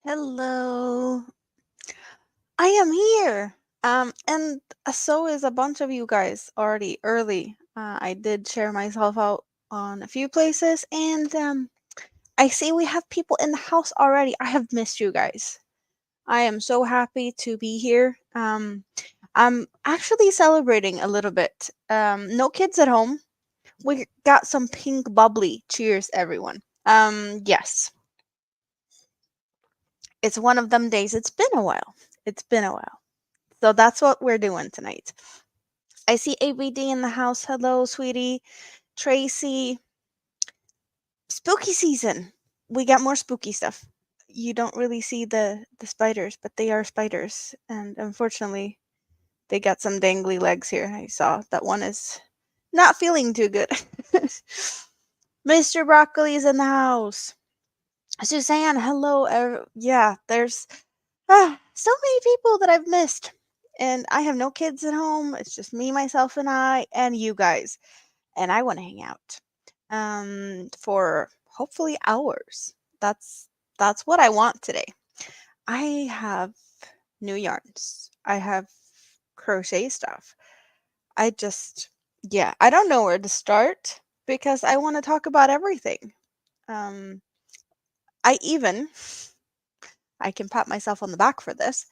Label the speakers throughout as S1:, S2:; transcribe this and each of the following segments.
S1: Hello. I am here. And so is a bunch of you guys already early. I did share myself out on a few places, and I see we have people in the house already. I have missed you guys. I am so happy to be here. I'm actually celebrating a little bit. No kids at home. We got some pink bubbly. Cheers, everyone. Yes, it's one of them days. It's been a while. It's been a while. So that's what we're doing tonight. I see ABD in the house. Hello, sweetie. Tracy. Spooky season. We got more spooky stuff. You don't really see the spiders, but they are spiders. And unfortunately, they got some dangly legs here. I saw that one is not feeling too good. Mr. Broccoli's in the house. Suzanne, hello. Yeah, there's so many people that I've missed. And I have no kids at home. It's just me, myself, and I, and you guys. And I want to hang out for hopefully hours. That's what I want today. I have new yarns. I have crochet stuff. I just, yeah, I don't know where to start because I want to talk about everything. Um, I even, I can pat myself on the back for this.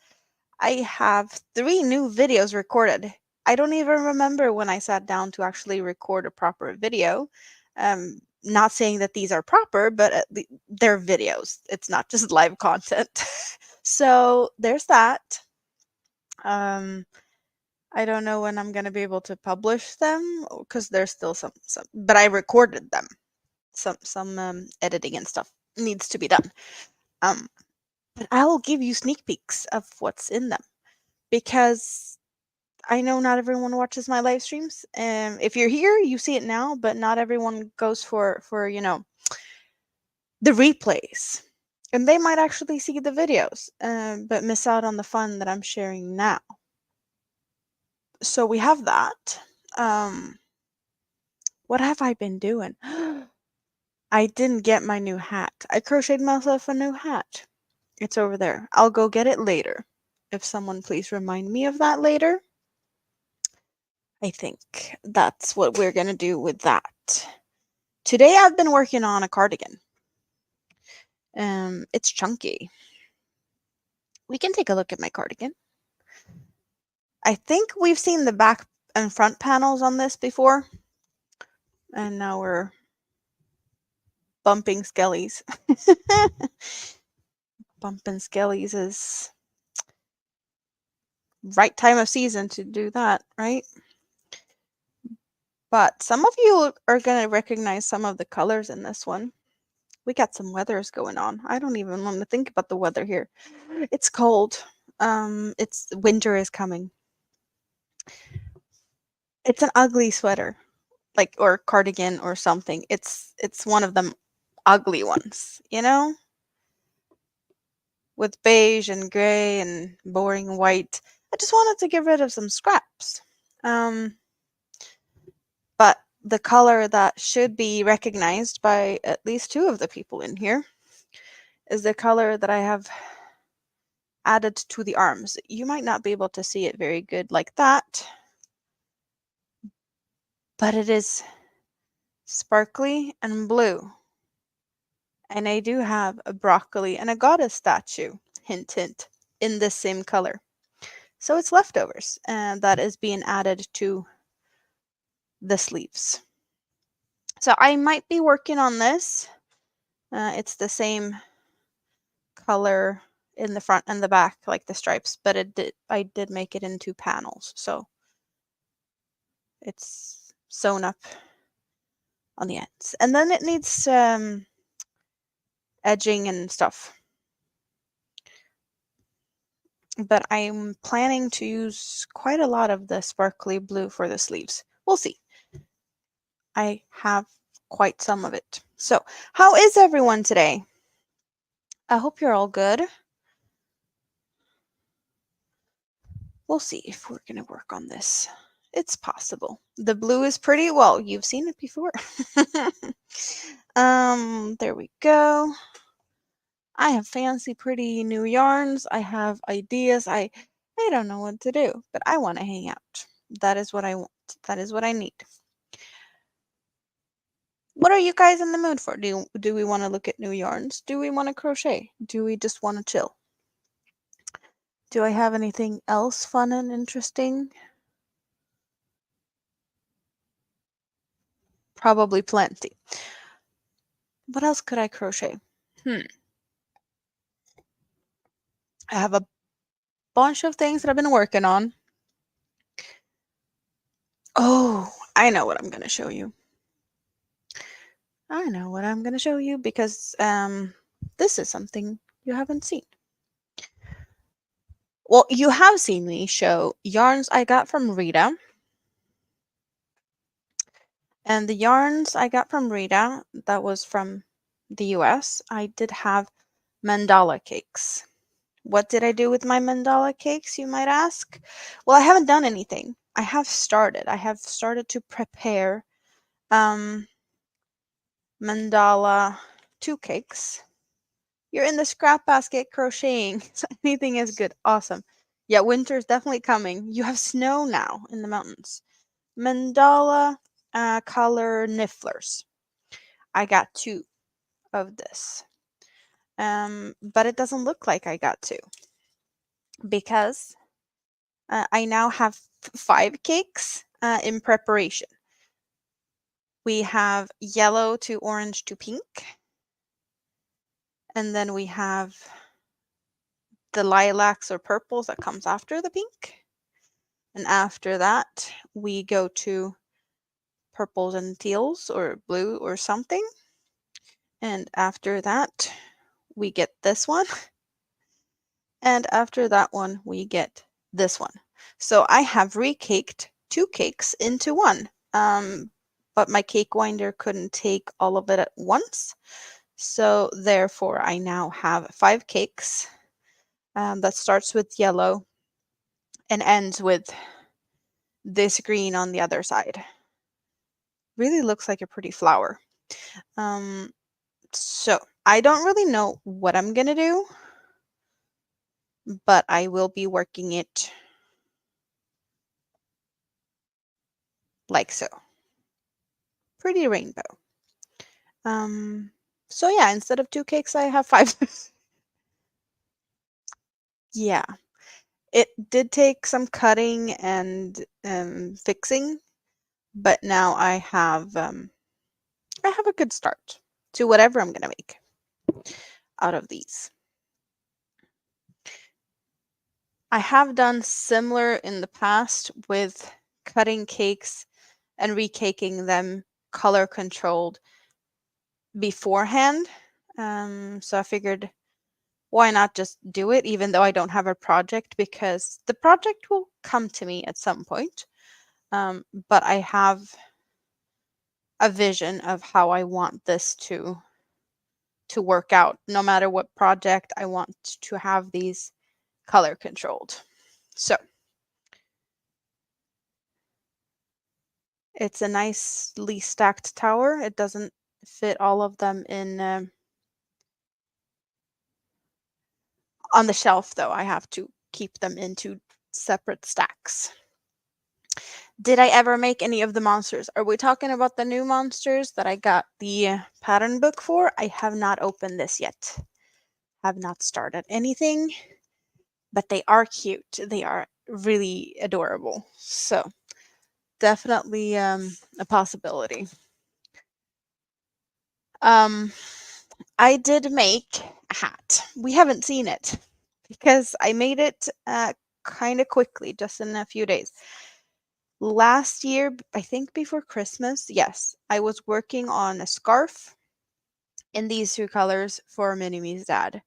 S1: I have 3 new videos recorded. I don't even remember when I sat down to actually record a proper video. Not saying that these are proper, but they're videos. It's not just live content. So there's that. Um, I don't know when I'm gonna be able to publish them because there's still some, but I recorded them. Some editing and stuff needs to be done. Um, but I will give you sneak peeks of what's in them because I know not everyone watches my live streams. If you're here, you see it now, but not everyone goes for the replays, and they might actually see the videos, but miss out on the fun that I'm sharing now. So we have that. Um, what have I been doing? I didn't get my new hat. I crocheted myself a new hat. It's over there. I'll go get it later. If someone please remind me of that later. I think that's what we're gonna do with that. Today I've been working on a cardigan. It's chunky. We can take a look at my cardigan. I think we've seen the back and front panels on this before. And now we're bumping skellies. Bumping skellies is right time of season to do that, right? But some of you are going to recognize some of the colors in this one. We got some weathers going on. I don't even want to think about the weather here. It's cold. It's winter is coming. It's an ugly sweater, like or cardigan or something. It's one of them ugly ones, you know? With beige and gray and boring white. I just wanted to get rid of some scraps. But the color that should be recognized by at least 2 of the people in here is the color that I have added to the arms. You might not be able to see it very good like that, but it is sparkly and blue. And I do have a broccoli and a goddess statue, hint hint, in the same color. So it's leftovers, and that is being added to the sleeves. So I might be working on this. It's the same color in the front and the back, like the stripes, but I did make it into panels, so it's sewn up on the ends. And then it needs edging and stuff. But I'm planning to use quite a lot of the sparkly blue for the sleeves. We'll see. I have quite some of it. So, how is everyone today? I hope you're all good. We'll see if we're going to work on this. It's possible. The blue is pretty, well, you've seen it before. There we go. I have fancy, pretty new yarns. I have ideas. I don't know what to do, but I want to hang out. That is what I want. That is what I need. What are you guys in the mood for? Do we want to look at new yarns? Do we want to crochet? Do we just want to chill? Do I have anything else fun and interesting? Probably plenty. What else could I crochet? I have a bunch of things that I've been working on. Oh, I know what I'm going to show you. I know what I'm going to show you because this is something you haven't seen. Well, you have seen me show yarns I got from Rita. And the yarns I got from Rita, that was from the US, I did have mandala cakes. What did I do with my mandala cakes, you might ask? Well, I haven't done anything. I have started. I have started to prepare mandala 2 cakes. You're in the scrap basket crocheting. So anything is good. Awesome. Yeah, winter is definitely coming. You have snow now in the mountains. Mandala color nifflers. I got 2 of this. But it doesn't look like I got 2 because I now have 5 cakes in preparation. We have yellow to orange to pink. And then we have the lilacs or purples that comes after the pink. And after that, we go to purples and teals or blue or something. And after that, we get this one. And after that one, we get this one. So I have recaked 2 cakes into one. But my cake winder couldn't take all of it at once. So therefore, I now have 5 cakes that starts with yellow and ends with this green on the other side. Really looks like a pretty flower. So I don't really know what I'm gonna do, but I will be working it like so. Pretty rainbow. So yeah, instead of 2 cakes, I have 5. Yeah. It did take some cutting and fixing, but now I have a good start to whatever I'm gonna make out of these. I have done similar in the past with cutting cakes and recaking them color controlled beforehand. So I figured why not just do it even though I don't have a project, because the project will come to me at some point. But I have a vision of how I want this to work out. No matter what project, I want to have these color controlled. So it's a nicely stacked tower. It doesn't fit all of them in on the shelf though. I have to keep them in 2 separate stacks. Did I ever make any of the monsters? Are we talking about the new monsters that I got the pattern book for? I have not opened this yet. Have not started anything, but they are cute. They are really adorable. So definitely a possibility. I did make a hat. We haven't seen it because I made it kind of quickly, just in a few days. Last year, I think before Christmas, yes, I was working on a scarf in these 2 colors for Mini-Me's dad.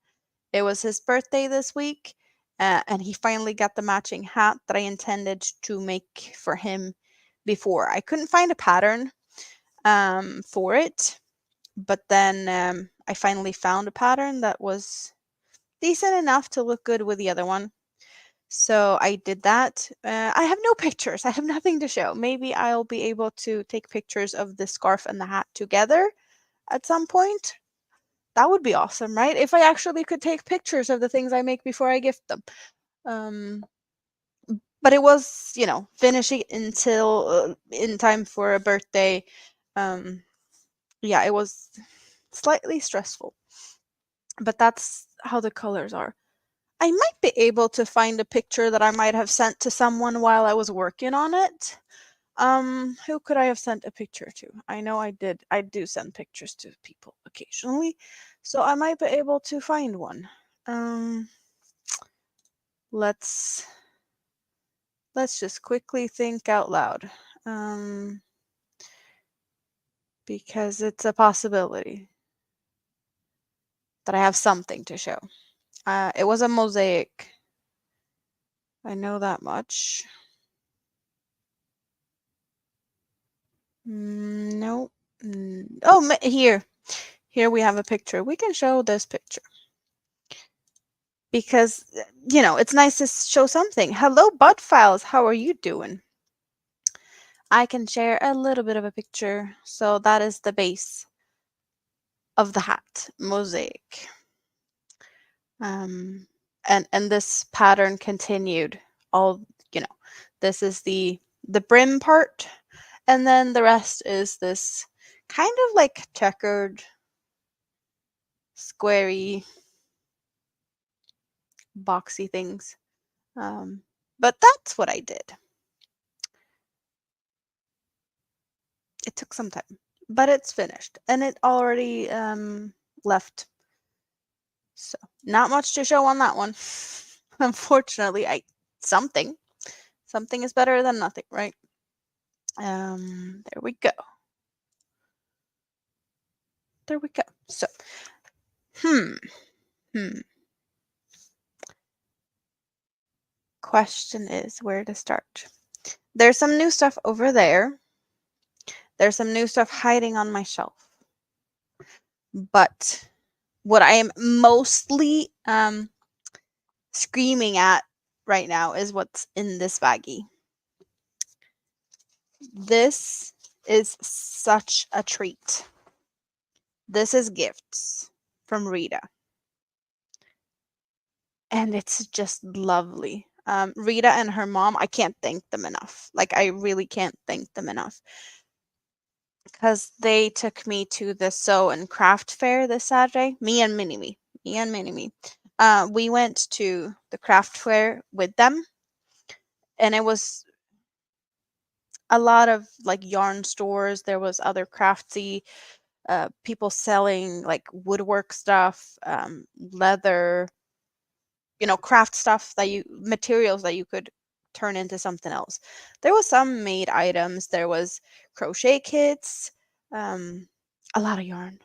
S1: It was his birthday this week, and he finally got the matching hat that I intended to make for him before. I couldn't find a pattern for it, but then I finally found a pattern that was decent enough to look good with the other one. So I did that. I have no pictures. I have nothing to show. Maybe I'll be able to take pictures of the scarf and the hat together at some point. That would be awesome, right? If I actually could take pictures of the things I make before I gift them. Um, but it was, finishing until in time for a birthday. Um, yeah, it was slightly stressful, but that's how the colors are. I might be able to find a picture that I might have sent to someone while I was working on it. Who could I have sent a picture to? I know I did. I do send pictures to people occasionally, so I might be able to find one. Um, let's let's just quickly think out loud. Um, because it's a possibility that I have something to show. It was a mosaic. I know that much. No. Oh, here. Here we have a picture. We can show this picture because, it's nice to show something. Hello, Bud Files. How are you doing? I can share a little bit of a picture. So that is the base of the hat mosaic. And this pattern continued all, you know, this is the brim part, and then the rest is this kind of like checkered, squarey, boxy things. But that's what I did. It took some time, but it's finished and it already left. So not much to show on that one. Unfortunately, I something something is better than nothing, right? There we go. There we go. So, hmm, hmm. Question is where to start. There's some new stuff over there. There's some new stuff hiding on my shelf. But what I am mostly screaming at right now is what's in this baggie. This is such a treat. This is gifts from Rita. And it's just lovely. Rita and her mom, I can't thank them enough. Like, I really can't thank them enough. Because they took me to the sew and craft fair this Saturday. Me and Mini Me. Me and Mini Me. We went to the craft fair with them, and it was a lot of like yarn stores. There was other craftsy people selling like woodwork stuff, leather, craft stuff that materials that you could turn into something else. There was some made items. There was crochet kits, um, a lot of yarn,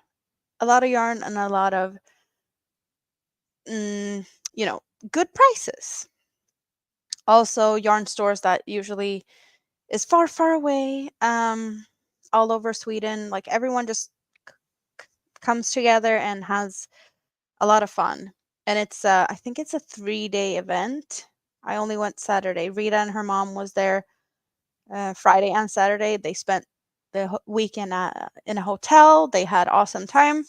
S1: and a lot of, mm, you know, good prices. Also, yarn stores that usually is far, far away, all over Sweden. Like everyone just comes together and has a lot of fun. And it's I think it's a 3-day event. I only went Saturday. Rita and her mom was there Friday and Saturday. They spent the weekend in a hotel. They had awesome time.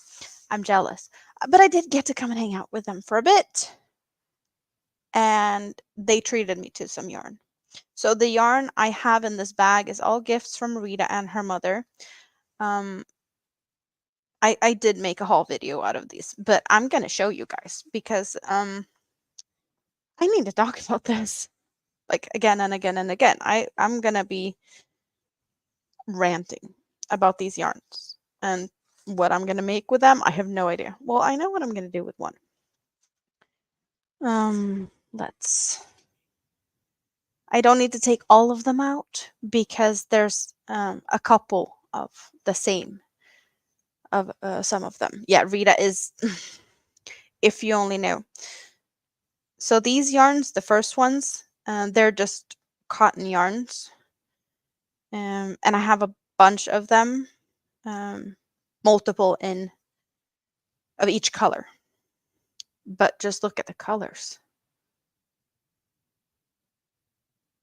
S1: I'm jealous. But I did get to come and hang out with them for a bit. And they treated me to some yarn. So the yarn I have in this bag is all gifts from Rita and her mother. Um, I did make a haul video out of these, but I'm gonna show you guys because I need to talk about this like again and again and again. I'm gonna be ranting about these yarns and what I'm gonna make with them. I have no idea. Well, I know what I'm gonna do with one. Let's. I don't need to take all of them out because there's a couple of the same of some of them. Yeah, Rita is. If you only knew. So these yarns, the first ones, they're just cotton yarns. And I have a bunch of them, multiple in of each color. But just look at the colors.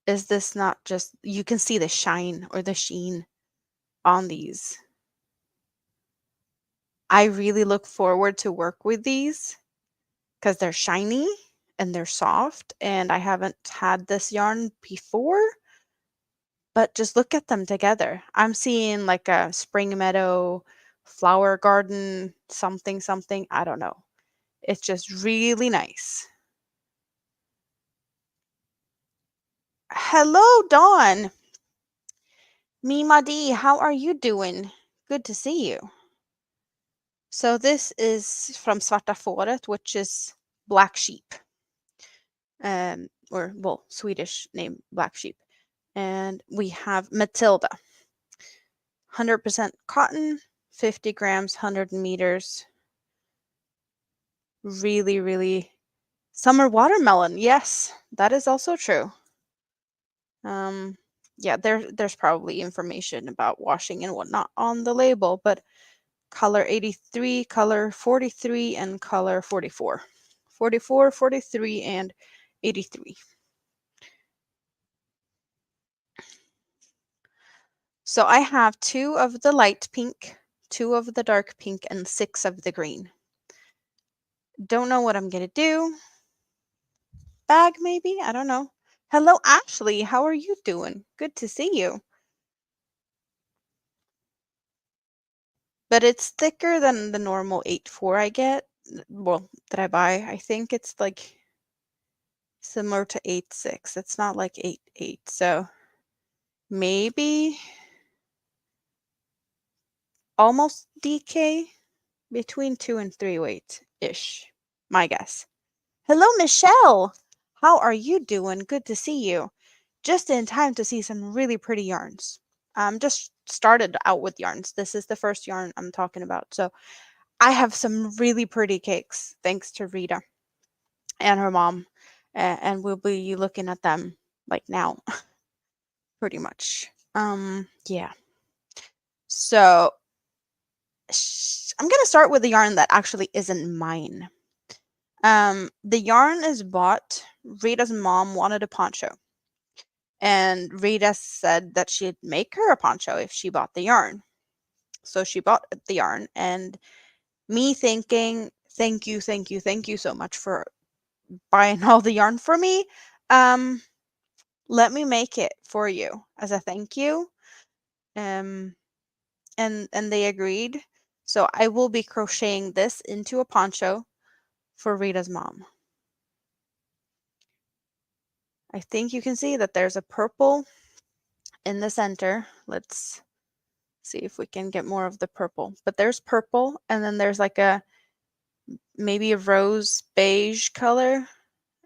S1: Is this not just, you can see the shine or the sheen on these. I really look forward to work with these because they're shiny and they're soft, and I haven't had this yarn before, but just look at them together. I'm seeing like a spring meadow, flower garden, something, something. I don't know. It's just really nice. Hello, Dawn. Mima D, how are you doing? Good to see you. So this is from Svarta fåret, which is black sheep. Or well, Swedish name black sheep. And we have Matilda, 100% cotton, 50 grams, 100 meters. Really, really summer watermelon. Yes, that is also true. Um, yeah, there's probably information about washing and whatnot on the label, but color 83, color 43, and color 44. 44, 43, and 83. So I have 2 of the light pink, 2 of the dark pink, and 6 of the green. Don't know what I'm gonna do. Bag maybe? I don't know. Hello, Ashley. How are you doing? Good to see you. But it's thicker than the normal 8.4 I get. Well, that I buy. I think it's like similar to 8.6. It's not like 8.8. So maybe almost DK between 2 and 3 weight ish. My guess. Hello, Michelle. How are you doing? Good to see you. Just in time to see some really pretty yarns. Just started out with yarns. This is the first yarn I'm talking about. So I have some really pretty cakes thanks to Rita and her mom. And we'll be looking at them like now, pretty much. Yeah. So I'm gonna start with the yarn that actually isn't mine. The yarn is bought. Rita's mom wanted a poncho, and Rita said that she'd make her a poncho if she bought the yarn. So she bought the yarn, and me thinking, thank you, thank you, thank you so much for buying all the yarn for me. Um, let me make it for you as a thank you. Um, and they agreed. So I will be crocheting this into a poncho for Rita's mom. I think you can see that there's a purple in the center. Let's see if we can get more of the purple. But there's purple, and then there's like a maybe a rose beige color,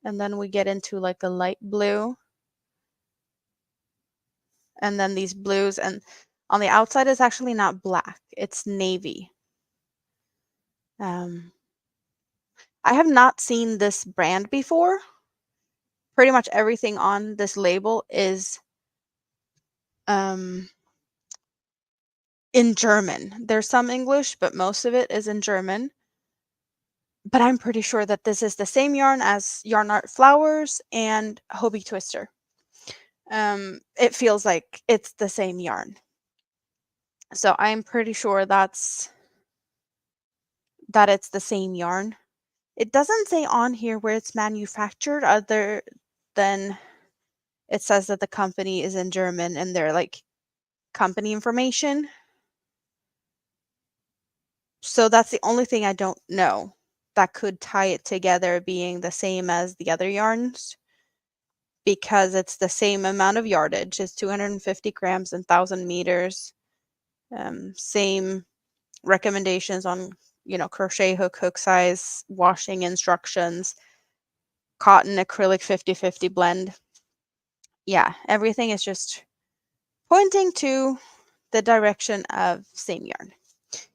S1: and then we get into like a light blue, and then these blues, and on the outside is actually not black, it's navy. I have not seen this brand before. Pretty much everything on this label is in German. There's some English, but most of it is in German. But I'm pretty sure that this is the same yarn as Yarn Art Flowers and Hobie Twister. It feels like it's the same yarn. So I'm pretty sure that it's the same yarn. It doesn't say on here where it's manufactured other than it says that the company is in German and they're like company information. So that's the only thing I don't know that could tie it together being the same as the other yarns, because it's the same amount of yardage. It's 250 grams and 1,000 meters. Same recommendations on, crochet hook size, washing instructions, cotton acrylic 50-50 blend. Yeah, everything is just pointing to the direction of same yarn.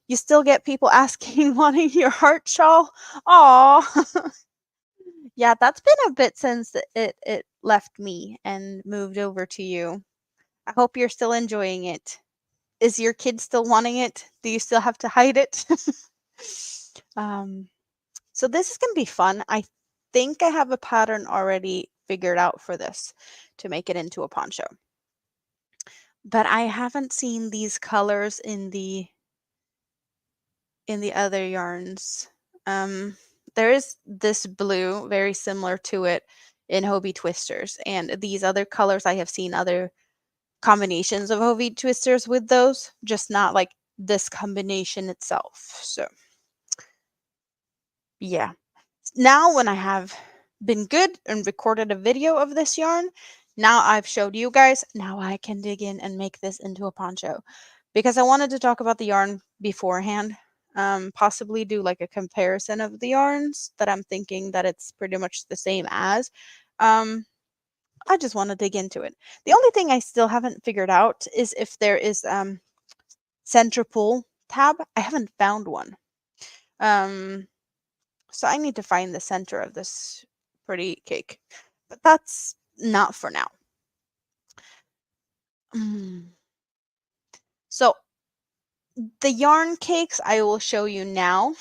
S1: You still get people asking, wanting your heart shawl? Aw. Yeah, that's been a bit since it left me and moved over to you. I hope you're still enjoying it. Is your kid still wanting it? Do you still have to hide it? um, so this is going to be fun. I think I have a pattern already figured out for this to make it into a poncho. But I haven't seen these colors in the in the other yarns. There is this blue, very similar to it in Hobie Twisters, and these other colors I have seen other combinations of Hobie Twisters with those, just not like this combination itself. So, yeah. Now, when I have been good and recorded a video of this yarn, now I've showed you guys, now I can dig in and make this into a poncho. Because I wanted to talk about the yarn beforehand, possibly do like a comparison of the yarns that I'm thinking that it's pretty much the same as. Um, I just want to dig into it. The only thing I still haven't figured out is if there is center pull tab. I haven't found one. So I need to find the center of this pretty cake. But that's not for now. So the yarn cakes I will show you now,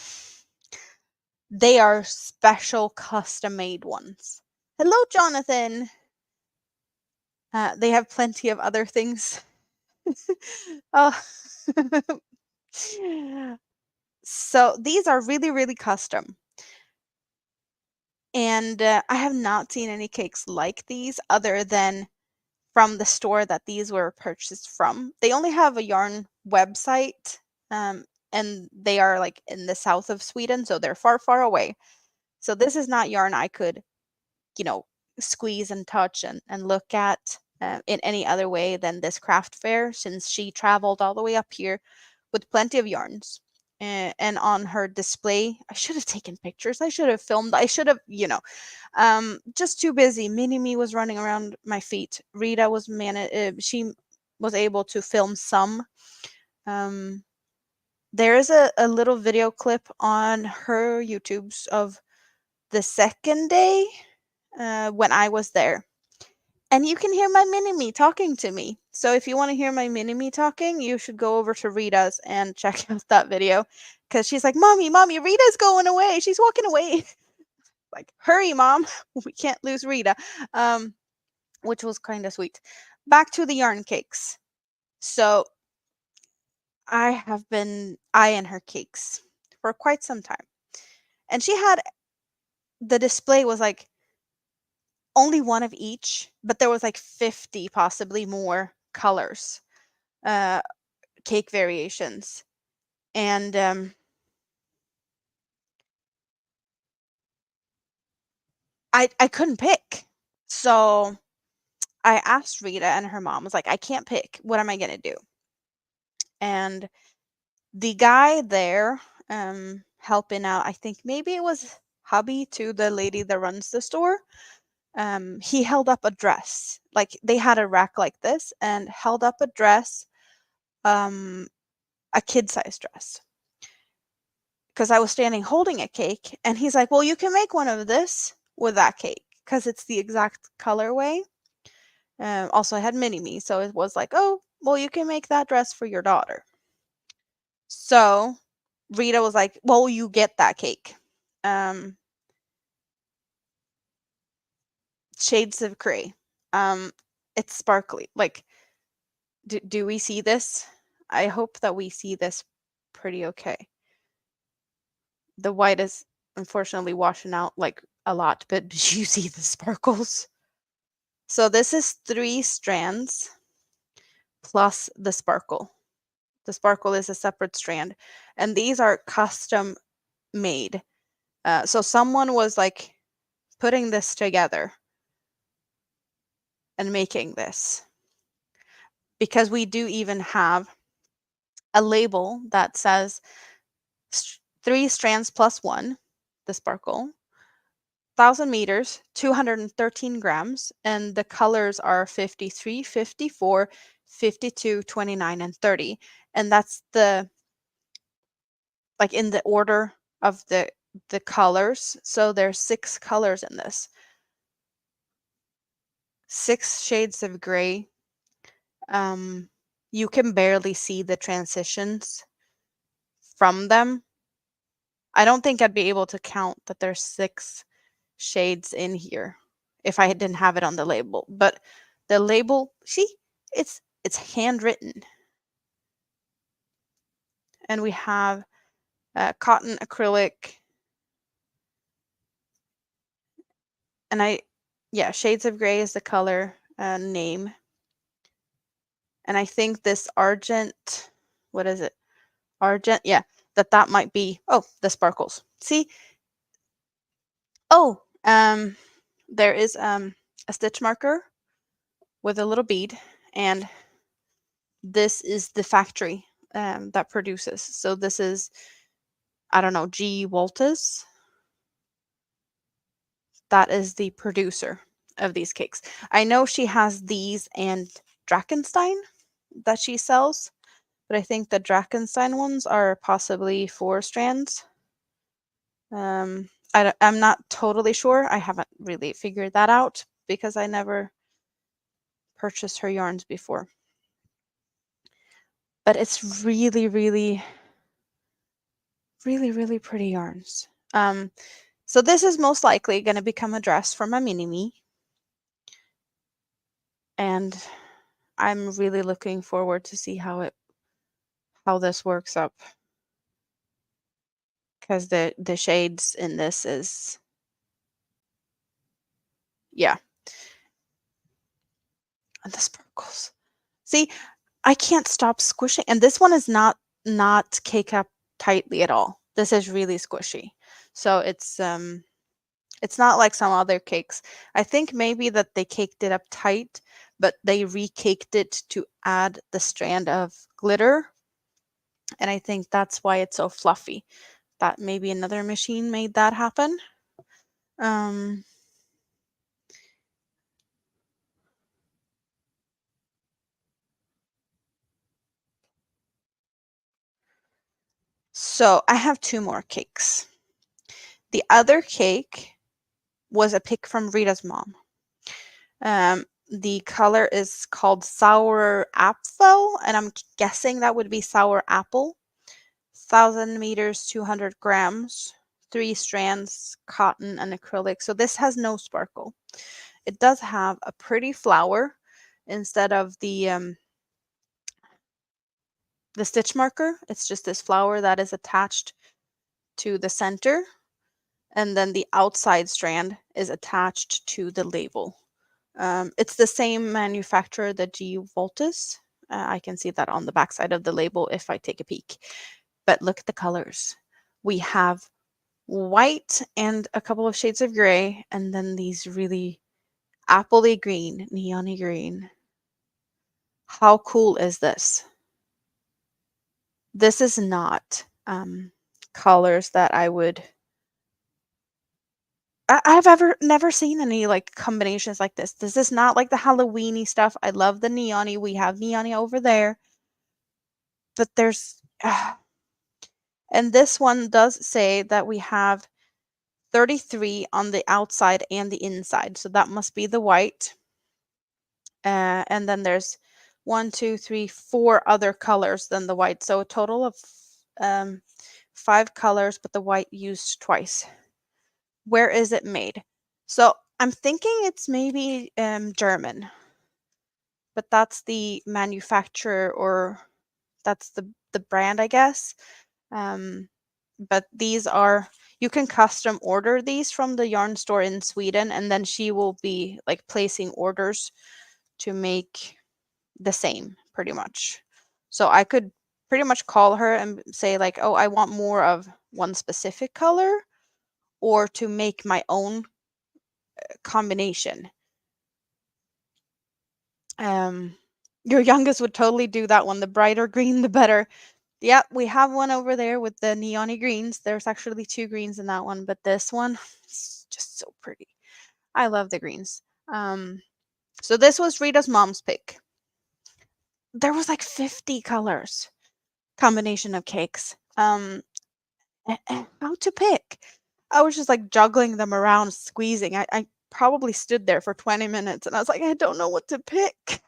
S1: they are special custom made ones. Hello, Jonathan. They have plenty of other things. Oh. So these are really, really custom. And I have not seen any cakes like these other than from the store that these were purchased from. They only have a yarn website, and they are like in the south of Sweden, so they're far, far away. So this is not yarn I could, you know, squeeze and touch and look at in any other way than this craft fair, since she traveled all the way up here with plenty of yarns. And on her display, I should have taken pictures. I should have filmed. I should have, just too busy. Mini Me was running around my feet. Rita was she was able to film some. Um, there is a little video clip on her YouTube's of the second day when I was there. And you can hear my mini-me talking to me. So if you want to hear my mini-me talking, you should go over to Rita's and check out that video. Because she's like, Mommy, Rita's going away. She's walking away. Like, hurry, Mom. We can't lose Rita. Which was kind of sweet. Back to the yarn cakes. So I have been eyeing her cakes for quite some time. And she had, the display was like only one of each, but there was like 50, possibly more colors, cake variations. And I couldn't pick. So I asked Rita, and her mom was like, I can't pick. What am I going to do? And the guy there helping out, I think maybe it was hubby to the lady that runs the store. He held up a dress. Like they had a rack like this and held up a dress, a kid-sized dress. Because I was standing holding a cake, and he's like, well, you can make one of this with that cake because it's the exact colorway. Also, I had mini me, so it was like, oh, well, you can make that dress for your daughter. So Rita was like, well, you get that cake. Shades of gray. It's sparkly. Like, do we see this? I hope that we see this pretty okay. The white is unfortunately washing out like a lot, but you see the sparkles. So this is 3 strands plus the sparkle. The sparkle is a separate strand, and these are custom made. So someone was like putting this together and making this, because we do even have a label that says 3 strands plus 1, the sparkle, 1,000 meters, 213 grams, and the colors are 53, 54, 52, 29, and 30. And that's the, like in the order of the colors. So there's 6 colors in this. 6 shades of gray. You can barely see the transitions from them. I don't think I'd be able to count that there's 6 shades in here if I didn't have it on the label. But the label, see, it's handwritten. And we have cotton acrylic, and yeah, Shades of Gray is the color name. And I think this argent, what is it? Argent, yeah, that might be, oh, the sparkles. See? Oh, there is a stitch marker with a little bead, and this is the factory that produces. So this is, I don't know, G. Walters. That is the producer of these cakes. I know she has these and Drakenstein that she sells, but I think the Drakenstein ones are possibly 4 strands. I'm not totally sure. I haven't really figured that out because I never purchased her yarns before. But it's really, really, really, really pretty yarns. So this is most likely going to become a dress for my mini-me. And I'm really looking forward to see how this works up. Because the shades in this is, yeah. And the sparkles. See, I can't stop squishing. And this one is not cake up tightly at all. This is really squishy. So it's not like some other cakes. I think maybe that they caked it up tight, but they recaked it to add the strand of glitter. And I think that's why it's so fluffy. That maybe another machine made that happen. Um, so I have 2 more cakes. The other cake was a pick from Rita's mom. The color is called Sour Apfel, and I'm guessing that would be sour apple. 1,000 meters, 200 grams, 3 strands, cotton, and acrylic. So this has no sparkle. It does have a pretty flower instead of the stitch marker. It's just this flower that is attached to the center, and then the outside strand is attached to the label. It's the same manufacturer, the G. Voltus. I can see that on the backside of the label if I take a peek. But look at the colors. We have white and a couple of shades of gray, and then these really appley green, neony green. How cool is this? This is not colors that I've never seen any like combinations like this. This is not like the Halloweeny stuff. I love the neony. We have neony over there, but there's and this one does say that we have 33 on the outside and the inside. So that must be the white. And then there's 1, 2, 3, 4 other colors than the white. So a total of 5 colors, but the white used twice. Where is it made? So I'm thinking it's maybe German, but that's the manufacturer, or that's the brand, I guess. But these are, you can custom order these from the yarn store in Sweden, and then she will be like placing orders to make the same pretty much. So I could pretty much call her and say like, oh, I want more of one specific color, or to make my own combination. Your youngest would totally do that one. The brighter green, the better. Yeah, we have one over there with the neony greens. There's actually 2 greens in that one, but this one is just so pretty. I love the greens. So this was Rita's mom's pick. There was like 50 colors combination of cakes. How to pick? I was just like juggling them around, squeezing. I probably stood there for 20 minutes and I was like, I don't know what to pick.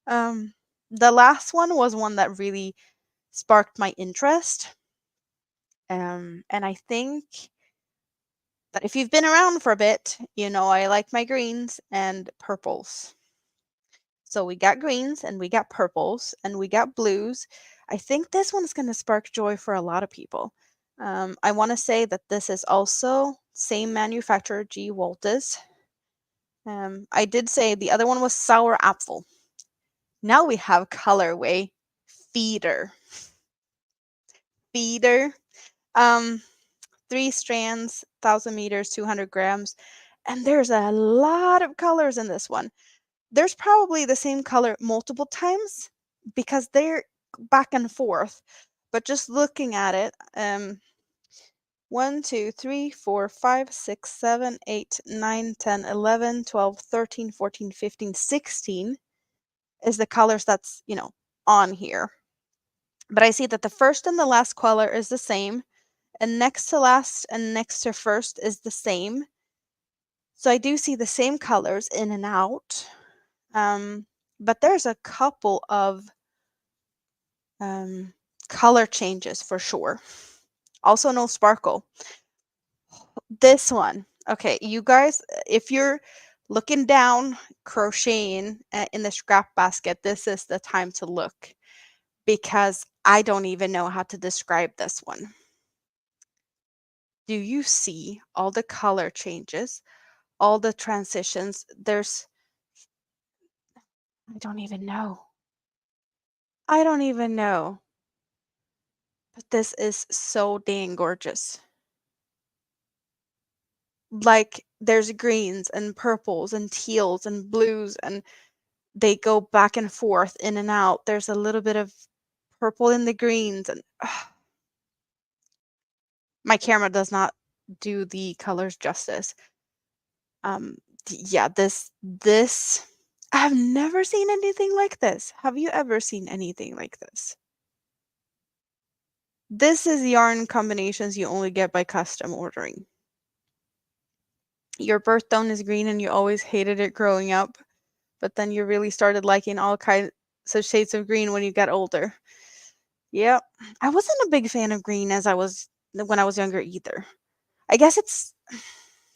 S1: The last one was one that really sparked my interest. And I think that if you've been around for a bit, you know I like my greens and purples. So we got greens and we got purples and we got blues. I think this one's going to spark joy for a lot of people. I want to say that this is also same manufacturer, G. Wolters. I did say the other one was sour apple. Now we have colorway feeder. Feeder. Um, 3 strands, 1,000 meters, 200 grams. And there's a lot of colors in this one. There's probably the same color multiple times because they're back and forth. But just looking at it, 1, 2, 3, 4, 5, 6, 7, 8, 9, 10, 11, 12, 13, 14, 15, 16 is the colors that's, on here. But I see that the first and the last color is the same, and next to last and next to first is the same. So I do see the same colors in and out. But there's a couple of color changes for sure. Also no sparkle. This one. Okay, you guys, if you're looking down crocheting in the scrap basket, this is the time to look because I don't even know how to describe this one. Do you see all the color changes, all the transitions? I don't even know. I don't even know. But this is so dang gorgeous. Like there's greens and purples and teals and blues and they go back and forth in and out. There's a little bit of purple in the greens and my camera does not do the colors justice. Yeah, this I've never seen anything like this. Have you ever seen anything like this? This is yarn combinations you only get by custom ordering. Your birth tone is green and you always hated it growing up, but then you really started liking all kinds of shades of green when you got older. Yep. I wasn't a big fan of green as I was when I was younger either. I guess it's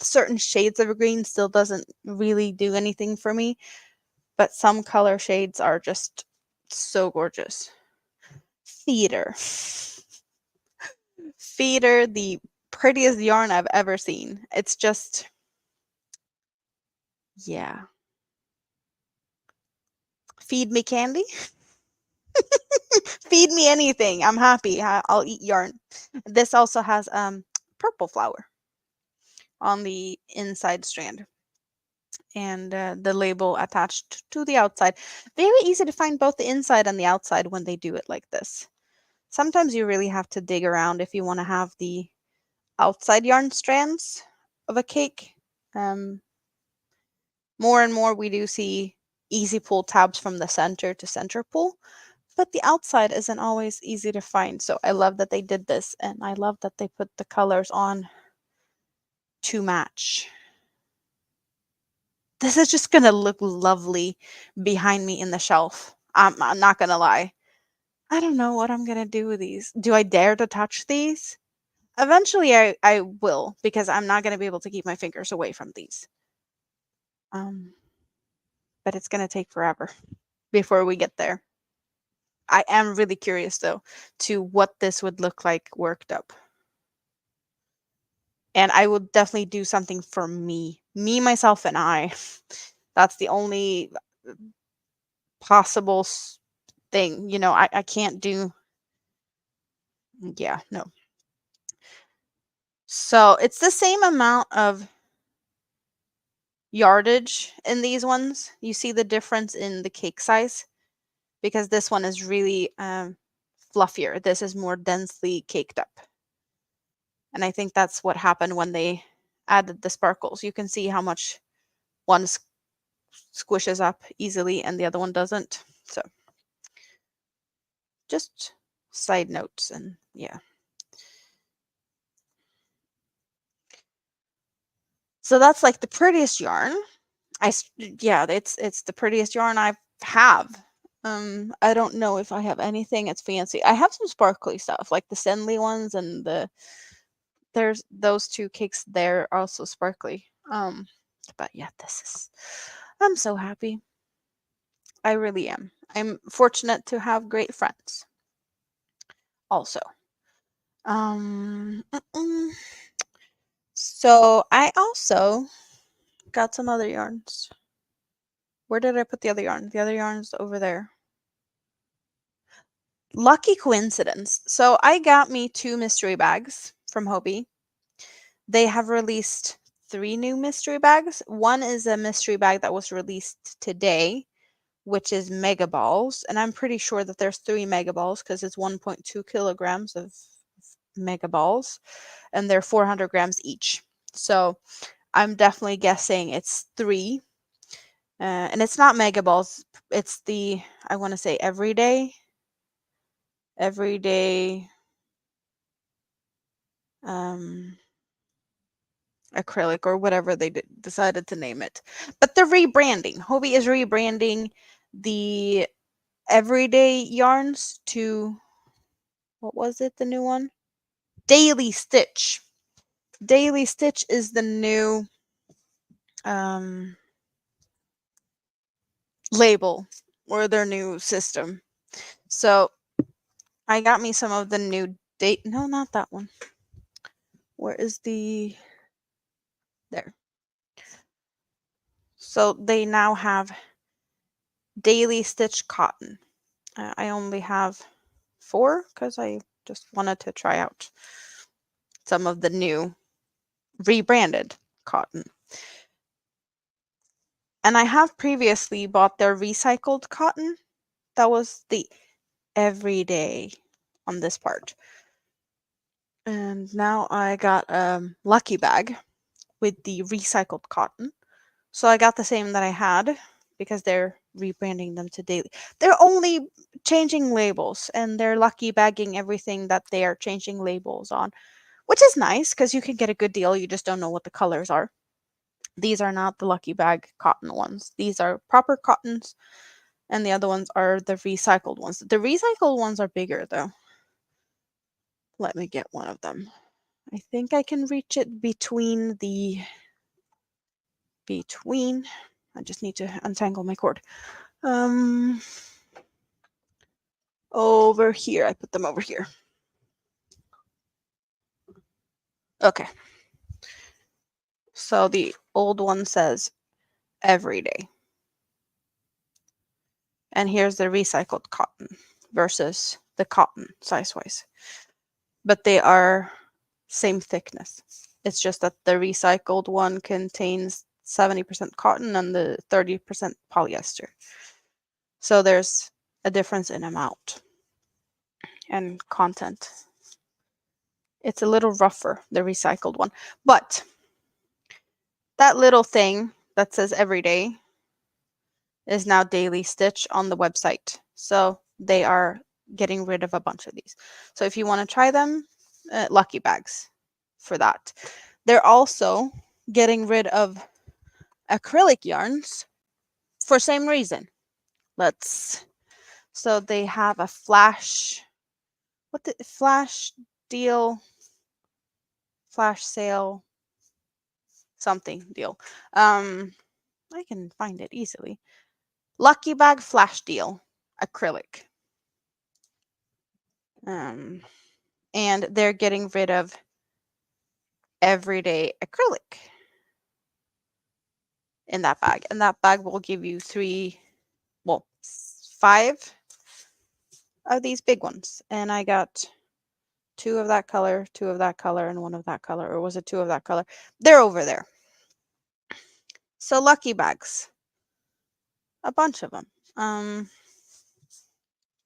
S1: certain shades of green still doesn't really do anything for me, but some color shades are just so gorgeous. Feeder. Feeder, the prettiest yarn I've ever seen. It's just, yeah. Feed me candy? Feed me anything. I'm happy. I'll eat yarn. This also has purple flower on the inside strand and the label attached to the outside. Very easy to find both the inside and the outside when they do it like this. Sometimes you really have to dig around if you want to have the outside yarn strands of a cake. More and more we do see easy pull tabs from the center to center pull, but the outside isn't always easy to find. So I love that they did this and I love that they put the colors on to match. This is just gonna look lovely behind me in the shelf. I'm not gonna lie. I don't know what I'm gonna do with these. Do I dare to touch these? Eventually I will because I'm not gonna be able to keep my fingers away from these. Um, but it's gonna take forever before we get there. I am really curious though to what this would look like worked up. And I will definitely do something for me, myself, and I. That's the only possible thing. I can't do. Yeah, no. So it's the same amount of yardage in these ones. You see the difference in the cake size because this one is really fluffier. This is more densely caked up. And I think that's what happened when they added the sparkles. You can see how much one squishes up easily and the other one doesn't. So just side notes and yeah. So that's like the prettiest yarn. Yeah, it's the prettiest yarn I have. I don't know if I have anything it's fancy. I have some sparkly stuff like the Senley ones and there's those two cakes there are also sparkly. But yeah, I'm so happy. I really am. I'm fortunate to have great friends also. Um, mm-mm. So I also got some other yarns. Where did I put the other yarn? The other yarn's over there. Lucky coincidence. So I got me 2 mystery bags from Hobie. They have released 3 new mystery bags. One is a mystery bag that was released today, which is mega balls, and I'm pretty sure that there's 3 mega balls because it's 1.2 kilograms of mega balls, and they're 400 grams each. So I'm definitely guessing it's 3. And it's not mega balls. It's the, I want to say everyday um, acrylic or whatever they decided to name it. But they're rebranding. Hobie is rebranding the everyday yarns to, what was it, the new one? Daily Stitch. Daily Stitch is the new label or their new system. So I got me some of the new date. No, not that one. Where is the, there. So they now have Daily Stitch cotton. I only have 4 because I just wanted to try out some of the new rebranded cotton. And I have previously bought their recycled cotton. That was the everyday on this part. And now I got a lucky bag with the recycled cotton. So I got the same that I had because they're rebranding them to daily. They're only changing labels and they're lucky bagging everything that they are changing labels on, which is nice because you can get a good deal. You just don't know what the colors are. These are not the lucky bag cotton ones. These are proper cottons, and the other ones are the recycled ones. The recycled ones are bigger though. Let me get one of them. I think I can reach it between. I just need to untangle my cord. Over here. I put them over here. Okay. So the old one says every day. And here's the recycled cotton versus the cotton size-wise. But they are same thickness. It's just that the recycled one contains 70% cotton and the 30% polyester. So there's a difference in amount and content. It's a little rougher, the recycled one. But that little thing that says every day is now Daily Stitch on the website. So they are getting rid of a bunch of these. So if you want to try them, lucky bags for that. They're also getting rid of acrylic yarns for same reason. So they have a flash deal, flash sale, something deal. I can find it easily. Lucky bag flash deal, acrylic. And they're getting rid of everyday acrylic in that bag. And that bag will give you 5 of these big ones. And I got 2 of that color, 2 of that color, and 1 of that color. Or was it 2 of that color? They're over there. So lucky bags. A bunch of them.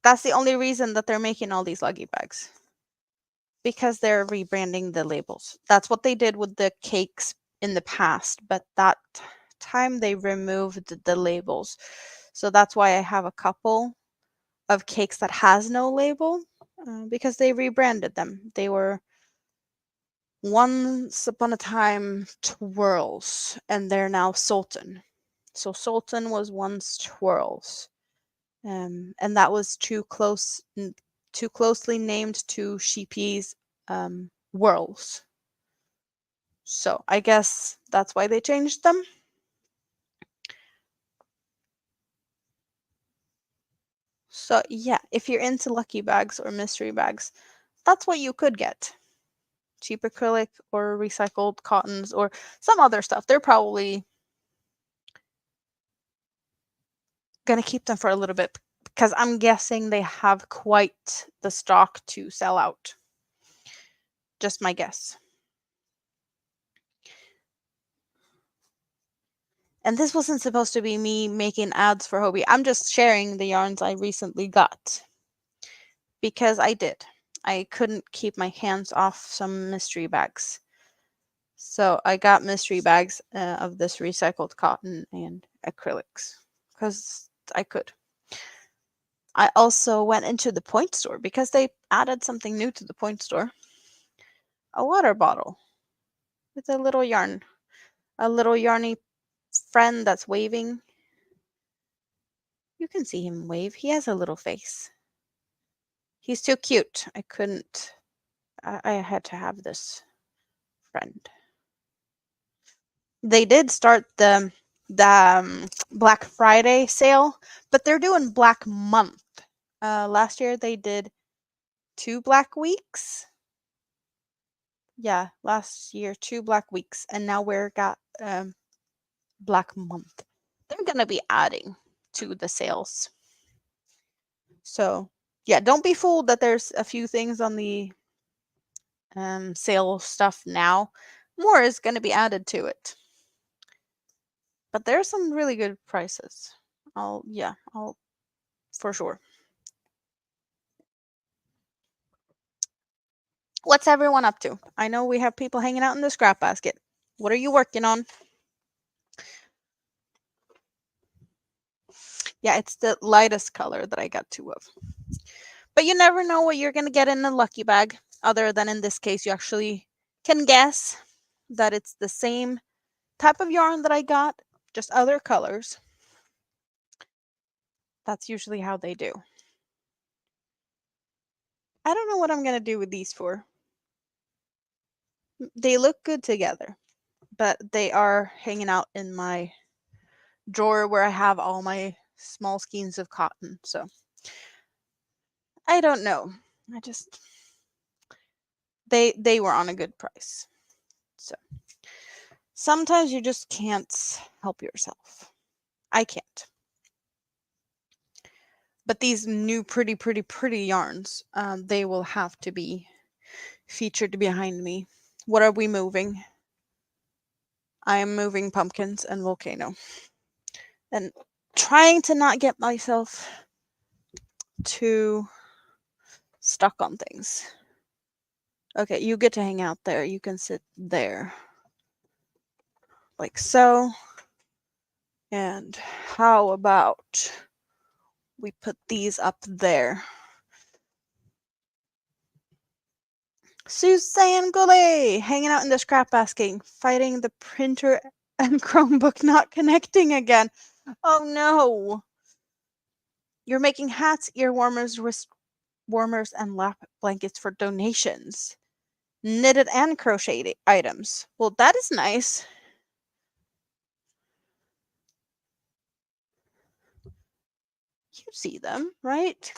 S1: That's the only reason that they're making all these lucky bags. Because they're rebranding the labels. That's what they did with the cakes in the past, but that time they removed the labels. So that's why I have a couple of cakes that has no label because they rebranded them. They were once upon a time twirls and they're now Sultan. So Sultan was once twirls. And that was too closely named to Sheepy's whirls. So I guess that's why they changed them. So yeah, if you're into lucky bags or mystery bags, that's what you could get. Cheap acrylic or recycled cottons or some other stuff. They're probably going to keep them for a little bit because I'm guessing they have quite the stock to sell out. Just my guess. And this wasn't supposed to be me making ads for Hobie. I'm just sharing the yarns I recently got. Because I did. I couldn't keep my hands off some mystery bags. So I got mystery bags of this recycled cotton and acrylics. Because I could. I also went into the Point store because they added something new to the Point store. A water bottle with a little yarn. A little yarny friend that's waving. You can see him wave. He has a little face. He's too cute. I couldn't. I had to have this friend. They did start the Black Friday sale, but they're doing Black Month. Last year they did 2 Black Weeks. Yeah, last year 2 Black Weeks, and now we're got Black Month. They're gonna be adding to the sales. So yeah, don't be fooled that there's a few things on the sale stuff now. More is going to be added to it. But there are some really good prices. I'll for sure. What's everyone up to? I know we have people hanging out in the scrap basket. What are you working on? Yeah, it's the lightest color that I got 2 of. But you never know what you're going to get in a lucky bag, other than in this case, you actually can guess that it's the same type of yarn that I got, just other colors. That's usually how they do. I don't know what I'm going to do with these 4. They look good together, but they are hanging out in my drawer where I have all my small skeins of cotton. So I don't know. I just they were on a good price. So sometimes you just can't help yourself. I can't. But these new pretty yarns, they will have to be featured behind me. What are we moving? I am moving pumpkins and volcano. And trying to not get myself too stuck on things. Okay, you get to hang out there. You can sit there. Like so. And how about we put these up there? Suzanne Goulet hanging out in the scrap basket, fighting the printer and Chromebook not connecting again. Oh no. You're making hats, ear warmers, wrist warmers, and lap blankets for donations. Knitted and crocheted items. Well, that is nice. You see them, right?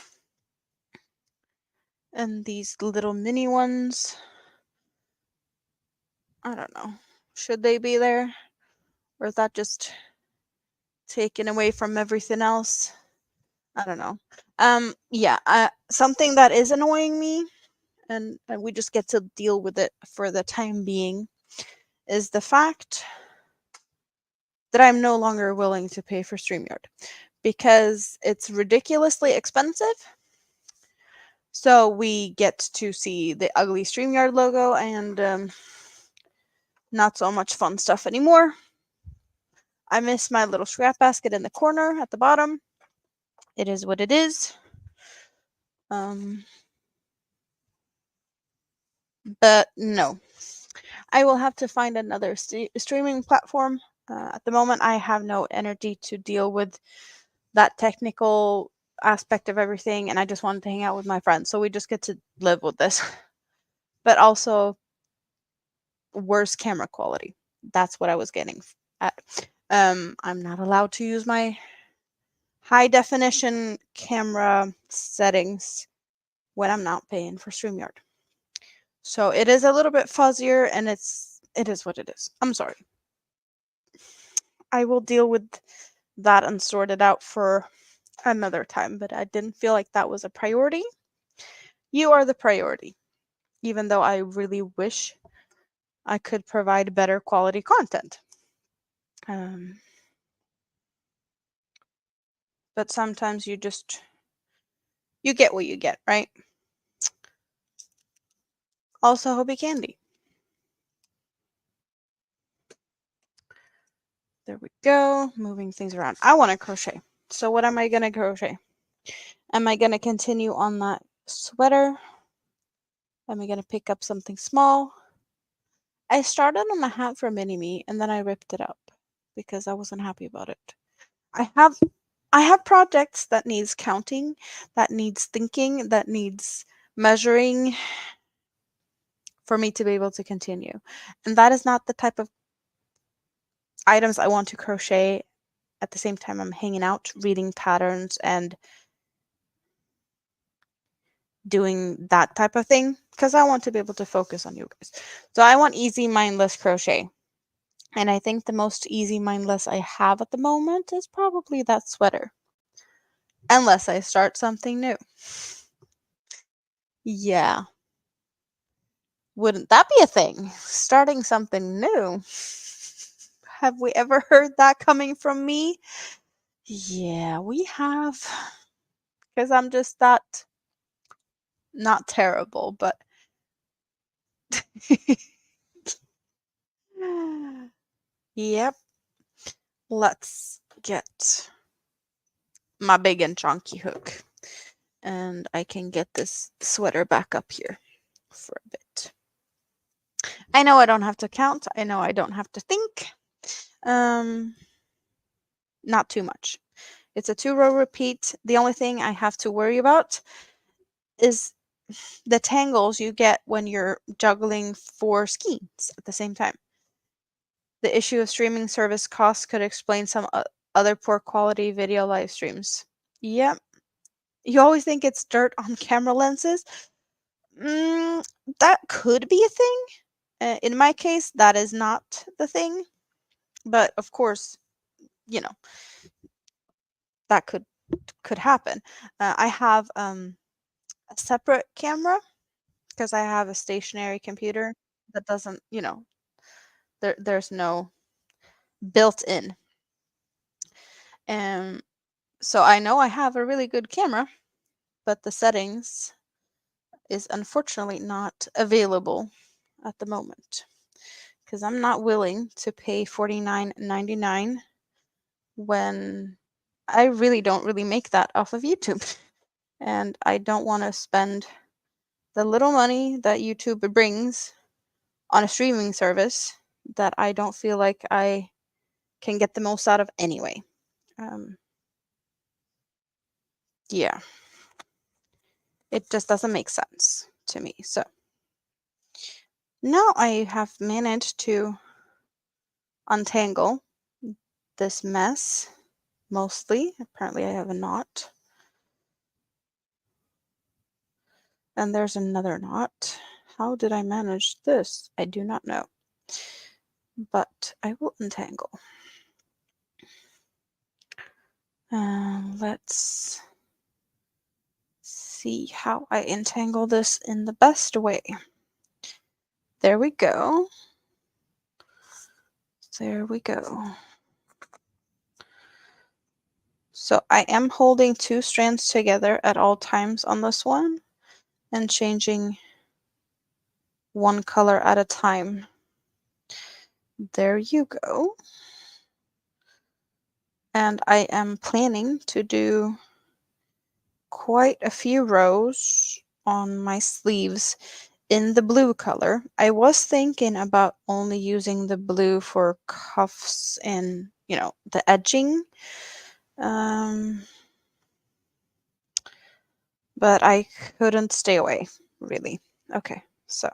S1: And these little mini ones. I don't know. Should they be there? Or is that just taken away from everything else? I don't know. Yeah, something that is annoying me, and we just get to deal with it for the time being, is the fact that I'm no longer willing to pay for StreamYard because it's ridiculously expensive. So we get to see the ugly StreamYard logo and not so much fun stuff anymore. I miss my little scrap basket in the corner at the bottom. It is what it is. But no, I will have to find another streaming platform. At the moment, I have no energy to deal with that technical aspect of everything, and I just wanted to hang out with my friends. So we just get to live with this. But also, worse camera quality. That's what I was getting at. I'm not allowed to use my high definition camera settings when I'm not paying for StreamYard. So it is a little bit fuzzier, and it is what it is. I'm sorry. I will deal with that and sort it out for another time, but I didn't feel like that was a priority. You are the priority, even though I really wish I could provide better quality content. But sometimes you get what you get, right? Also, Hobie Candy. There we go. Moving things around. I want to crochet. So what am I going to crochet? Am I going to continue on that sweater? Am I going to pick up something small? I started on a hat for Mini-Me and then I ripped it up because I wasn't happy about it. I have projects that needs counting, that needs thinking, that needs measuring for me to be able to continue. And that is not the type of items I want to crochet at the same time I'm hanging out, reading patterns and doing that type of thing because I want to be able to focus on you guys. So I want easy, mindless crochet. And I think the most easy, mindless I have at the moment is probably that sweater. Unless I start something new. Yeah. Wouldn't that be a thing? Starting something new. Have we ever heard that coming from me? Yeah, we have. Because I'm just that not terrible, but yep. Let's get my big and chunky hook. And I can get this sweater back up here for a bit. I know I don't have to count. I know I don't have to think. Not too much. It's a 2-row repeat. The only thing I have to worry about is the tangles you get when you're juggling 4 skeins at the same time. The issue of streaming service costs could explain some other poor quality video live streams. Yep. You always think it's dirt on camera lenses. That could be a thing. In my case, that is not the thing. But of course, you know, that could happen. I have a separate camera because I have a stationary computer that doesn't, there's no built-in. So I know I have a really good camera, but the settings is unfortunately not available at the moment because I'm not willing to pay $49.99 when I really don't really make that off of YouTube. And I don't want to spend the little money that YouTube brings on a streaming service that I don't feel like I can get the most out of anyway. Yeah. It just doesn't make sense to me. So now I have managed to untangle this mess mostly. Apparently I have a knot. And there's another knot. How did I manage this? I do not know. But I will untangle. Let's see how I entangle this in the best way. There we go. There we go. So I am holding 2 strands together at all times on this one and changing one color at a time. There you go. And I am planning to do quite a few rows on my sleeves in the blue color. I was thinking about only using the blue for cuffs and, the edging. But I couldn't stay away, really. Okay, so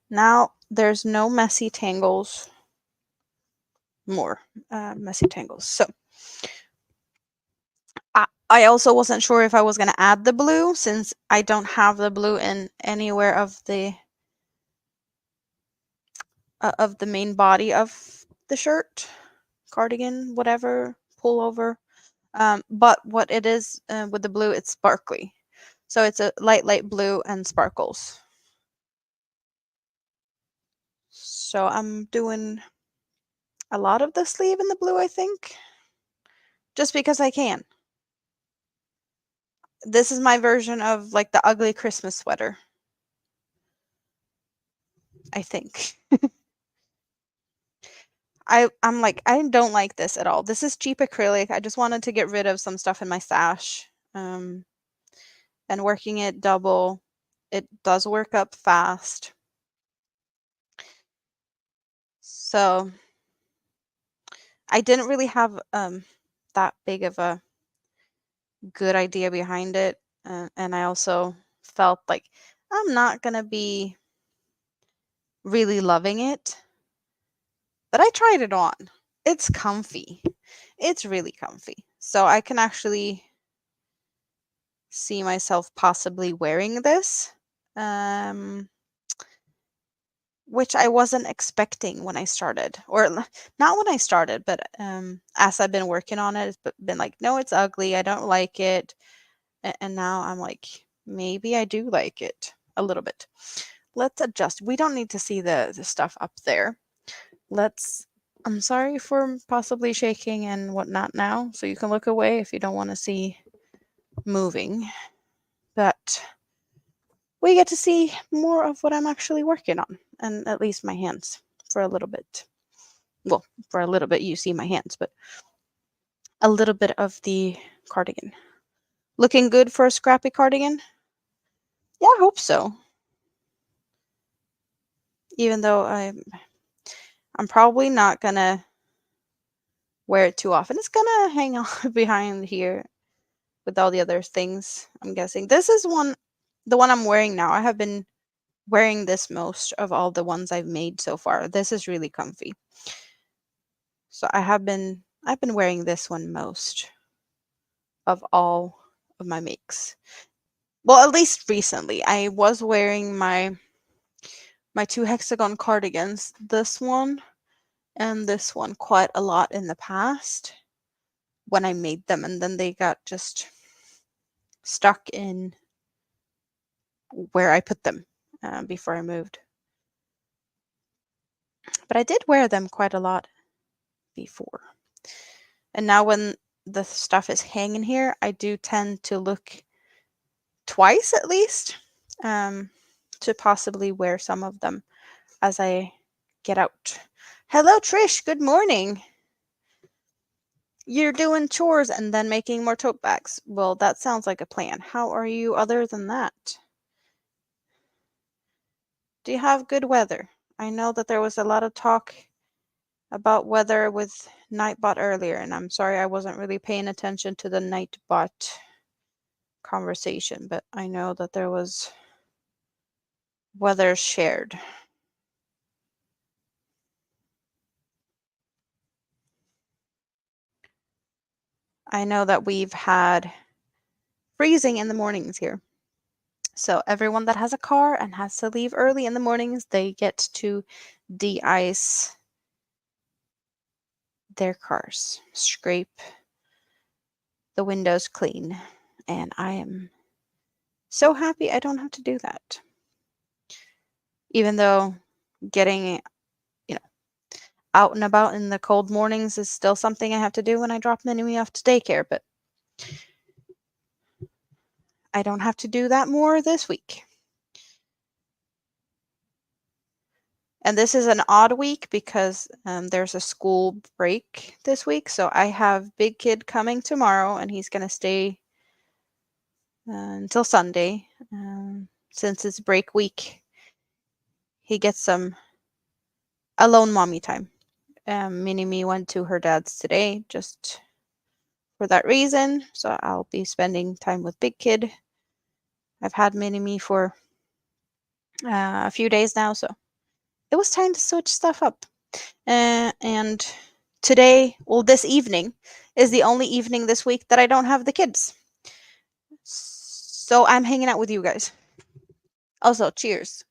S1: now there's no messy tangles. More messy tangles. So I also wasn't sure if I was going to add the blue since I don't have the blue in anywhere of the of the main body of the shirt, cardigan, whatever, pullover. But what it is with the blue, it's sparkly. So it's a light blue and sparkles. So I'm doing a lot of the sleeve in the blue, I think, just because I can. This is my version of like the ugly Christmas sweater, I think. I'm like, I don't like this at all. This is cheap acrylic. I just wanted to get rid of some stuff in my stash. And working it double, it does work up fast. So I didn't really have that big of a good idea behind it. And I also felt like I'm not gonna be really loving it. But I tried it on. It's comfy. It's really comfy. So I can actually see myself possibly wearing this. Which I wasn't expecting when I started, or not when I started, but as I've been working on it, it's been like, no, it's ugly. I don't like it. And now I'm like, maybe I do like it a little bit. Let's adjust. We don't need to see the stuff up there. I'm sorry for possibly shaking and whatnot now, so you can look away if you don't want to see moving. But we get to see more of what I'm actually working on, and at least my hands for a little bit. Well, for a little bit you see my hands, but a little bit of the cardigan. Looking good for a scrappy cardigan? Yeah, I hope so. Even though I'm probably not gonna wear it too often. It's gonna hang on behind here with all the other things, I'm guessing. This is the one I'm wearing now. I have been wearing this most of all the ones I've made so far. This is really comfy. So I've been wearing this one most of all of my makes. Well, at least recently. I was wearing my two hexagon cardigans, this one and this one, quite a lot in the past when I made them, and then they got just stuck in where I put them before I moved. But I did wear them quite a lot before. And now when the stuff is hanging here, I do tend to look twice at least to possibly wear some of them as I get out. Hello, Trish. Good morning. You're doing chores and then making more tote bags. Well, that sounds like a plan. How are you other than that? Do you have good weather? I know that there was a lot of talk about weather with Nightbot earlier, and I'm sorry I wasn't really paying attention to the Nightbot conversation, but I know that there was weather shared. I know that we've had freezing in the mornings here. So everyone that has a car and has to leave early in the mornings, they get to de-ice their cars, scrape the windows clean. And I am so happy I don't have to do that. Even though getting, out and about in the cold mornings is still something I have to do when I drop Minnie off to daycare, but I don't have to do that more this week. And this is an odd week because there's a school break this week. So I have Big Kid coming tomorrow, and he's going to stay until Sunday. Since it's break week, he gets some alone mommy time. Minnie Me went to her dad's today just for that reason. So I'll be spending time with Big Kid. I've had Minnie Me for a few days now, so it was time to switch stuff up. And today, well, this evening is the only evening this week that I don't have the kids. So I'm hanging out with you guys. Also, cheers.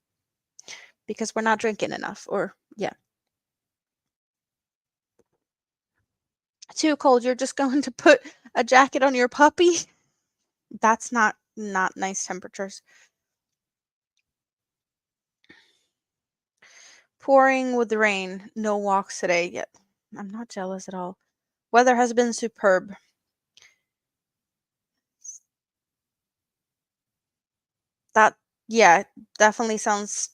S1: Because we're not drinking enough, or Yeah. Too cold. You're just going to put a jacket on your puppy? That's not nice temperatures. Pouring with rain. No walks today yet. I'm not jealous at all. Weather has been superb. That yeah, definitely sounds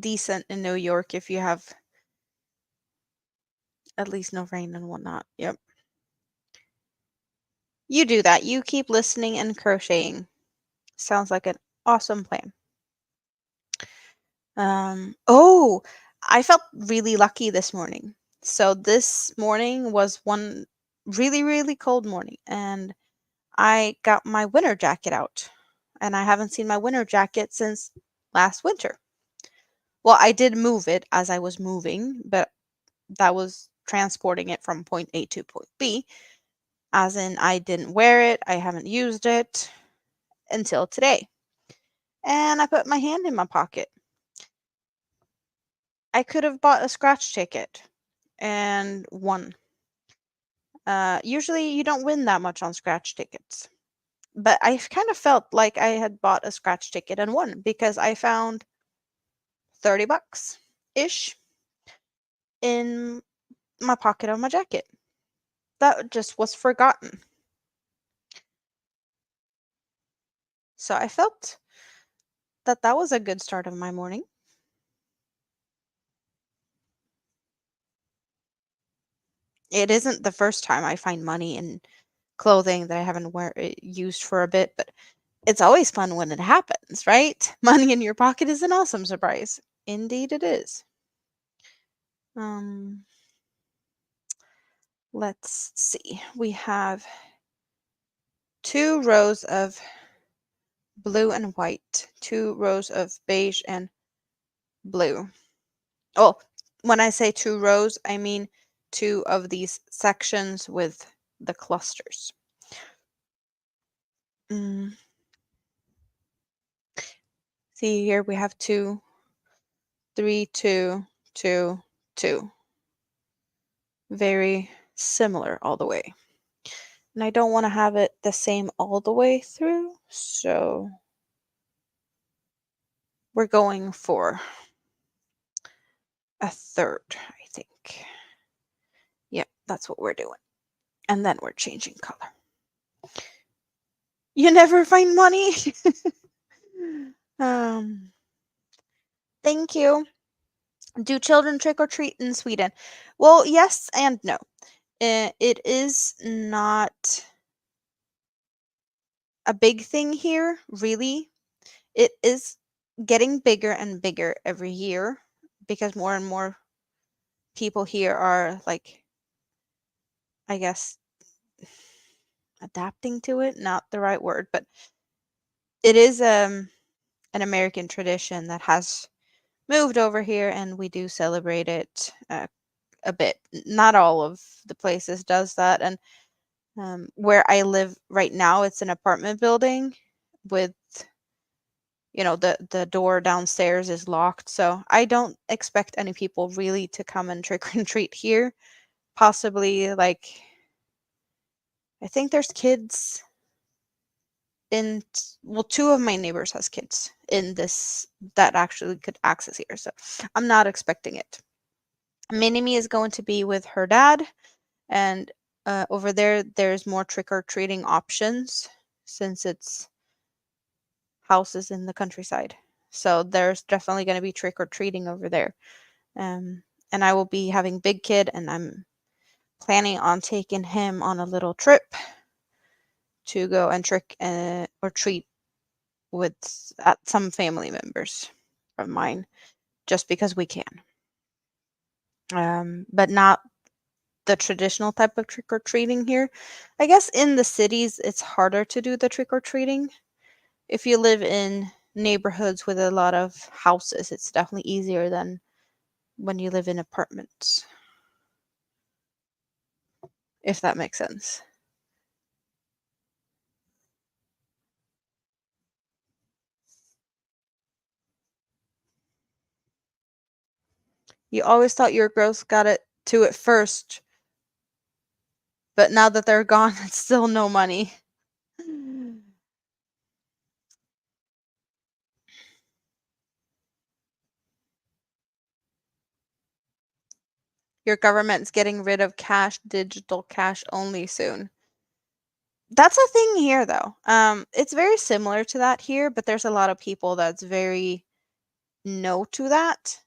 S1: decent in New York if you have at least no rain and whatnot. Yep. You do that. You keep listening and crocheting. Sounds like an awesome plan. Oh, I felt really lucky this morning. So this morning was one really, really cold morning, and I got my winter jacket out. And I haven't seen my winter jacket since last winter. Well, I did move it as I was moving, but that was transporting it from point A to point B, as in I didn't wear it, I haven't used it until today. And I put my hand in my pocket. I could have bought a scratch ticket and won. Usually you don't win that much on scratch tickets. But I kind of felt like I had bought a scratch ticket and won because I found 30 bucks ish in my pocket of my jacket. That just was forgotten. So I felt that that was a good start of my morning. It isn't the first time I find money in clothing that I haven't used for a bit, but it's always fun when it happens, right? Money in your pocket is an awesome surprise. Indeed, it is. Um, let's see. We have 2 rows of blue and white, 2 rows of beige and blue. Oh, when I say 2 rows, I mean 2 of these sections with the clusters. Mm, see here we have 2, 3, 2, 2, 2. Very similar all the way. And I don't want to have it the same all the way through, so we're going for a third, I think. Yep, that's what we're doing. And then we're changing color. You never find money? um, thank you. Do children trick or treat in Sweden? Well, yes and no. It is not a big thing here, really. It is getting bigger and bigger every year because more and more people here are like, I guess, adapting to it. Not the right word, but it is an American tradition that has moved over here, and we do celebrate it a bit. Not all of the places does that, and where I live right now, it's an apartment building with the door downstairs is locked, so I don't expect any people really to come and trick or treat here. Possibly, like, I think there's kids in well, 2 of my neighbors has kids in this that actually could access here, so I'm not expecting it. Minimi is going to be with her dad, and over there's more trick or treating options since it's houses in the countryside. So there's definitely going to be trick or treating over there. Um, and I will be having big kid, and I'm planning on taking him on a little trip to go and trick or treat with some family members of mine, just because we can. But not the traditional type of trick or treating here. I guess in the cities it's harder to do the trick or treating. If you live in neighborhoods with a lot of houses, it's definitely easier than when you live in apartments, if that makes sense. You always thought your girls got it to it first, but now that they're gone, it's still no money. Your government's getting rid of cash, digital cash only soon. That's a thing here, though. It's very similar to that here, but there's a lot of people that's very no to that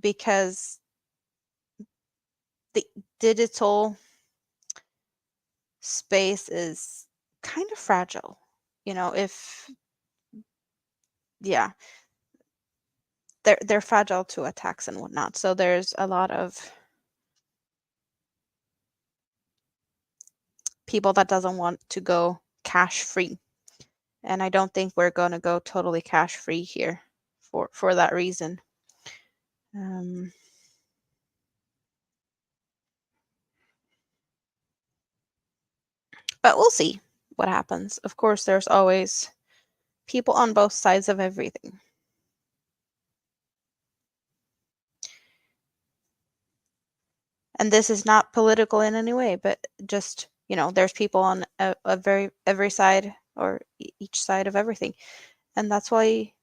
S1: because the digital space is kind of fragile. If yeah, they're fragile to attacks and whatnot. So there's a lot of people that doesn't want to go cash free. And I don't think we're going to go totally cash free here for that reason. Um, but we'll see what happens. Of course, there's always people on both sides of everything. And this is not political in any way, but just, there's people on every side or each side of everything. And that's why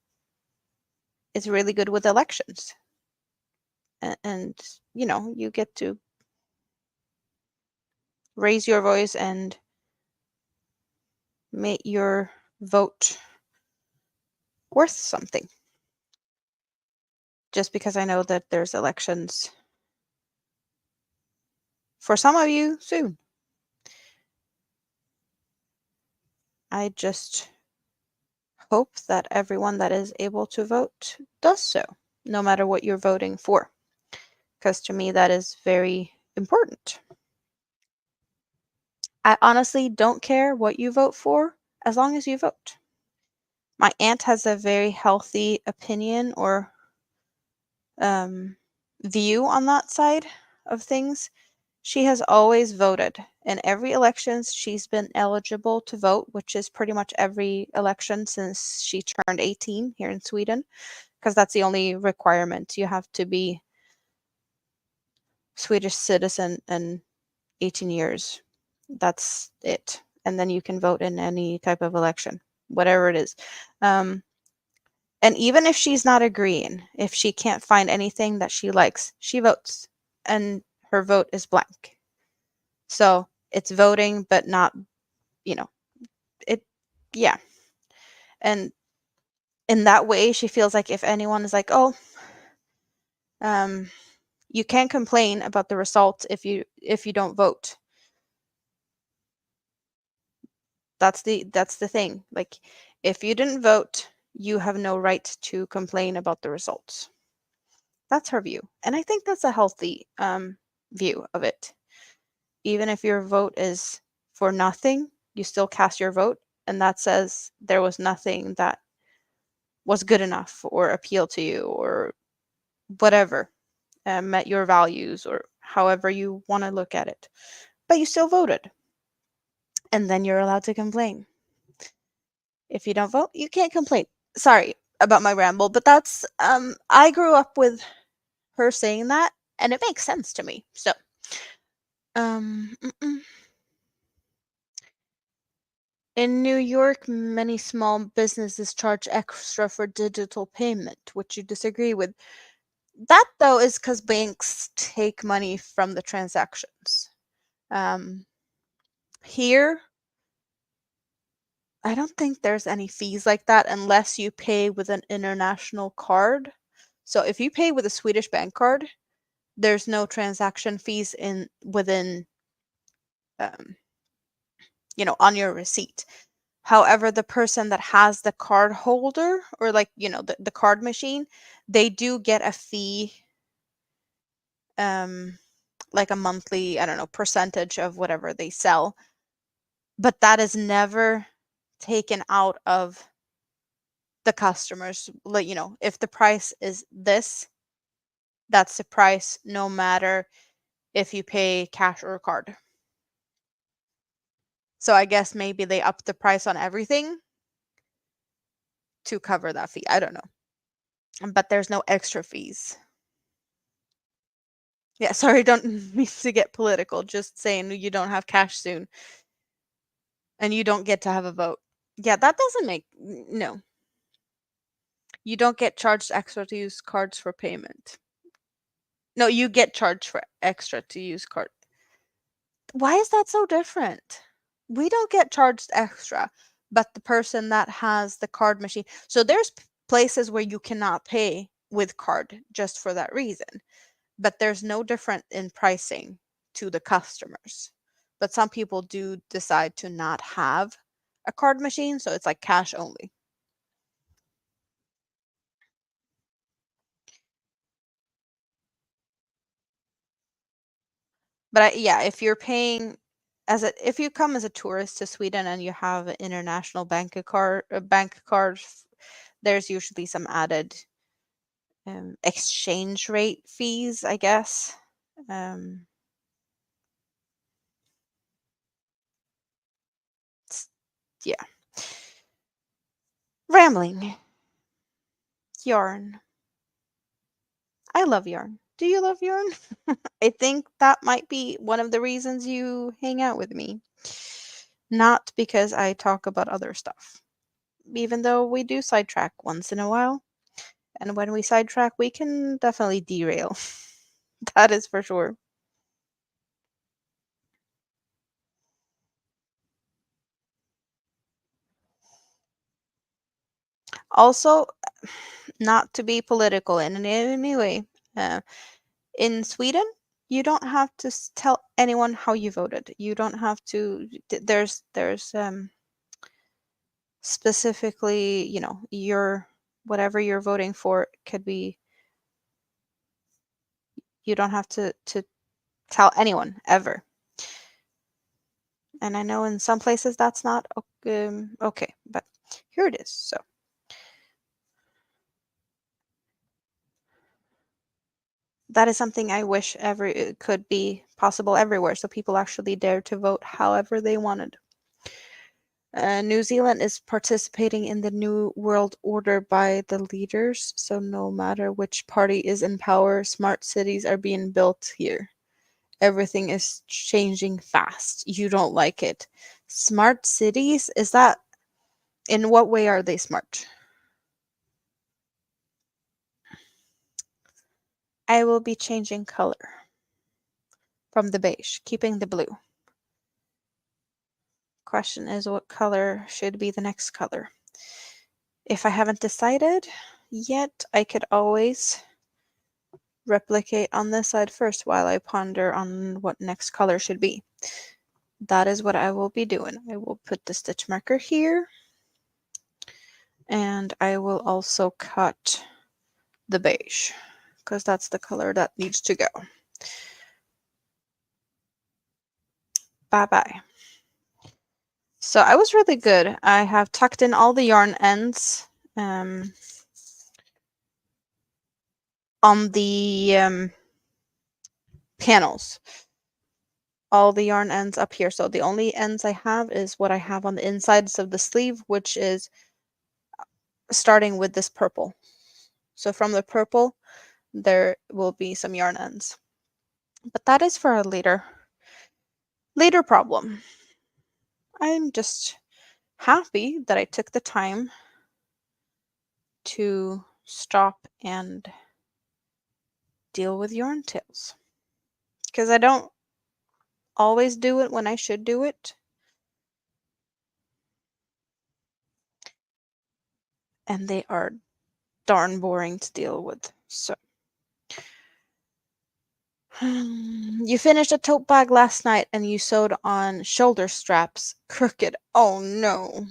S1: it's really good with elections. And you get to raise your voice and make your vote worth something. Just because I know that there's elections for some of you soon. I just hope that everyone that is able to vote does so, no matter what you're voting for. Because to me, that is very important. I honestly don't care what you vote for as long as you vote. My aunt has a very healthy opinion or view on that side of things. She has always voted. In every election, she's been eligible to vote, which is pretty much every election since she turned 18 here in Sweden, because that's the only requirement. You have to be Swedish citizen and 18 years. That's it. And then you can vote in any type of election, whatever it is. And even if she's not agreeing, if she can't find anything that she likes, she votes. And her vote is blank. So it's voting, but not, it, yeah. And in that way, she feels like if anyone is like, oh, you can't complain about the results if you don't vote. That's the thing. Like, if you didn't vote, you have no right to complain about the results. That's her view, and I think that's a healthy view of it. Even if your vote is for nothing, you still cast your vote, and that says there was nothing that was good enough or appealed to you or whatever, met your values or however you want to look at it. But you still voted, and then you're allowed to complain. If you don't vote, you can't complain. Sorry about my ramble, but that's I grew up with her saying that, and it makes sense to me. So, um, in New York, many small businesses charge extra for digital payment, which you disagree with. That though is because banks take money from the transactions. Here, I don't think there's any fees like that unless you pay with an international card. So if you pay with a Swedish bank card, there's no transaction fees within on your receipt. However, the person that has the card holder or like, the card machine, they do get a fee, like a monthly, I don't know, percentage of whatever they sell. But that is never taken out of the customers. Like, if the price is this, that's the price no matter if you pay cash or card. So I guess maybe they upped the price on everything to cover that fee. I don't know. But there's no extra fees. Yeah, sorry, don't mean to get political. Just saying you don't have cash soon and you don't get to have a vote. Yeah, that doesn't make no. You don't get charged extra to use cards for payment. No, you get charged for extra to use card. Why is that so different? We don't get charged extra, but the person that has the card machine. So there's places where you cannot pay with card just for that reason, but there's no different in pricing to the customers. But some people do decide to not have a card machine, so it's like cash only. But yeah, if you're paying if you come as a tourist to Sweden and you have an international bank card, there's usually some added exchange rate fees, I guess. Um, yeah, rambling yarn. I love yarn. Do you love yarn? I think that might be one of the reasons you hang out with me. Not because I talk about other stuff, even though we do sidetrack once in a while. And when we sidetrack, we can definitely derail. That is for sure. Also, not to be political in any way, uh, in Sweden, you don't have to tell anyone how you voted. You don't have to. There's specifically, your whatever you're voting for could be. You don't have to tell anyone ever. And I know in some places that's not okay, but here it is. So that is something I wish every it could be possible everywhere, so people actually dare to vote however they wanted. New Zealand is participating in the New World Order by the leaders, so no matter which party is in power, smart cities are being built here. Everything is changing fast. You don't like it. Smart cities? Is that in what way are they smart? I will be changing color from the beige, keeping the blue. Question is what color should be the next color? If I haven't decided yet, I could always replicate on this side first while I ponder on what next color should be. That is what I will be doing. I will put the stitch marker here, and I will also cut the beige because that's the color that needs to go. Bye bye. So I was really good. I have tucked in all the yarn ends on the panels. All the yarn ends up here. So the only ends I have is what I have on the insides of the sleeve, which is starting with this purple. So from the purple, there will be some yarn ends. But that is for a later problem. I'm just happy that I took the time to stop and deal with yarn tails. Because I don't always do it when I should do it. And they are darn boring to deal with. So you finished a tote bag last night and you sewed on shoulder straps crooked. Oh no.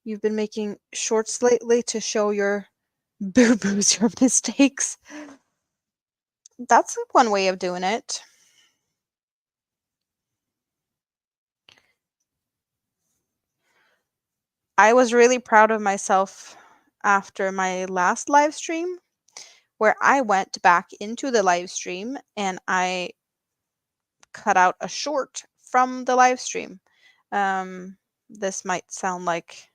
S1: You've been making shorts lately to show your boo-boos, your mistakes. That's one way of doing it. I was really proud of myself after my last live stream where I went back into the live stream and I cut out a short from the live stream. This might sound like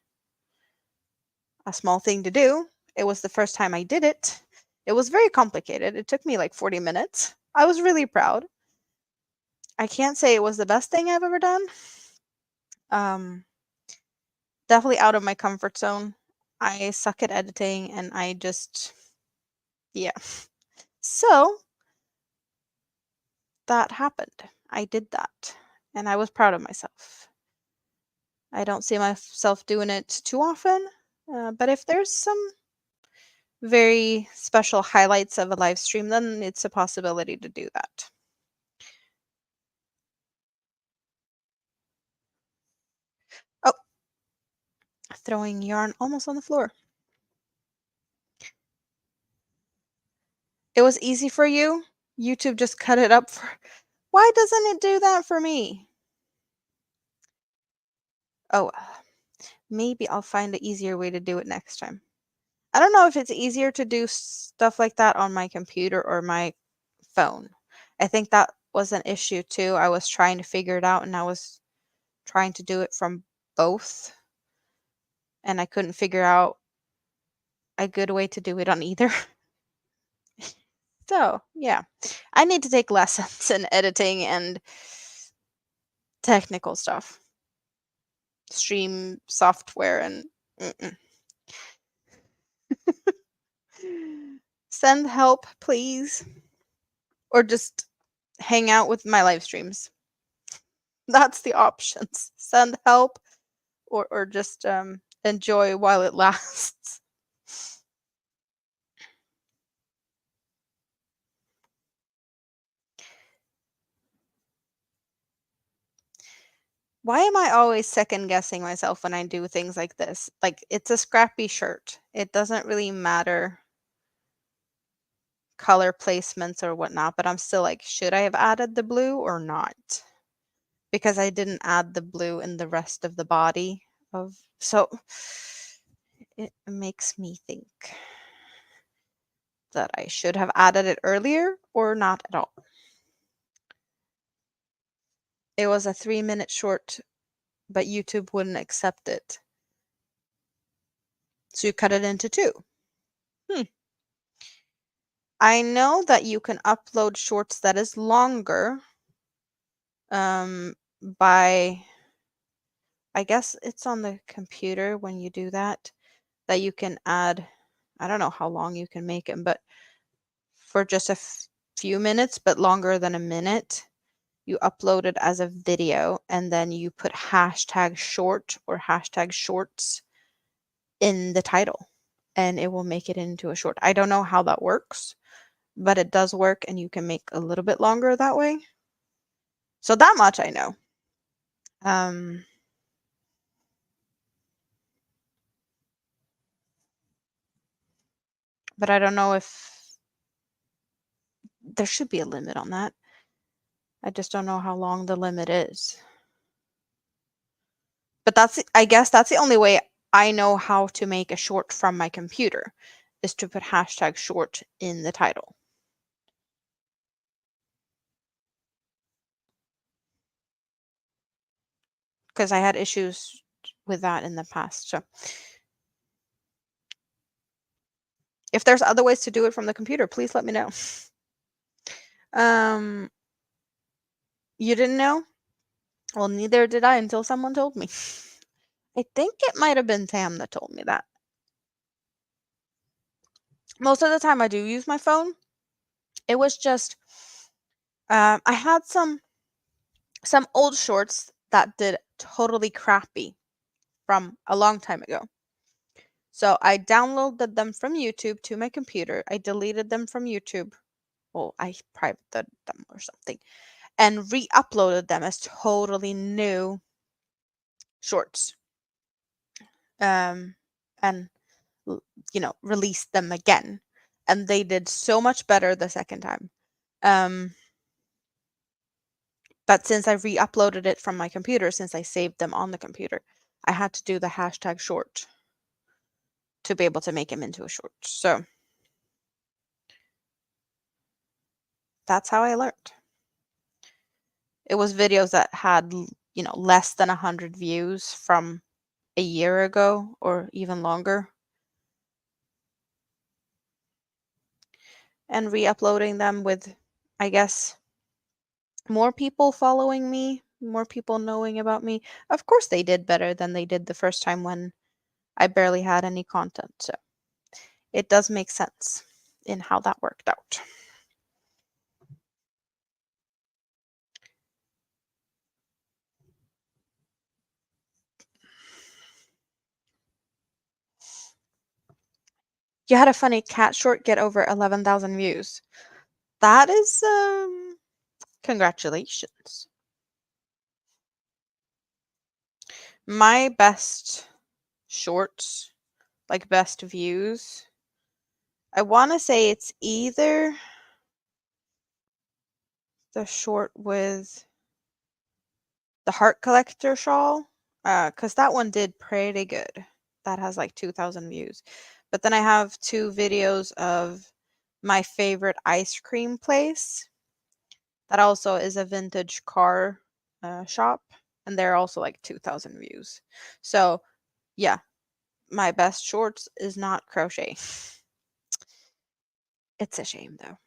S1: a small thing to do. It was the first time I did it. It was very complicated. It took me like 40 minutes. I was really proud. I can't say it was the best thing I've ever done. Um, Definitely out of my comfort zone. I suck at editing and I just, yeah. So that happened. I did that and I was proud of myself. I don't see myself doing it too often, but if there's some very special highlights of a live stream, then it's a possibility to do that. Oh, throwing yarn almost on the floor. It was easy for you? YouTube just cut it up for. Why doesn't it do that for me? Oh, maybe I'll find an easier way to do it next time. I don't know if it's easier to do stuff like that on my computer or my phone. I think that was an issue too. I was trying to figure it out and I was trying to do it from both, and I couldn't figure out a good way to do it on either. So, yeah, I need to take lessons in editing and technical stuff, stream software, and send help, please, or just hang out with my live streams. That's the options. Send help, or just enjoy while it lasts. Why am I always second guessing myself when I do things like this? Like, it's a scrappy shirt. It doesn't really matter color placements or whatnot, but I'm still like, should I have added the blue or not? Because I didn't add the blue in the rest of the body of, so it makes me think that I should have added it earlier or not at all. It was a 3-minute short, but YouTube wouldn't accept it. So you cut it into 2. I know that you can upload shorts that is longer by, I guess it's on the computer when you do that you can add, I don't know how long you can make them, but for just a few minutes, but longer than a minute, you upload it as a video and then you put hashtag short or hashtag shorts in the title and it will make it into a short. I don't know how that works, but it does work and you can make a little bit longer that way. So that much I know. But I don't know if there should be a limit on that. I just don't know how long the limit is. But I guess that's the only way I know how to make a short from my computer, is to put hashtag short in the title. Because I had issues with that in the past. So if there's other ways to do it from the computer, please let me know. You didn't know? Well, neither did I until someone told me. I think it might have been Tam that told me that. Most of the time I do use my phone. It was just, I had some old shorts that did totally crappy from a long time ago. So I downloaded them from YouTube to my computer. I deleted them from YouTube. Well, I privated them or something and re-uploaded them as totally new shorts. And released them again. And they did so much better the second time. But since I re-uploaded it from my computer, since I saved them on the computer, I had to do the hashtag short to be able to make them into a short. So that's how I learned. It was videos that had, less than 100 views from a year ago or even longer. and re-uploading them with, I guess, more people following me, more people knowing about me. Of course, they did better than they did the first time when I barely had any content. So it does make sense in how that worked out. You had a funny cat short get over 11,000 views. That is, congratulations. My best shorts, like best views, I want to say it's either the short with the heart collector shawl, because that one did pretty good. That has like 2,000 views. But then I have two videos of my favorite ice cream place. That also is a vintage car shop, and they're also like 2,000 views. So yeah, my best shorts is not crochet. It's a shame though.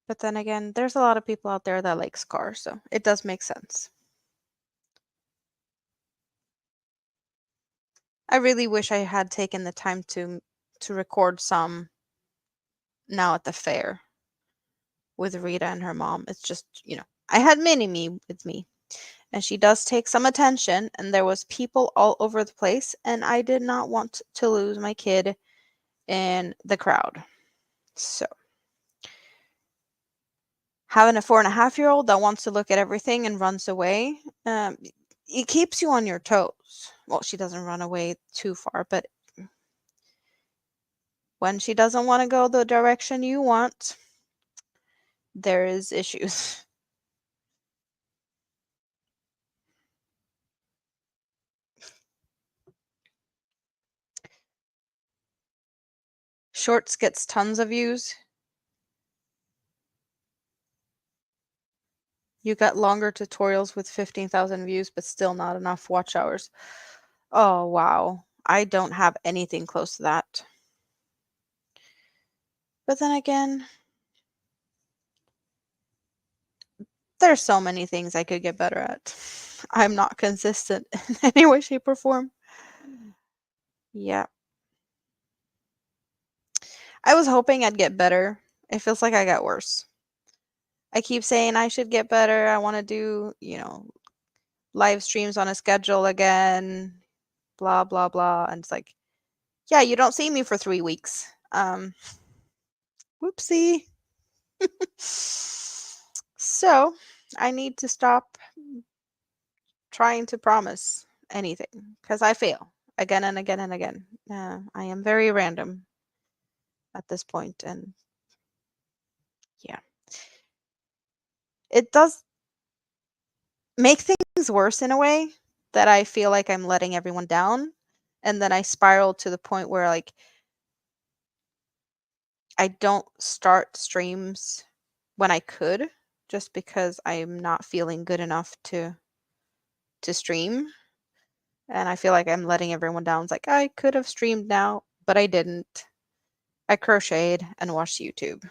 S1: But then again, there's a lot of people out there that likes cars, so it does make sense. I really wish I had taken the time to record some now at the fair with Rita and her mom. It's just, I had mini me with me, and she does take some attention, and there was people all over the place, and I did not want to lose my kid in the crowd. So having a 4.5-year-old that wants to look at everything and runs away, it keeps you on your toes. Well, she doesn't run away too far, but when she doesn't want to go the direction you want, there is issues. Shorts gets tons of views. You got longer tutorials with 15,000 views, but still not enough watch hours. Oh, wow. I don't have anything close to that. But then again, there's so many things I could get better at. I'm not consistent in any way, shape, or form. Yeah. I was hoping I'd get better. It feels like I got worse. I keep saying I should get better. I want to do, live streams on a schedule again, blah, blah, blah. And it's like, yeah, you don't see me for 3 weeks. Whoopsie. So I need to stop trying to promise anything because I fail again and again and again. I am very random at this point, and yeah, it does make things worse in a way that I feel like I'm letting everyone down, and then I spiral to the point where like I don't start streams when I could just because I'm not feeling good enough to stream. And I feel like I'm letting everyone down. It's like I could have streamed now, but I didn't. I crocheted and watched YouTube.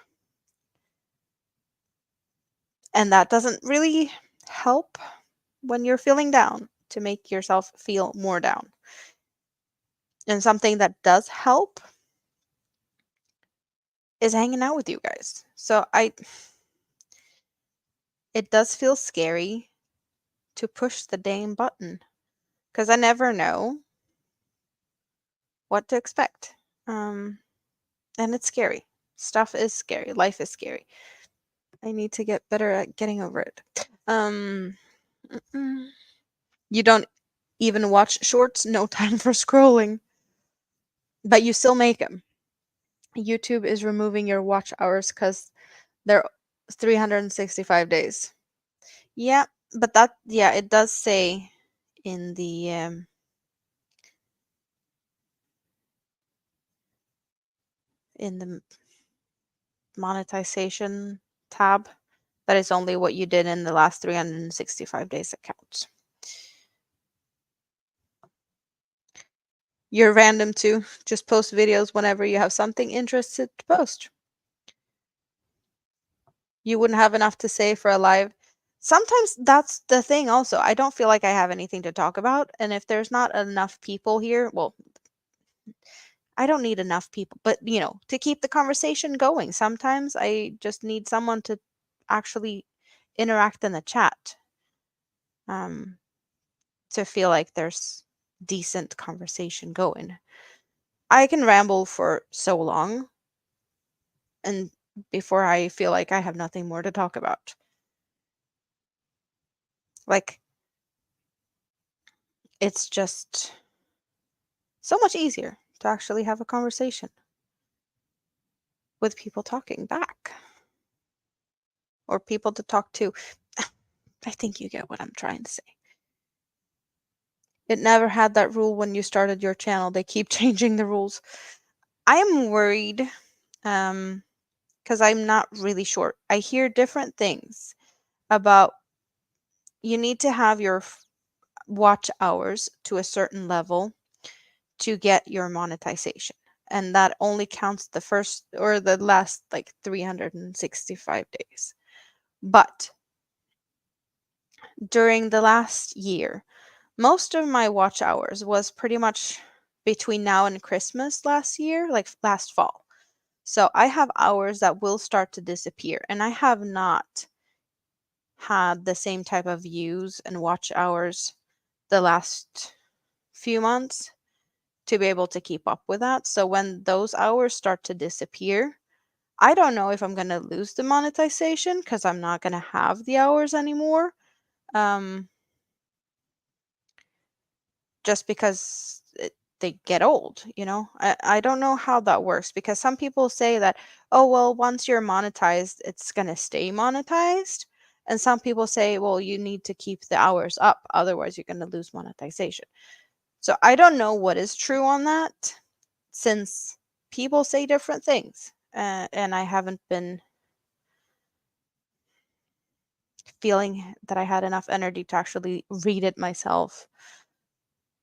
S1: And that doesn't really help when you're feeling down to make yourself feel more down. And something that does help is hanging out with you guys. So it does feel scary to push the damn button because I never know what to expect. And it's scary. Stuff is scary. Life is scary. I need to get better at getting over it. You don't even watch shorts, no time for scrolling, but you still make them. YouTube is removing your watch hours because they're 365 days. Yeah, but yeah, it does say in the monetization tab that is only what you did in the last 365 days that counts. You're random too. Just post videos whenever you have something interested to post. You wouldn't have enough to say for a live. Sometimes that's the thing also. I don't feel like I have anything to talk about, and if there's not enough people here, well, I don't need enough people, but to keep the conversation going, sometimes I just need someone to actually interact in the chat, um, to feel like there's decent conversation going. I can ramble for so long and before I feel like I have nothing more to talk about. Like, it's just so much easier to actually have a conversation with people talking back or people to talk to. I think you get what I'm trying to say. It never had that rule when you started your channel. They keep changing the rules. I am worried, because I'm not really sure. I hear different things about you need to have your watch hours to a certain level to get your monetization. And that only counts the first or the last like 365 days. But during the last year, most of my watch hours was pretty much between now and Christmas last year, like last fall. So I have hours that will start to disappear, and I have not had the same type of views and watch hours the last few months to be able to keep up with that. So when those hours start to disappear, I don't know if I'm going to lose the monetization because I'm not going to have the hours anymore. Um, just because they get old, I don't know how that works because some people say that, oh, well, once you're monetized, it's going to stay monetized. And some people say, well, you need to keep the hours up, otherwise you're going to lose monetization. So I don't know what is true on that, since people say different things, and I haven't been feeling that I had enough energy to actually read it myself.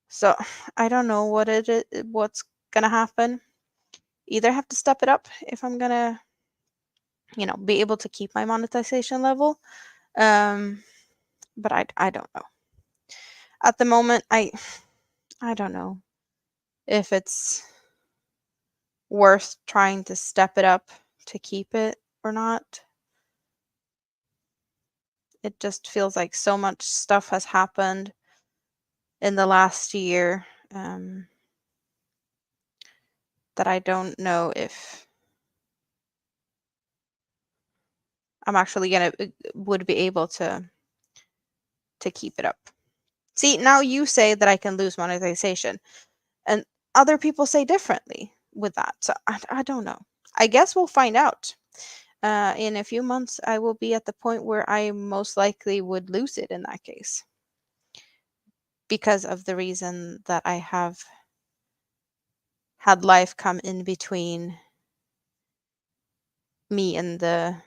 S1: So I don't know what's gonna happen. Either have to step it up if I'm gonna, be able to keep my monetization level. Um, but I don't know. At the moment, I don't know if it's worth trying to step it up to keep it or not. It just feels like so much stuff has happened in the last year, that I don't know if I'm actually gonna would be able to keep it up. See, now you say that I can lose monetization, and other people say differently with that. So I don't know. I guess we'll find out. In a few months, I will be at the point where I most likely would lose it in that case, because of the reason that I have had life come in between me and the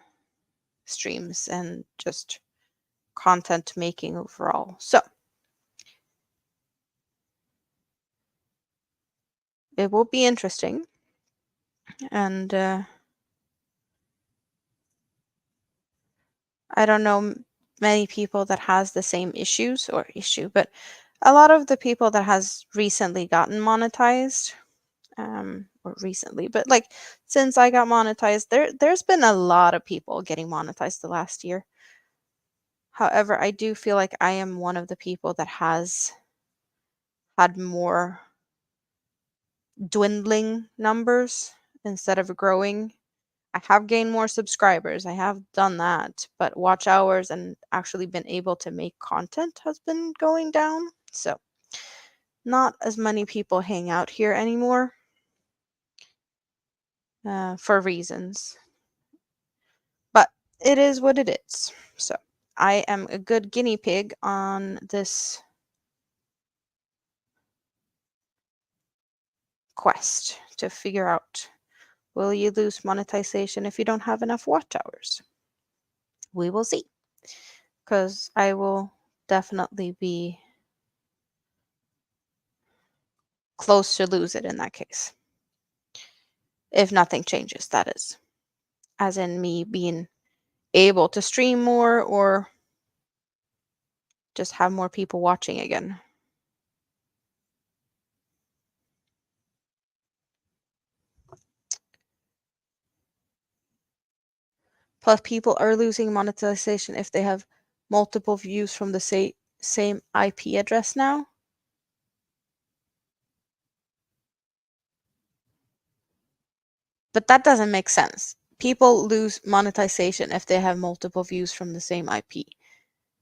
S1: streams and just content making overall. So it will be interesting. And I don't know many people that has the same issue, but a lot of the people that has recently gotten monetized, or recently, but like since I got monetized, there's been a lot of people getting monetized the last year. However, I do feel like I am one of the people that has had more dwindling numbers instead of growing. I have gained more subscribers. I have done that, but watch hours and actually been able to make content has been going down. So, not as many people hang out here anymore, for reasons. But it is what it is. So, I am a good guinea pig on this quest to figure out, will you lose monetization if you don't have enough watch hours? We will see. Because I will definitely be close to lose it in that case. If nothing changes, that is. As in me being able to stream more or just have more people watching again. Plus, people are losing monetization if they have multiple views from the same IP address now. But that doesn't make sense. People lose monetization if they have multiple views from the same IP.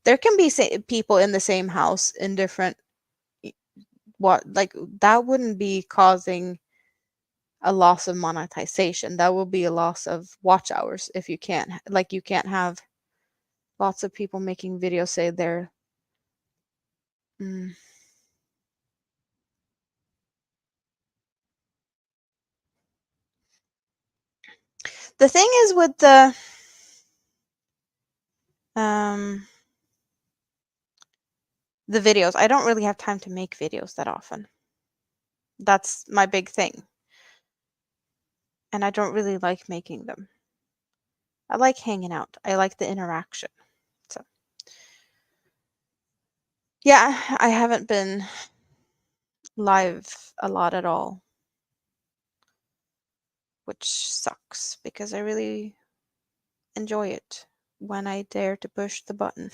S1: There can be people in the same house in different like that wouldn't be causing a loss of monetization. That will be a loss of watch hours if you can't you can't have lots of people making videos say they're The thing is with the videos, I don't really have time to make videos that often. That's my big thing. And I don't really like making them. I like hanging out. I like the interaction. So yeah, I haven't been live a lot at all, which sucks because I really enjoy it when I dare to push the button.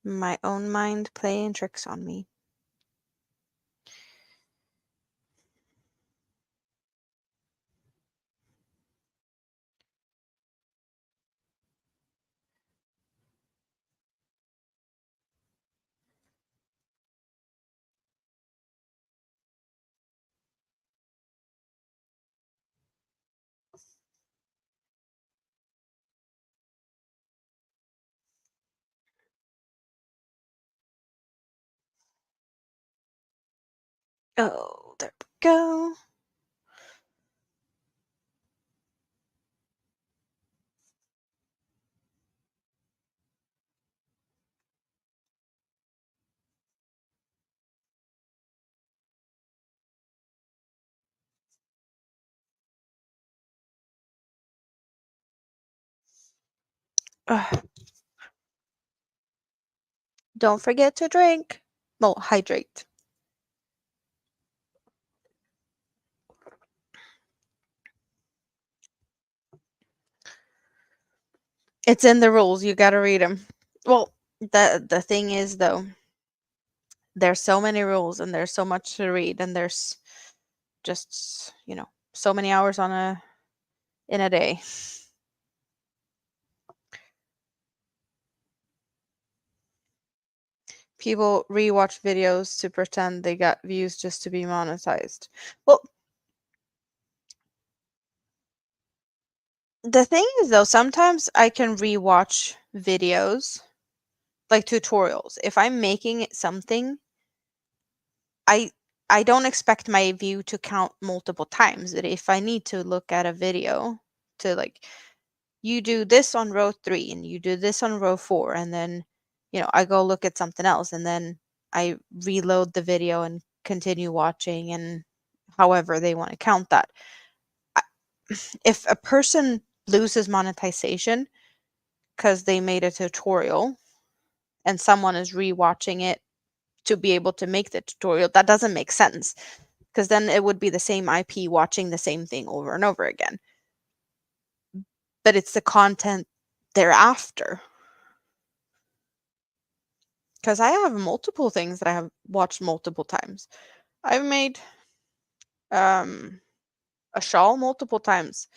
S1: My own mind playing tricks on me. Oh, there we go. Ugh. Don't forget to drink. Well, hydrate. It's in the rules. You got to read them. Well, the thing is though, there's so many rules and there's so much to read and there's just, so many hours in a day. People rewatch videos to pretend they got views just to be monetized. Well, the thing is though, sometimes I can rewatch videos like tutorials. If I'm making something, I I don't expect my view to count multiple times. But if I need to look at a video to you do this on row 3 and you do this on row 4 and then I go look at something else and then I reload the video and continue watching and however they want to count that. If a person loses monetization because they made a tutorial and someone is rewatching it to be able to make the tutorial, that doesn't make sense because then it would be the same IP watching the same thing over and over again. But it's the content thereafter. Because I have multiple things that I have watched multiple times. I've made a shawl multiple times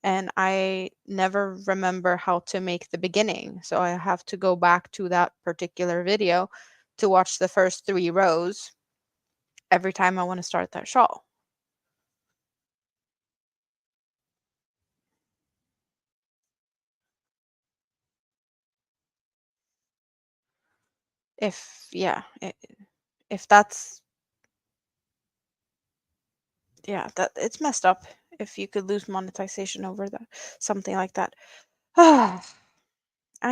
S1: and I never remember how to make the beginning. So I have to go back to that particular video to watch the first 3 rows every time I want to start that shawl. If that's that it's messed up if you could lose monetization over that, something like that. I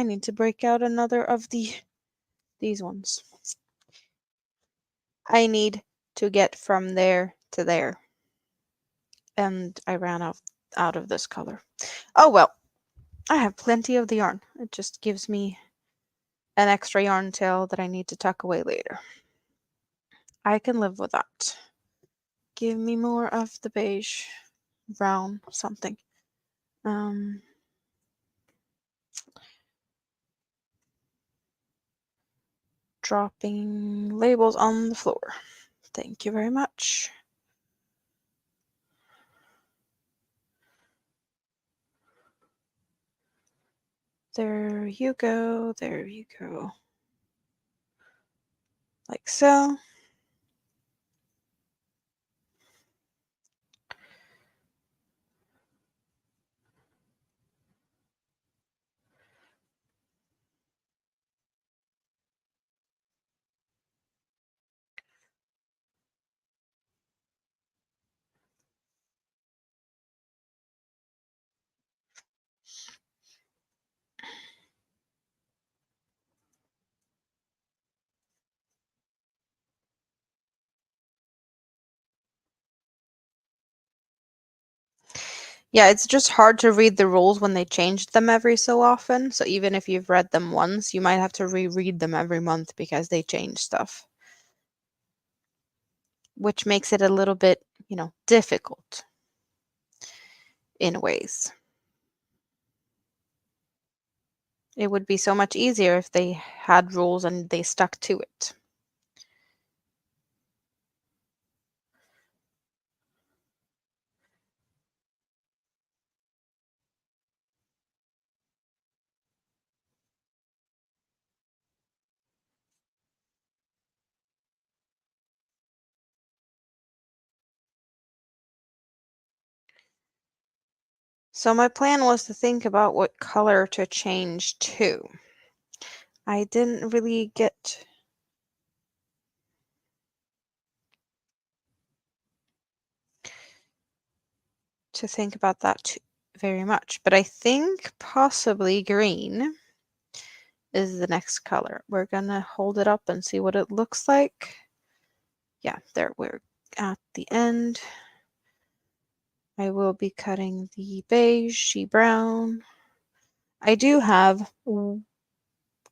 S1: need to break out another of these ones. I need to get from there to there. And I ran out of this color. Oh well, I have plenty of the yarn. It just gives me an extra yarn tail that I need to tuck away later. I can live with that. Give me more of the beige, brown, something. Dropping labels on the floor. Thank you very much. There you go, there you go. Like so. Yeah, it's just hard to read the rules when they change them every so often. So even if you've read them once, you might have to reread them every month because they change stuff, which makes it a little bit, difficult in ways. It would be so much easier if they had rules and they stuck to it. So my plan was to think about what color to change to. I didn't really get to think about that very much, but I think possibly green is the next color. We're gonna hold it up and see what it looks like. Yeah, there we're at the end. I will be cutting the beige, brown. I do have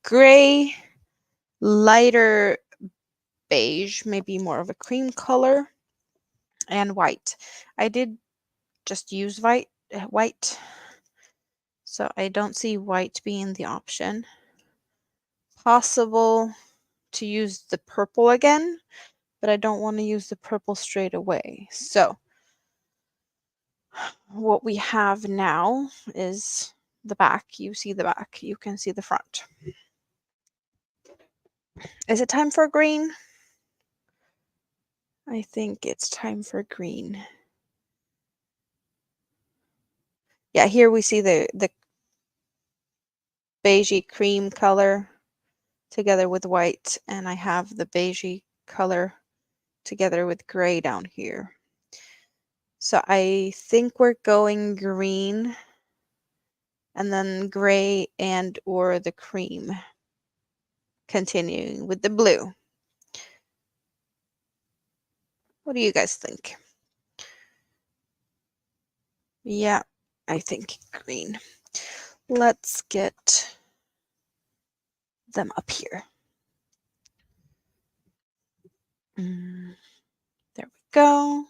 S1: gray, lighter beige, maybe more of a cream color, and white. I did just use white, so I don't see white being the option. Possible to use the purple again, but I don't want to use the purple straight away. So what we have now is the back. You see the back, you can see the front. Is it time for green? I think it's time for green. Yeah, here we see the beigey cream color together with white, and I have the beigey color together with gray down here. So I think we're going green and then gray and or the cream, continuing with the blue. What do you guys think? Yeah, I think green. Let's get them up here. There we go.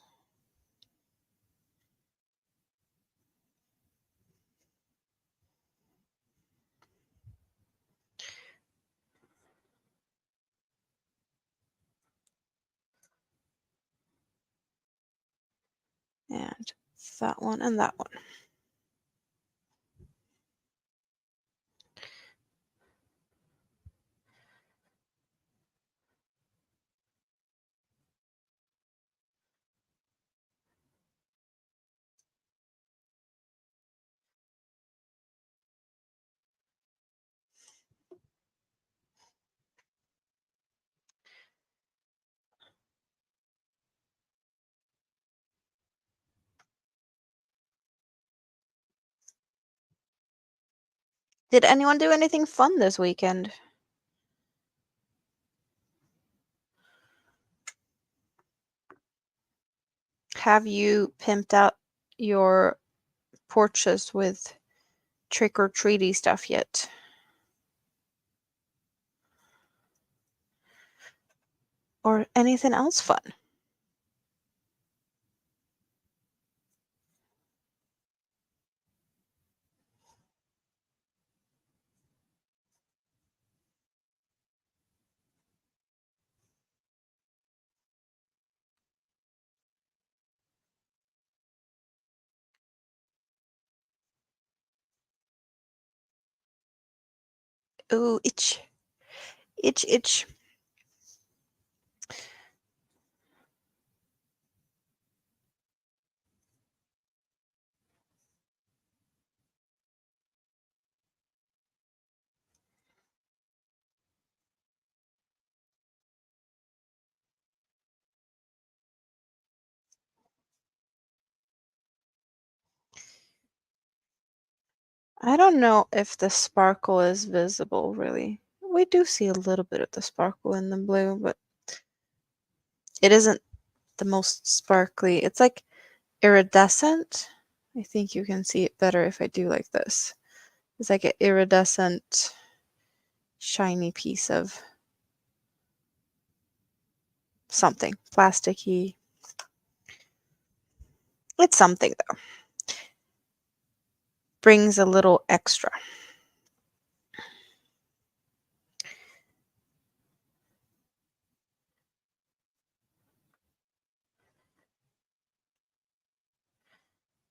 S1: And that one and that one. Did anyone do anything fun this weekend? Have you pimped out your porches with trick or treaty stuff yet? Or anything else fun? Ooh, itch. Itch, itch. I don't know if the sparkle is visible, really. We do see a little bit of the sparkle in the blue, but it isn't the most sparkly. It's like iridescent. I think you can see it better if I do like this. It's like an iridescent, shiny piece of something. Plasticky. It's something, though. Brings a little extra.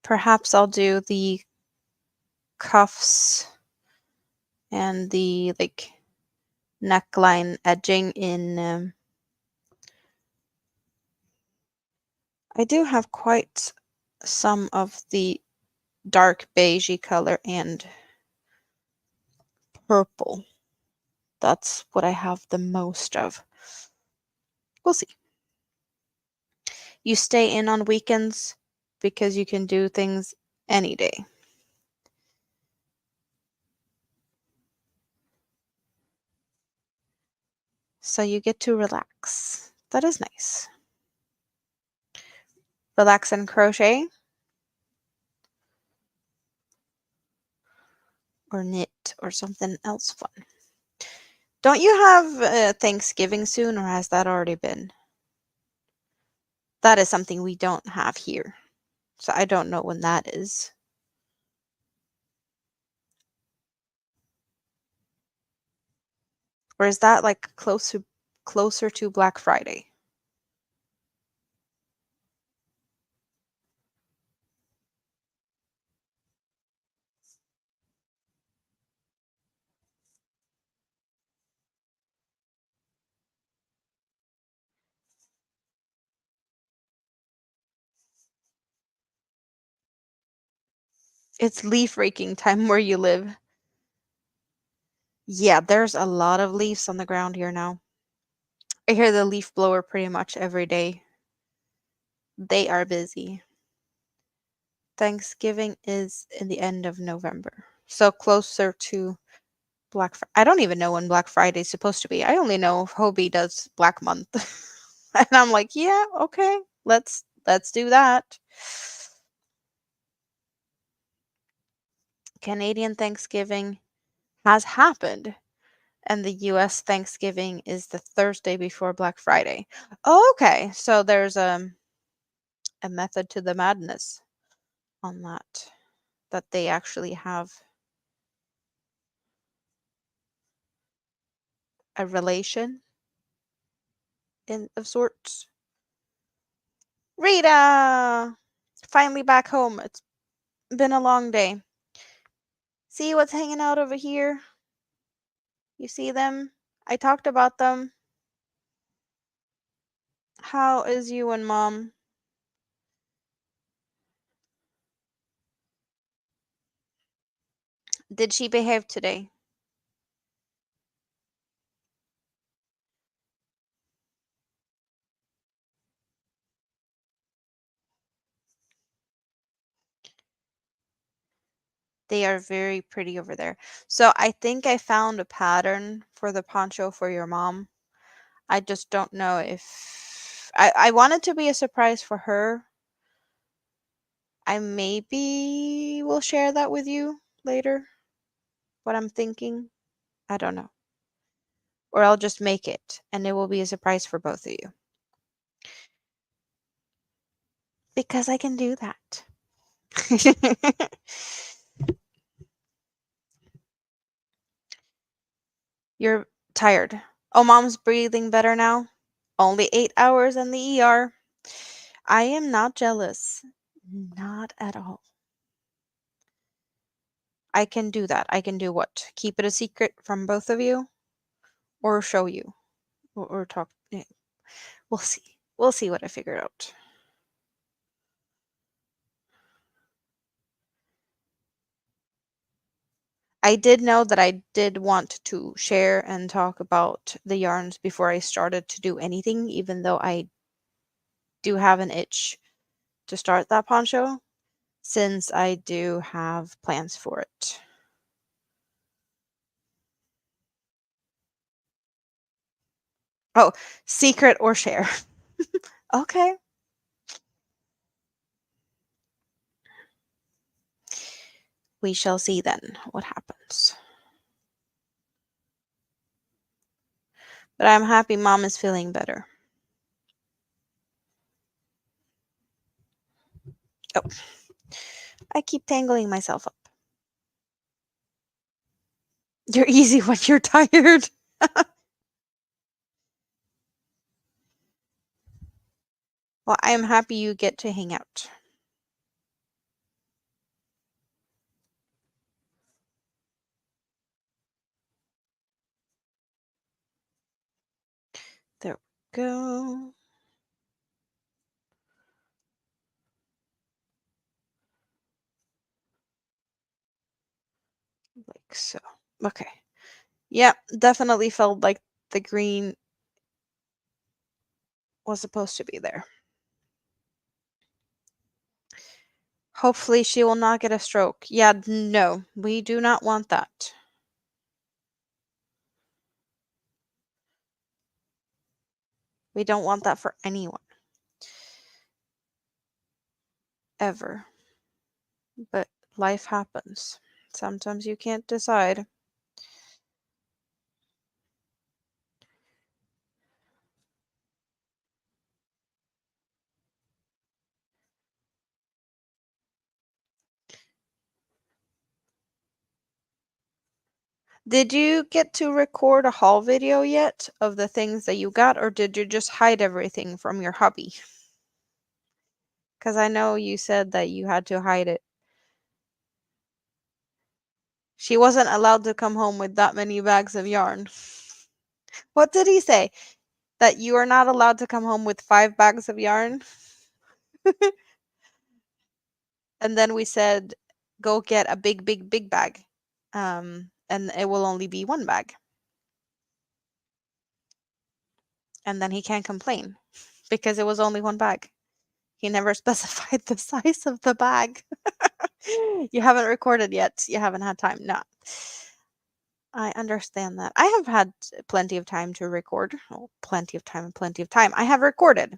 S1: Perhaps I'll do the cuffs and the like neckline edging in I do have quite some of the dark beigey color and purple. That's what I have the most of. We'll see. You stay in on weekends because you can do things any day. So you get to relax. That is nice. Relax and crochet or knit or something else fun. Don't you have Thanksgiving soon, or has that already been? That is something we don't have here. So I don't know when that is. Or is that like closer to Black Friday? It's leaf raking time where you live. Yeah, there's a lot of leaves on the ground here now. I hear the leaf blower pretty much every day. They are busy. Thanksgiving is in the end of November. So closer to I don't even know when Black Friday is supposed to be. I only know Hobie does Black Month. And I'm like, yeah, okay. Let's do that. Canadian Thanksgiving has happened, and the US Thanksgiving is the Thursday before Black Friday. Oh, okay. So there's a method to the madness on that they actually have a relation in of sorts. Rita! Finally back home. It's been a long day. See what's hanging out over here? You see them? I talked about them. How is you and mom? Did she behave today? They are very pretty over there. So I think I found a pattern for the poncho for your mom. I just don't know if I want it to be a surprise for her, I maybe will share that with you later, what I'm thinking. I don't know. Or I'll just make it, and it will be a surprise for both of you. Because I can do that. You're tired. Oh, mom's breathing better now? Only 8 hours in the ER. I am not jealous. Not at all. I can do that. I can do what? Keep it a secret from both of you? Or show you? Or talk. We'll see. We'll see what I figure out. I did know that I did want to share and talk about the yarns before I started to do anything, even though I do have an itch to start that poncho, since I do have plans for it. Oh, secret or share. Okay. We shall see then what happens. But I'm happy mom is feeling better. Oh, I keep tangling myself up. You're easy when you're tired. Well, I am happy you get to hang out. There we go. Like so. Okay. Yep, definitely felt like the green was supposed to be there. Hopefully she will not get a stroke. Yeah, no, we do not want that. We don't want that for anyone. Ever. But life happens. Sometimes you can't decide. Did you get to record a haul video yet of the things that you got, or did you just hide everything from your hubby? Because I know you said that you had to hide it. She wasn't allowed to come home with that many bags of yarn. What did he say? That you are not allowed to come home with 5 bags of yarn? And then we said, go get a big, big, big bag. And it will only be 1 bag. And then he can't complain because it was only 1 bag. He never specified the size of the bag. You haven't recorded yet. You haven't had time. No. I understand that. I have had plenty of time to record. Well, plenty of time and plenty of time. I have recorded.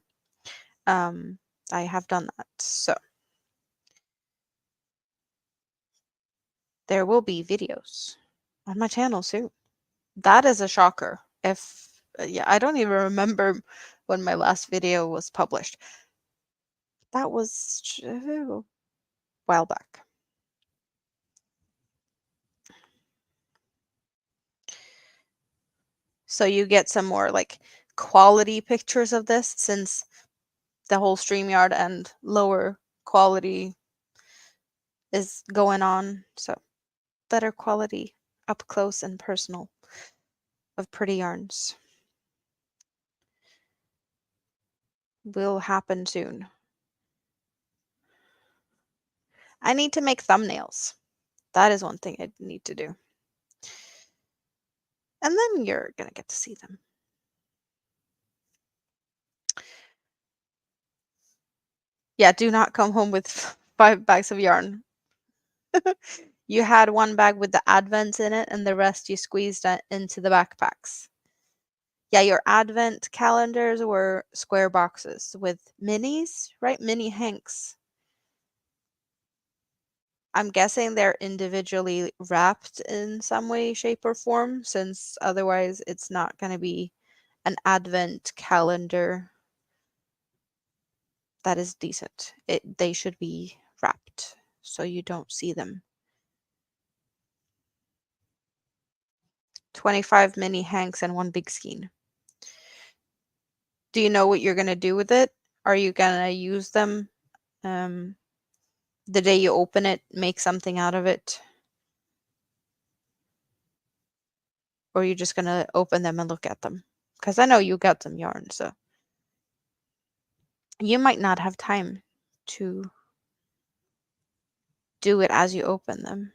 S1: Um, I have done that. So there will be videos on my channel soon. That is a shocker. If yeah, I don't even remember when my last video was published. That was a while back. So you get some more like quality pictures of this, since the whole StreamYard and lower quality is going on. So better quality up close and personal of pretty yarns will happen soon. I need to make thumbnails. That is one thing I need to do. And then you're gonna get to see them. Yeah, do not come home with 5 bags of yarn. You had 1 bag with the advents in it, and the rest you squeezed into the backpacks. Yeah, your advent calendars were square boxes with minis, right? Mini hanks. I'm guessing they're individually wrapped in some way, shape, or form, since otherwise it's not going to be an advent calendar that is decent. They should be wrapped so you don't see them. 25 mini hanks and one big skein. Do you know what you're going to do with it? Are you going to use them the day you open it, make something out of it? Or are you just going to open them and look at them? Because I know you got some yarn, so you might not have time to do it as you open them.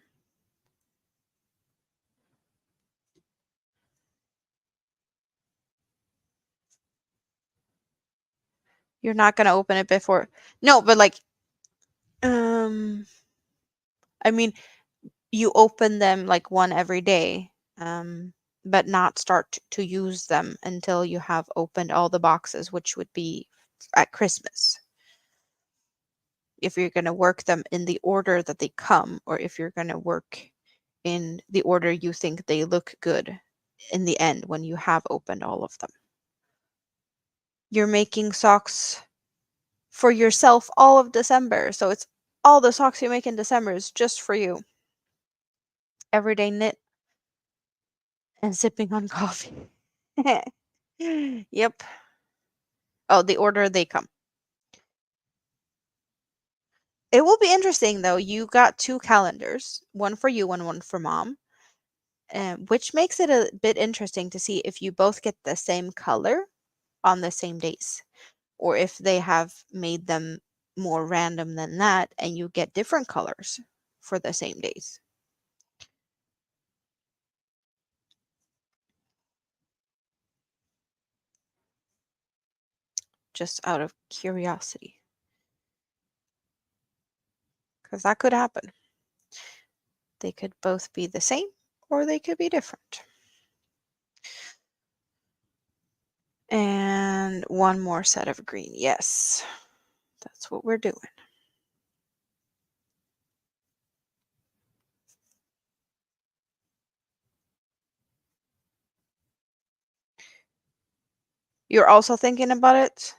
S1: You're not going to open it before. No, but like, I mean, you open them like one every day, but not start to use them until you have opened all the boxes, which would be at Christmas. If you're going to work them in the order that they come, or if you're going to work in the order you think they look good in the end when you have opened all of them. You're making socks for yourself all of December, so it's all the socks you make in December is just for you. Everyday knit and sipping on coffee. Yep. Oh, the order they come. It will be interesting though. You got two calendars, one for you and one for mom, which makes it a bit interesting to see if you both get the same color on the same days, or if they have made them more random than that and you get different colors for the same days. Just out of curiosity. Because that could happen. They could both be the same or they could be different. And one more set of green. Yes, that's what we're doing. You're also thinking about it?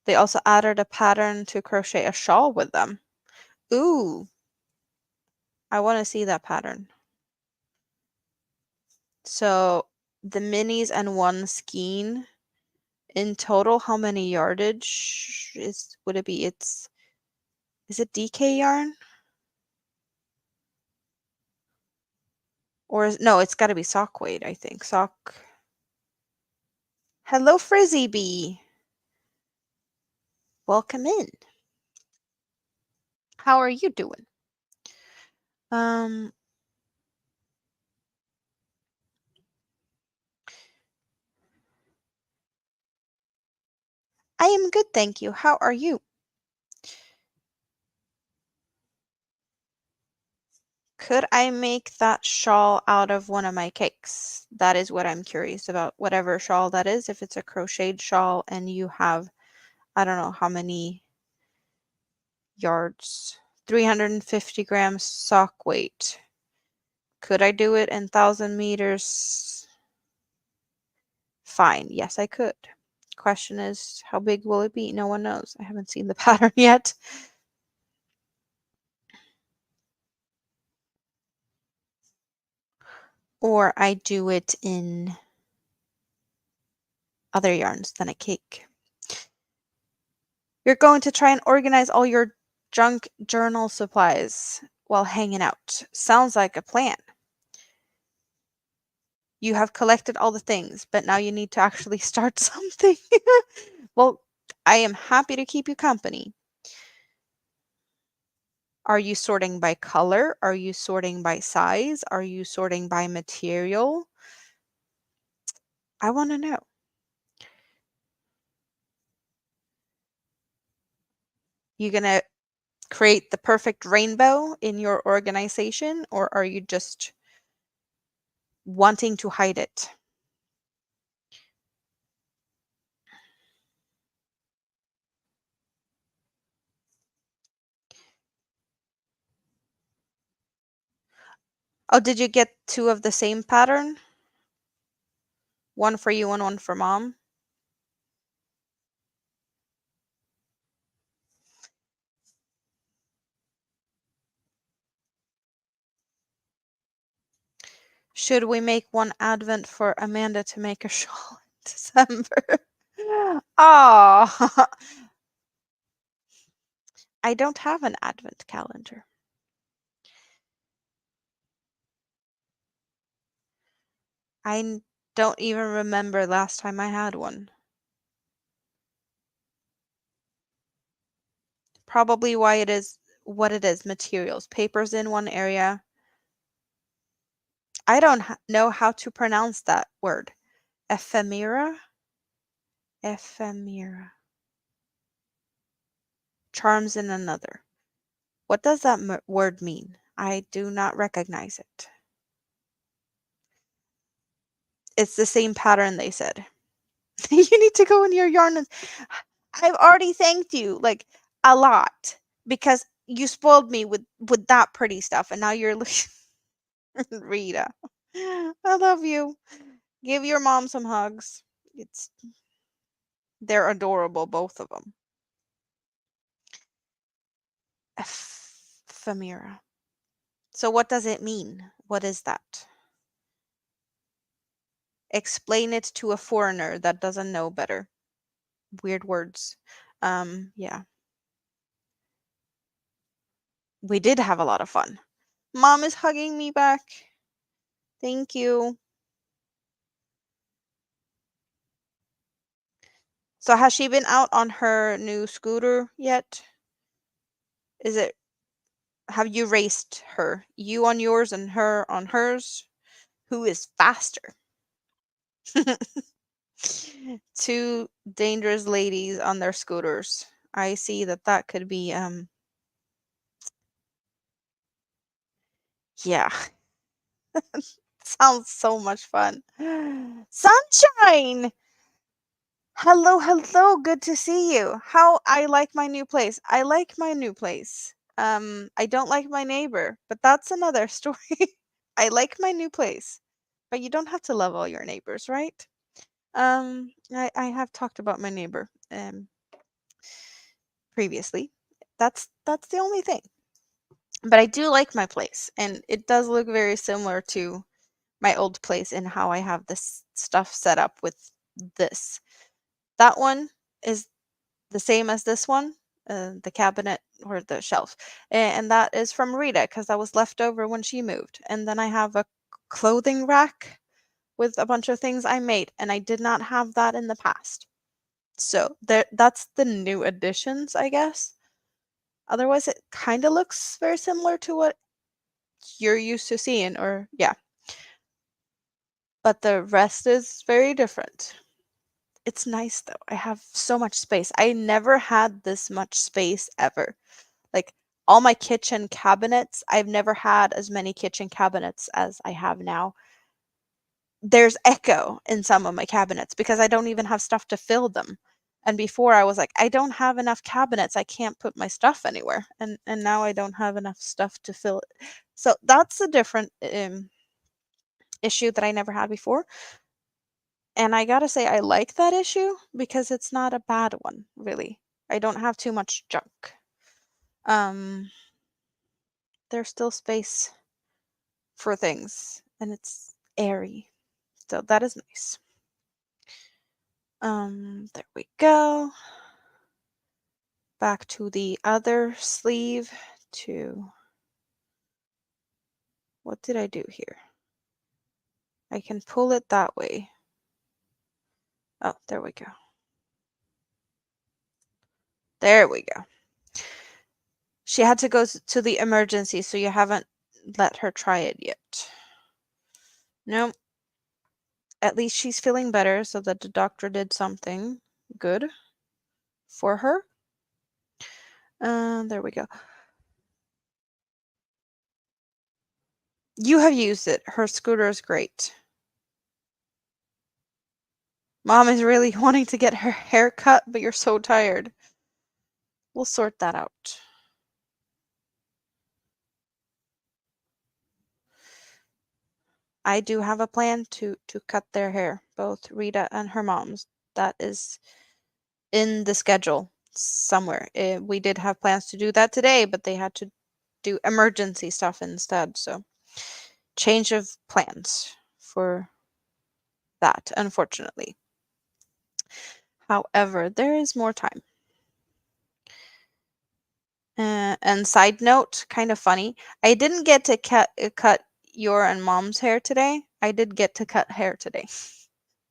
S1: They also added a pattern to crochet a shawl with them. Ooh, I want to see that pattern. So the minis and one skein. In total, how many yardage would it be? Is it DK yarn? Or no, it's got to be sock weight, I think. Sock. Hello, Frizzy Bee. Welcome in. How are you doing? Um, I am good, thank you. How are you? Could I make that shawl out of one of my cakes? That is what I'm curious about. Whatever shawl that is, if it's a crocheted shawl and you have, I don't know how many yards, 350 grams sock weight. Could I do it in 1,000 meters? Fine. Yes, I could. Question is, how big will it be? No one knows. I haven't seen the pattern yet. Or I do it in other yarns than a cake. You're going to try and organize all your junk journal supplies while hanging out. Sounds like a plan. You have collected all the things, but now you need to actually start something. Well, I am happy to keep you company. Are you sorting by color? Are you sorting by size? Are you sorting by material? I want to know. You gonna create the perfect rainbow in your organization, or are you just wanting to hide it? Oh, did you get two of the same pattern? One for you and one for mom? Should we make one advent for Amanda to make a shawl in December? Oh, I don't have an advent calendar. I don't even remember last time I had one. Probably why it is what it is, materials. Paper's in one area. I don't know how to pronounce that word. Ephemera? Ephemera. Charms in another. What does that word mean? I do not recognize it. It's the same pattern they said. You need to go in your yarn. I've already thanked you like a lot because you spoiled me with that pretty stuff, and now you're Rita. I love you. Give your mom some hugs. They're adorable, both of them. Ephemera. So what does it mean? What is that? Explain it to a foreigner that doesn't know better. Weird words. Yeah. We did have a lot of fun. Mom is hugging me back. Thank you. So has she been out on her new scooter yet? Is it have you raced her? You on yours and her on hers? Who is faster? Two dangerous ladies on their scooters. I see that could be yeah. Sounds so much fun. Sunshine! Hello, hello. Good to see you. How I like my new place. I like my new place. I don't like my neighbor, but that's another story. I like my new place, but you don't have to love all your neighbors, right? I have talked about my neighbor previously. That's the only thing. But I do like my place, and it does look very similar to my old place in how I have this stuff set up with this. That one is the same as this one, the cabinet or the shelf, and that is from Rita because that was left over when she moved. And then I have a clothing rack with a bunch of things I made, and I did not have that in the past. So that's the new additions, I guess. Otherwise, it kind of looks very similar to what you're used to seeing, or yeah. But the rest is very different. It's nice though. I have so much space. I never had this much space ever. Like all my kitchen cabinets, I've never had as many kitchen cabinets as I have now. There's echo in some of my cabinets because I don't even have stuff to fill them. And before I was like, I don't have enough cabinets. I can't put my stuff anywhere. And now I don't have enough stuff to fill it. So that's a different issue that I never had before. And I gotta say, I like that issue because it's not a bad one, really. I don't have too much junk. Um, there's still space for things, and it's airy. So that is nice. There we go. Back to the other sleeve to what did I do here? I can pull it that way. Oh, there we go. There we go. She had to go to the emergency, so you haven't let her try it yet. No. At least she's feeling better, so that the doctor did something good for her. There we go. You have used it. Her scooter is great. Mom is really wanting to get her hair cut, but you're so tired. We'll sort that out. I do have a plan to cut their hair, both Rita and her mom's. That is in the schedule somewhere. We did have plans to do that today, but they had to do emergency stuff instead. So change of plans for that, unfortunately. However, there is more time. And side note, kind of funny, I didn't get to cut your and mom's hair today. I did get to cut hair today.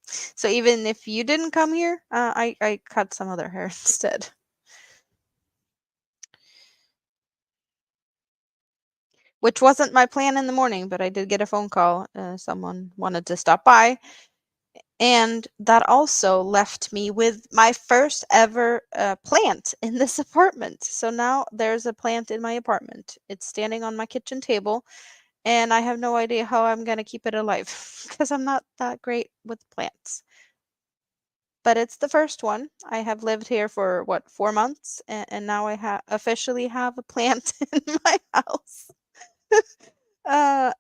S1: So even if you didn't come here, I cut some other hair instead. Which wasn't my plan in the morning, but I did get a phone call. Someone wanted to stop by. And that also left me with my first ever plant in this apartment. So now there's a plant in my apartment. It's standing on my kitchen table, and I have no idea how I'm going to keep it alive because I'm not that great with plants. But it's the first one. I have lived here for what, 4 months, and now I officially have a plant in my house.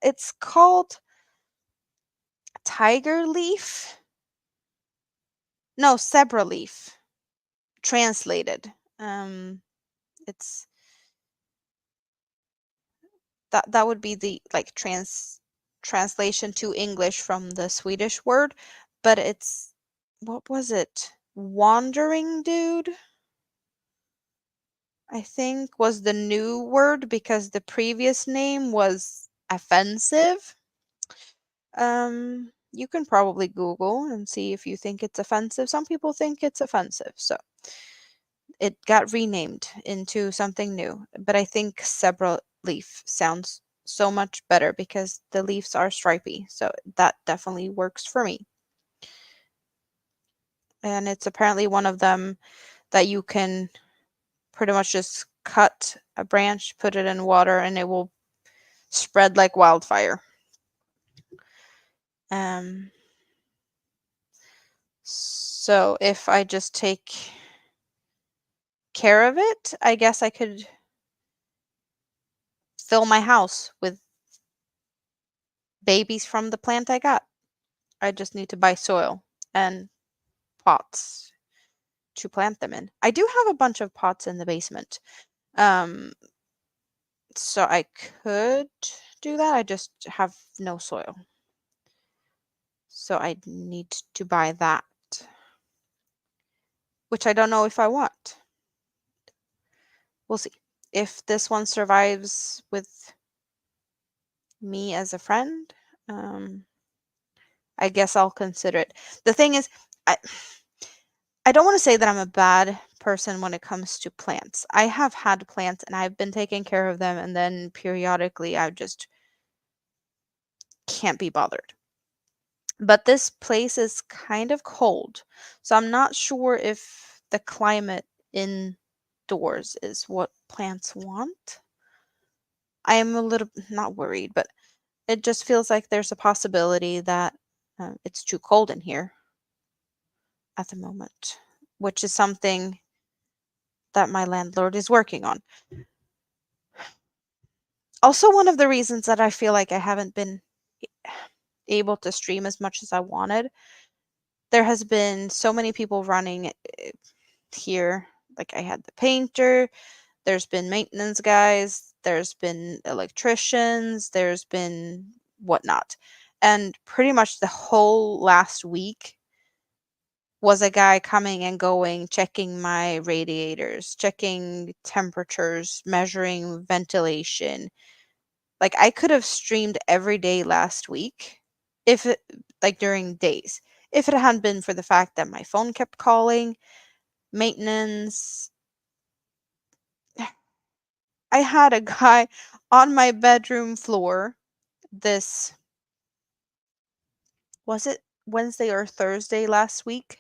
S1: It's called tiger leaf. No, zebra leaf. Translated. It's that would be the like translation to English from the Swedish word, but it's what was it? Wandering dude, I think was the new word because the previous name was offensive. You can probably Google and see if you think it's offensive. Some people think it's offensive, so it got renamed into something new. But I think zebra leaf sounds so much better because the leaves are stripy, so that definitely works for me. And it's apparently one of them that you can pretty much just cut a branch, put it in water, and it will spread like wildfire. Um, so if I just take care of it, I guess I could fill my house with babies from the plant I got. I just need to buy soil and pots to plant them in. I do have a bunch of pots in the basement. Um, so I could do that. I just have no soil. So I need to buy that, which I don't know if I want. We'll see. If this one survives with me as a friend, I guess I'll consider it. The thing is, I don't want to say that I'm a bad person when it comes to plants. I have had plants and I've been taking care of them, and then periodically I just can't be bothered. But this place is kind of cold, so I'm not sure if the climate indoors is what plants want. I am a little not worried, but it just feels like there's a possibility that it's too cold in here at the moment, which is something that my landlord is working on. Also, one of the reasons that I feel like I haven't been able to stream as much as I wanted, there has been so many people running here. Like I had the painter, there's been maintenance guys, there's been electricians, there's been whatnot. And pretty much the whole last week was a guy coming and going, checking my radiators, checking temperatures, measuring ventilation. Like I could have streamed every day last week if it like during days. If it hadn't been for the fact that my phone kept calling, maintenance. I had a guy on my bedroom floor this was it Wednesday or Thursday last week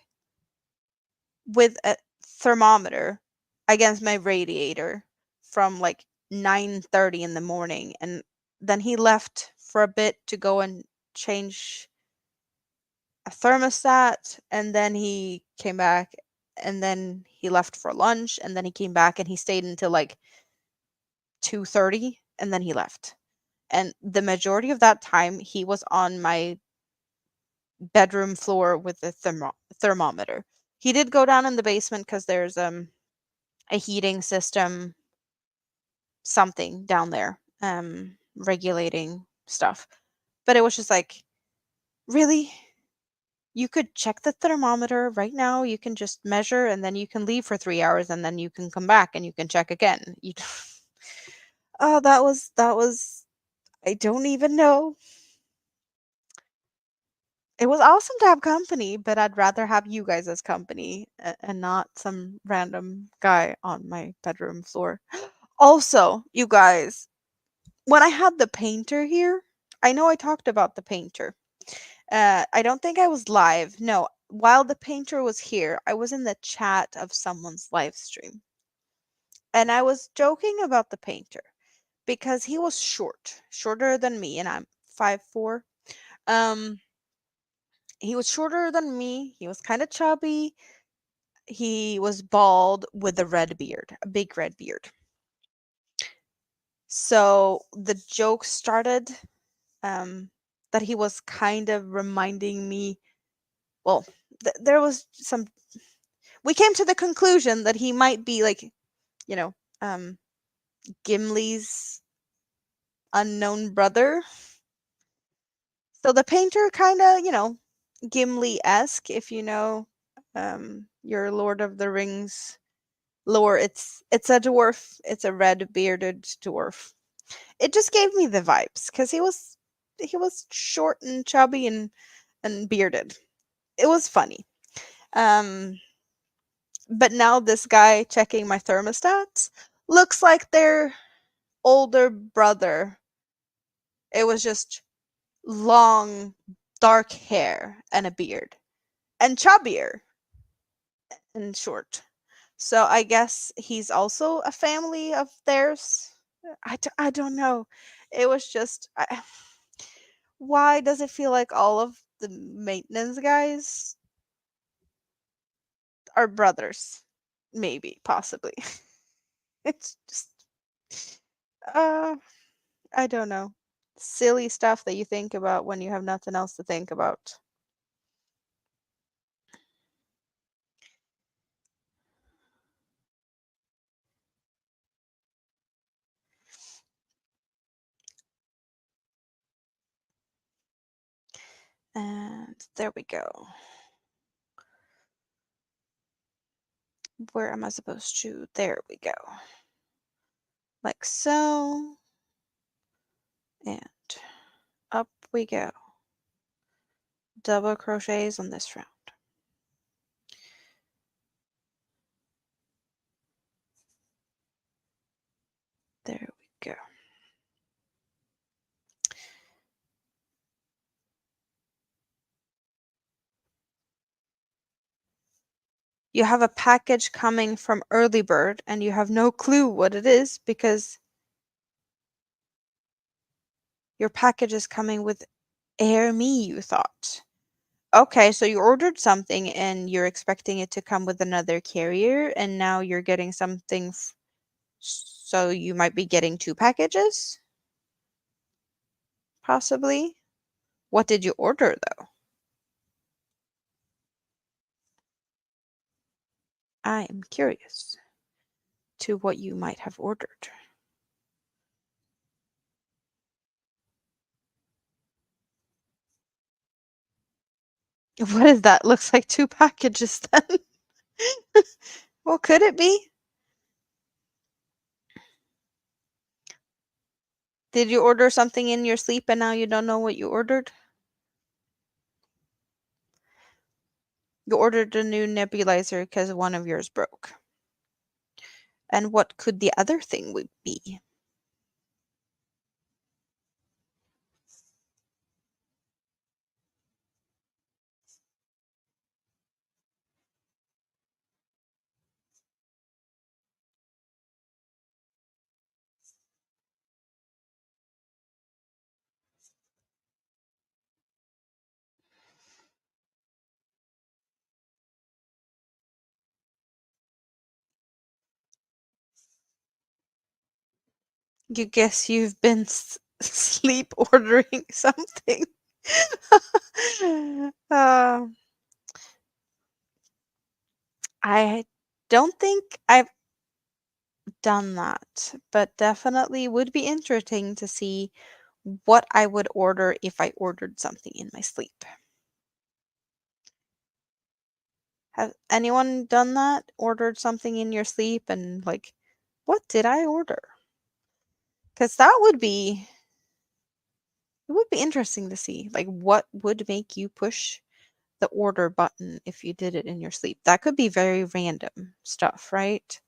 S1: with a thermometer against my radiator from like 9:30 in the morning, and then he left for a bit to go and change a thermostat, and then he came back, and then he left for lunch, and then he came back and he stayed until like 2:30 and then he left. And the majority of that time, he was on my bedroom floor with the thermometer. He did go down in the basement because there's a heating system, something down there, regulating stuff. But it was just like, really? You could check the thermometer right now. You can just measure and then you can leave for 3 hours and then you can come back and you can check again. You oh, that was I don't even know. It was awesome to have company, but I'd rather have you guys as company and not some random guy on my bedroom floor. Also, you guys, when I had the painter here, I know I talked about the painter. I don't think I was live. No, while the painter was here, I was in the chat of someone's live stream. And I was joking about the painter because he was shorter than me, and I'm 5'4". Um, he was shorter than me. He was kind of chubby. He was bald with a red beard, a big red beard. So the joke started that he was kind of reminding me. Well, there was some. We came to the conclusion that he might be like, you know, um, Gimli's unknown brother. So the painter kind of, Gimli-esque, if you know your Lord of the Rings lore. It's a dwarf. It's a red bearded dwarf. It just gave me the vibes because he was short and chubby and bearded. It was funny. Um, but now this guy checking my thermostats looks like their older brother. It was just long, dark hair and a beard, and chubbier and short. So I guess he's also a family of theirs. I don't know. It was just. Why does it feel like all of the maintenance guys are brothers? Maybe, possibly. It's just. Uh, I don't know. Silly stuff that you think about when you have nothing else to think about. And there we go. Where am I supposed to? There we go. Like so. And up we go. Double crochets on this round. There we go. You have a package coming from Early Bird and you have no clue what it is because your package is coming with Air Me, you thought. Okay, so you ordered something and you're expecting it to come with another carrier, and now you're getting something, so you might be getting two packages? Possibly. What did you order, though? I am curious to what you might have ordered. What is that? Looks like two packages then. What could it be? Did you order something in your sleep and now you don't know what you ordered? You ordered a new nebulizer because one of yours broke. And what could the other thing would be? You guess you've been sleep ordering something. uh, I don't think I've done that, but definitely would be interesting to see what I would order if I ordered something in my sleep. Have anyone done that? Ordered something in your sleep and like, what did I order? Because that would be interesting to see. Like, what would make you push the order button if you did it in your sleep? That could be very random stuff, right?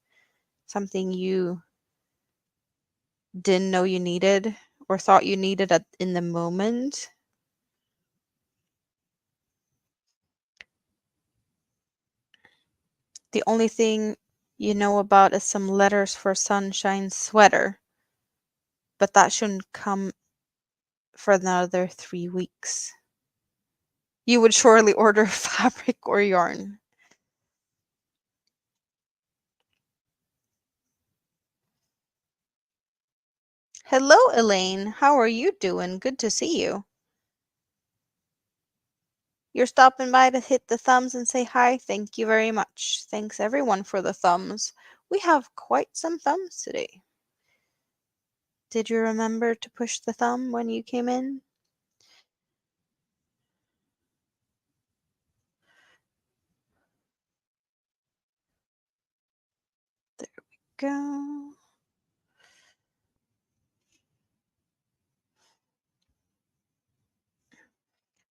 S1: Something you didn't know you needed or thought you needed in the moment. The only thing you know about is some letters for sunshine sweater, but that shouldn't come for another 3 weeks. You would surely order fabric or yarn. Hello, Elaine. How are you doing? Good to see you. You're stopping by to hit the thumbs and say hi. Thank you very much. Thanks everyone for the thumbs. We have quite some thumbs today. Did you remember to push the thumb when you came in? There we go.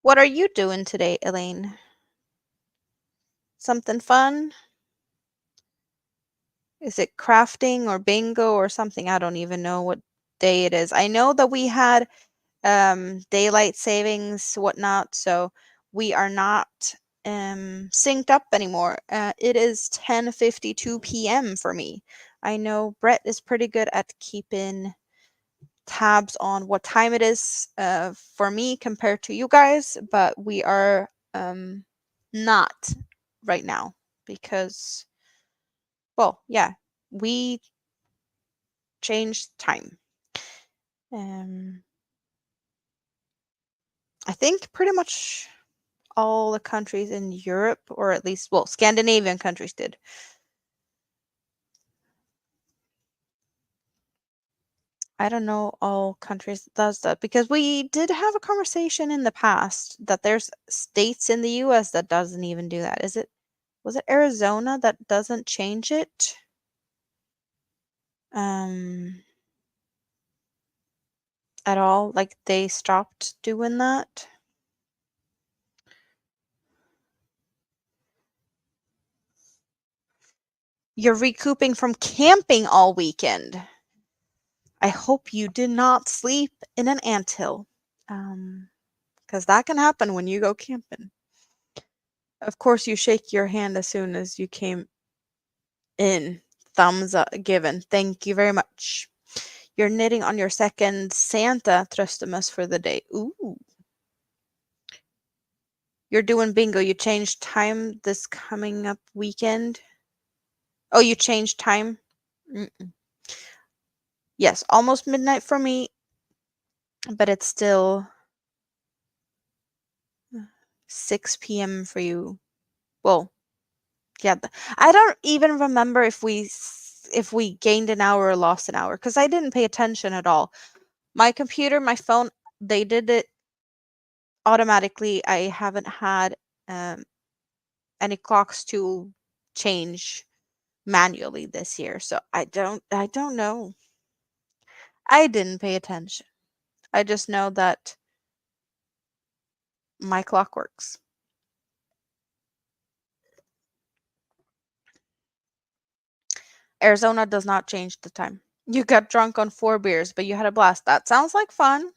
S1: What are you doing today, Elaine? Something fun? Is it crafting or bingo or something? I don't even know what day it is. I know that we had daylight savings, whatnot, so we are not synced up anymore. It is 10:52 p.m. for me. I know Brett is pretty good at keeping tabs on what time it is for me compared to you guys, but we are not right now because, well, yeah, we changed time. Um, I think pretty much all the countries in Europe, or at least, well, Scandinavian countries did. I don't know all countries that does that because we did have a conversation in the past that there's states in the US that doesn't even do that. Was it Arizona that doesn't change it? Um at all? Like they stopped doing that? You're recouping from camping all weekend. I hope you did not sleep in an anthill. Because that can happen when you go camping. Of course, you shake your hand as soon as you came in. Thumbs up given. Thank you very much. You're knitting on your second Santa Tröstamus for the day. Ooh. You're doing bingo. You changed time this coming up weekend. Oh, you changed time? Mm-mm. Yes, almost midnight for me, but it's still 6 p.m. for you. Well, yeah, I don't even remember if we gained an hour or lost an hour because I didn't pay attention at all. My computer, my phone, they did it automatically. I haven't had um, any clocks to change manually this year, so I don't know. I didn't pay attention. I just know that my clock works. Arizona does not change the time. You got drunk on 4 beers, but you had a blast. That sounds like fun.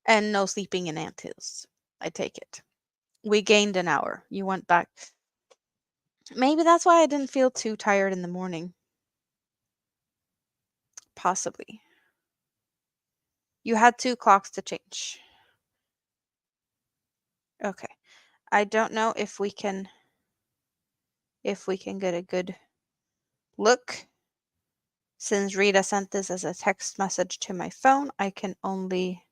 S1: And no sleeping in anthills. I take it. We gained an hour. You went back. Maybe that's why I didn't feel too tired in the morning. Possibly. You had 2 clocks to change. Okay. I don't know if we can get a good look. Since Rita sent this as a text message to my phone, I can only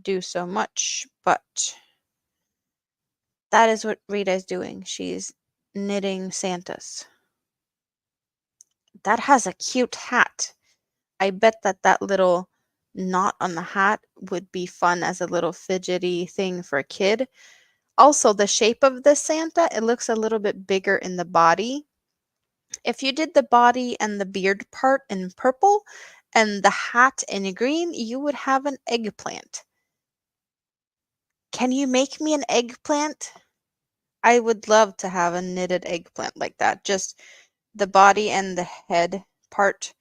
S1: do so much, but that is what Rita is doing. She's knitting Santas. That has a cute hat. I bet that that little knot on the hat would be fun as a little fidgety thing for a kid. Also, the shape of this Santa, it looks a little bit bigger in the body. If you did the body and the beard part in purple and the hat in green, you would have an eggplant. Can you make me an eggplant? I would love to have a knitted eggplant like that. Just the body and the head part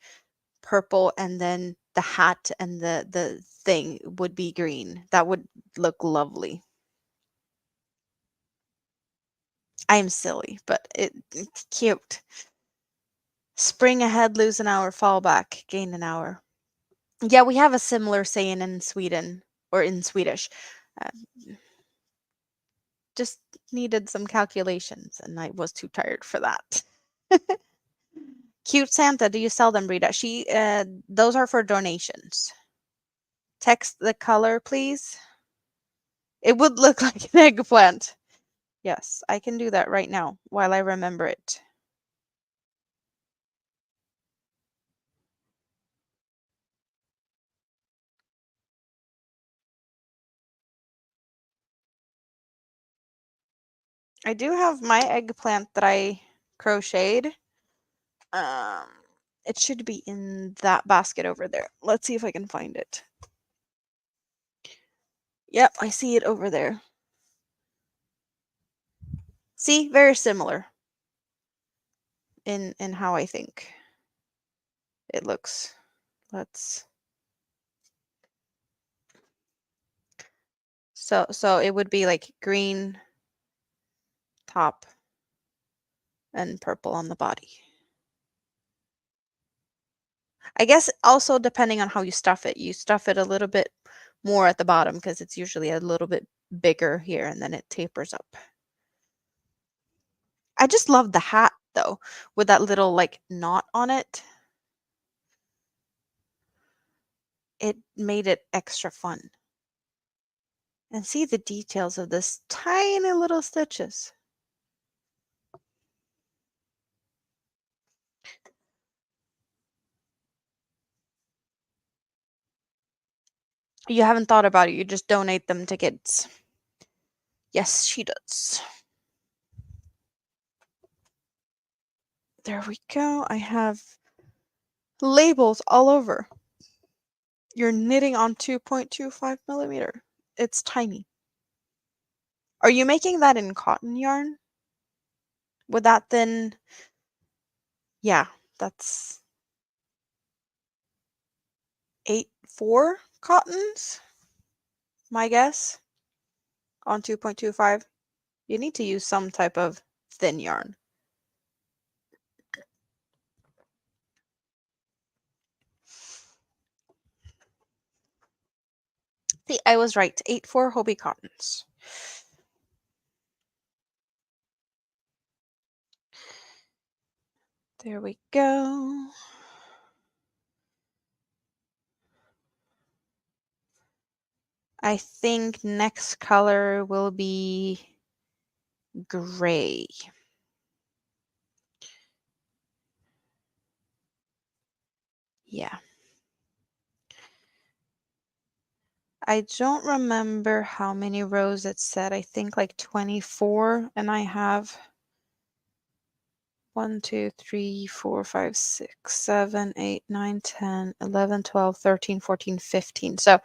S1: purple, and then the hat and the thing would be green. That would look lovely. I'm silly, but it's cute. Spring ahead, lose an hour, fall back, gain an hour. Yeah, we have a similar saying in Sweden or in Swedish. Uh, just needed some calculations and I was too tired for that. Cute Santa, do you sell them, Rita? Those are for donations. Text the color, please. It would look like an eggplant. Yes, I can do that right now while I remember it. I do have my eggplant that I crocheted. Um, it should be in that basket over there. Let's see if I can find it. Yep, I see it over there. See, very similar in how I think it looks. Let's so it would be like green top and purple on the body. I guess also depending on how you stuff it. You stuff it a little bit more at the bottom because it's usually a little bit bigger here and then it tapers up. I just love the hat though, with that little like knot on it. It made it extra fun. And see the details of this tiny little stitches. You haven't thought about it, you just donate them to kids. Yes, she does. There we go. I have labels all over. You're knitting on 2.25 millimeter. It's tiny. Are you making that in cotton yarn? Would that then... Yeah, that's 8-4 cottons, my guess, on 2.25. You need to use some type of thin yarn. See, I was right. 8-4 Hobie cottons. There we go. I think next color will be gray. Yeah. I don't remember how many rows it said. I think like 24, and I have 1, 2, 3, 4, 5, 6, 7, 8, 9, 10, 11, 12, 13, 14, 15. So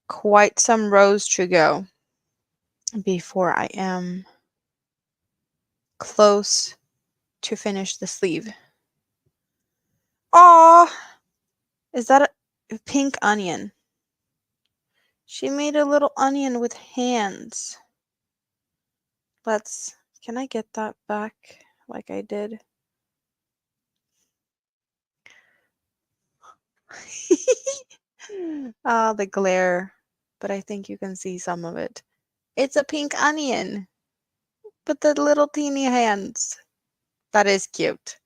S1: quite some rows to go before I am close to finish the sleeve. Aw! Is that a pink onion? She made a little onion with hands. Can I get that back like I did? Ah, the glare, but I think you can see some of it. It's a pink onion, but the little teeny hands. That is cute.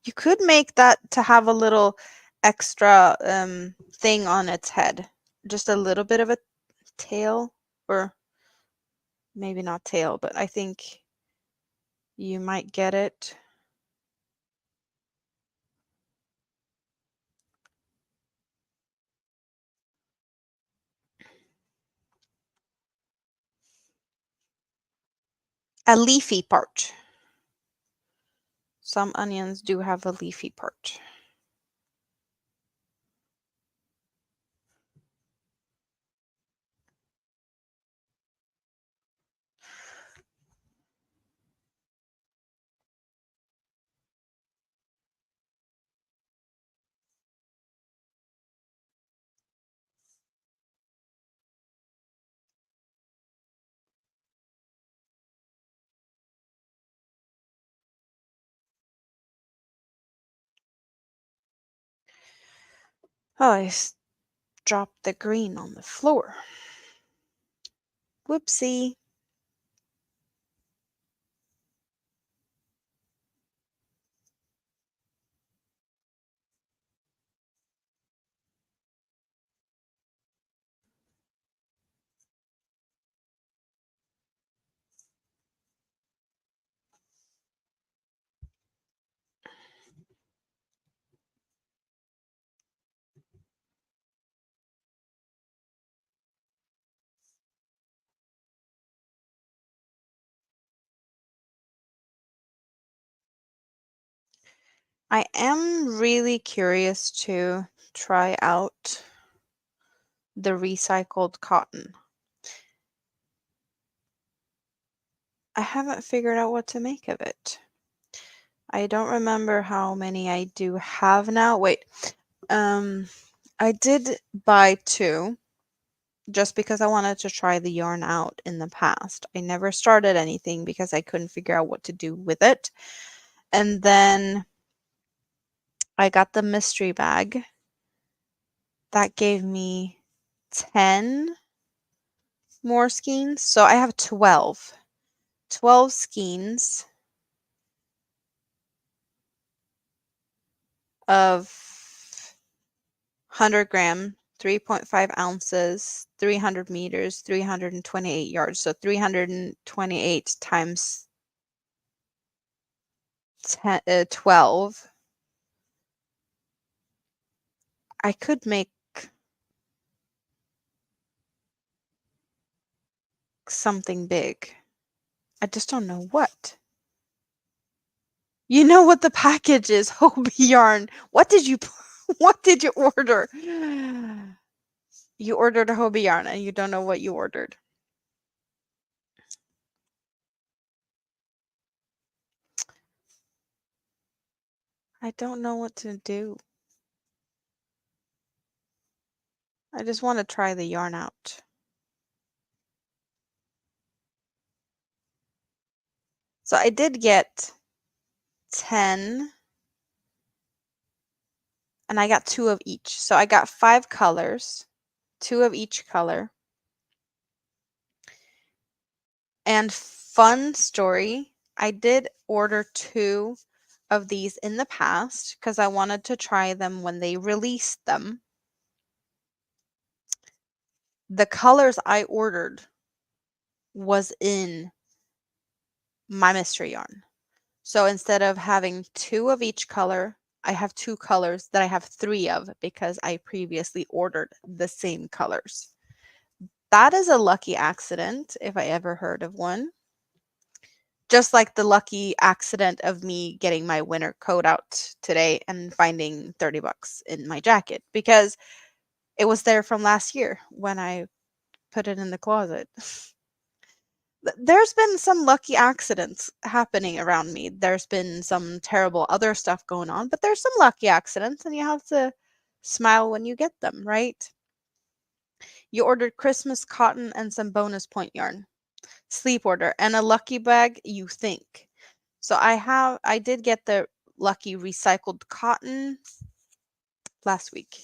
S1: You could make that to have a little extra thing on its head. Just a little bit of a tail, or maybe not tail, but I think you might get it. A leafy part. Some onions do have a leafy part. Oh, dropped the green on the floor. Whoopsie. I am really curious to try out the recycled cotton. I haven't figured out what to make of it. I don't remember how many I do have now. Wait, I did buy 2 just because I wanted to try the yarn out in the past. I never started anything because I couldn't figure out what to do with it. And then I got the mystery bag. That gave me 10 more skeins. So I have 12. 12 skeins of 100 gram, 3.5 ounces, 300 meters, 328 yards. So 328 times 12. I could make something big. I just don't know what. You know what the package is, Hobie yarn. What did you order? You ordered a Hobie yarn and you don't know what you ordered. I don't know what to do. I just want to try the yarn out. So I did get 10 and I got 2 of each. So I got 5 colors, 2 of each color. And fun story, I did order 2 of these in the past because I wanted to try them when they released them. The colors I ordered was in my mystery yarn. So instead of having 2 of each color, I have 2 colors that I have 3 of because I previously ordered the same colors. That is a lucky accident if I ever heard of one. Just like the lucky accident of me getting my winter coat out today and finding 30 bucks in my jacket because it was there from last year when I put it in the closet. There's been some lucky accidents happening around me. There's been some terrible other stuff going on, but there's some lucky accidents and you have to smile when you get them, right? You ordered Christmas cotton and some bonus point yarn. Sleep order and a lucky bag, you think. So I did get the lucky recycled cotton last week.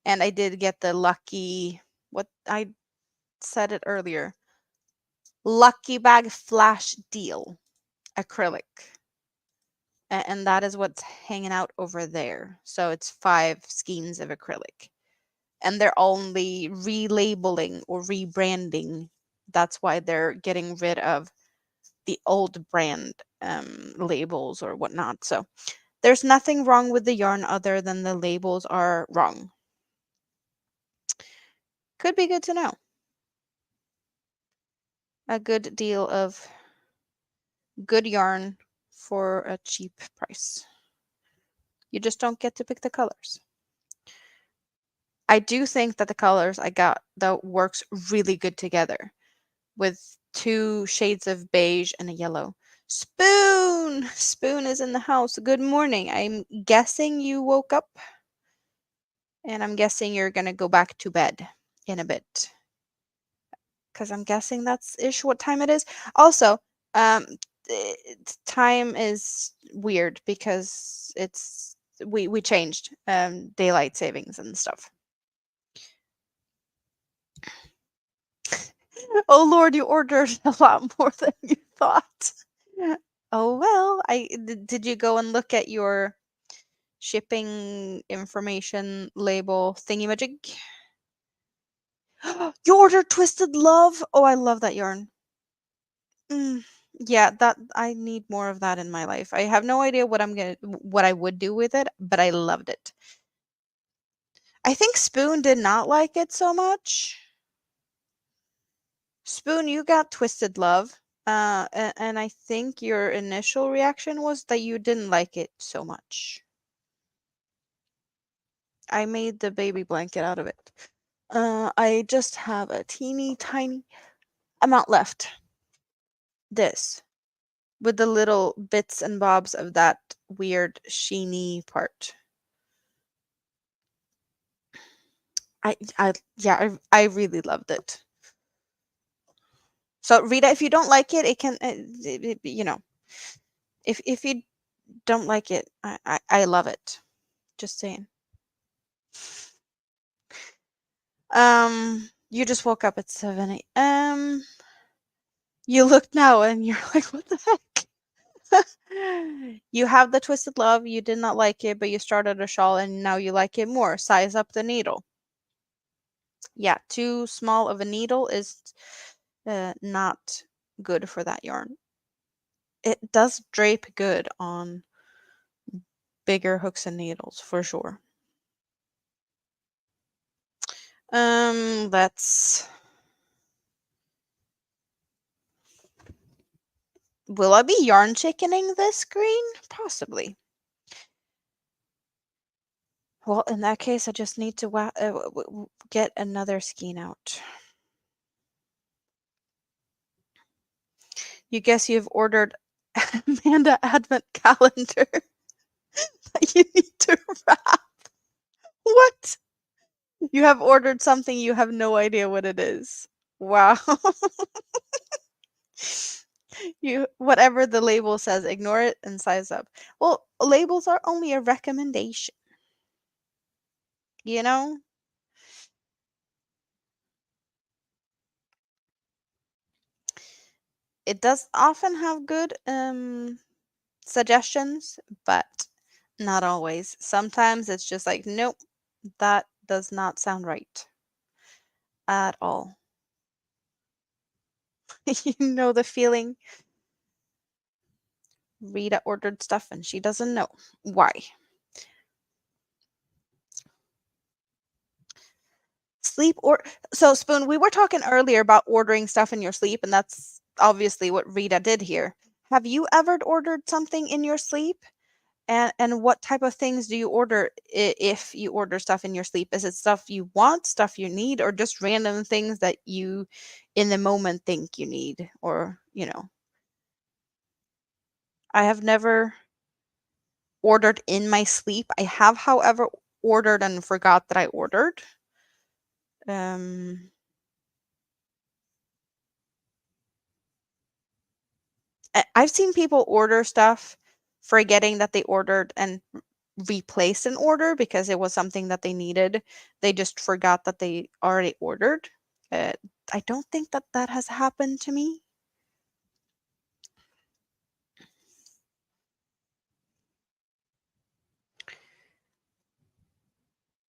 S1: And I did get the lucky, what I said it earlier, lucky bag flash deal acrylic. and that is what's hanging out over there. So it's 5 skeins of acrylic. And they're only relabeling or rebranding. That's why they're getting rid of the old brand labels or whatnot. So there's nothing wrong with the yarn other than the labels are wrong. Could be good to know. A good deal of good yarn for a cheap price. You just don't get to pick the colors. I do think that the colors I got that works really good together with 2 shades of beige and a yellow. Spoon! Spoon is in the house. Good morning. I'm guessing you woke up and I'm guessing you're gonna go back to bed in a bit. Because I'm guessing that's ish what time it is. Also, um, time is weird because we changed daylight savings and stuff. Oh Lord, you ordered a lot more than you thought. Oh well, did you go and look at your shipping information label thingy-majig? You ordered Twisted Love? Oh, I love that yarn. Mm, yeah, that I need more of that in my life. I have no idea what I would do with it, but I loved it. I think Spoon did not like it so much. Spoon, you got Twisted Love. And I think your initial reaction was that you didn't like it so much. I made the baby blanket out of it. I just have a teeny tiny amount left. This. With the little bits and bobs of that weird sheeny part. I really loved it. So Rita, if you don't like it, it can, if you don't like it, I love it. Just saying. You just woke up at 7 a.m. You look now and you're like, what the heck? You have the Twisted Love, you did not like it, but you started a shawl and now you like it more. Size up the needle. Yeah, too small of a needle is not good for that yarn. It does drape good on bigger hooks and needles for sure. Let's. Will I be yarn chickening this screen? Possibly. Well, in that case, I just need to get another skein out. You guess you've ordered Amanda Advent calendar that you need to wrap. What? You have ordered something you have no idea what it is. Wow. You whatever the label says, ignore it and size up. Well, labels are only a recommendation. You know? It does often have good suggestions, but not always. Sometimes it's just like, nope, that does not sound right at all. You know the feeling? Rita ordered stuff and she doesn't know why. Sleep or so Spoon, we were talking earlier about ordering stuff in your sleep, and that's obviously what Rita did here. Have you ever ordered something in your sleep? And what type of things do you order if you order stuff in your sleep? Is it stuff you want, stuff you need, or just random things that you in the moment think you need? Or, I have never ordered in my sleep. I have, however, ordered and forgot that I ordered. Um, I've seen people order stuff forgetting that they ordered and replaced an order because it was something that they needed. They just forgot that they already ordered. Uh, I don't think that that has happened to me.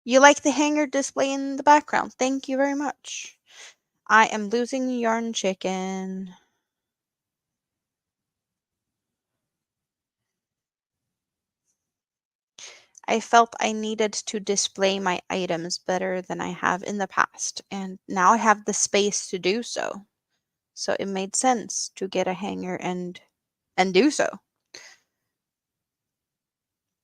S1: You like the hanger display in the background. Thank you very much. I am losing yarn chicken. I felt I needed to display my items better than I have in the past, and now I have the space to do so. So it made sense to get a hanger and do so.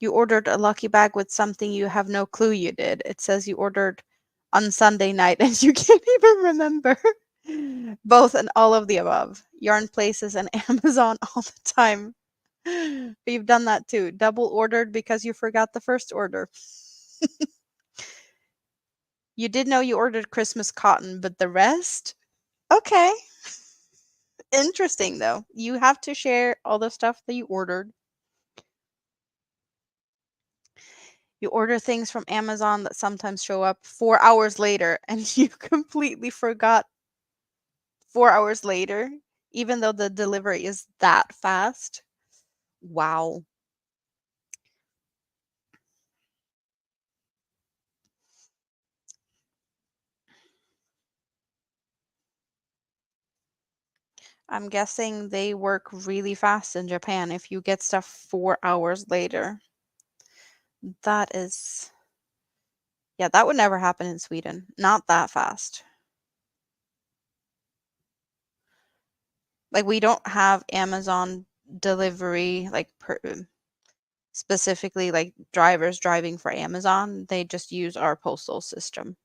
S1: You ordered a lucky bag with something you have no clue you did. It says you ordered on Sunday night and you can't even remember. Both and all of the above. Yarn places and Amazon all the time. We've done that too. Double ordered because you forgot the first order. You did know you ordered Christmas cotton, but the rest? Okay. Interesting though. You have to share all the stuff that you ordered. You order things from Amazon that sometimes show up 4 hours later and you completely forgot 4 hours later, even though the delivery is that fast. Wow. I'm guessing they work really fast in Japan if you get stuff 4 hours later. That is, yeah, that would never happen in Sweden. Not that fast. Like we don't have Amazon delivery specifically like drivers driving for Amazon. They just use our postal system.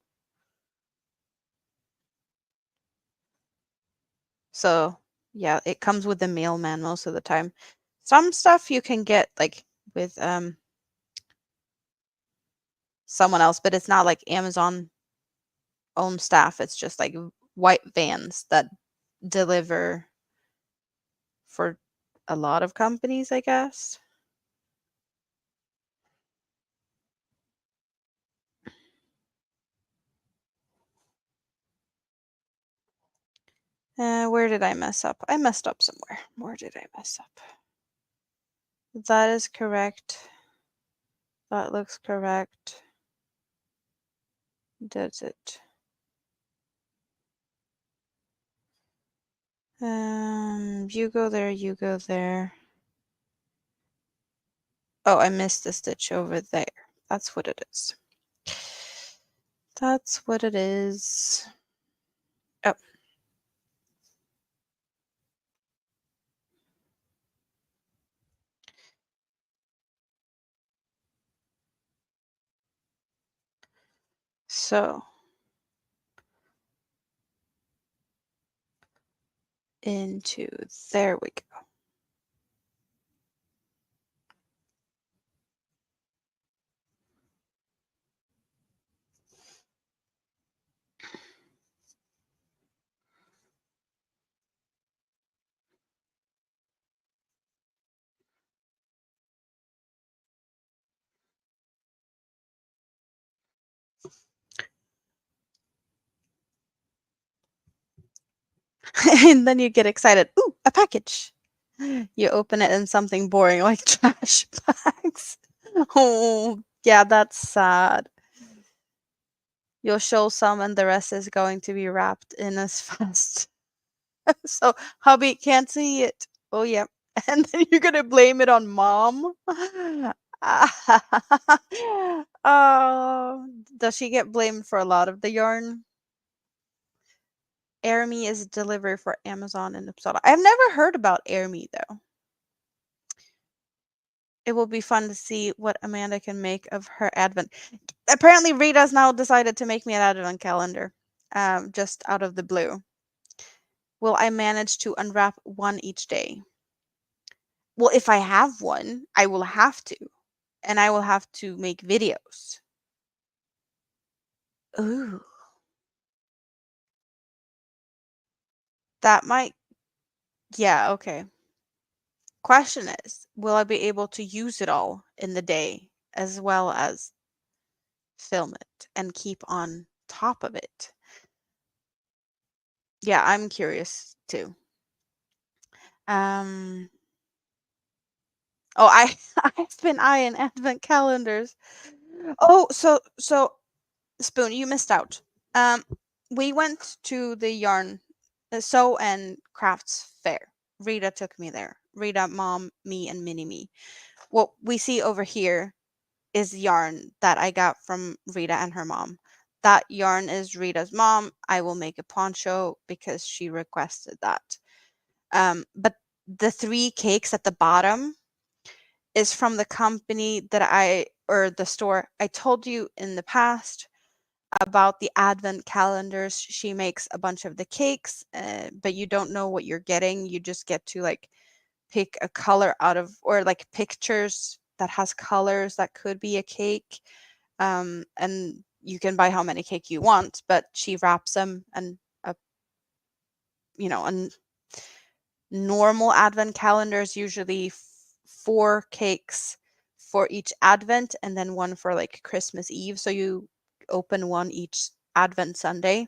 S1: So, yeah, it comes with the mailman most of the time. Some stuff you can get like with someone else, but it's not like Amazon own staff. It's just like white vans that deliver for a lot of companies, I guess. Where did I mess up? I messed up somewhere. Where did I mess up? That is correct. That looks correct. Does it? You go there, you go there. Oh, I missed the stitch over there. That's what it is. That's what it is. Oh. So into there we go. And then you get excited. Ooh, a package. You open it and something boring like trash bags. Oh, yeah, that's sad. You'll show some and the rest is going to be wrapped in as fast. So hubby can't see it. Oh, yeah. And then you're gonna blame it on mom. Oh, does she get blamed for a lot of the yarn? Army is delivery for Amazon in Uppsala. I've never heard about Army though. It will be fun to see what Amanda can make of her advent. Apparently, Rita's now decided to make me an advent calendar, just out of the blue. Will I manage to unwrap one each day? Well, if I have one, I will have to, and I will have to make videos. Ooh, that might, yeah, okay. Question is, will I be able to use it all in the day as well as film it and keep on top of it? Yeah, I'm curious too. Um, oh, I I've been eyeing advent calendars. Oh, so Spoon, you missed out. Um, we went to the yarn sew and crafts fair. Rita took me there. Rita, mom, me, and mini me. What we see over here is yarn that I got from Rita and her mom. That yarn is Rita's mom. I will make a poncho because she requested that. But the three cakes at the bottom is from the company that or the store I told you in the past about the advent calendars. She makes a bunch of the cakes, but you don't know what you're getting. You just get to like pick a color out of, or like pictures that has colors that could be a cake. And you can buy how many cake you want, but she wraps them, and a a normal advent calendar is usually four cakes for each advent, and then one for like Christmas Eve. So you open one each advent Sunday.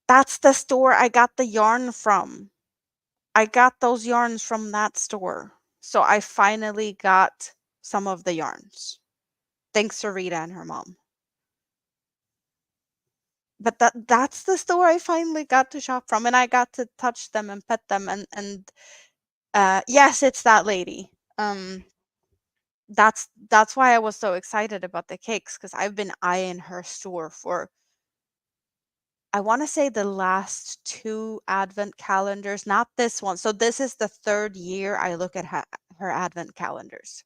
S1: That's the store I got the yarn from. I got those yarns from that store. So I finally got some of the yarns. Thanks to Rita and her mom. But that's the store I finally got to shop from, and I got to touch them and pet them, and yes, it's that lady. That's why I was so excited about the cakes, because I've been eyeing her store for, I want to say, the last two advent calendars, not this one. So this is the third year I look at her advent calendars.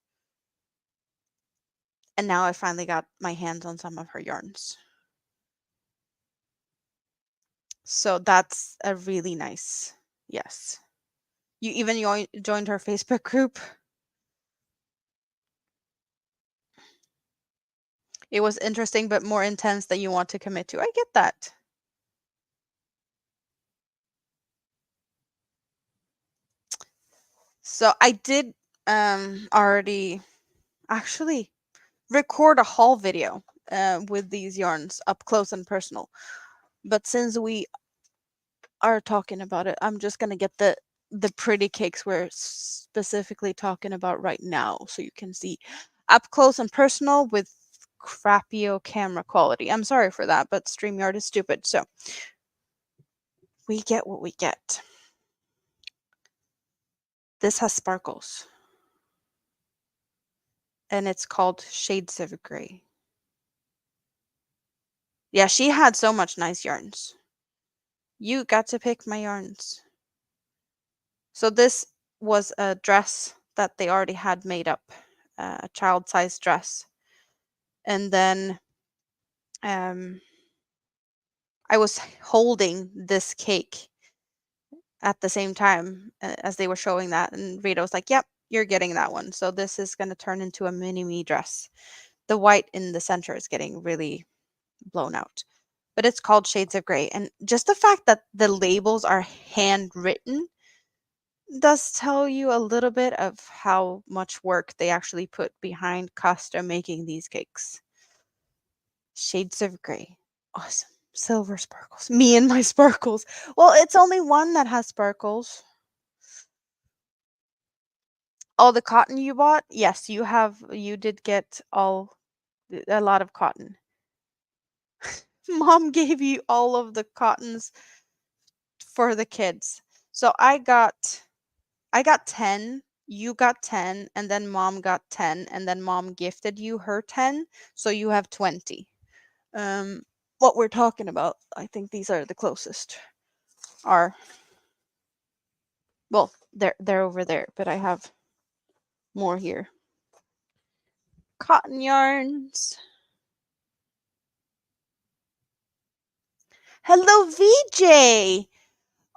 S1: And now I finally got my hands on some of her yarns. So that's a really nice, yes. You even joined her Facebook group. It was interesting, but more intense than you want to commit to. I get that. So I did already actually record a haul video with these yarns up close and personal. But since we are talking about it, I'm just gonna get the pretty cakes we're specifically talking about right now, so you can see up close and personal with crappio camera quality. I'm sorry for that, but StreamYard is stupid, so we get what we get. This has sparkles, and it's called Shades of Gray. Yeah, she had so much nice yarns. You got to pick my yarns. So this was a dress that they already had made up, a child-sized dress. And then I was holding this cake at the same time as they were showing that, and Rita was like, "Yep, you're getting that one." So this is going to turn into a mini me dress. The white in the center is getting really blown out, but it's called Shades of Gray. And just the fact that the labels are handwritten does tell you a little bit of how much work they actually put behind custom making these cakes. Shades of Gray. Awesome. Silver sparkles. Me and my sparkles. Well, it's only one that has sparkles. All the cotton you bought? Yes, you did get a lot of cotton. Mom gave you all of the cottons for the kids. So I got 10, you got 10, and then mom got 10, and then mom gifted you her 10, so you have 20. Um what we're talking about, I think these are the closest. Are, well, they're over there, but I have more here. Cotton yarns. Hello, VJ.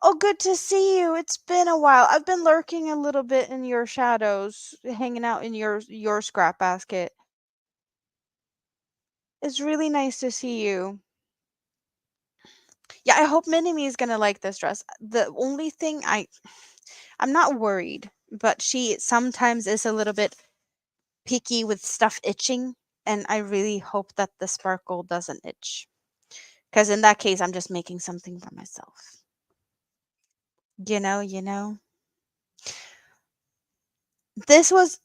S1: Oh, good to see you. It's been a while. I've been lurking a little bit in your shadows, hanging out in your scrap basket. It's really nice to see you. Yeah, I hope Minimi is gonna like this dress. The only thing I'm not worried, but she sometimes is a little bit picky with stuff itching, and I really hope that the sparkle doesn't itch. Because in that case, I'm just making something for myself. You know. This was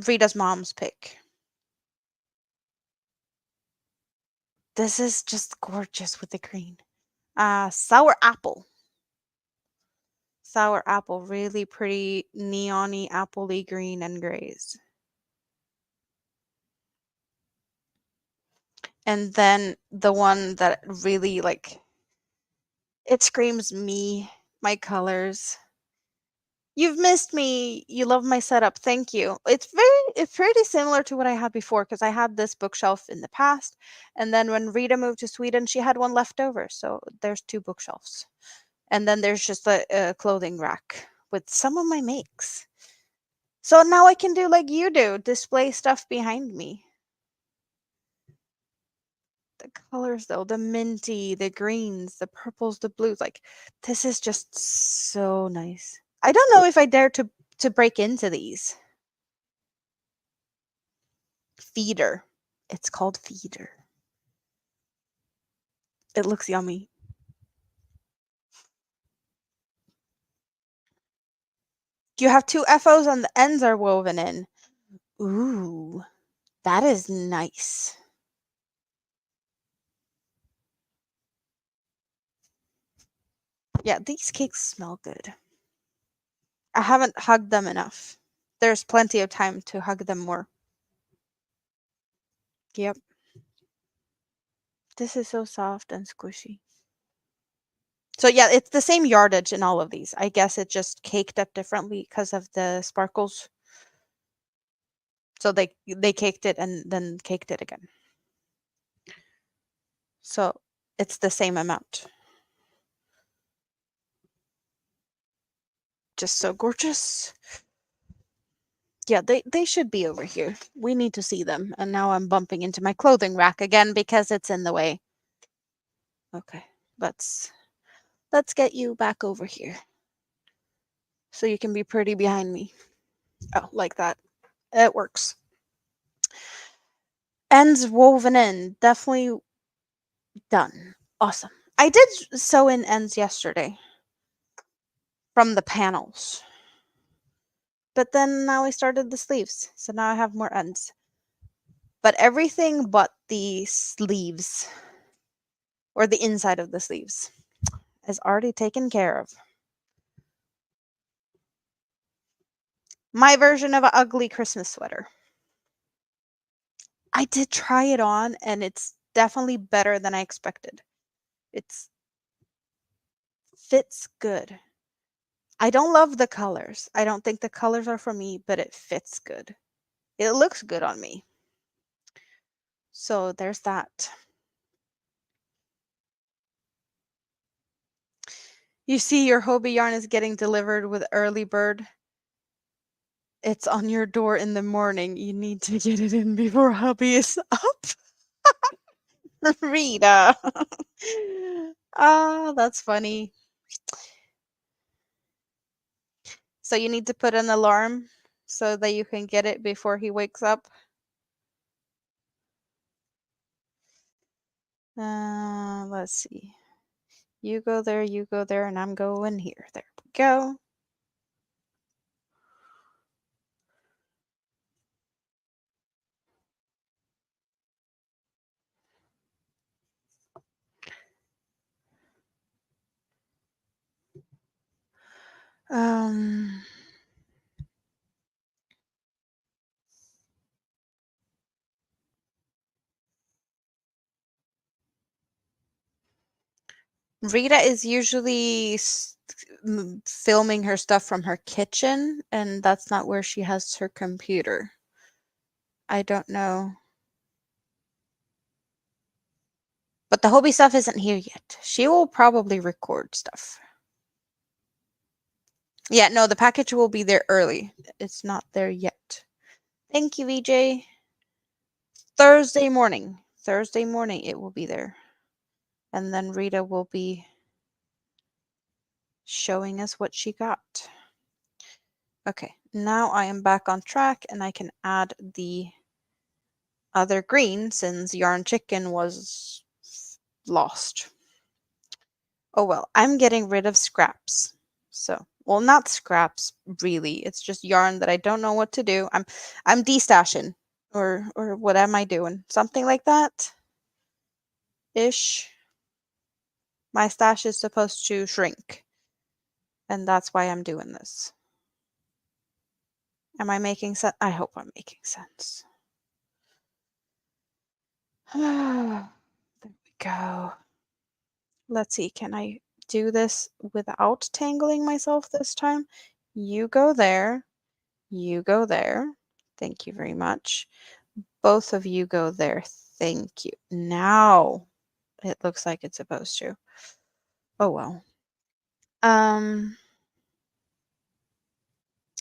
S1: Rita's mom's pick. This is just gorgeous with the green. Sour apple. Sour apple, really pretty neon-y appley green and grays. And then the one that really like it screams me, my colors. You've missed me. You love my setup. Thank you. It's pretty similar to what I had before because I had this bookshelf in the past, and then when Rita moved to Sweden, she had one left over. So there's two bookshelves, and then there's just a clothing rack with some of my makes. So now I can do like you do, display stuff behind me. The colors though, the minty, the greens, the purples, the blues, like this is just so nice. I don't know if I dare to break into these. Feeder. It's called feeder. It looks yummy. You have two FOs and the ends are woven in. Ooh, that is nice. Yeah, these cakes smell good. I haven't hugged them enough. There's plenty of time to hug them more. Yep. This is so soft and squishy. So yeah, it's the same yardage in all of these. I guess it just caked up differently because of the sparkles. So they caked it and then caked it again. So it's the same amount. Just so gorgeous. Yeah, they should be over here. We need to see them. And now I'm bumping into my clothing rack again because it's in the way. Okay, let's get you back over here. So you can be pretty behind me. Oh, like that. It works. Ends woven in. Definitely done. Awesome. I did sew in ends yesterday from the panels. But then now I started the sleeves. So now I have more ends. But everything but the sleeves or the inside of the sleeves is already taken care of. My version of an ugly Christmas sweater. I did try it on and it's definitely better than I expected. It's fits good. I don't love the colors. I don't think the colors are for me, but it fits good. It looks good on me. So there's that. You see your Hobie yarn is getting delivered with early bird. It's on your door in the morning. You need to get it in before hubby is up. Rita. Oh, that's funny. So you need to put an alarm so that you can get it before he wakes up. Let's see. You go there, and I'm going here. There we go. Um, Rita is usually filming her stuff from her kitchen, and that's not where she has her computer. I don't know. But the Hobie stuff isn't here yet. She will probably record stuff. Yeah, no, the package will be there early. It's not there yet. Thank you, VJ. Thursday morning. Thursday morning it will be there. And then Rita will be showing us what she got. Okay, now I am back on track and I can add the other green since Yarn Chicken was lost. Oh well, I'm getting rid of scraps. So, well, not scraps really. It's just yarn that I don't know what to do. I'm destashing or what am I doing? Something like that. ish. My stash is supposed to shrink, and that's why I'm doing this. Am I making sense? I hope I'm making sense. There we go. Let's see, can I do this without tangling myself this time? You go there. You go there. Thank you very much. Both of you go there. Thank you. Now it looks like it's supposed to. Oh well.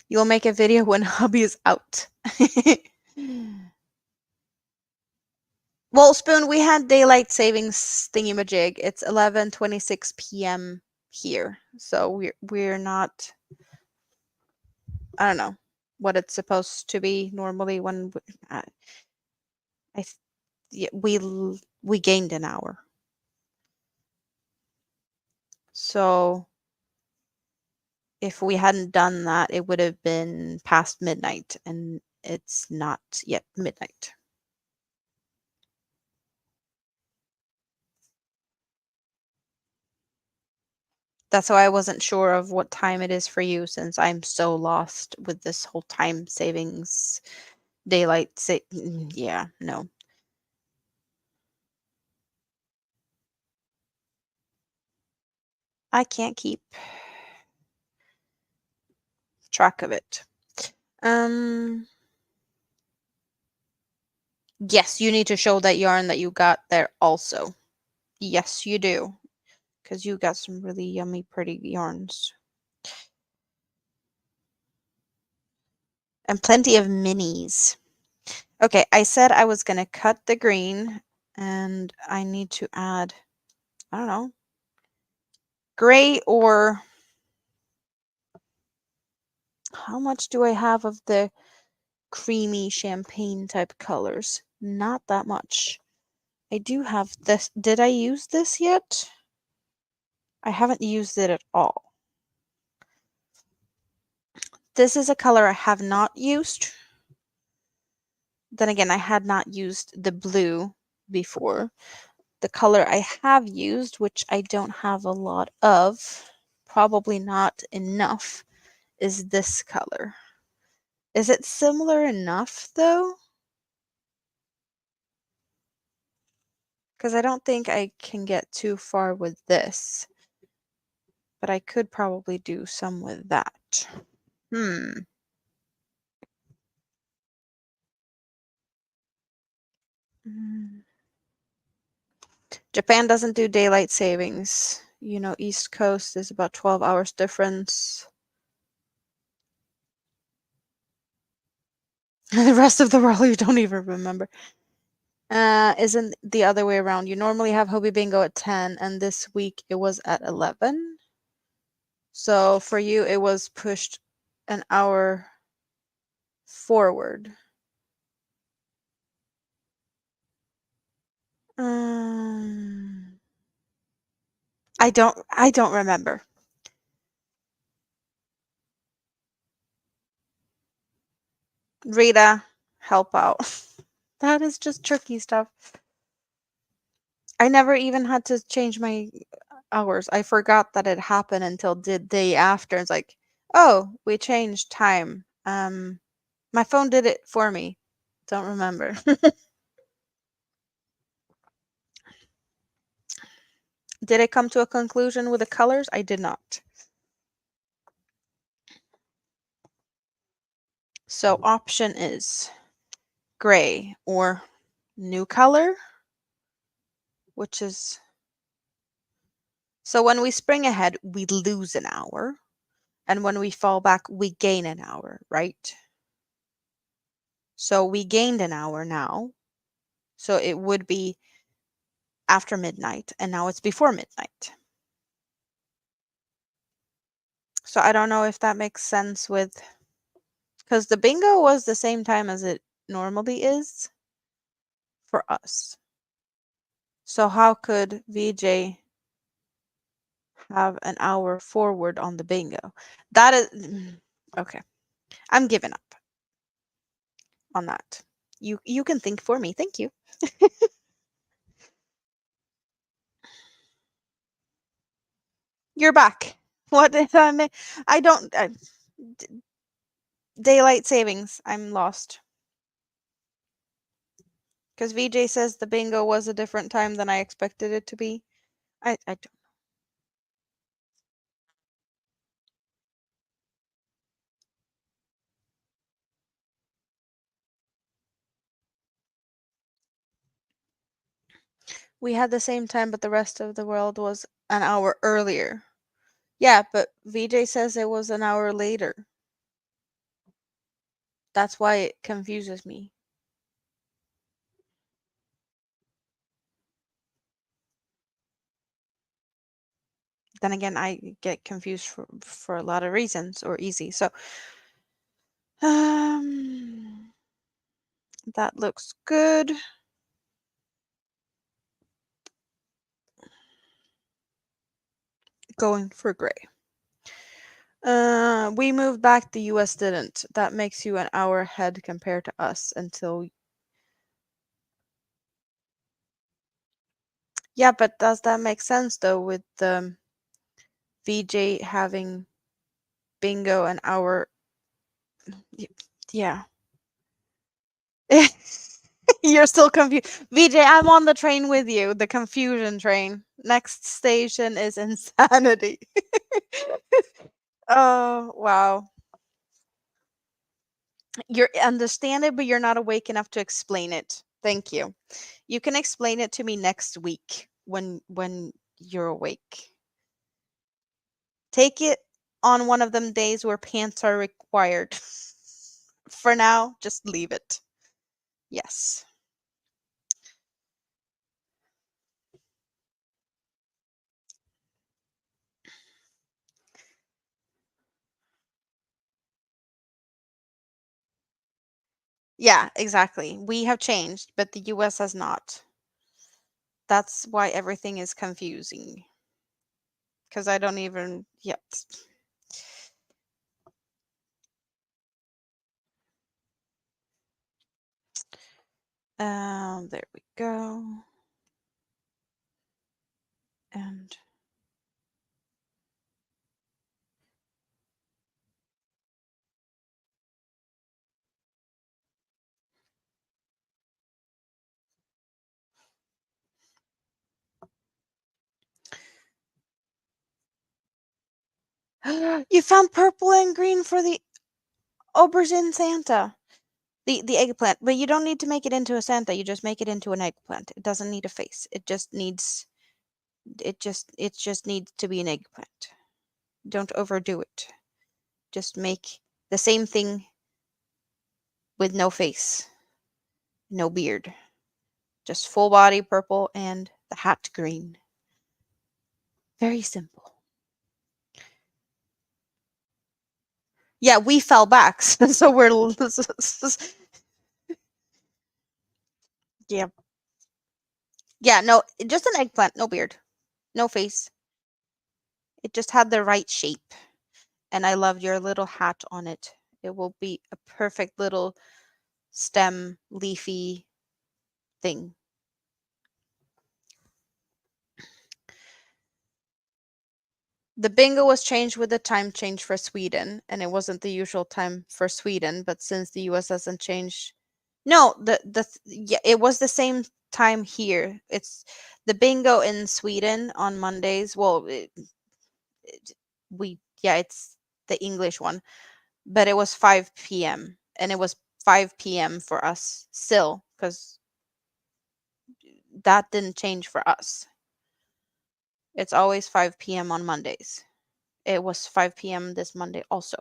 S1: You'll make a video when hubby is out. Well, Spoon, we had daylight savings thingy-majig. It's 11:26 p.m. here. So we're not, I don't know what it's supposed to be normally when I yeah, we gained an hour. So if we hadn't done that, it would have been past midnight, and it's not yet midnight. That's why I wasn't sure of what time it is for you, since I'm so lost with this whole time savings yeah, no. I can't keep track of it. Yes, you need to show that yarn that you got there also. Yes, you do. Because you got some really yummy, pretty yarns. And plenty of minis. Okay, I said I was going to cut the green, and I need to add, I don't know, gray, or how much do I have of the creamy champagne type colors? Not that much. I do have this. Did I use this yet? I haven't used it at all. This is a color I have not used. Then again, I had not used the blue before. The color I have used, which I don't have a lot of, probably not enough, is this color. Is it similar enough though? Because I don't think I can get too far with this. But I could probably do some with that. Hmm. Japan doesn't do daylight savings. You know, East Coast is about 12 hours difference. The rest of the world you don't even remember. Isn't the other way around. You normally have Hobby Bingo at 10, and this week it was at 11. So for you, it was pushed an hour forward. I don't remember. Rita, help out. That is just tricky stuff. I never even had to change my hours. I forgot that it happened until the day after. It's like, oh, we changed time. My phone did it for me. Don't remember. Did it come to a conclusion with the colors? I did not. So option is gray or new color, which is, so when we spring ahead, we lose an hour. And when we fall back, we gain an hour, right? So we gained an hour now. So it would be after midnight, and now it's before midnight. So I don't know if that makes sense with, because the bingo was the same time as it normally is for us. So how could VJ have an hour forward on the bingo? That is okay. I'm giving up on that. You can think for me. Thank you. You're back. What did I make? I don't. Daylight savings. I'm lost. Because VJ says the bingo was a different time than I expected it to be. I don't. We had the same time, but the rest of the world was an hour earlier. Yeah, but VJ says it was an hour later. That's why it confuses me. Then again, I get confused for a lot of reasons, or easy. So, um, that looks good. Going for gray. We moved back, the US didn't. That makes you an hour ahead compared to us until. Yeah, but does that make sense though with VJ having bingo an hour? Yeah. You're still confused. VJ, I'm on the train with you, the confusion train. Next station is insanity. Oh, wow. You're understand it, but you're not awake enough to explain it. Thank you. You can explain it to me next week when you're awake. Take it on one of them days where pants are required. For now, just leave it. Yes. Yeah, exactly. We have changed, but the US has not. That's why everything is confusing. Because I don't even. Yep. There we go. And you found purple and green for the aubergine Santa. The eggplant, but you don't need to make it into a Santa. You just make it into an eggplant. It doesn't need a face. It just needs to be an eggplant. Don't overdo it. Just make the same thing with no face, no beard. Just full body purple and the hat green. Very simple. Yeah, we fell back, so we're yeah. Yeah, no, just an eggplant, no beard, no face. It just had the right shape, and I loved your little hat on it. It will be a perfect little stem, leafy thing. The bingo was changed with the time change for Sweden, and it wasn't the usual time for Sweden, but since the US hasn't changed. No, yeah, it was the same time here. It's the bingo in Sweden on Mondays. Well, it's the English one, but it was 5 p.m. and it was 5 p.m. for us still because that didn't change for us. It's always 5 p.m. on Mondays. It was 5 p.m. this Monday also.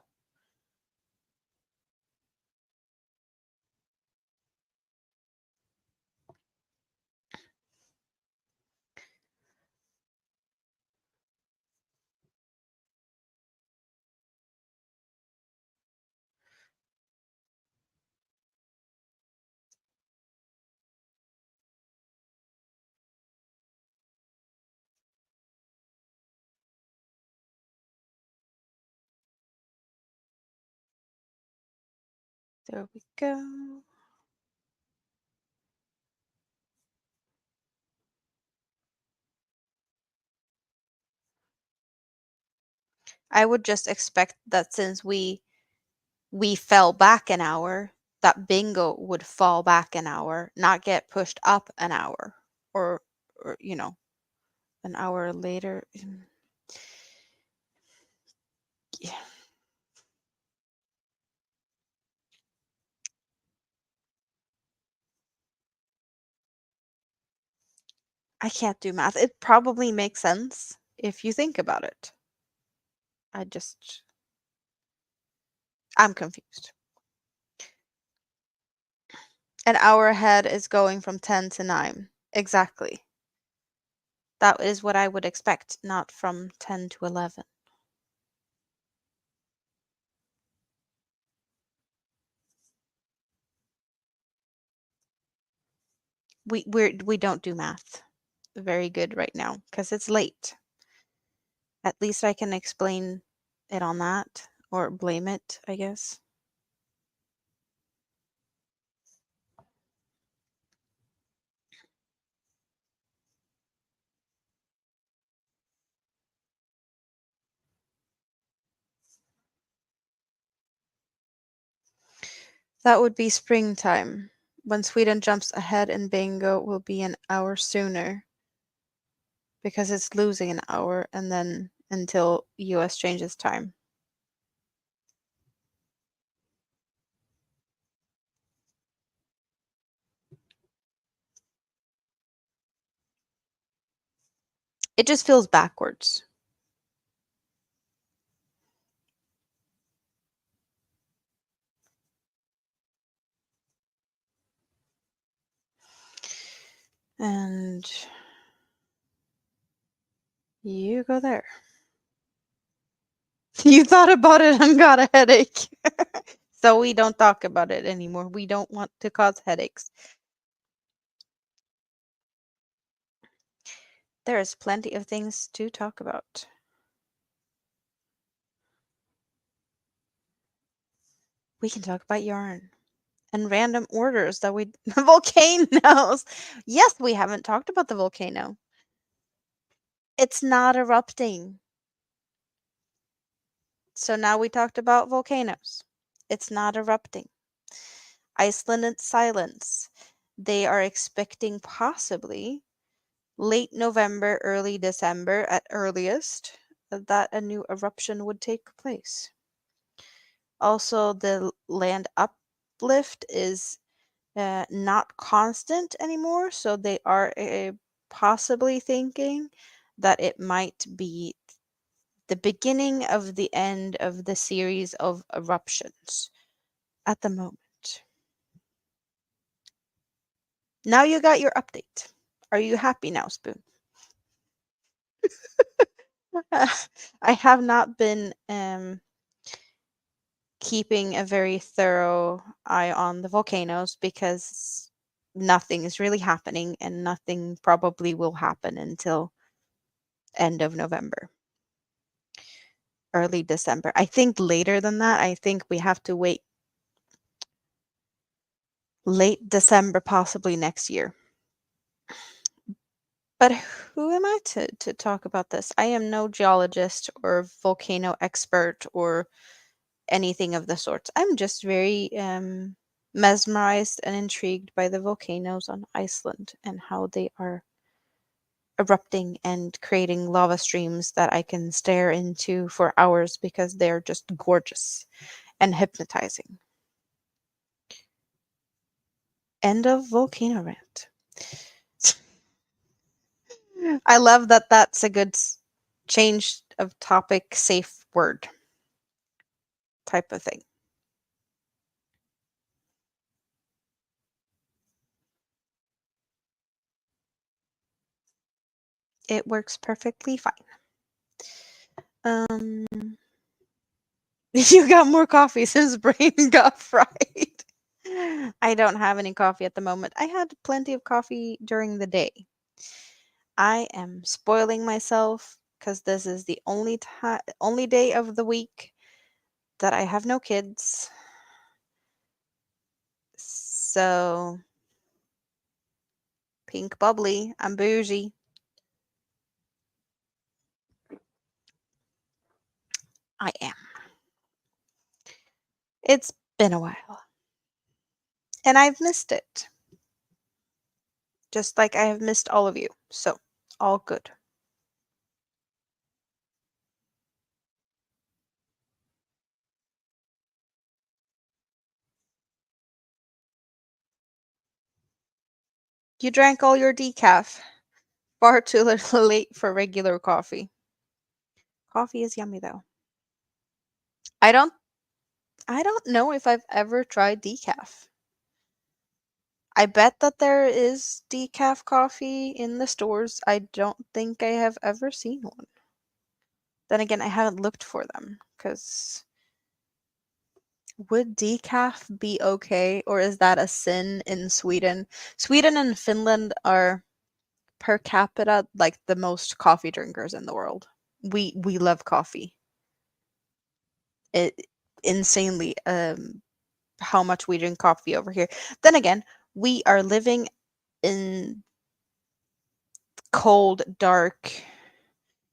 S1: There we go. I would just expect that since we fell back an hour, that bingo would fall back an hour, not get pushed up an hour or an hour later. Yeah, I can't do math. It probably makes sense if you think about it. I just I'm confused. An hour ahead is going from 10 to 9. Exactly. That is what I would expect, not from 10 to 11. We don't do math very good right now because it's late. At least I can explain it on that or blame it, I guess. That would be springtime. When Sweden jumps ahead in bingo will be an hour sooner because it's losing an hour and then until US changes time. It just feels backwards. And you go there. You thought about it and got a headache. So we don't talk about it anymore. We don't want to cause headaches. There is plenty of things to talk about. We can talk about yarn and random orders that we volcanoes. Yes, we haven't talked about the volcano. It's not erupting. So now we talked about volcanoes. It's not erupting. Iceland and silence. They are expecting possibly late November, early December at earliest that a new eruption would take place. Also, the land uplift is not constant anymore, so they are possibly thinking that it might be the beginning of the end of the series of eruptions at the moment. Now you got your update. Are you happy now, Spoon? I have not been keeping a very thorough eye on the volcanoes because nothing is really happening and nothing probably will happen until end of November, early December. I think later than that, I think we have to wait late December, possibly next year. But who am I to talk about this? I am no geologist or volcano expert or anything of the sort. I'm just very mesmerized and intrigued by the volcanoes on Iceland and how they are erupting and creating lava streams that I can stare into for hours because they're just gorgeous and hypnotizing. End of volcano rant. I love that that's a good change of topic, safe word type of thing. It works perfectly fine. Um, you got more coffee since brain got fried. I don't have any coffee at the moment. I had plenty of coffee during the day. I am spoiling myself because this is the only day of the week that I have no kids. So pink bubbly, I'm bougie. I am. It's been a while, and I've missed it, just like I have missed all of you. So, all good. You drank all your decaf. Far too little late for regular coffee. Coffee is yummy though. I don't I don't know if I've ever tried decaf. I bet that there is decaf coffee in the stores. I don't think I have ever seen one. Then again, I haven't looked for them because would decaf be okay or is that a sin in Sweden? Sweden and Finland are per capita like the most coffee drinkers in the world. We love coffee. It insanely how much we drink coffee over here. Then again, we are living in cold, dark,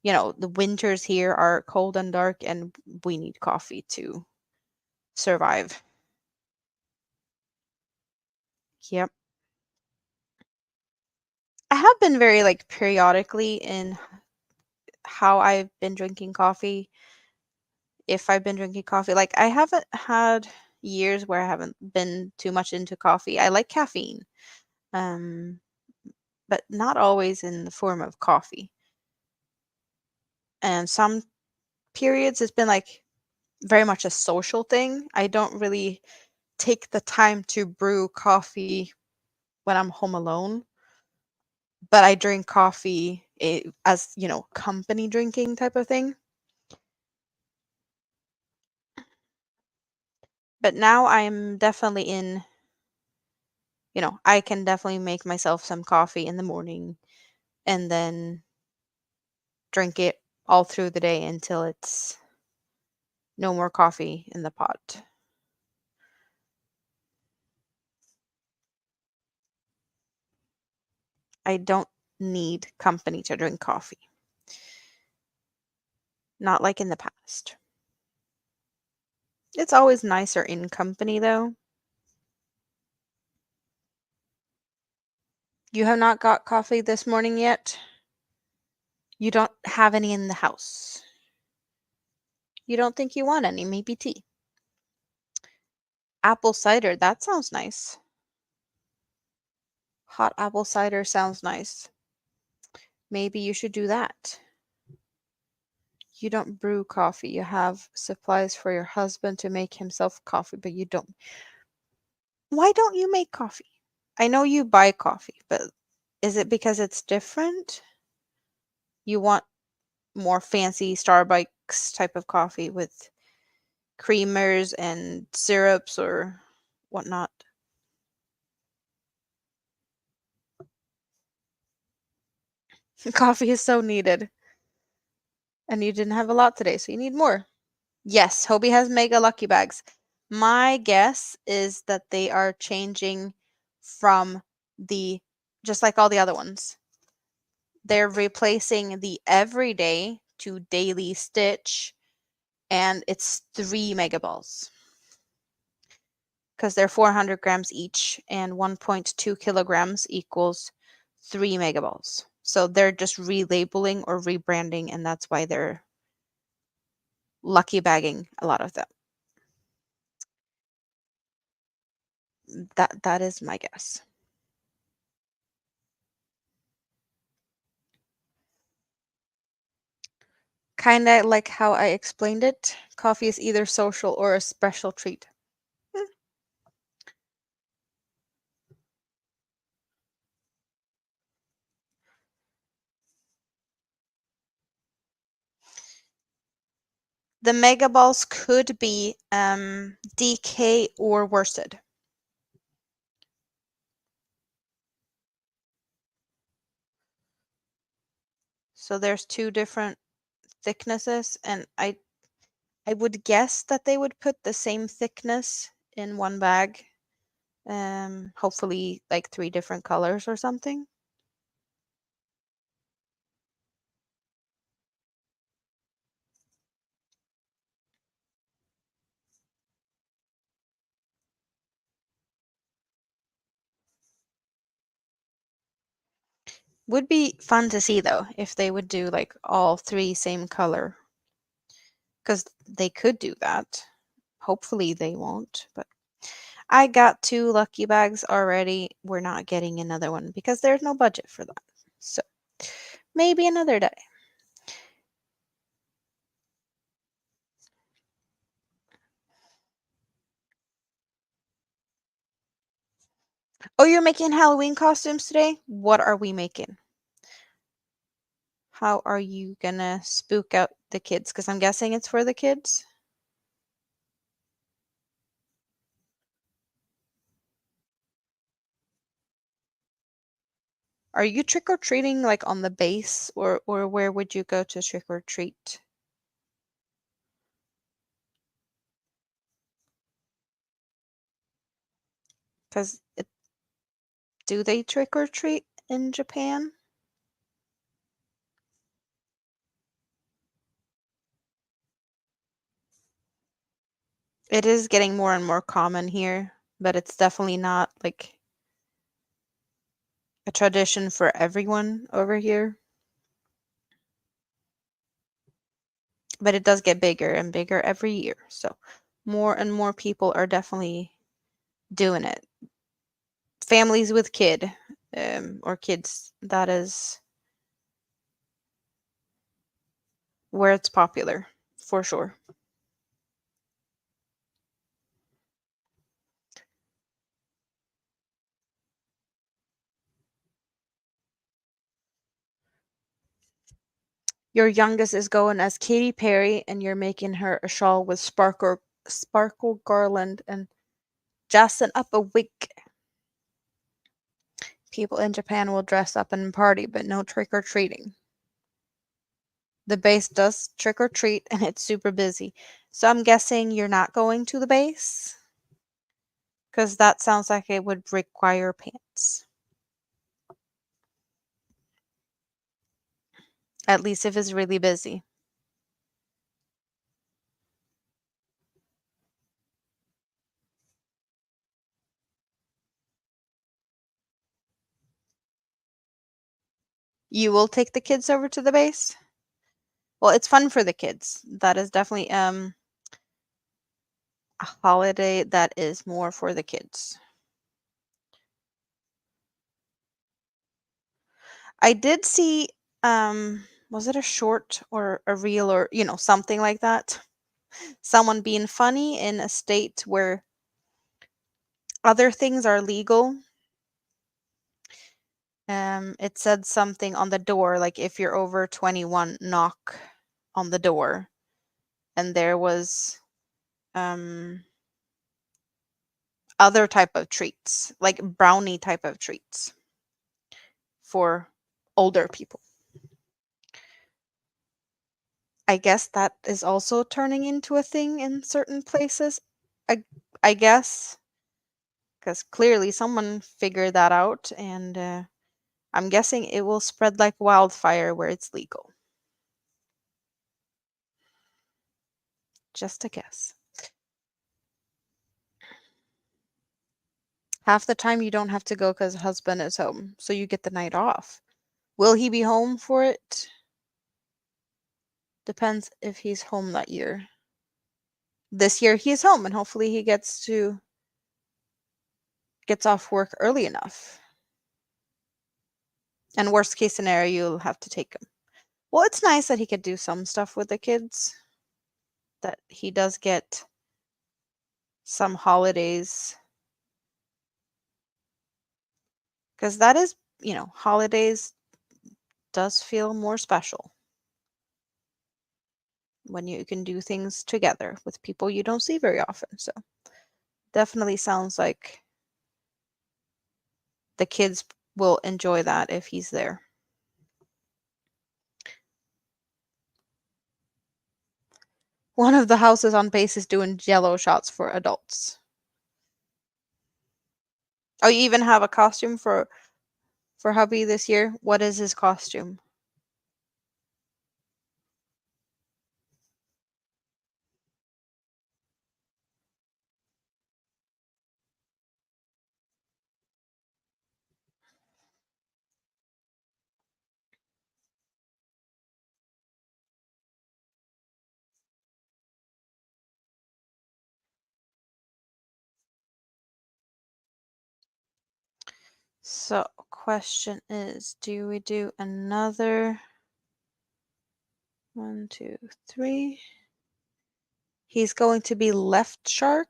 S1: the winters here are cold and dark, and we need coffee to survive. Yep. I have been very like periodically in how I've been drinking coffee. If I've been drinking coffee, like I haven't had years where I haven't been too much into coffee. I like caffeine, um, but not always in the form of coffee. And some periods it's been like very much a social thing. I don't really take the time to brew coffee when I'm home alone, but I drink coffee as, company drinking type of thing. But now I'm definitely in, I can definitely make myself some coffee in the morning and then drink it all through the day until it's no more coffee in the pot. I don't need company to drink coffee. Not like in the past. It's always nicer in company though. You have not got coffee this morning yet? You don't have any in the house. You don't think you want any, maybe tea. Apple cider, that sounds nice. Hot apple cider sounds nice. Maybe you should do that. You don't brew coffee. You have supplies for your husband to make himself coffee, but you don't. Why don't you make coffee? I know you buy coffee, but is it because it's different? You want more fancy Starbucks type of coffee with creamers and syrups or whatnot? Coffee is so needed. And you didn't have a lot today, so you need more. Yes, Hobie has mega lucky bags. My guess is that they are changing from the, just like all the other ones, they're replacing the everyday to daily stitch, and it's 3 megaballs because they're 400 grams each, and 1.2 kilograms equals 3 megaballs. So they're just relabeling or rebranding, and that's why they're lucky bagging a lot of them. That is my guess. Kind of like how I explained it. Coffee is either social or a special treat. Hmm. The mega balls could be DK or worsted. So there's two different thicknesses, and I would guess that they would put the same thickness in one bag. Hopefully like three different colors or something. Would be fun to see though if they would do like all three same color, because they could do that. Hopefully they won't, but I got two lucky bags already. We're not getting another one because there's no budget for that. So maybe another day. Oh, you're making Halloween costumes today? What are we making? How are you gonna spook out the kids? Because I'm guessing it's for the kids. Are you trick or treating like on the base, or where would you go to trick or treat? Because do they trick or treat in Japan? It is getting more and more common here, but it's definitely not like a tradition for everyone over here. But it does get bigger and bigger every year. So more and more people are definitely doing it. Families with or kids, that is where it's popular for sure. Your youngest is going as Katy Perry, and you're making her a shawl with sparkle garland and dressing up a wig. People in Japan will dress up and party, but no trick or treating. The base does trick or treat, and it's super busy. So I'm guessing you're not going to the base, because that sounds like it would require pants. At least if it's really busy. You will take the kids over to the base? Well, it's fun for the kids. That is definitely a holiday that is more for the kids. I did see was it a short or a reel or something like that? Someone being funny in a state where other things are legal. It said something on the door like if you're over 21, knock on the door. And there was um other type of treats, like brownie type of treats for older people. I guess that is also turning into a thing in certain places. I I guess because clearly someone figured that out, and I'm guessing it will spread like wildfire where it's legal. Just a guess. Half the time you don't have to go because husband is home, so you get the night off. Will he be home for it? Depends if he's home that year. This year he's home, and hopefully he gets off work early enough. And worst case scenario, you'll have to take him. Well, it's nice that he could do some stuff with the kids, that he does get some holidays, because that is, holidays does feel more special when you can do things together with people you don't see very often. So definitely sounds like the kids will enjoy that if he's there. One of the houses on base is doing jello shots for adults. Oh, you even have a costume for hubby this year? What is his costume? So, question is, do we do another 1, 2, 3? He's going to be left shark.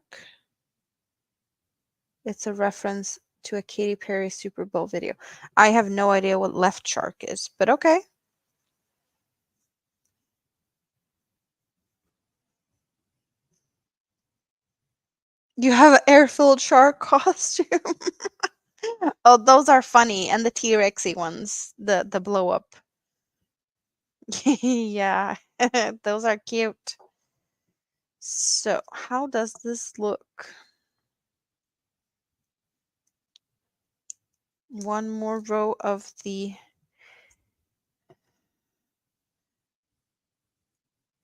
S1: It's a reference to a Katy Perry Super Bowl video. I have no idea what left shark is, but okay. You have an air-filled shark costume. Oh, those are funny, and the T-Rexy ones, the blow up. Yeah, those are cute. So, how does this look? One more row of the,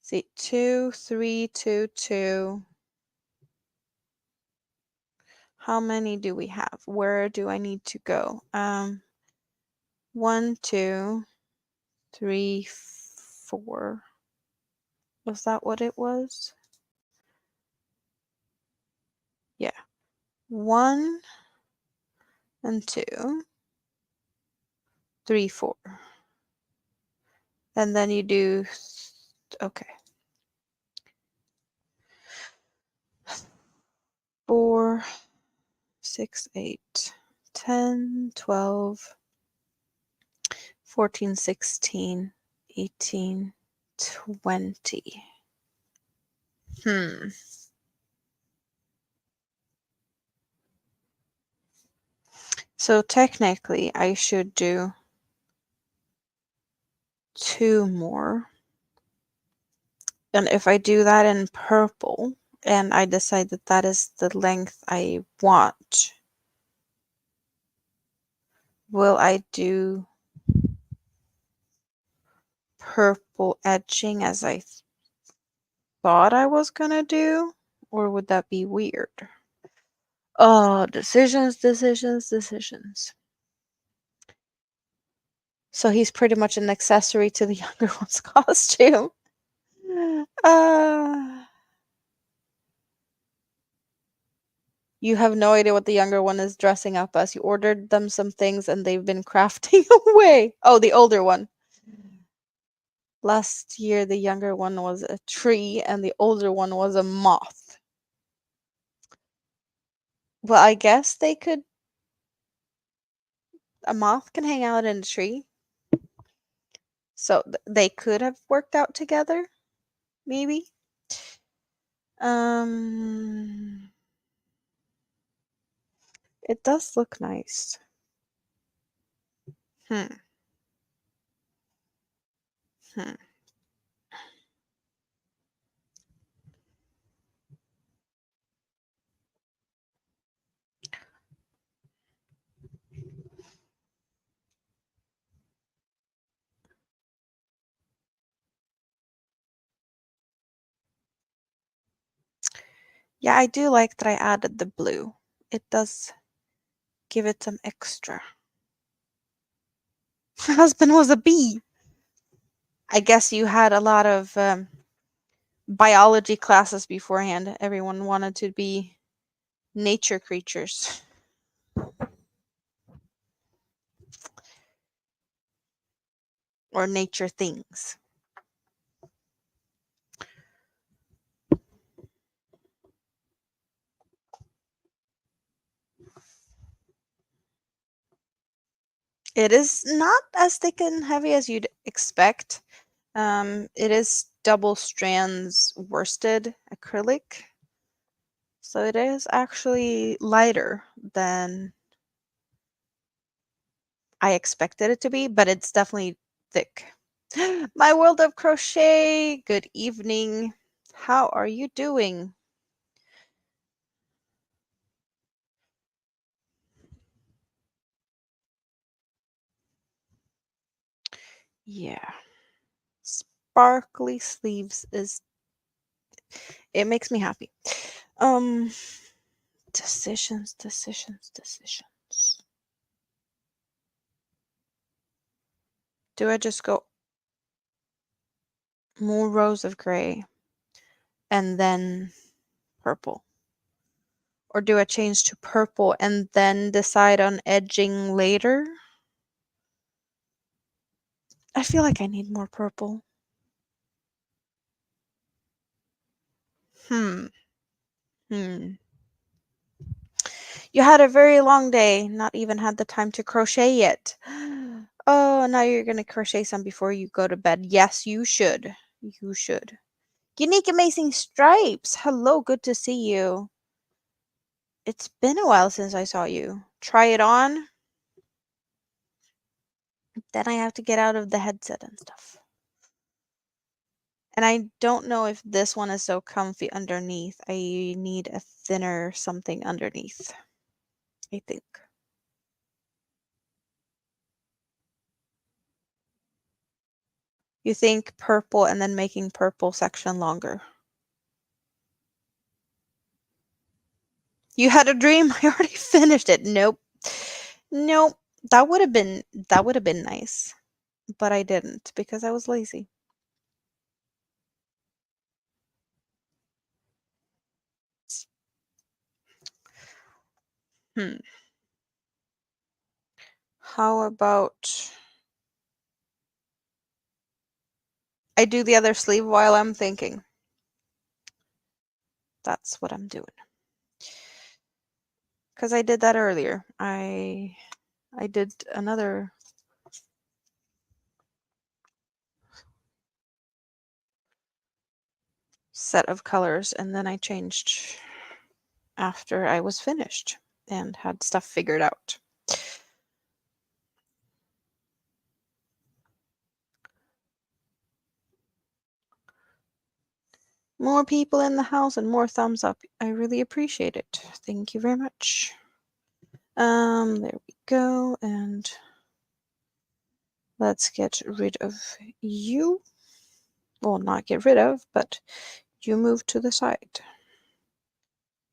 S1: see, 2, 3, 2, 2. How many do we have? Where do I need to go? 1, 2, 3, 4. Was that what it was? Yeah. 1 and 2, 3, 4. And then you do, okay. 4, 6, 8, 10, 12, 14, 16, 18, 20. So technically I should do 2 more. And if I do that in purple and I decide that that is the length I want, will I do purple edging as I thought I was gonna do? Or would that be weird? Oh, decisions, decisions, decisions. So he's pretty much an accessory to the younger one's costume. You have no idea what the younger one is dressing up as. You ordered them some things and they've been crafting away. Oh, the older one. Last year, the younger one was a tree and the older one was a moth. Well, I guess they could. A moth can hang out in a tree. So they could have worked out together, maybe. It does look nice. Hmm. Hmm. Yeah, I do like that I added the blue. It does give it some extra. My husband was a bee. I guess you had a lot of biology classes beforehand. Everyone wanted to be nature creatures or nature things. It is not as thick and heavy as you'd expect. It is double strands worsted acrylic. So it is actually lighter than I expected it to be, but it's definitely thick. My world of crochet, good evening. How are you doing? Yeah. Sparkly sleeves is, it makes me happy. Decisions, decisions, decisions. Do I just go more rows of gray and then purple? Or do I change to purple and then decide on edging later? I feel like I need more purple. Hmm. Hmm. You had a very long day, not even had the time to crochet yet. Oh, now you're gonna crochet some before you go to bed. Yes, you should. You should. Unique Amazing Stripes. Hello, good to see you. It's been a while since I saw you. Try it on. Then I have to get out of the headset and stuff. And I don't know if this one is so comfy underneath. I need a thinner something underneath, I think. You think purple and then making purple section longer. You had a dream? I already finished it. Nope. Nope. That would have been nice. But I didn't because I was lazy. Hmm. How about I do the other sleeve while I'm thinking? That's what I'm doing. Because I did that earlier. I did another set of colors and then I changed after I was finished and had stuff figured out. More people in the house and more thumbs up. I really appreciate it. Thank you very much. There we go, and let's get rid of you. Well, not get rid of, but you move to the side.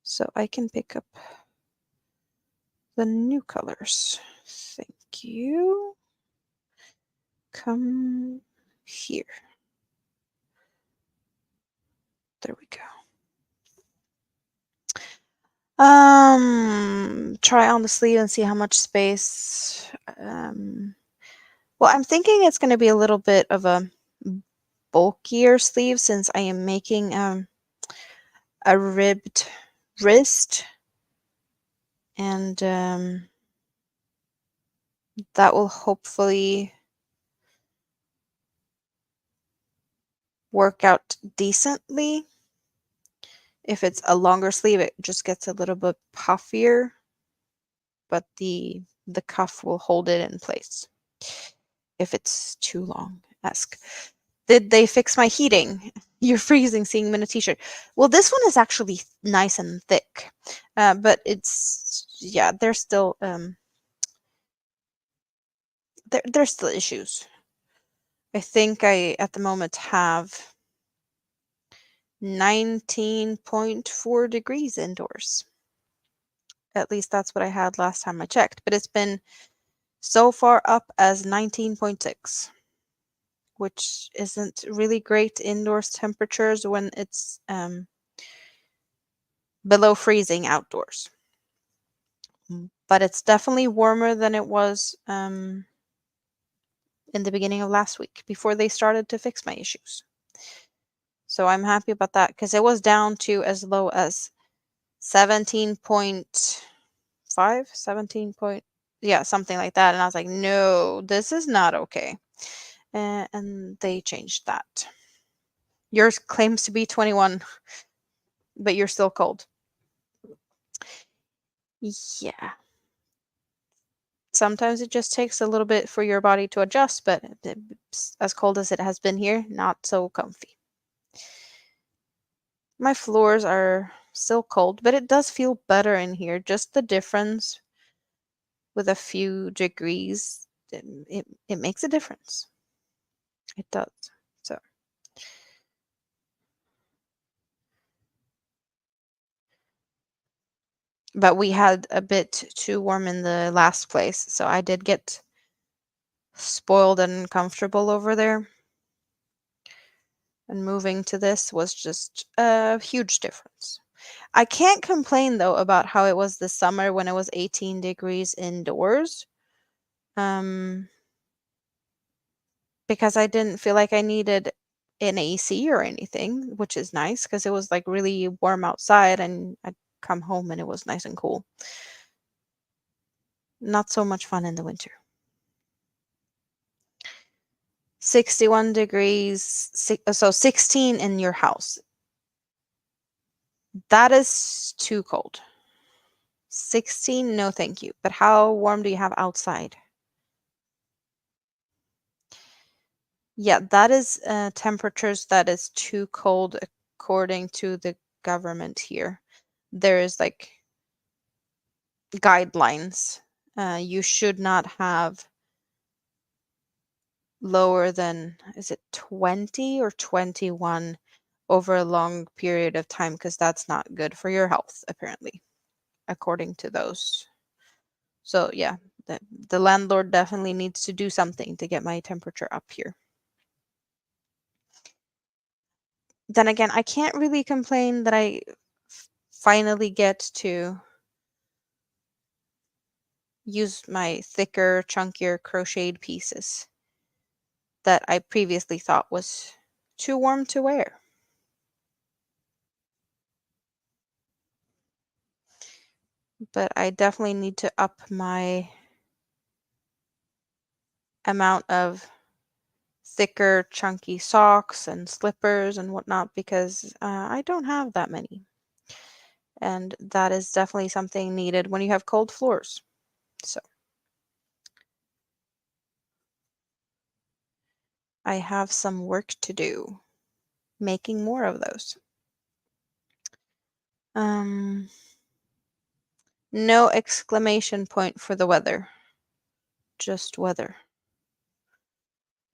S1: So I can pick up the new colors. Thank you. Come here. There we go. Try on the sleeve and see how much space. Well, I'm thinking it's going to be a little bit of a bulkier sleeve since I am making a ribbed wrist, and that will hopefully work out decently. If it's a longer sleeve, it just gets a little bit puffier, but the cuff will hold it in place. If it's too long, ask. Did they fix my heating? You're freezing seeing them in a t-shirt. Well, this one is actually nice and thick, but it's yeah, there's still there's still issues. I think I at the moment have 19.4 degrees indoors. At least that's what I had last time I checked, but it's been so far up as 19.6, which isn't really great indoors temperatures when it's below freezing outdoors. But it's definitely warmer than it was in the beginning of last week before they started to fix my issues. So I'm happy about that because it was down to as low as 17.5, 17 point, yeah, something like that. And I was like, no, this is not okay. And they changed that. Yours claims to be 21, but you're still cold. Yeah. Sometimes it just takes a little bit for your body to adjust, but as cold as it has been here, not so comfy. My floors are still cold, but it does feel better in here. Just the difference with a few degrees, it makes a difference. It does. So. But we had a bit too warm in the last place, so I did get spoiled and comfortable over there. And moving to this was just a huge difference. I can't complain though about how it was this summer when it was 18 degrees indoors. Um, because I didn't feel like I needed an AC or anything, which is nice because it was like really warm outside and I'd come home and it was nice and cool. Not so much fun in the winter. 61 degrees, so 16 in your house. That is too cold. 16, no thank you. But how warm do you have outside? Yeah, that is temperatures that is too cold according to the government here. There is like guidelines. You should not have lower than, is it 20 or 21 over a long period of time because that's not good for your health, apparently, according to those. So yeah, the landlord definitely needs to do something to get my temperature up here. Then again, I can't really complain that I finally get to use my thicker, chunkier crocheted pieces that I previously thought was too warm to wear. But I definitely need to up my amount of thicker, chunky socks and slippers and whatnot because I don't have that many. And that is definitely something needed when you have cold floors. So I have some work to do making more of those. Um, no exclamation point for the weather, just weather.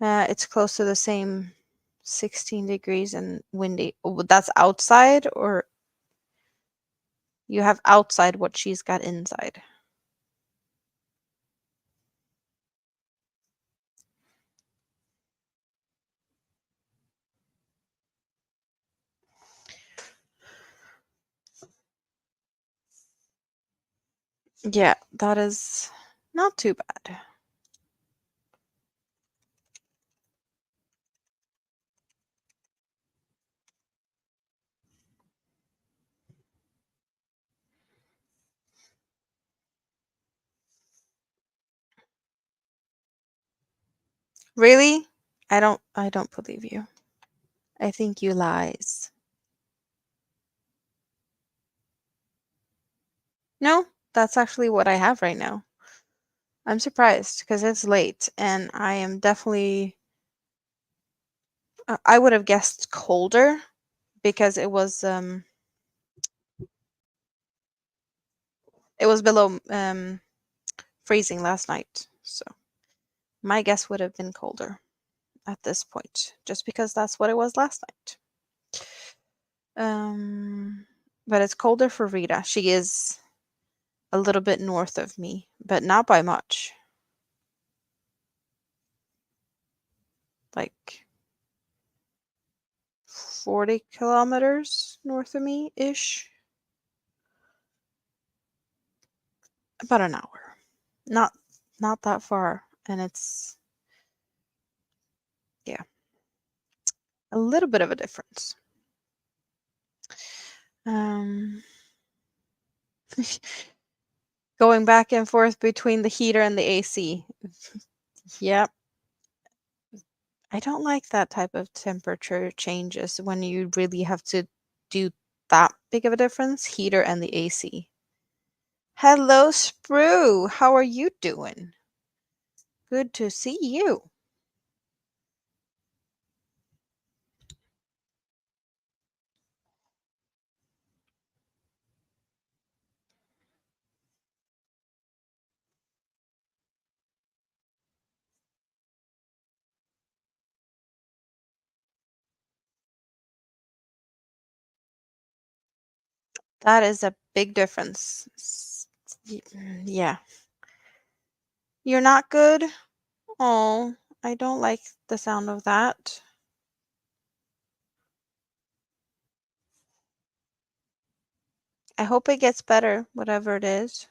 S1: It's close to the same 16 degrees and windy. Oh, that's outside, or you have outside what she's got inside? Yeah, that is not too bad. Really? I don't believe you. I think you lies. No, that's actually what I have right now. I'm surprised because it's late and I am definitely I would have guessed colder because it was below freezing last night. So my guess would have been colder at this point just because that's what it was last night. But it's colder for Rita. She is a little bit north of me, but not by much. Like 40 kilometers north of me ish. About an hour. Not not that far. And it's yeah, a little bit of a difference. Um going back and forth between the heater and the AC. Yep. I don't like that type of temperature changes when you really have to do that big of a difference, heater and the AC. Hello, Sprue. How are you doing? Good to see you. That is a big difference. Yeah. You're not good? Oh, I don't like the sound of that. I hope it gets better, whatever it is,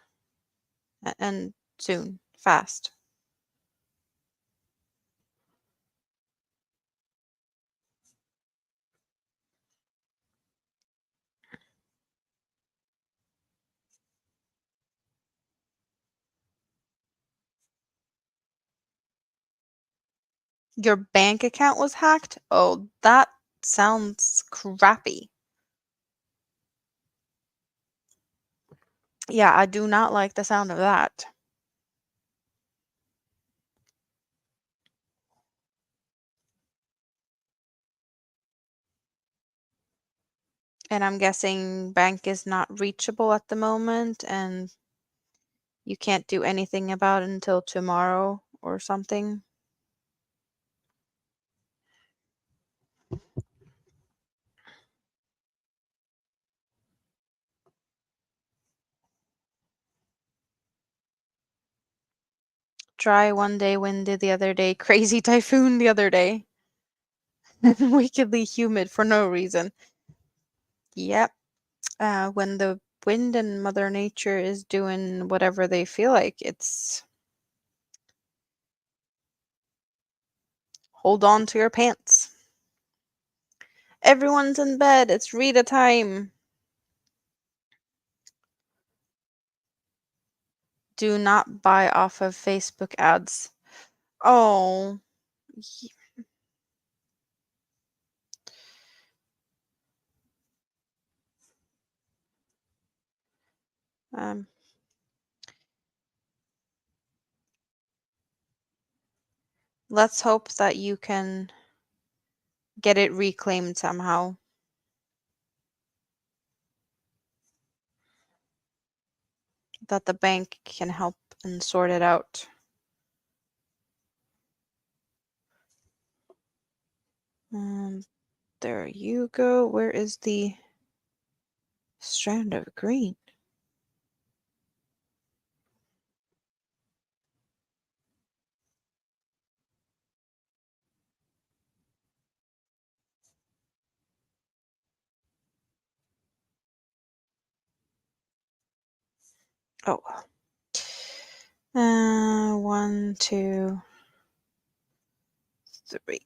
S1: and soon, fast. Your bank account was hacked? Oh, that sounds crappy. Yeah, I do not like the sound of that. And I'm guessing bank is not reachable at the moment, and you can't do anything about it until tomorrow or something. Dry one day, windy the other day, crazy typhoon the other day, wickedly humid for no reason. Yep. When the wind and Mother Nature is doing whatever they feel like, it's hold on to your pants. Everyone's in bed. It's Rita time. Do not buy off of Facebook ads. Oh, um, let's hope that you can get it reclaimed somehow. That the bank can help and sort it out. There you go. Where is the strand of green? Oh. 1, 2, 3.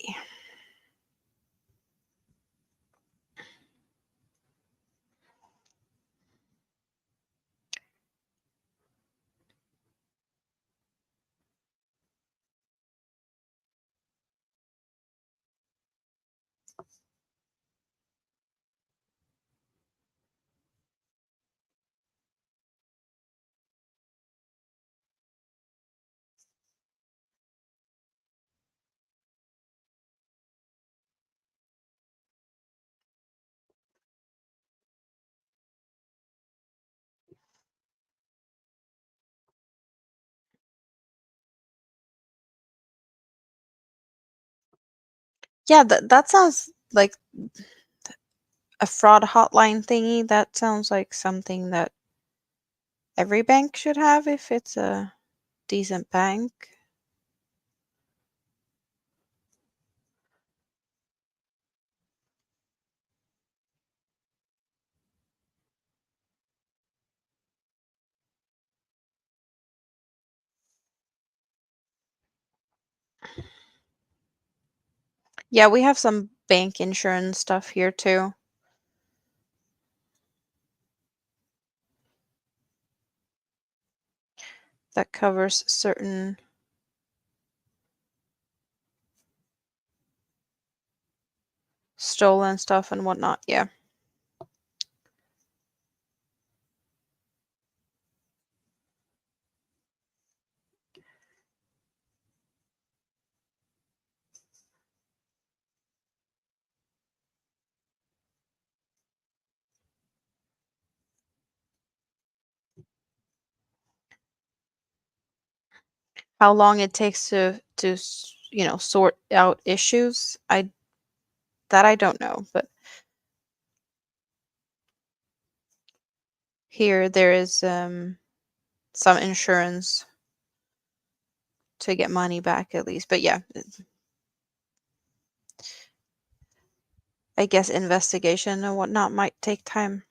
S1: Yeah, that sounds like a fraud hotline thingy. That sounds like something that every bank should have if it's a decent bank. Yeah, we have some bank insurance stuff here too that covers certain stolen stuff and whatnot. Yeah. How long it takes to sort out issues, I don't know, but here there is some insurance to get money back at least. But yeah, I guess investigation and whatnot might take time.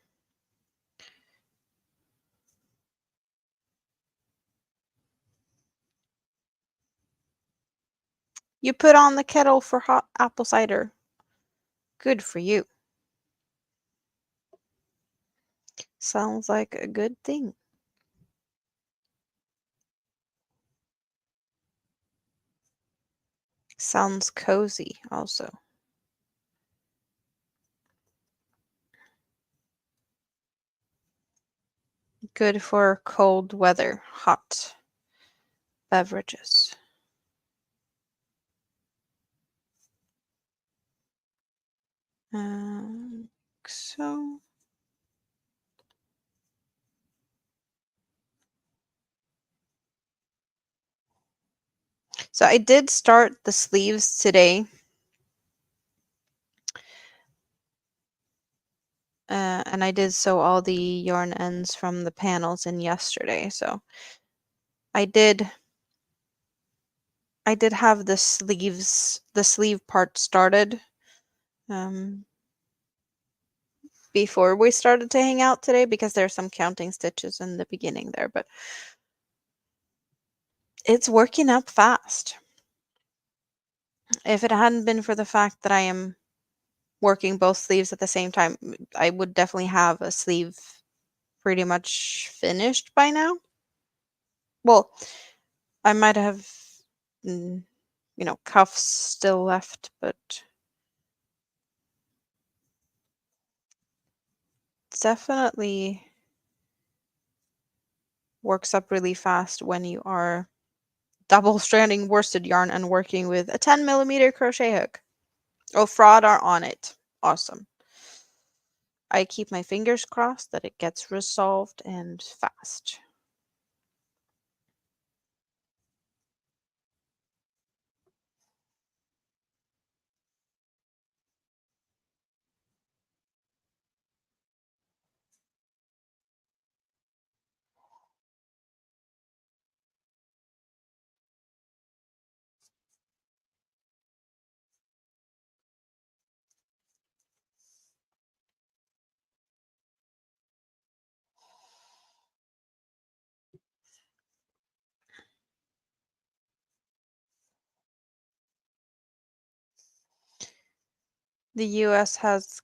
S1: You put on the kettle for hot apple cider. Good for you. Sounds like a good thing. Sounds cozy also. Good for cold weather, hot beverages. So I did start the sleeves today. And I did sew all the yarn ends from the panels in yesterday. So I did have the sleeve part started um, before we started to hang out today because there's some counting stitches in the beginning there, but it's working up fast. If it hadn't been for the fact that I am working both sleeves at the same time, I would definitely have a sleeve pretty much finished by now. Well, I might have, cuffs still left, but definitely works up really fast when you are double stranding worsted yarn and working with a 10mm crochet hook. Oh, fraud are on it. Awesome. I keep my fingers crossed that it gets resolved and fast. The US has,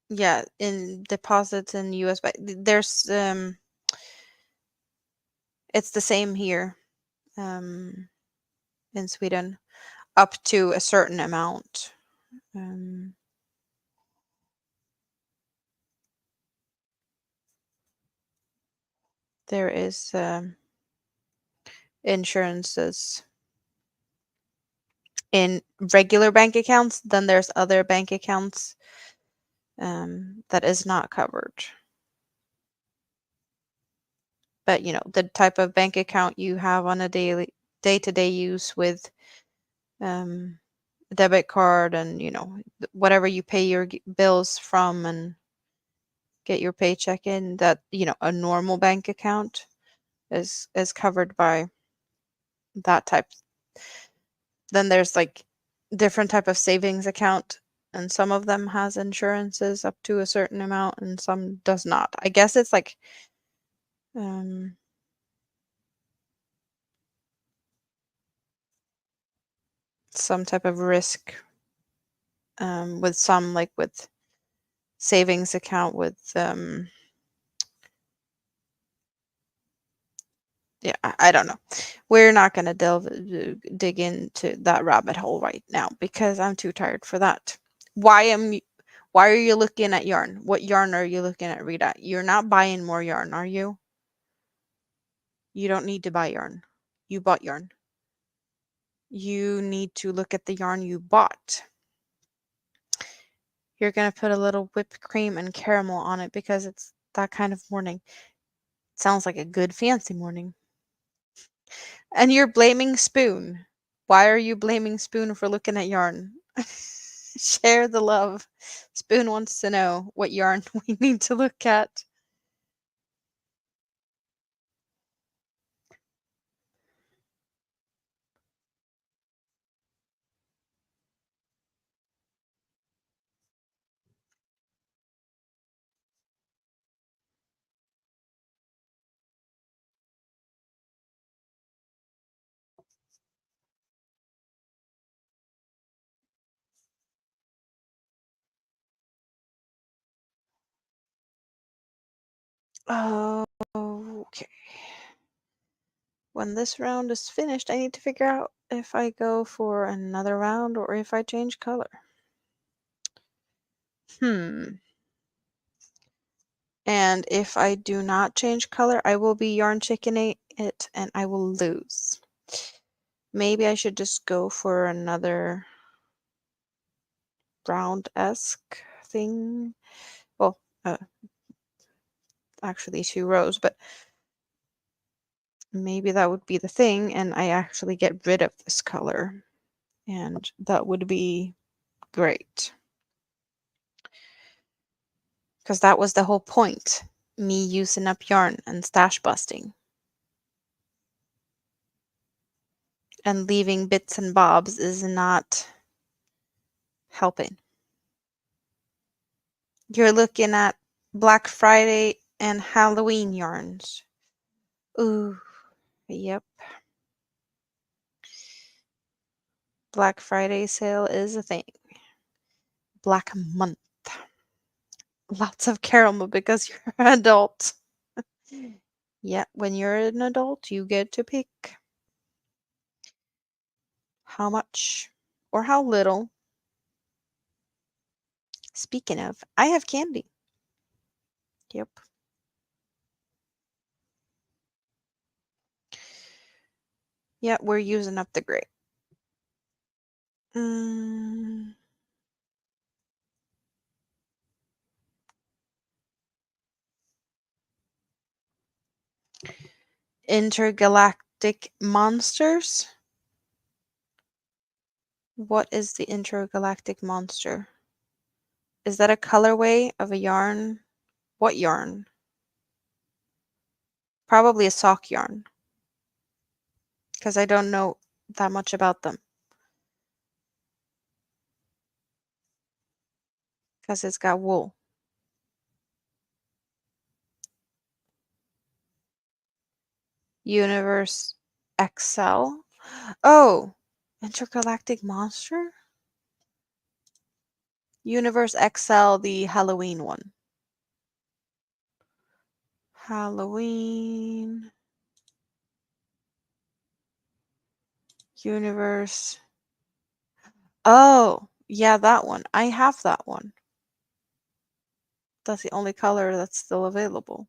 S1: yeah, in deposits in US, but there's it's the same here in Sweden up to a certain amount. Um, there is insurances in regular bank accounts, then there's other bank accounts that is not covered. But the type of bank account you have on a day-to-day use with um, a debit card and whatever you pay your bills from and get your paycheck in, that a normal bank account is covered by that type. Then there's like different type of savings account, and some of them has insurances up to a certain amount and some does not. I guess it's like um some type of risk with some, like with savings account with yeah, I don't know. We're not going to dig into that rabbit hole right now because I'm too tired for that. Why are you looking at yarn? What yarn are you looking at, Rita? You're not buying more yarn, are you? You don't need to buy yarn. You bought yarn. You need to look at the yarn you bought. You're going to put a little whipped cream and caramel on it because it's that kind of morning. Sounds like a good fancy morning. And you're blaming Spoon. Why are you blaming Spoon for looking at yarn? Share the love. Spoon wants to know what yarn we need to look at. Oh, okay. When this round is finished, I need to figure out if I go for another round or if I change color. And if I do not change color, I will be yarn chickening it and I will lose. Maybe I should just go for another round-esque thing. Well, actually 2 rows, but maybe that would be the thing and I actually get rid of this color. And that would be great. Because that was the whole point. Me using up yarn and stash busting. And leaving bits and bobs is not helping. You're looking at Black Friday and Halloween yarns. Ooh, yep. Black Friday sale is a thing. Black month. Lots of caramel because you're an adult. Yeah, when you're an adult, you get to pick how much or how little. Speaking of, I have candy. Yep. Yeah, we're using up the gray. Intergalactic monsters? What is the intergalactic monster? Is that a colorway of a yarn? What yarn? Probably a sock yarn. Because I don't know that much about them. Because it's got wool. Universe XL? Oh! Intergalactic monster? Universe XL, the Halloween one. Halloween. Universe. Oh, yeah, that one. I have that one. That's the only color that's still available.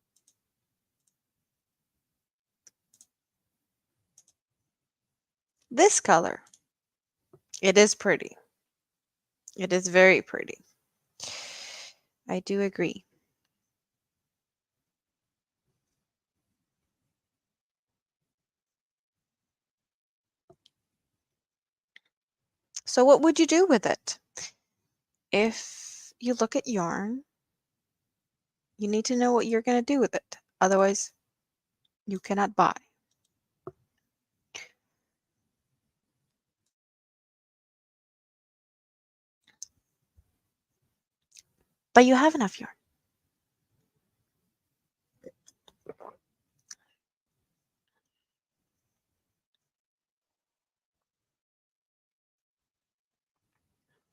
S1: This color. It is pretty. It is very pretty. I do agree. So what would you do with it? If you look at yarn, you need to know what you're going to do with it. Otherwise, you cannot buy. But you have enough yarn.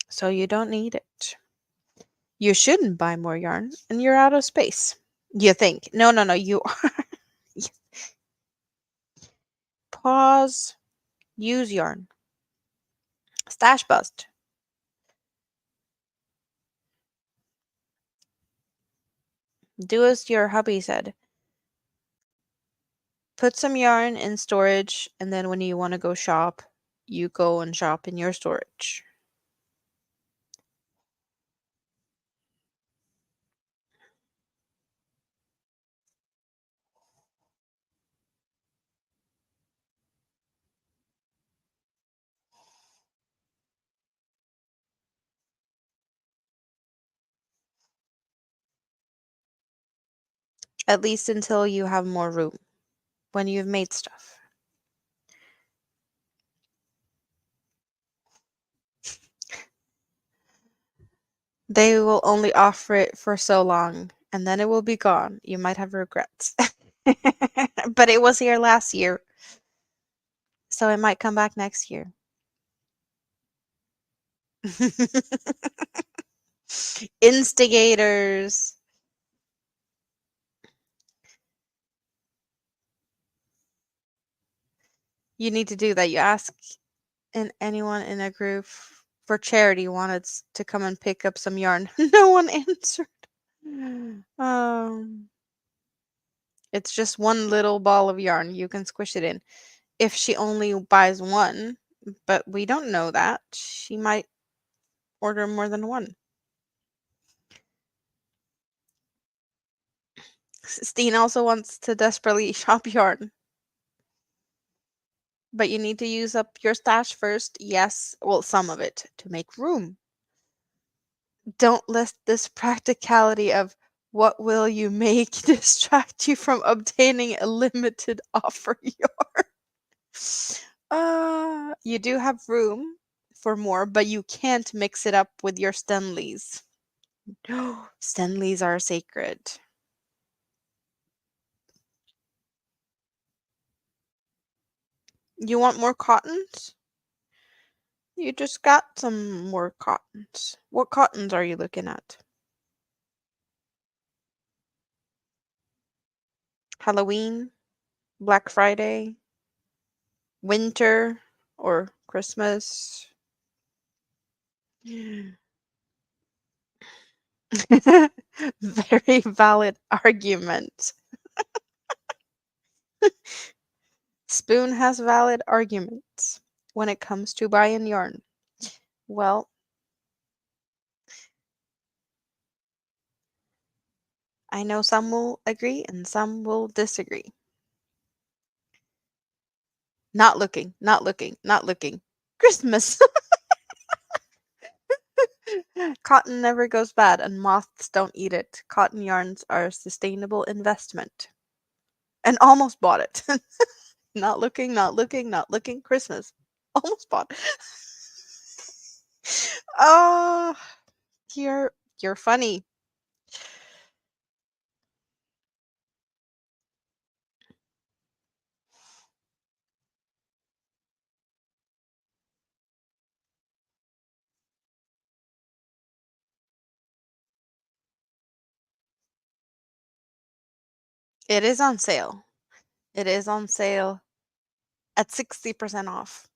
S1: So you don't need it. You shouldn't buy more yarn and you're out of space. You think. No, no, no, you are. Pause. Use yarn. Stash bust. Do as your hubby said. Put some yarn in storage, and then when you want to go shop, you go and shop in your storage. At least until you have more room when you've made stuff. They will only offer it for so long, and then it will be gone. You might have regrets. But it was here last year, so it might come back next year. Instigators. You need to do that. You ask anyone in a group for charity wanted to come and pick up some yarn. No one answered. Um, it's just one little ball of yarn. You can squish it in. If she only buys one, but we don't know that. She might order more than one. Steen also wants to desperately shop yarn. But you need to use up your stash first. Yes, well, some of it to make room. Don't let this practicality of what will you make distract you from obtaining a limited offer yarn. You do have room for more, but you can't mix it up with your Stenleys. No, Stenleys are sacred. You want more cottons? You just got some more cottons. What cottons are you looking at? Halloween? Black Friday? Winter? Or Christmas? Very valid argument. Spoon has valid arguments when it comes to buying yarn. Well, I know some will agree and some will disagree. Not looking, not looking, not looking. Christmas! Cotton never goes bad and moths don't eat it. Cotton yarns are a sustainable investment. And almost bought it. Not looking, not looking, not looking. Christmas. Almost bought. Oh, you're funny. It is on sale. It is on sale at 60% off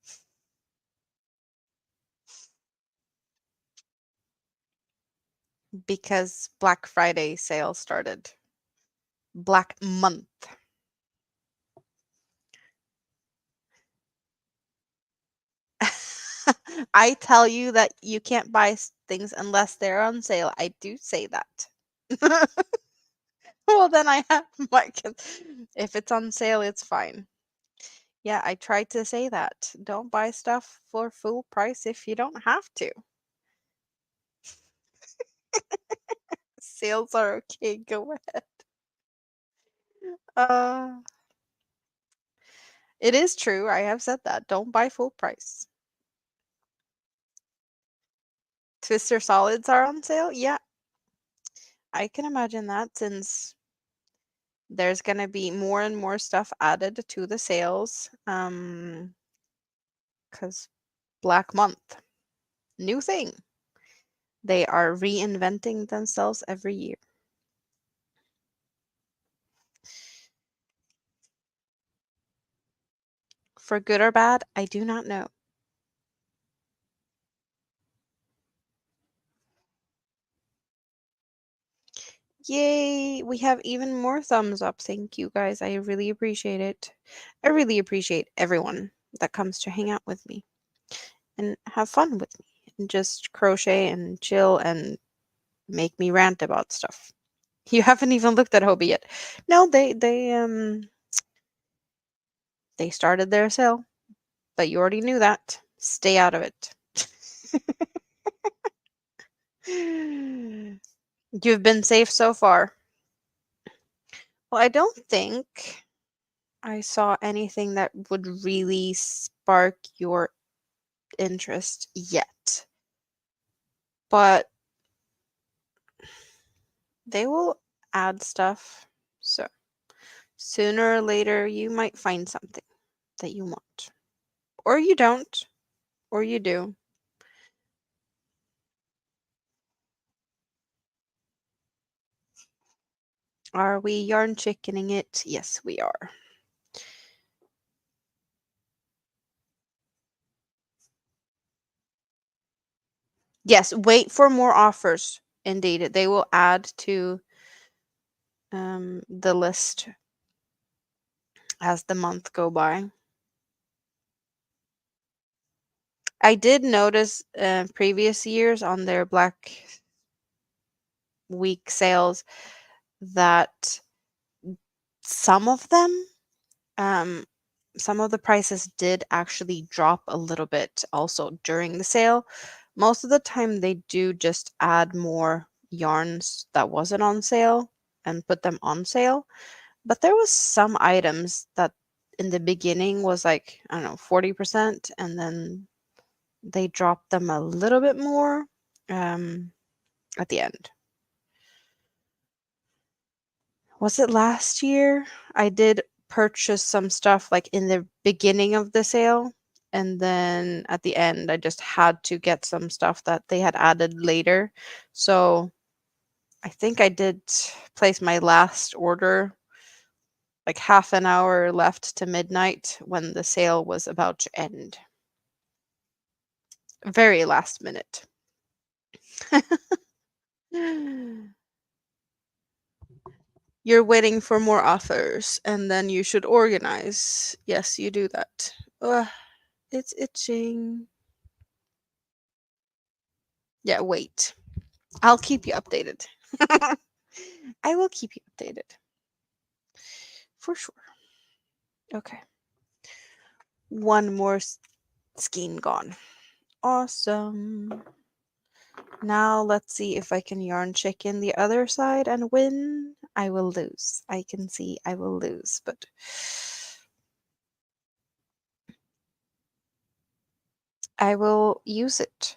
S1: because Black Friday sale started. Black month. I tell you that you can't buy things unless they're on sale. I do say that. Well, then I have my. If it's on sale, it's fine. Yeah, I tried to say that. Don't buy stuff for full price if you don't have to. Sales are okay. Go ahead. Uh, it is true. I have said that. Don't buy full price. Twister solids are on sale? Yeah, I can imagine that since there's gonna be more and more stuff added to the sales. Because Black Month, new thing. They are reinventing themselves every year. For good or bad, I do not know. Yay! We have even more thumbs up. Thank you guys. I really appreciate it. I really appreciate everyone that comes to hang out with me and have fun with me and just crochet and chill and make me rant about stuff. You haven't even looked at Hobie yet. No, they started their sale, but you already knew that. Stay out of it. You've been safe so far. Well, I don't think I saw anything that would really spark your interest yet. But they will add stuff. So sooner or later, you might find something that you want. Or you don't. Or you do. Are we yarn chickening it? Yes, we are. Yes, wait for more offers. Indeed, they will add to the list as the month go by. I did notice previous years on their Black Week sales that some of them, um, some of the prices did actually drop a little bit also during the sale. Most of the time, they do just add more yarns that wasn't on sale and put them on sale. But there was some items that in the beginning was like, I don't know, 40%, and then they dropped them a little bit more um, at the end. Was it last year? I did purchase some stuff like in the beginning of the sale, and then at the end I just had to get some stuff that they had added later. So I think I did place my last order like half an hour left to midnight when the sale was about to end. Very last minute. You're waiting for more offers and then you should organize. Yes, you do that. Ugh, it's itching. Yeah, wait. I'll keep you updated. I will keep you updated. For sure. Okay. One more skein gone. Awesome. Now let's see if I can yarn chicken the other side and win. I will lose. I can see I will lose, but I will use it.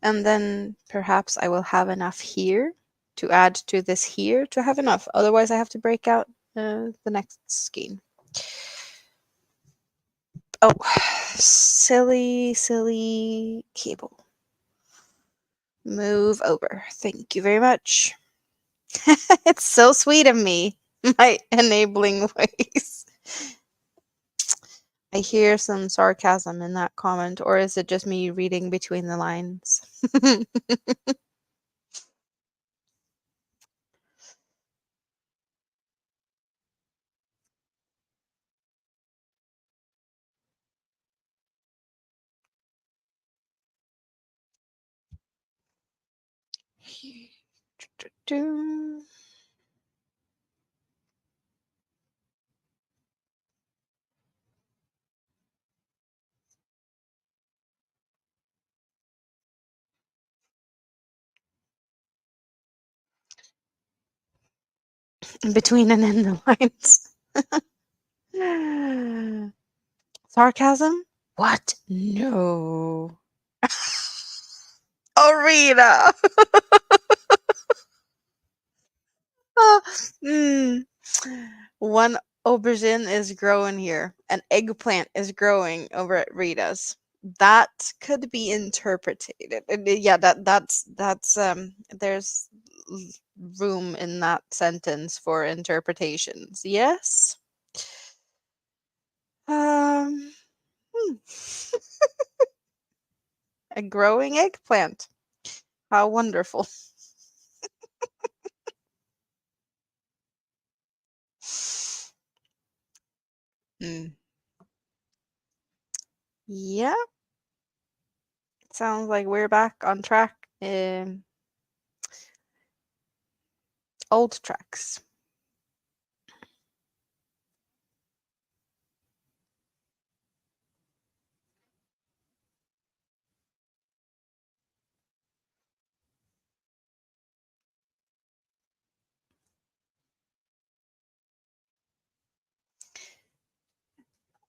S1: And then perhaps I will have enough here to add to this here to have enough. Otherwise, I have to break out the next skein. Oh, silly, silly cable. Move over. Thank you very much. It's so sweet of me, my enabling ways. I hear some sarcasm in that comment, or is it just me reading between the lines? Between and in the lines. Sarcasm? What? No. Arena. mm. One aubergine is growing here. An eggplant is growing over at Rita's. That could be interpreted. Yeah, that's there's room in that sentence for interpretations. Yes. Um hmm. A growing eggplant. How wonderful. Hmm. Yeah, sounds like we're back on track. Old tracks.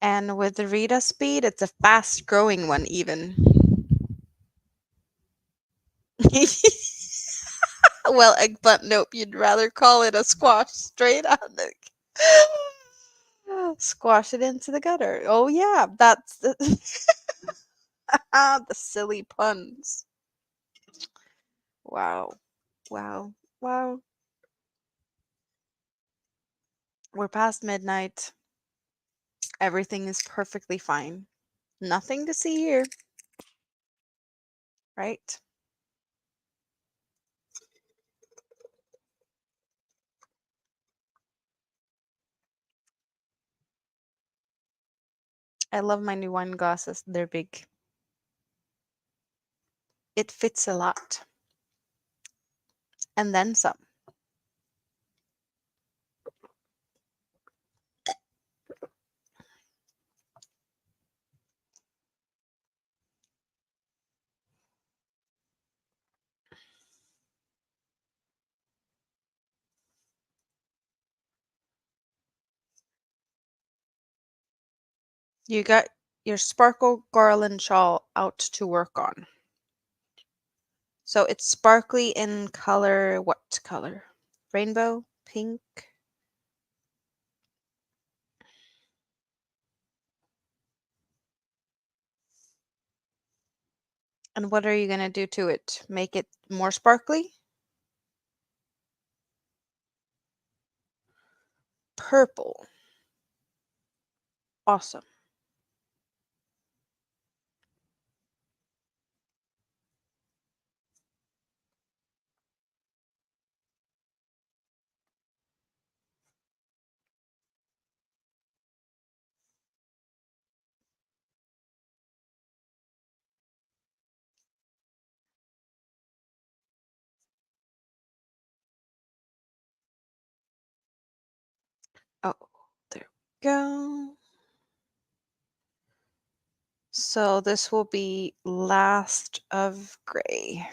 S1: And with the Rita speed, it's a fast growing one, even. Well, eggplant, nope. You'd rather call it a squash straight out. Squash it into the gutter. Oh, yeah. That's the, the silly puns. Wow. Wow. Wow. We're past midnight. Everything is perfectly fine. Nothing to see here. Right? I love my new wine glasses. They're big. It fits a lot. And then some. You got your sparkle garland shawl out to work on. So it's sparkly in color. What color? Rainbow? Pink? And what are you going to do to it? Make it more sparkly? Purple. Awesome. Oh, there we go. So this will be last of gray.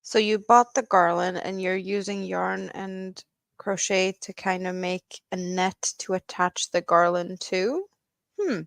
S1: So you bought the garland and you're using yarn and crochet to kind of make a net to attach the garland to? Hmm.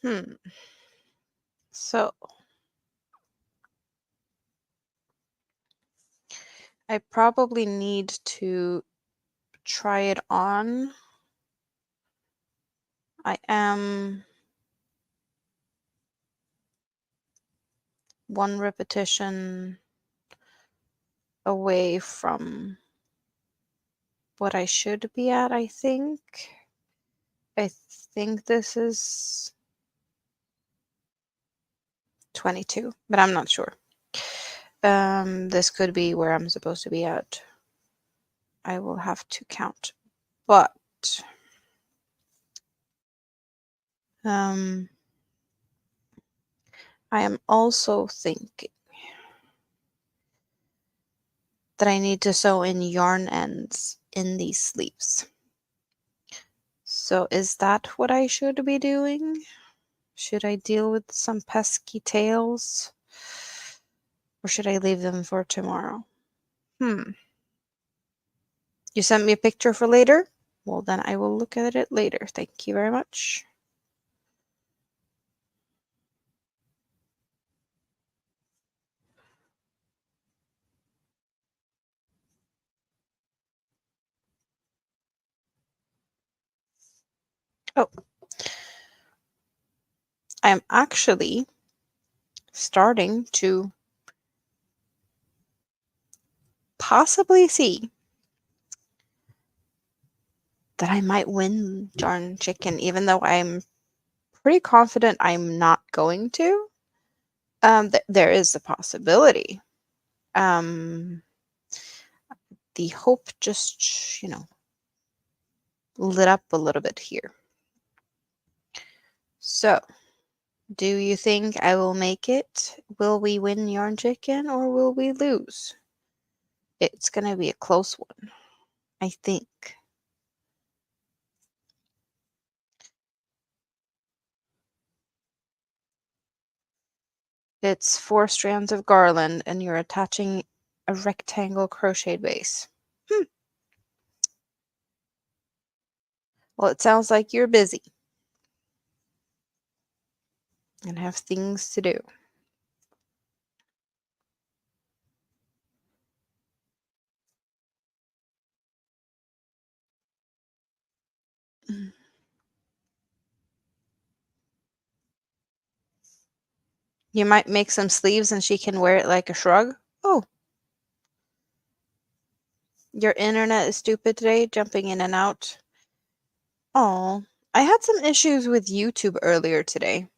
S1: Hmm. So I probably need to try it on. I am one repetition away from what I should be at, I think. I think this is 22, but I'm not sure. This could be where I'm supposed to be at. I will have to count. But I am also thinking that I need to sew in yarn ends in these sleeves. So is that what I should be doing? Should I deal with some pesky tails? Or should I leave them for tomorrow? You sent me a picture for later? Well, then I will look at it later. Thank you very much. Oh, I'm actually starting to possibly see that I might win Darn Chicken, even though I'm pretty confident I'm not going to. There is a possibility. The hope just, lit up a little bit here. So, do you think I will make it? Will we win Yarn Chicken or will we lose? It's gonna be a close one, I think. It's 4 strands of garland and you're attaching a rectangle crochet base. Well, it sounds like you're busy and have things to do. You might make some sleeves and she can wear it like a shrug. Oh, your internet is stupid today, jumping in and out. Oh, I had some issues with YouTube earlier today.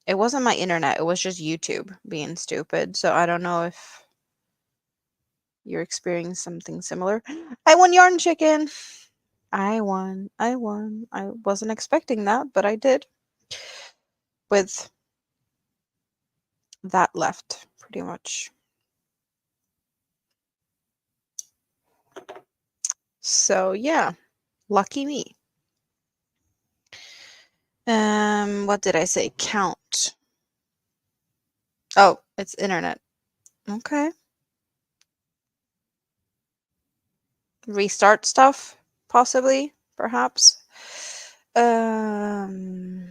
S1: It wasn't my internet, it was just YouTube being stupid. So I don't know if you're experiencing something similar. I won Yarn Chicken. I won. I won. I wasn't expecting that, but I did. With that left, pretty much. So yeah, lucky me. What did I say? Count. Oh, it's internet. Okay. Restart stuff, possibly, perhaps. Um,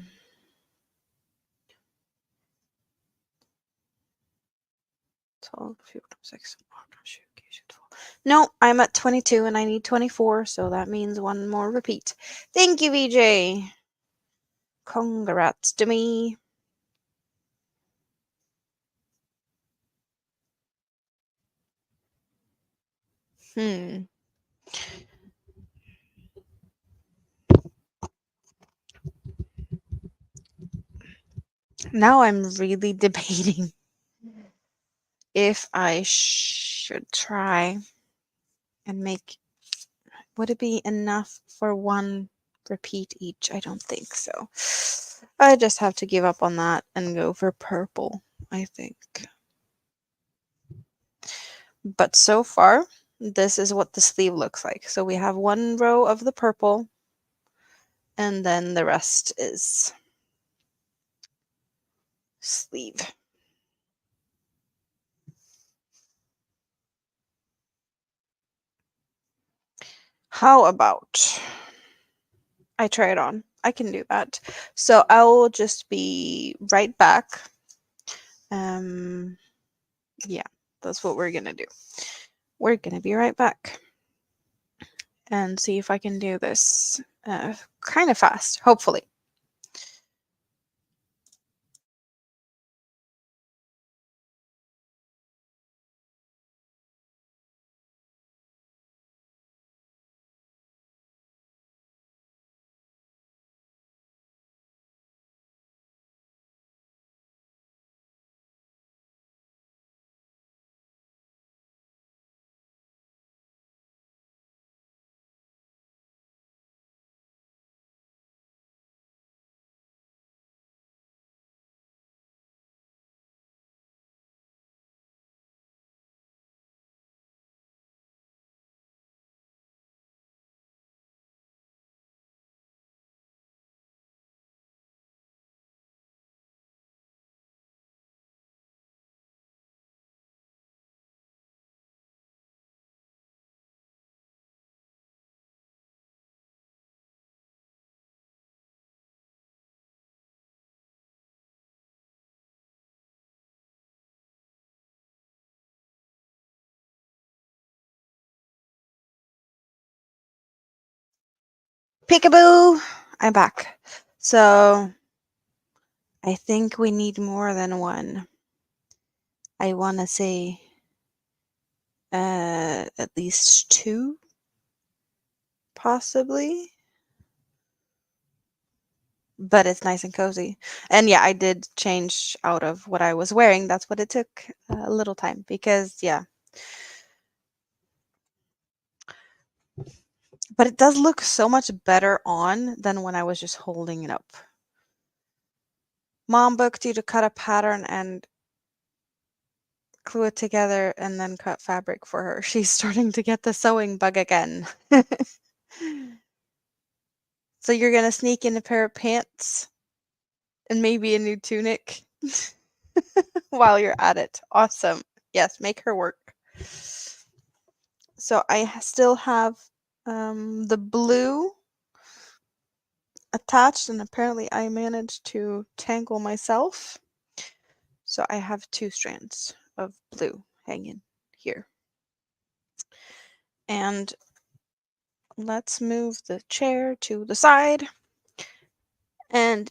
S1: 12, 15, 6. No, I'm at 22 and I need 24, so that means one more repeat. Thank you, VJ. Congrats to me. Hmm. Now I'm really debating if I should try and make. Would it be enough for one repeat each? I don't think so. I just have to give up on that and go for purple, I think. But so far, this is what the sleeve looks like. So we have one row of the purple, and then the rest is sleeve. How about I try it on? I can do that. So I will just be right back. Yeah, that's what we're gonna do. We're gonna be right back and see if I can do this kind of fast, hopefully. Peekaboo! I'm back. So I think we need more than one. I want to say at least 2, possibly. But it's nice and cozy. And yeah, I did change out of what I was wearing. That's what it took a little time because, yeah, But it does look so much better on than when I was just holding it up. Mom booked you to cut a pattern and glue it together and then cut fabric for her. She's starting to get the sewing bug again. So you're gonna sneak in a pair of pants and maybe a new tunic while you're at it. Awesome. Yes, make her work. So I still have the blue attached, and apparently I managed to tangle myself. So I have 2 strands of blue hanging here. And let's move the chair to the side. And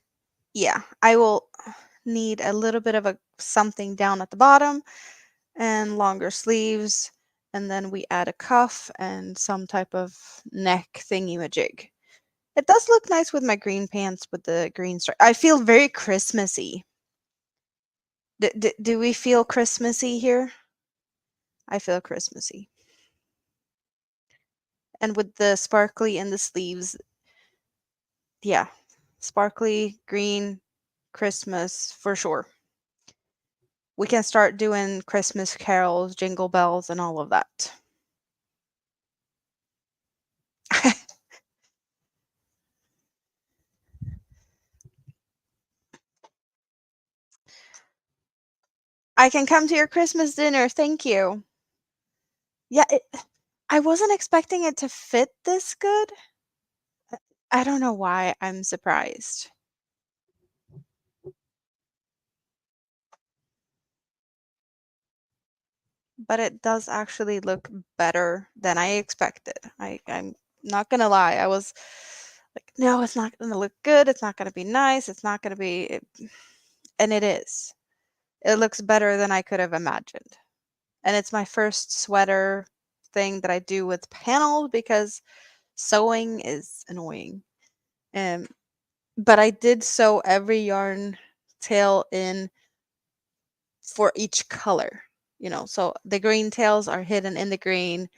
S1: yeah, I will need a little bit of a something down at the bottom and longer sleeves. And then we add a cuff and some type of neck thingy-majig. It does look nice with my green pants with the green stripe. I feel very Christmassy. Do we feel Christmassy here? I feel Christmassy. And with the sparkly in the sleeves, yeah, sparkly, green, Christmas for sure. We can start doing Christmas carols, jingle bells, and all of that. I can come to your Christmas dinner, thank you. Yeah, I wasn't expecting it to fit this good. I don't know why I'm surprised. But it does actually look better than I expected. I'm not gonna lie. I was like, no, it's not gonna look good. It's not gonna be nice. It's not gonna be, and it is. It looks better than I could have imagined. And it's my first sweater thing that I do with panels because sewing is annoying. Um, but I did sew every yarn tail in for each color, so the green tails are hidden in the green.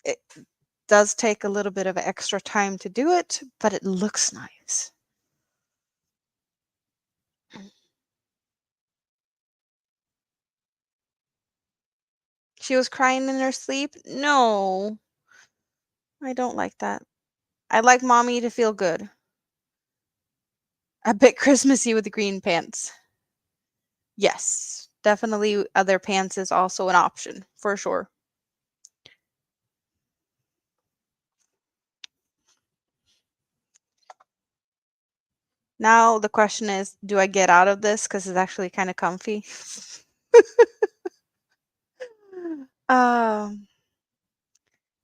S1: It does take a little bit of extra time to do it, but it looks nice. She was crying in her sleep? No, I don't like that. I like mommy to feel good. A bit Christmassy with the green pants. Yes, definitely other pants is also an option, for sure. Now the question is, do I get out of this because it's actually kind of comfy? Um,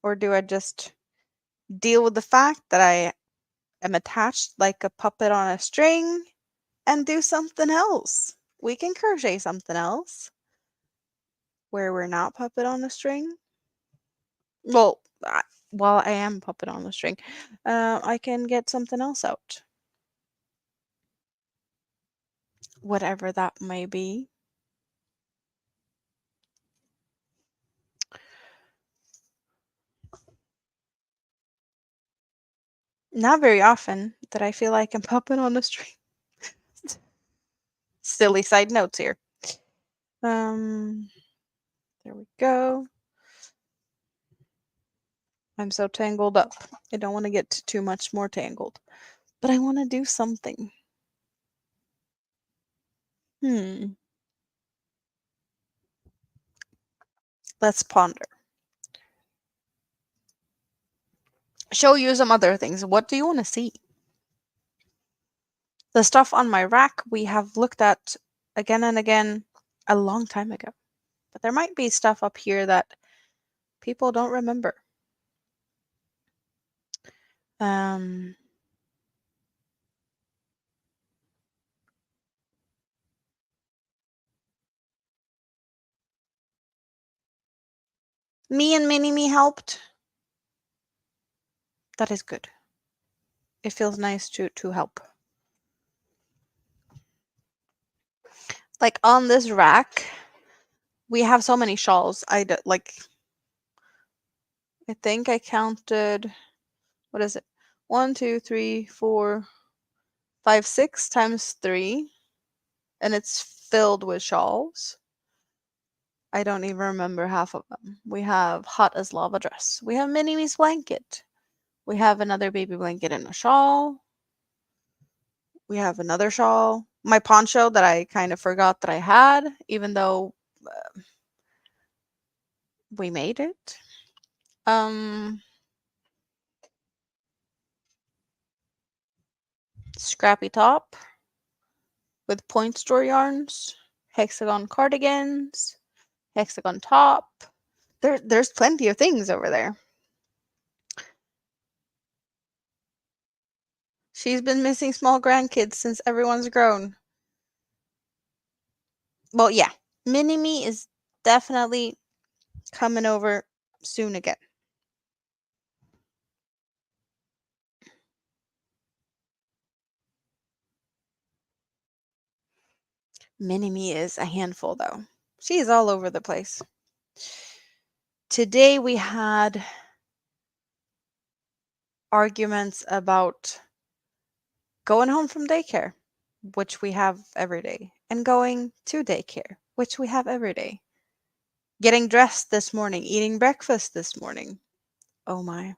S1: or do I just deal with the fact that I am attached like a puppet on a string and do something else? We can crochet something else where we're not puppet on a string. Well, while I am puppet on the string, I can get something else out. Whatever that may be. Not very often that I feel like I'm puppet on a string. Silly side notes here. There we go. I'm so tangled up. I don't want to get too much more tangled, but I want to do something. Hmm. Let's ponder. Show you some other things. What do you want to see? The stuff on my rack we have looked at again and again a long time ago. But there might be stuff up here that people don't remember. Um, Me and Mini-Me helped. That is good. It feels nice to help. Like on this rack, we have so many shawls. I think I counted, what is it? 1, 2, 3, 4, 5, 6 times 3, and it's filled with shawls. I don't even remember half of them. We have hot as lava dress. We have Mini-Me's blanket. We have another baby blanket and a shawl. We have another shawl. My poncho that I kind of forgot that I had, even though we made it. Scrappy top with point store yarns, hexagon cardigans, hexagon top. There's plenty of things over there. She's been missing small grandkids since everyone's grown. Well, yeah, Mini-Me is definitely coming over soon again. Mini-Me is a handful, though. She's all over the place. Today we had arguments about going home from daycare, which we have every day, and going to daycare, which we have every day. Getting dressed this morning, eating breakfast this morning. Oh my.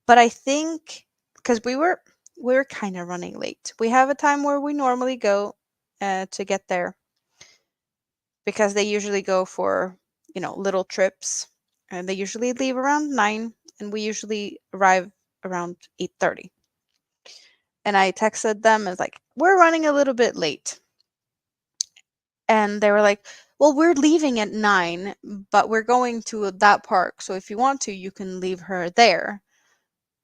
S1: But I think because we were kind of running late. We have a time where we normally go to get there because they usually go for, little trips, and they usually leave around 9, and we usually arrive around 8:30. And I texted them as like, we're running a little bit late. And they were like, well, we're leaving at 9, but we're going to that park. So if you want to, you can leave her there.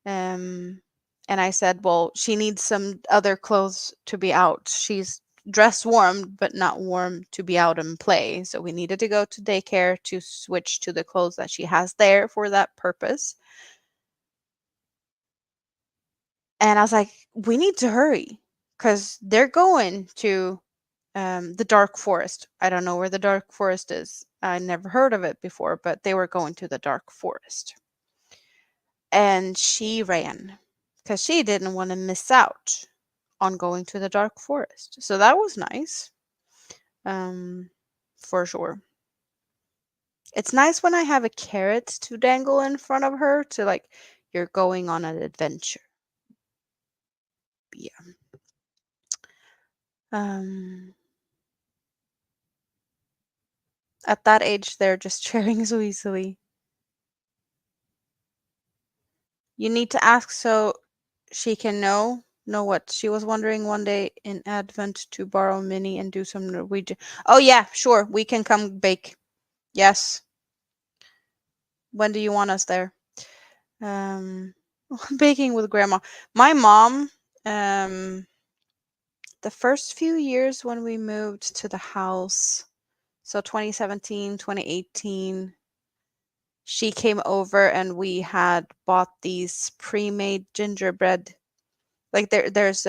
S1: And I said, well, she needs some other clothes to be out. She's dressed warm, but not warm to be out and play. So we needed to go to daycare to switch to the clothes that she has there for that purpose. And I was like, we need to hurry because they're going to the dark forest. I don't know where the dark forest is. I never heard of it before, but they were going to the dark forest. And she ran because she didn't want to miss out on going to the dark forest. So that was nice. For sure. It's nice when I have a carrot to dangle in front of her to like, you're going on an adventure. Yeah. At that age, they're just cheering so easily. You need to ask so she can know what she was wondering one day in Advent to borrow Minnie and do some Norwegian. Oh yeah, sure, we can come bake. Yes. When do you want us there? Baking with grandma. My mom, the first few years when we moved to the house, so 2017, 2018, she came over and we had bought these pre-made gingerbread. Like there's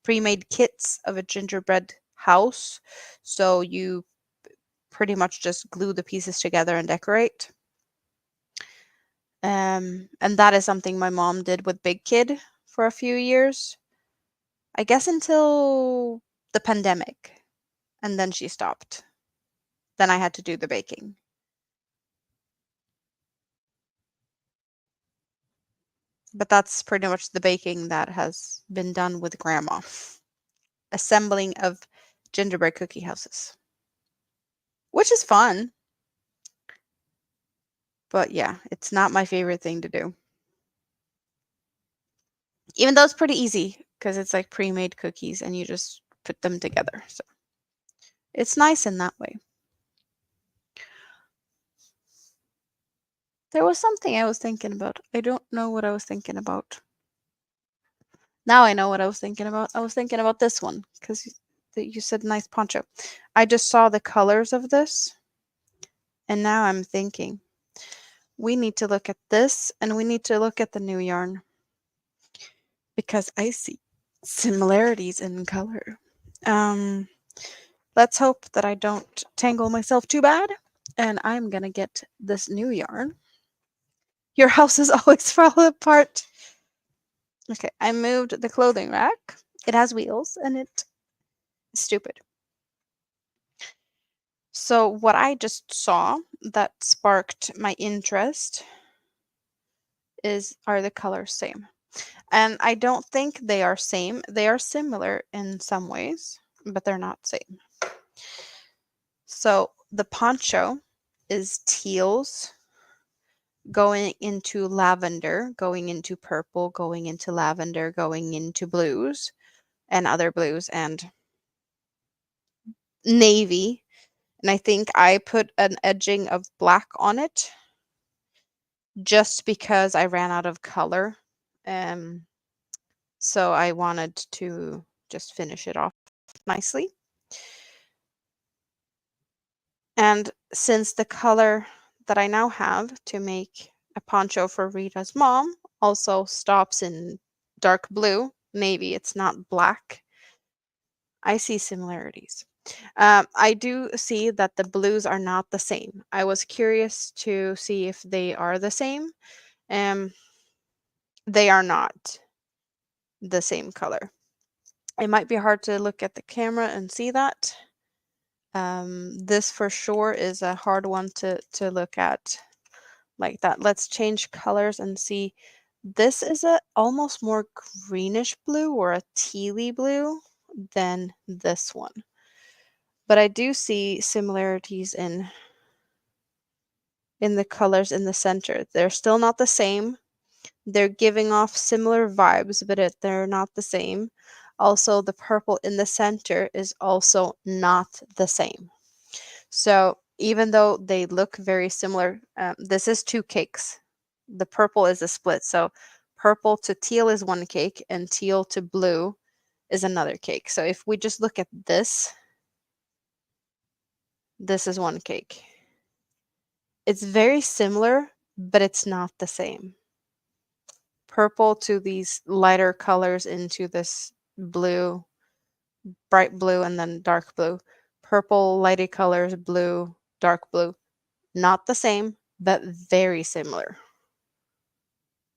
S1: pre-made kits of a gingerbread house. So you pretty much just glue the pieces together and decorate. And that is something my mom did with Big Kid for a few years. I guess until the pandemic. And then she stopped. Then I had to do the baking. But that's pretty much the baking that has been done with grandma. Assembling of gingerbread cookie houses. Which is fun. But yeah, it's not my favorite thing to do. Even though it's pretty easy because it's like pre-made cookies and you just put them together. So it's nice in that way. There was something I was thinking about. I don't know what I was thinking about. Now I know what I was thinking about. I was thinking about this one because you said nice poncho. I just saw the colors of this and now I'm thinking we need to look at this and we need to look at the new yarn because I see similarities in color. Let's hope that I don't tangle myself too bad. And I'm gonna get this new yarn. Your house is always falling apart. Okay, I moved the clothing rack. It has wheels and it's stupid. So what I just saw that sparked my interest are the colors same? And I don't think they are same. They are similar in some ways, but they're not same. So the poncho is teals going into lavender, going into purple, going into lavender, going into blues and other blues and navy. And I think I put an edging of black on it just because I ran out of color. Um, so I wanted to just finish it off nicely. And since the color that I now have to make a poncho for Rita's mom also stops in dark blue, navy, it's not black, I see similarities. I do see that the blues are not the same. I was curious to see if they are the same. Um, they are not the same color. It might be hard to look at the camera and see that. This for sure is a hard one to look at like that. Let's change colors and see. This is a almost more greenish blue or a tealy blue than this one. But I do see similarities in the colors in the center. They're still not the same. They're giving off similar vibes, but they're not the same. Also, the purple in the center is also not the same. So even though they look very similar, this is two cakes. The purple is a split. So purple to teal is one cake and teal to blue is another cake. So if we just look at this is one cake. It's very similar, but it's not the same. Purple to these lighter colors into this blue, bright blue, and then dark blue. Purple, lighter colors, blue, dark blue. Not the same, but very similar.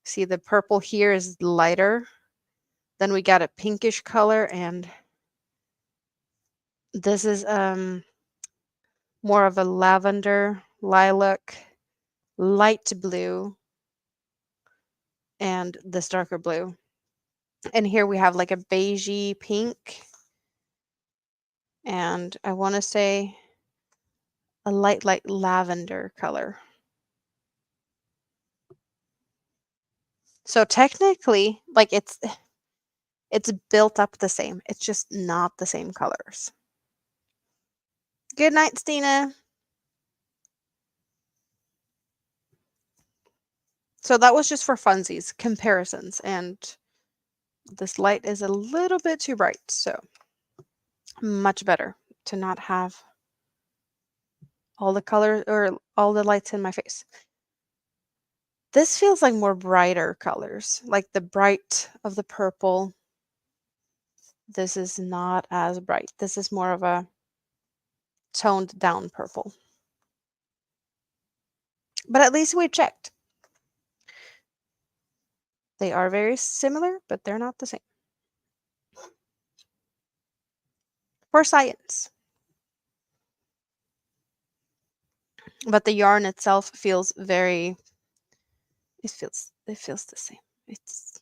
S1: See, the purple here is lighter. Then we got a pinkish color, and this is more of a lavender, lilac, light blue, and this darker blue. And here we have like a beigey pink, and I want to say a light lavender color. So technically, like it's built up the same. It's just not the same colors. Good night, Stina. So that was just for funsies, comparisons, and this light is a little bit too bright, so much better to not have all the colors or all the lights in my face. This feels like more brighter colors, like the bright of the purple. This is not as bright. This is more of a toned down purple. But at least we checked. They are very similar, but they're not the same. For science. But the yarn itself feels very it feels the same. It's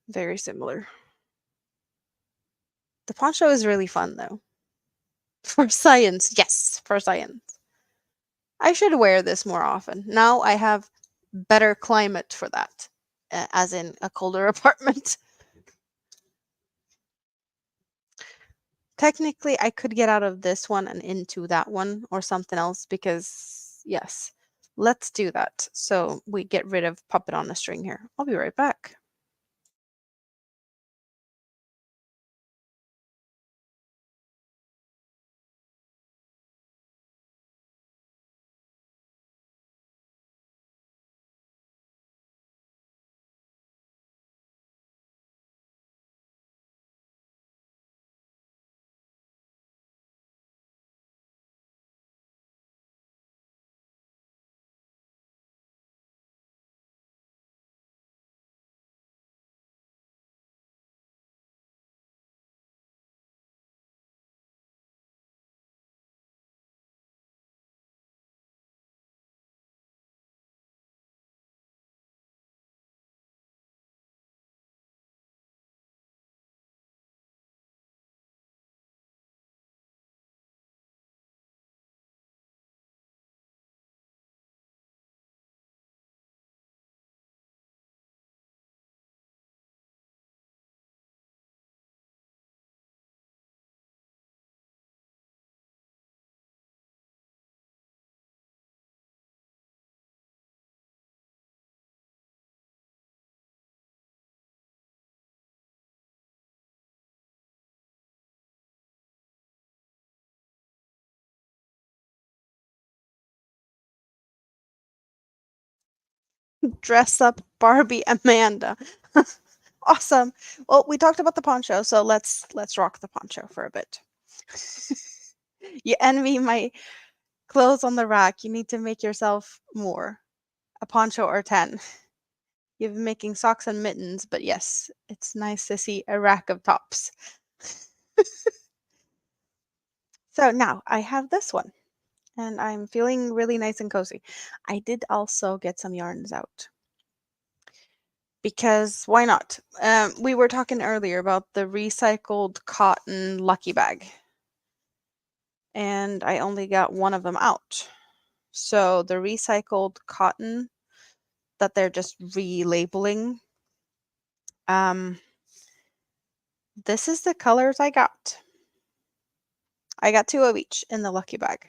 S1: very similar. The poncho is really fun though. For science, yes, for science. I should wear this more often. Now I have better climate for that, as in a colder apartment. Technically, I could get out of this one and into that one or something else because, yes, let's do that. So we get rid of puppet on a string here. I'll be right back. Dress up Barbie Amanda. Awesome. Well, we talked about the poncho, so let's rock the poncho for a bit. You envy my clothes on the rack. You need to make yourself more. A poncho or 10. You've been making socks and mittens, but yes, it's nice to see a rack of tops. So now I have this one, and I'm feeling really nice and cozy. I did also get some yarns out because why not? We were talking earlier about the recycled cotton lucky bag, and I only got one of them out. So the recycled cotton that they're just relabeling, um, this is the colors I got. I got 2 of each in the lucky bag.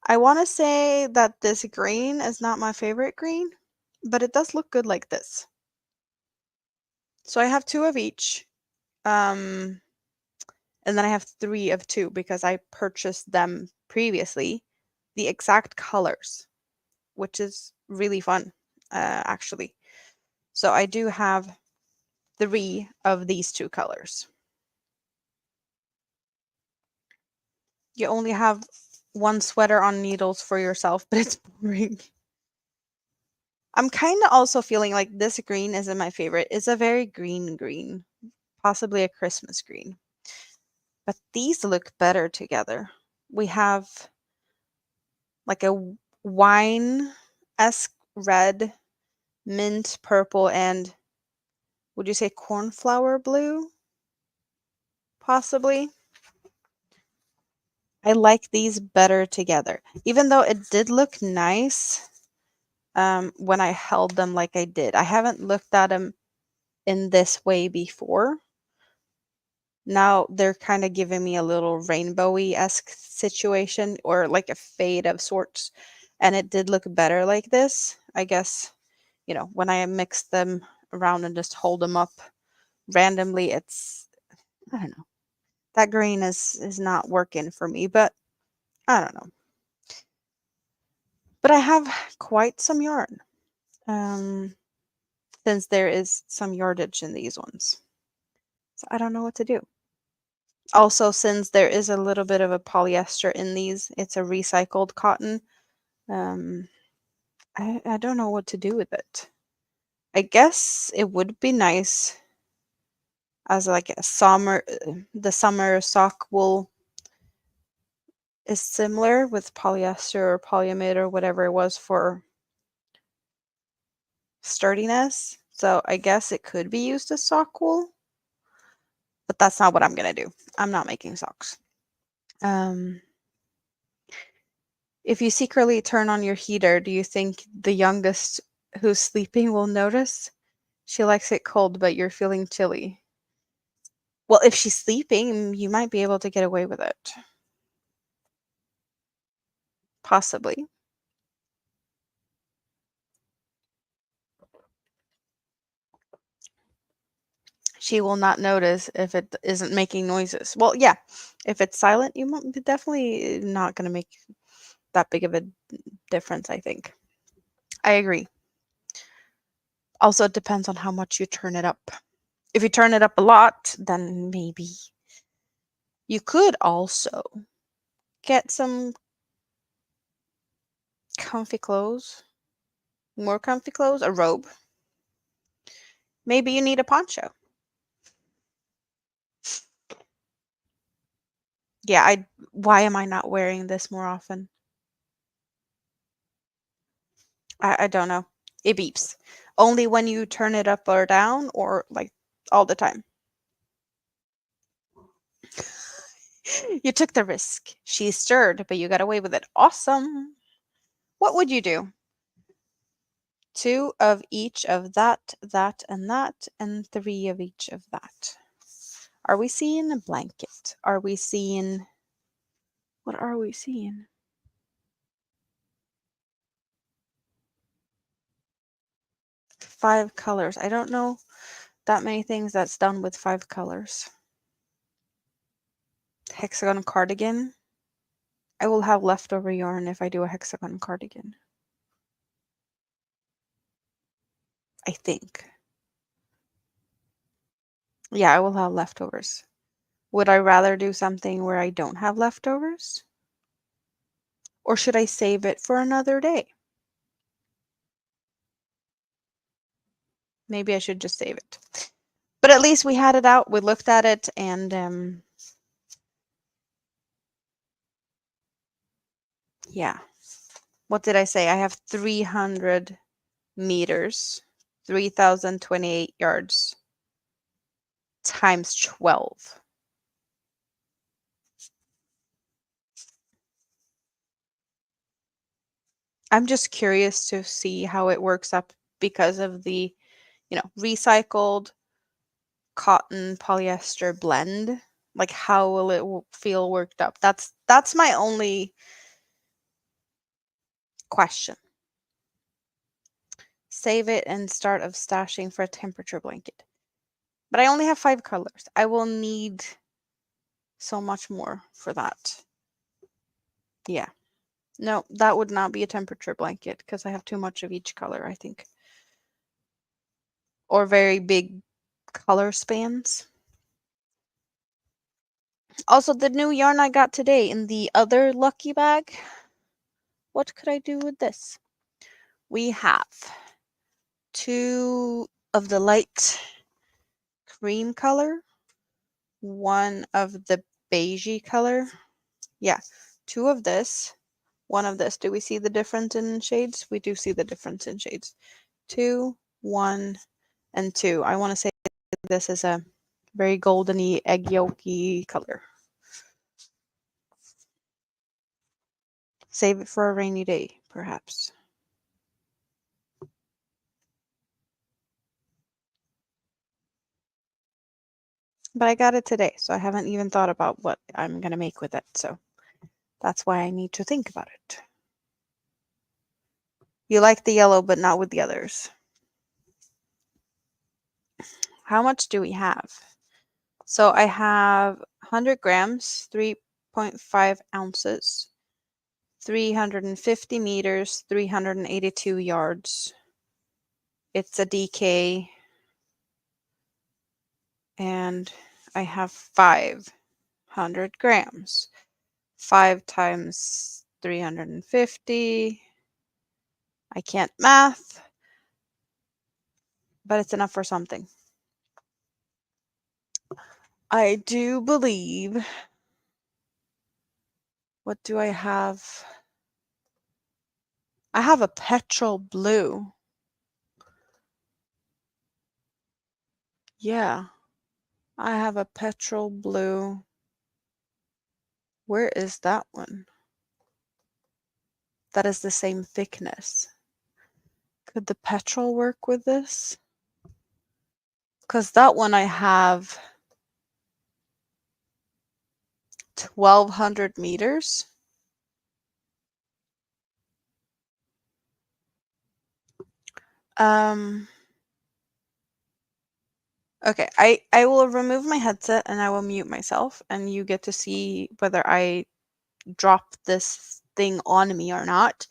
S1: I want to say that this green is not my favorite green, but it does look good like this. So I have 2 of each. Um, and then I have 3 of 2 because I purchased them previously, the exact colors, which is really fun, actually. So I do have 3 of these 2 colors. You only have 1 sweater on needles for yourself, but it's boring. I'm kind of also feeling like this green isn't my favorite. It's a very green, possibly a Christmas green. But these look better together. We have like a wine-esque red, mint purple, and would you say cornflower blue? Possibly. I like these better together. Even though it did look nice when I held them like I did. I haven't looked at them in this way before. Now they're kind of giving me a little rainbowy-esque situation or like a fade of sorts. And it did look better like this. I guess, when I mix them around and just hold them up randomly, I don't know. That green is not working for me, but I don't know. But I have quite some yarn. Since there is some yardage in these ones. So I don't know what to do. Also, since there is a little bit of a polyester in these, it's a recycled cotton. Um, I don't know what to do with it. I guess it would be nice as like a the summer sock wool is similar with polyester or polyamide or whatever it was for sturdiness. So I guess it could be used as sock wool, but that's not what I'm gonna do. I'm not making socks. If you secretly turn on your heater, do you think the youngest who's sleeping will notice? She likes it cold, but you're feeling chilly. Well, if she's sleeping, you might be able to get away with it. Possibly. She will not notice if it isn't making noises. Well, yeah, if it's silent, you won't, definitely not going to make that big of a difference, I think. I agree. Also, it depends on how much you turn it up. If you turn it up a lot, then maybe. You could also get some comfy clothes, more comfy clothes, a robe. Maybe you need a poncho. Yeah, why am I not wearing this more often? I don't know. It beeps. Only when you turn it up or down or like all the time. You took the risk. She stirred, but you got away with it. Awesome. What would you do? 2 of each of that, and 3 of each of that. Are we seeing a blanket? Are we seeing... What are we seeing? 5 colors. I don't know that many things that's done with 5 colors. Hexagon cardigan. I will have leftover yarn if I do a hexagon cardigan. I think. Yeah, I will have leftovers. Would I rather do something where I don't have leftovers? Or should I save it for another day? Maybe I should just save it. But at least we had it out. We looked at it and yeah. What did I say? I have 300 meters, 3,028 yards times 12. I'm just curious to see how it works up because of the, recycled cotton polyester blend. Like how will it feel worked up? That's my only question. Save it and start of stashing for a temperature blanket. But I only have 5 colors. I will need so much more for that. Yeah. No, that would not be a temperature blanket because I have too much of each color, I think. Or very big color spans. Also, the new yarn I got today in the other lucky bag. What could I do with this? We have 2 of the light cream color, 1 of the beigey color. Yeah, 2 of this, 1 of this. Do we see the difference in shades? We do see the difference in shades. 2, 1, and 2. I want to say this is a very goldeny, egg yolky color. Save it for a rainy day, perhaps. But I got it today, so I haven't even thought about what I'm going to make with it. So that's why I need to think about it. You like the yellow, but not with the others. How much do we have? So I have 100 grams, 3.5 ounces, 350 meters, 382 yards. It's a DK. And I have 500 grams. 5 times 350. I can't math, but it's enough for something. I do believe. What do I have? I have a petrol blue. Yeah, I have a petrol blue. Where is that one? That is the same thickness. Could the petrol work with this? Because that one I have 1,200 meters. Okay, I will remove my headset and I will mute myself and you get to see whether I drop this thing on me or not.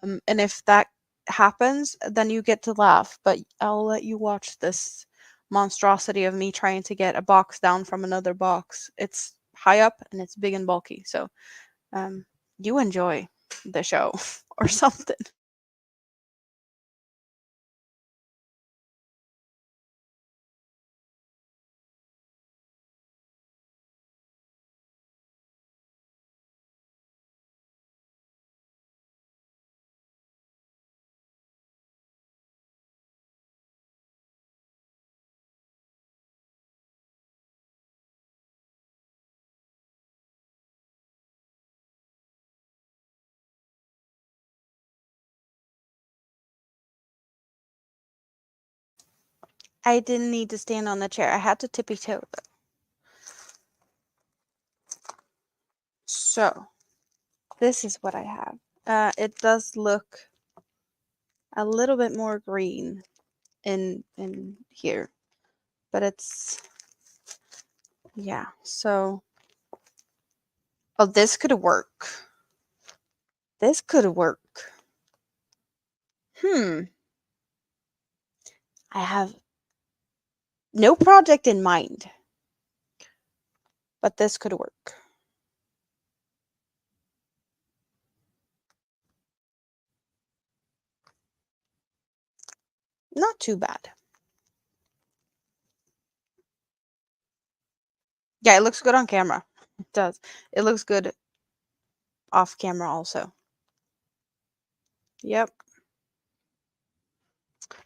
S1: And if that happens, then you get to laugh, but I'll let you watch this monstrosity of me trying to get a box down from another box. It's high up and it's big and bulky, so you enjoy the show or something. I didn't need to stand on the chair. I had to tippy toe. So, this is what I have. It does look a little bit more green in here, but it's, yeah. So Oh, this could work. This could work. I have no project in mind, but this could work. Not too bad. Yeah, it looks good on camera. It does. It looks good off camera also. Yep.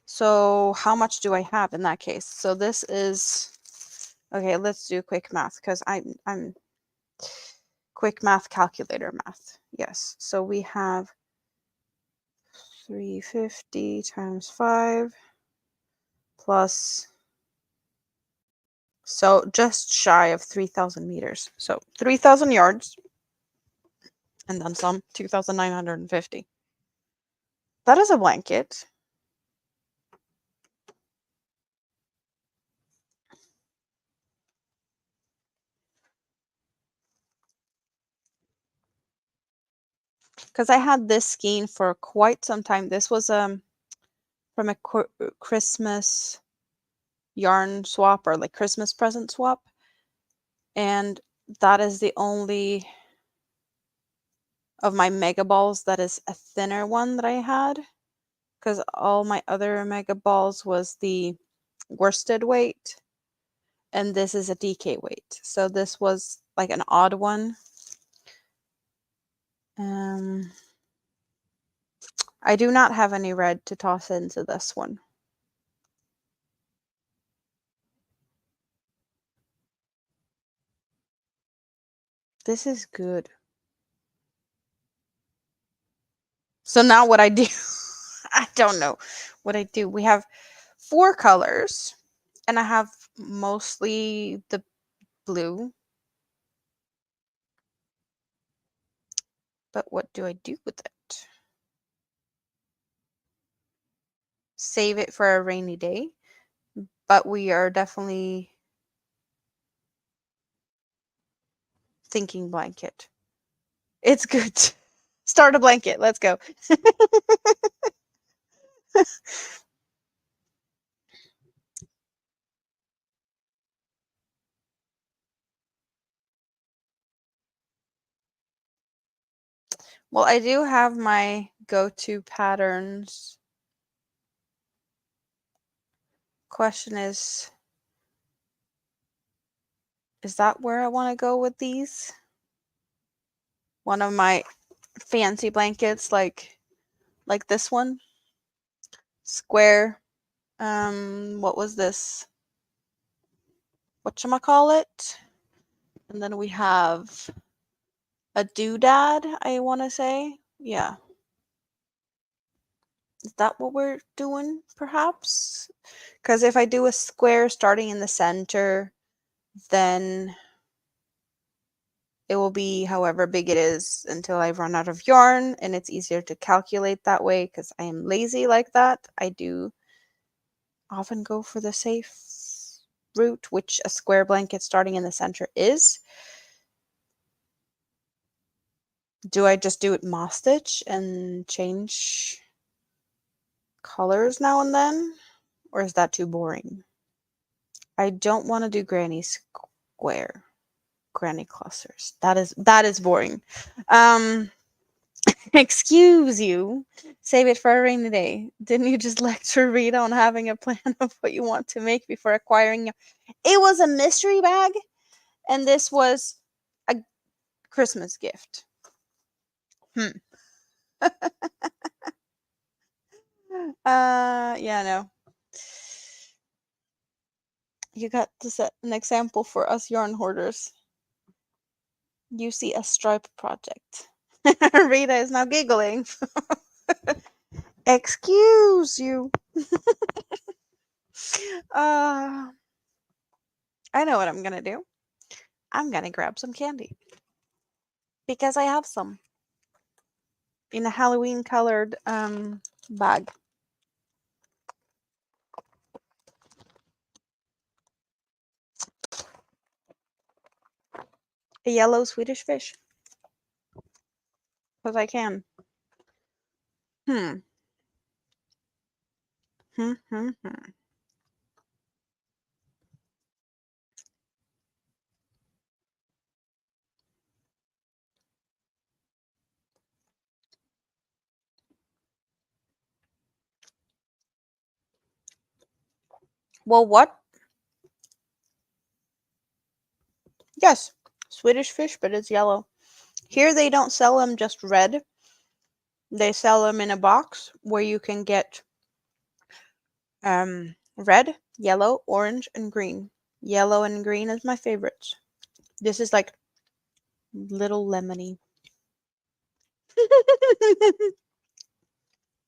S1: So how much do I have in that case? So this is, okay, let's do quick math because I'm quick math calculator math. Yes. So we have 350 times 5 plus, so just shy of 3,000 meters. So 3,000 yards and then some, 2,950. That is a blanket. Because I had this skein for quite some time. This was from a Christmas yarn swap or like Christmas present swap. And that is the only of my mega balls that is a thinner one that I had. Because all my other mega balls was the worsted weight. And this is a DK weight. So this was like an odd one. I do not have any red to toss into this one. This is good. So now what I do, I don't know what I do. We have 4 colors and I have mostly the blue. But what do I do with it? Save it for a rainy day. But we are definitely thinking blanket. It's good. Start a blanket. Let's go. Well, I do have my go-to patterns. Question is that where I want to go with these? One of my fancy blankets like this one. Square. What was this? Whatchamacallit? And then we have a doodad, I want to say. Yeah. Is that what we're doing, perhaps? Because if I do a square starting in the center, then it will be however big it is until I run out of yarn, and it's easier to calculate that way because I am lazy like that. I do often go for the safe route, which a square blanket starting in the center is. Do I just do it moss stitch and change colors now and then? Or is that too boring? I don't want to do granny square. Granny clusters. That is boring. Excuse you. Save it for a rainy day. Didn't you just lecture Rita on having a plan of what you want to make before acquiring? It was a mystery bag, and this was a Christmas gift. Yeah, no. You got to set an example for us yarn hoarders. You see a stripe project. Rita is now giggling. Excuse you. I know what I'm gonna do. I'm gonna grab some candy because I have some in a Halloween colored bag. A yellow Swedish fish. because I can. Hmm. Hmm. Well, what? Yes, Swedish fish, but it's yellow. Here they don't sell them just red. They sell them in a box where you can get red, yellow, orange, and green. Yellow and green is my favorites. This is like little lemony.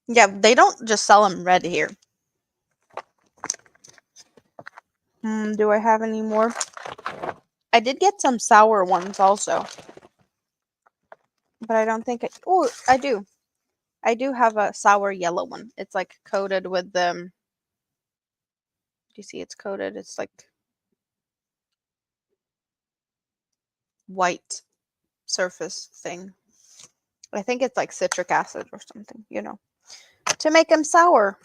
S1: Yeah, they don't just sell them red here. Do I have any more? I did get some sour ones also, but I don't think oh, I do. I do have a sour yellow one. It's like coated with do you see it's coated? It's like white surface thing. I think it's like citric acid or something, to make them sour.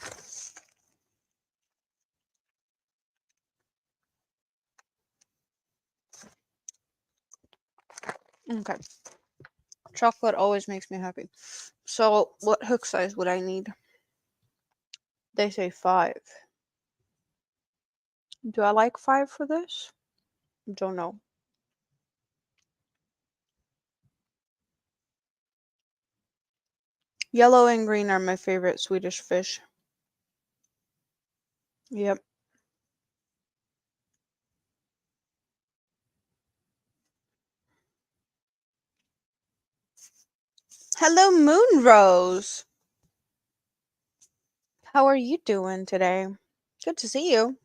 S1: Okay. Chocolate always makes me happy. So, what hook size would I need? They say 5. Do I like 5 for this? Don't know. Yellow and green are my favorite Swedish fish. Yep. Hello, Moon Rose. How are you doing today? Good to see you.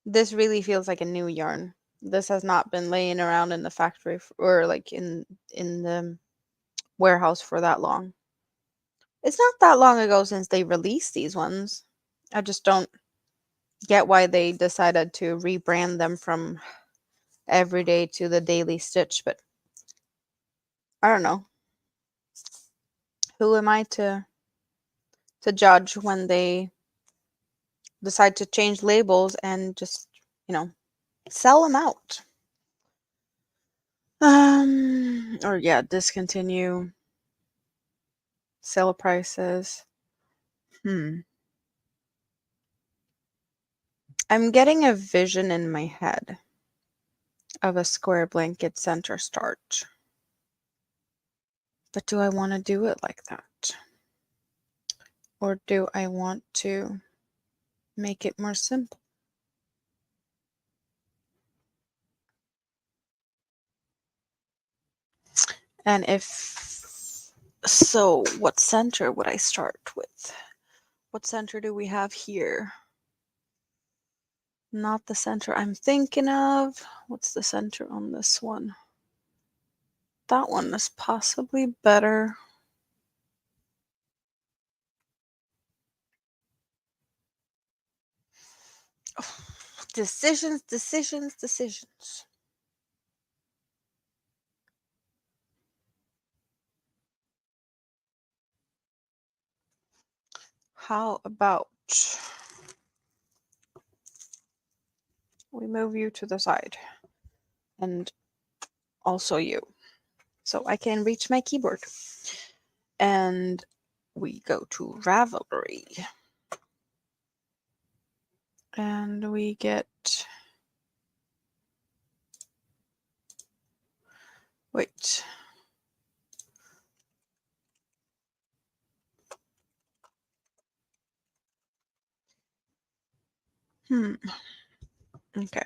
S1: This really feels like a new yarn. This has not been laying around in the factory or like in the warehouse for that long. It's not that long ago since they released these ones. I just don't get why they decided to rebrand them from everyday to the daily stitch, but I don't know. Who am I to judge when they decide to change labels and just, sell them out? Or yeah, discontinue sale prices. I'm getting a vision in my head of a square blanket center starch. But do I want to do it like that? Or do I want to make it more simple? And if so, what center would I start with? What center do we have here? Not the center I'm thinking of. What's the center on this one? That one is possibly better. Decisions, decisions, decisions. How about we move you to the side and also you so I can reach my keyboard. And we go to Ravelry and we get, wait, okay.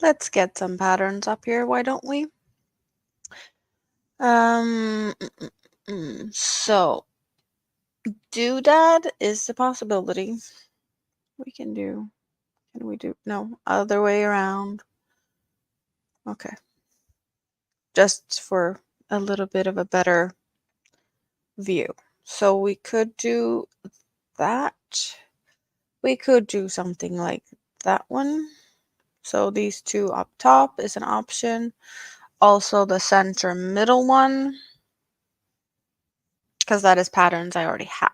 S1: Let's get some patterns up here, why don't we? So doodad is the possibility. We can do, no, other way around. Okay. Just for a little bit of a better view. So we could do that. We could do something like that one. So these two up top is an option. Also the center middle one, because that is patterns I already have.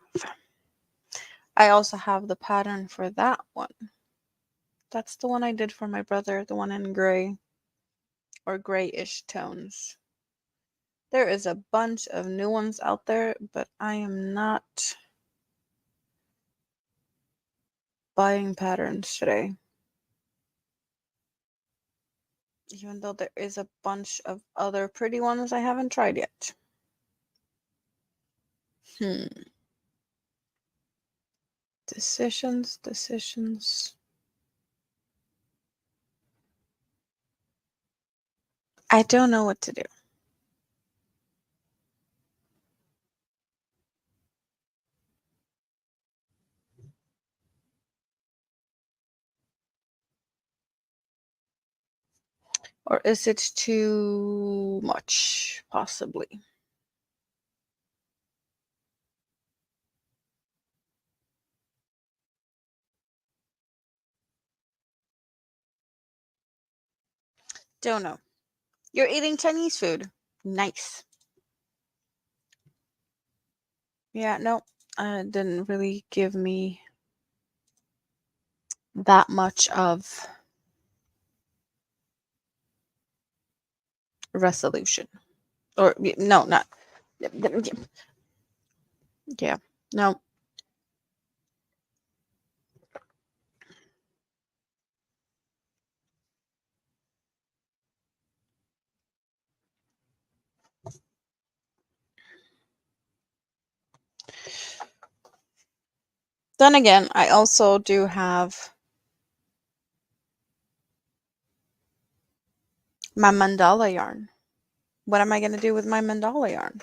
S1: I also have the pattern for that one. That's the one I did for my brother, the one in gray or grayish tones. There is a bunch of new ones out there, but I am not buying patterns today. Even though there is a bunch of other pretty ones I haven't tried yet. Decisions. I don't know what to do. Or is it too much, possibly? Don't know. You're eating Chinese food. Nice. Yeah, no, didn't really give me that much of resolution. Or, no, not. Yeah, no. Then again, I also do have my mandala yarn. What am I going to do with my mandala yarn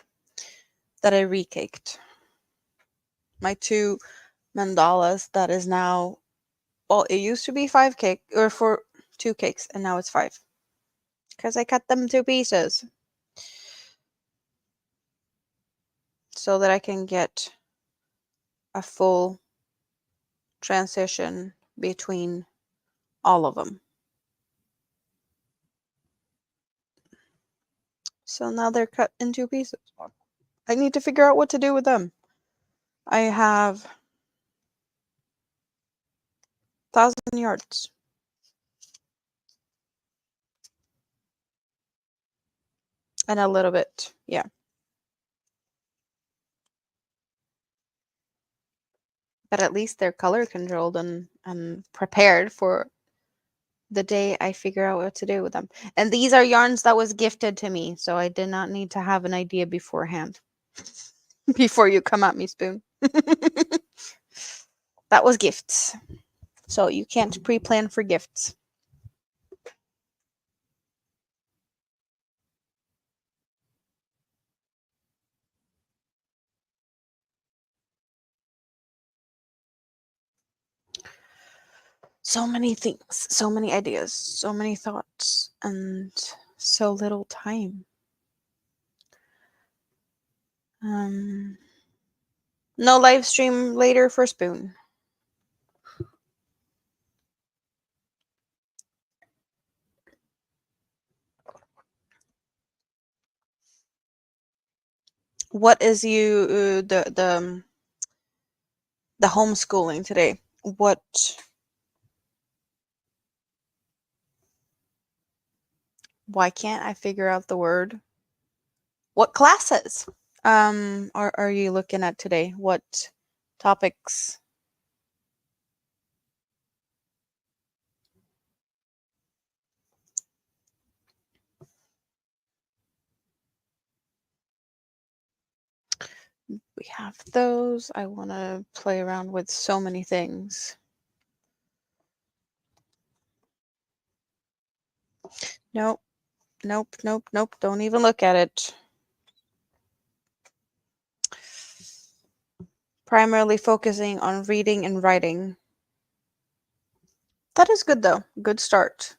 S1: that I recaked? My two mandalas that is now, well, it used to be 5 cake or for 2 cakes, and now it's 5 because I cut them to pieces so that I can get a full transition between all of them. So now they're cut in 2 pieces. I need to figure out what to do with them. I have 1,000 yards. And a little bit, yeah. But at least they're color controlled and prepared for the day I figure out what to do with them. And these are yarns that was gifted to me, so I did not need to have an idea beforehand. Before you come at me, Spoon. That was gifts. So you can't pre-plan for gifts. So many things, so many ideas, so many thoughts, and so little time. No live stream later for Spoon. What is the homeschooling today? What? Why can't I figure out the word? What classes are you looking at today? What topics? We have those. I want to play around with so many things. Nope. Nope. Don't even look at it. Primarily focusing on reading and writing. That is good though. Good start.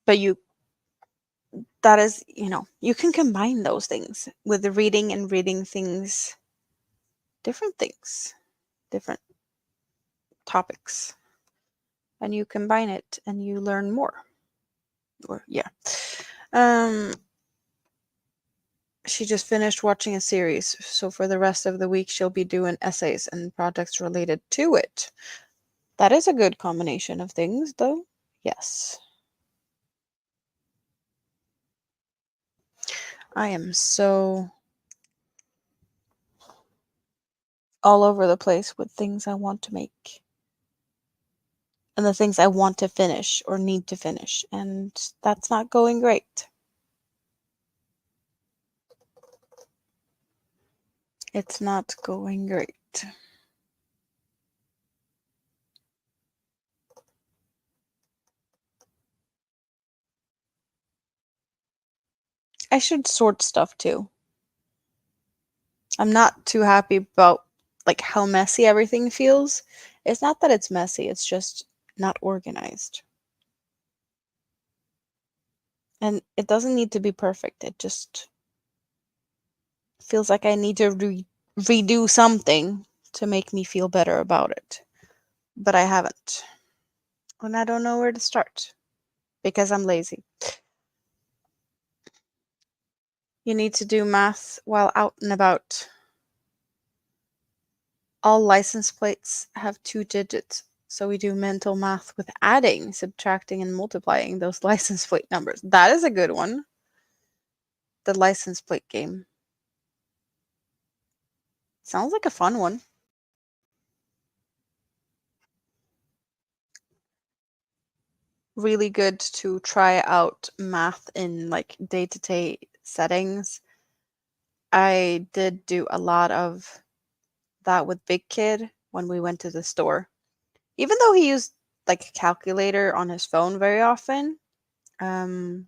S1: But that is, you can combine those things with the reading and reading things, different topics, and you combine it and you learn more. Or, yeah. Um, she just finished watching a series, so for the rest of the week, she'll be doing essays and projects related to it. That is a good combination of things, though. Yes. I am so all over the place with things I want to make and the things I want to finish or need to finish, and that's not going great. It's not going great. I should sort stuff too. I'm not too happy about like how messy everything feels. It's not that it's messy, it's just not organized. And it doesn't need to be perfect. It just feels like I need to redo something to make me feel better about it. But I haven't. And I don't know where to start because I'm lazy. You need to do math while out and about. All license plates have 2 digits, so we do mental math with adding, subtracting, and multiplying those license plate numbers. That is a good one. The license plate game. Sounds like a fun one. Really good to try out math in like day-to-day settings. I did do a lot of that with Big Kid when we went to the store. Even though he used like a calculator on his phone very often, um,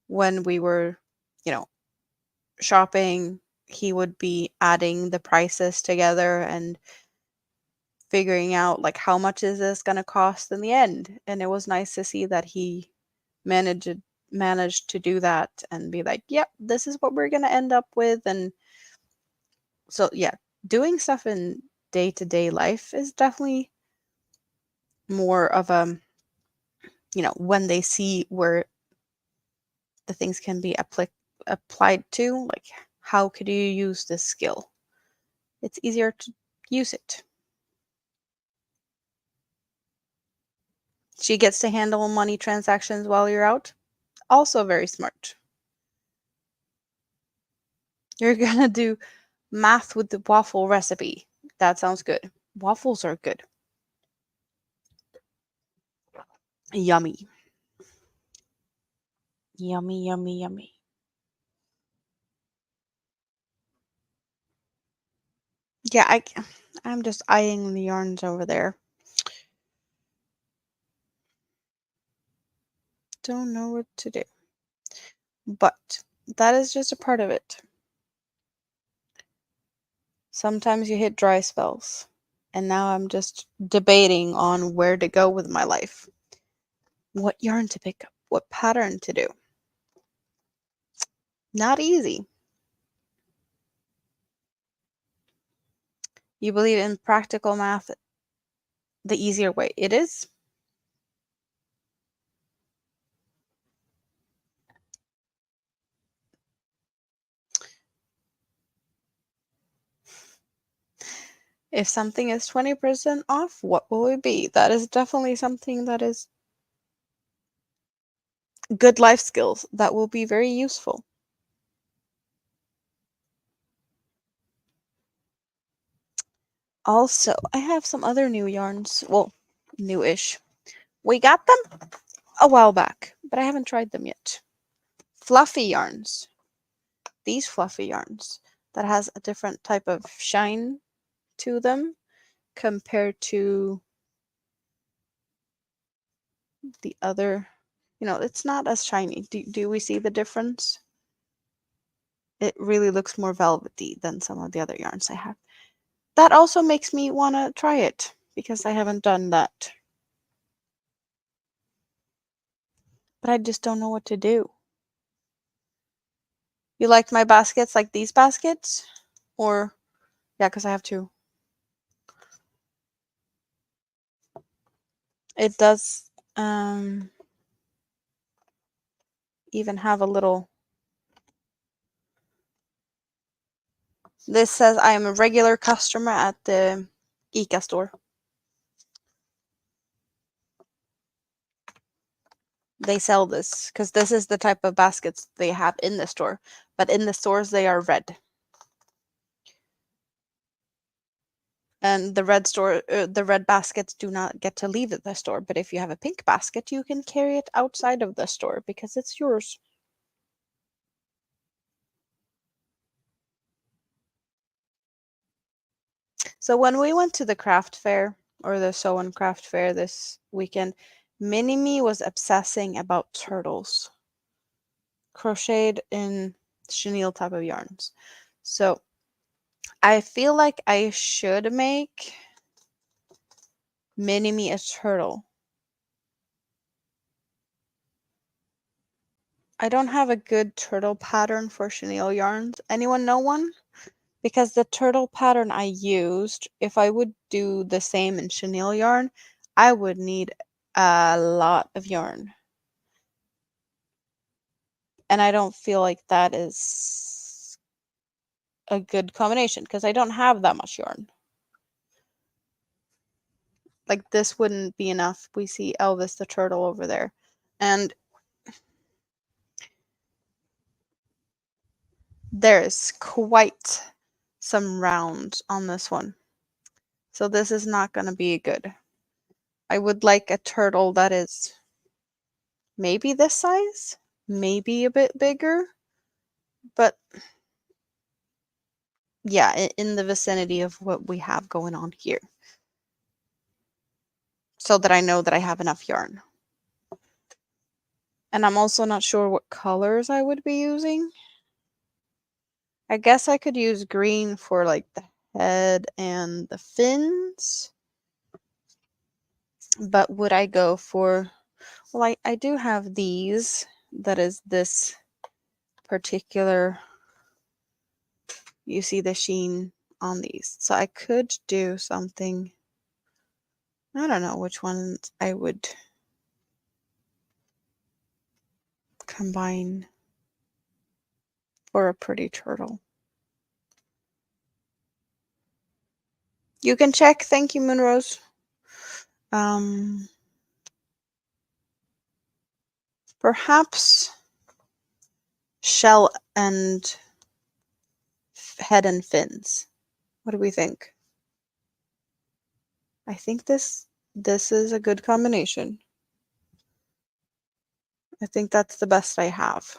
S1: when we were, you know, shopping, he would be adding the prices together and figuring out like how much is this going to cost in the end. And it was nice to see that he managed managed to do that and be like, "Yep, this is what we're going to end up with." And so yeah, doing stuff in day-to-day life is definitely more of a, when they see where the things can be applied to, like how could you use this skill? It's easier to use it. She gets to handle money transactions while you're out. Also very smart. You're gonna do math with the waffle recipe. That sounds good. Waffles are good. Yummy. Yummy, yummy, yummy. Yeah, I'm just eyeing the yarns over there. Don't know what to do. But that is just a part of it. Sometimes you hit dry spells. And now I'm just debating on where to go with my life. What yarn to pick up, what pattern to do. Not easy. You believe in practical math the easier way. It is. If something is 20% off, what will it be? That is definitely something that is good life skills that will be very useful. Also, I have some other new yarns. Well, newish. We got them a while back, but I haven't tried them yet. Fluffy yarns. These fluffy yarns that has a different type of shine to them compared to the other. It's not as shiny. Do we see the difference? It really looks more velvety than some of the other yarns I have. That also makes me want to try it because I haven't done that. but I just don't know what to do. You like my baskets, like these baskets? Or, yeah, because I have two. It does even have a little. This says I am a regular customer at the ICA store. They sell this because this is the type of baskets they have in the store, but in the stores they are red. And the red baskets do not get to leave the store, but if you have a pink basket, you can carry it outside of the store because it's yours. So when we went to the craft fair, or the sew and craft fair this weekend, Mini-Me was obsessing about turtles, crocheted in chenille type of yarns. So I feel like I should make Mini-Me a turtle. I don't have a good turtle pattern for chenille yarns. Anyone know one? Because the turtle pattern I used, if I would do the same in chenille yarn, I would need a lot of yarn. And I don't feel like that is a good combination because I don't have that much yarn. Like this wouldn't be enough. We see Elvis the turtle over there. And there's quite some rounds on this one. So this is not going to be good. I would like a turtle that is maybe this size, maybe a bit bigger, but yeah, in the vicinity of what we have going on here. So that I know that I have enough yarn. And I'm also not sure what colors I would be using. I guess I could use green for like the head and the fins. But would I go for, well, I do have these. That is this particular, you see the sheen on these. So I could do something, I don't know which ones I would combine for a pretty turtle. You can check. Thank you, Moonrose. Perhaps shell and head and fins. What do we think? I think this is a good combination. I think that's the best I have.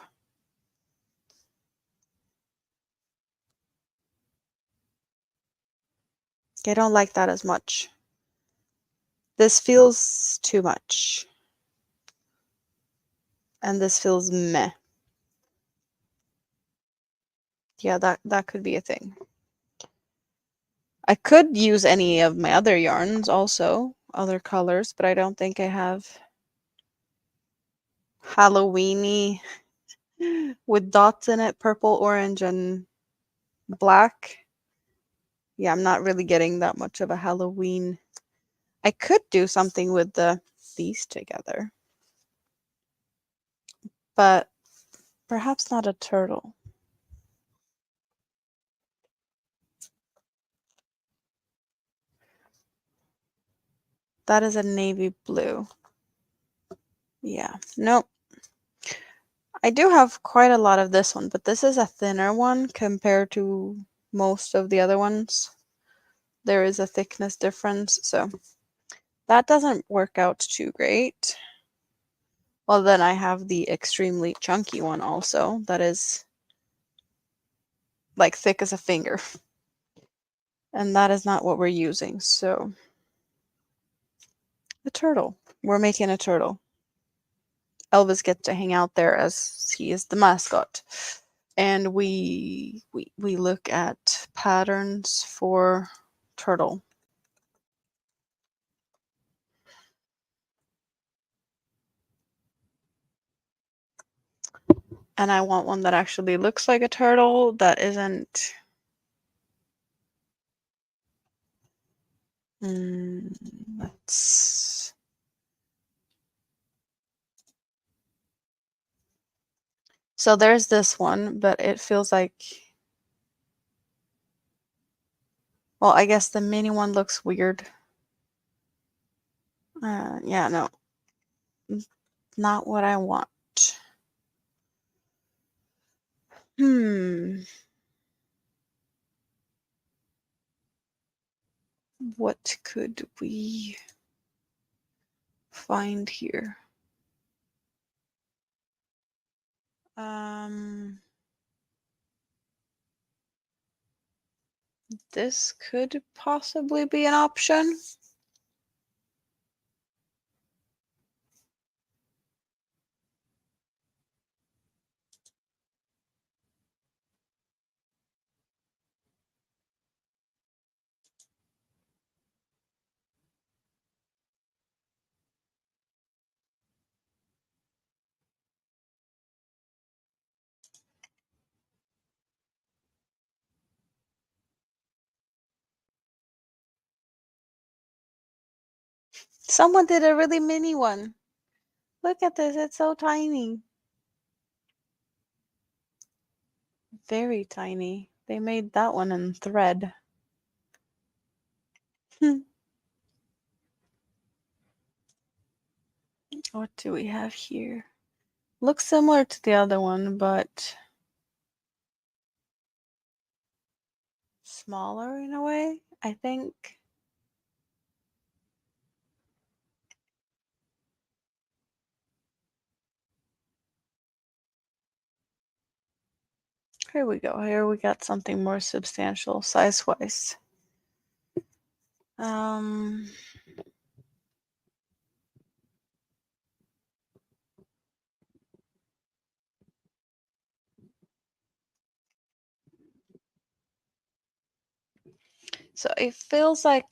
S1: I don't like that as much. This feels too much. And this feels meh. Yeah, that could be a thing. I could use any of my other yarns also, other colors, but I don't think I have Halloweeny with dots in it, purple, orange, and black. Yeah, I'm not really getting that much of a Halloween. I could do something with these together, but perhaps not a turtle. That is a navy blue. Yeah, nope. I do have quite a lot of this one, but this is a thinner one compared to most of the other ones. There is a thickness difference, so that doesn't work out too great. Well, then I have the extremely chunky one also that is like thick as a finger. And that is not what we're using, so a turtle. We're making a turtle. Elvis gets to hang out there as he is the mascot. And we look at patterns for turtle. And I want one that actually looks like a turtle that isn't. Let's. So there's this one, but it feels like. Well, I guess the mini one looks weird. Yeah, no. Not what I want. Hmm. What could we find here? This could possibly be an option. Someone did a really mini one. Look at this, it's so tiny. Very tiny. They made that one in thread. What do we have here? Looks similar to the other one, but smaller in a way, I think. Here we go. Here we got something more substantial size-wise. So it feels like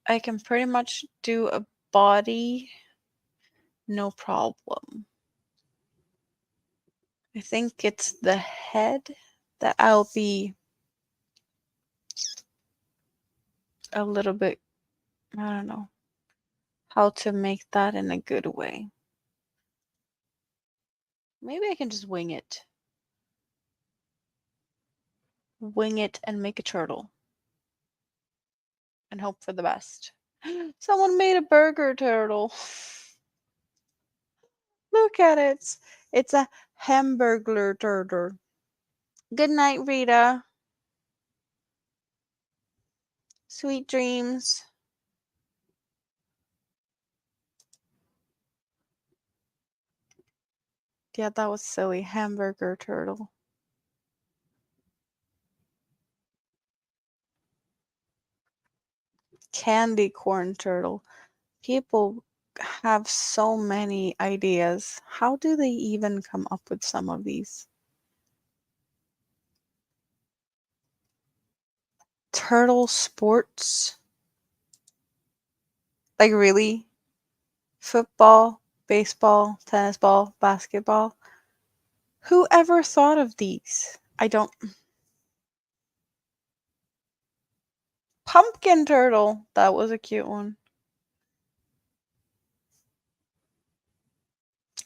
S1: I can pretty much do a body, no problem. I think it's the head that I'll be a little bit, I don't know how to make that in a good way. Maybe I can just wing it. Wing it and make a turtle. And hope for the best. Someone made a burger turtle. Look at it. It's a hamburger turtle. Good night, Rita. Sweet dreams. Yeah, that was silly. Hamburger turtle. Candy corn turtle. People have so many ideas. How do they even come up with some of these? Turtle sports? Like, really? Football, baseball, tennis ball, basketball? Who ever thought of these? I don't. Pumpkin turtle. That was a cute one.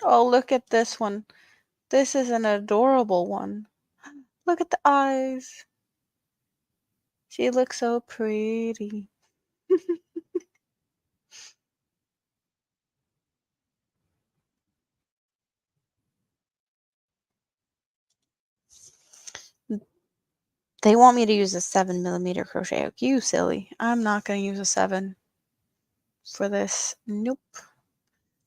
S1: Oh, look at this one. This is an adorable one. Look at the eyes. She looks so pretty. They want me to use a 7mm crochet hook. You silly. I'm not going to use a 7 for this. Nope.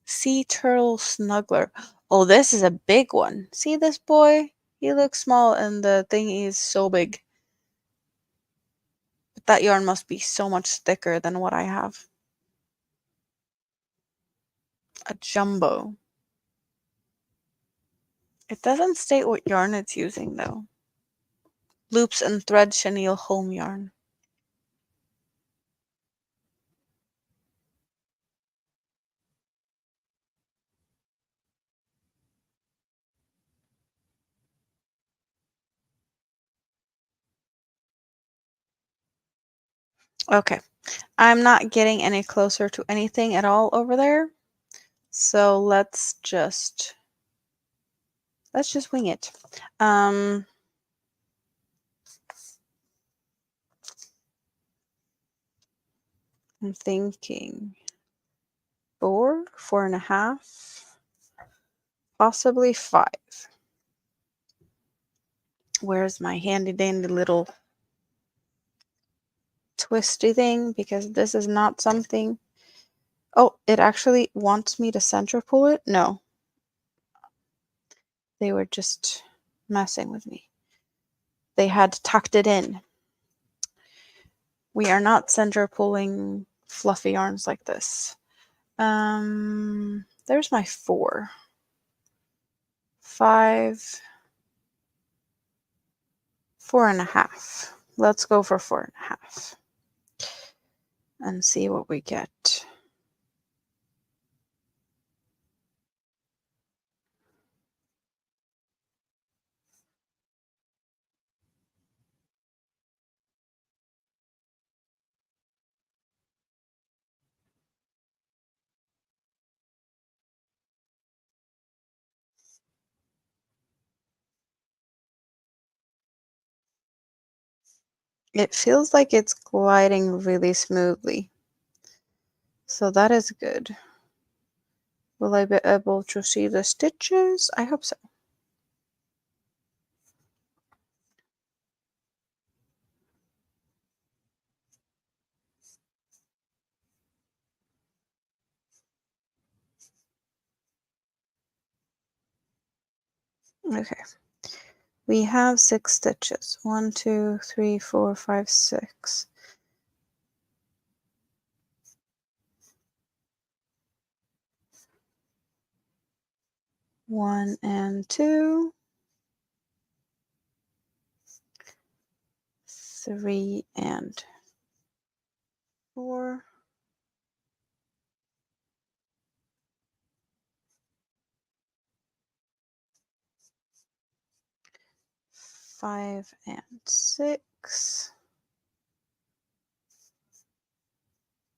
S1: Sea turtle snuggler. Oh, this is a big one. See this boy? He looks small and the thing is so big. But that yarn must be so much thicker than what I have. A jumbo. It doesn't state what yarn it's using though. Loops and thread chenille home yarn. Okay. I'm not getting any closer to anything at all over there. So let's just wing it. I'm thinking 4, 4.5, possibly 5. Where's my handy dandy little twisty thing? Because this is not something. Oh, it actually wants me to center pull it? No. They were just messing with me. They had tucked it in. We are not center pulling fluffy yarns like this. There's my 4. 5, 4.5. Let's go for 4.5 and see what we get. It feels like it's gliding really smoothly. So that is good. Will I be able to see the stitches? I hope so. Okay. We have 6 stitches. 1, 2, 3, 4, 5, 6. 1 and 2. 3 and 4. 5 and 6.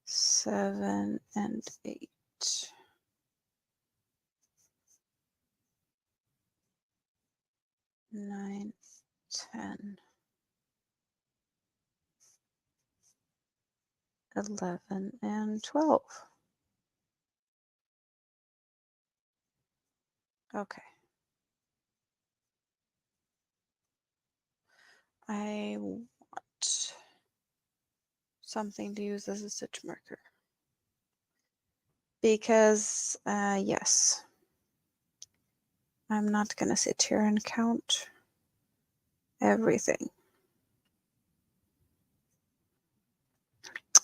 S1: 7 and 8. 9, 10, 11, and 12. Okay. I want something to use as a stitch marker. Because, yes, I'm not going to sit here and count everything.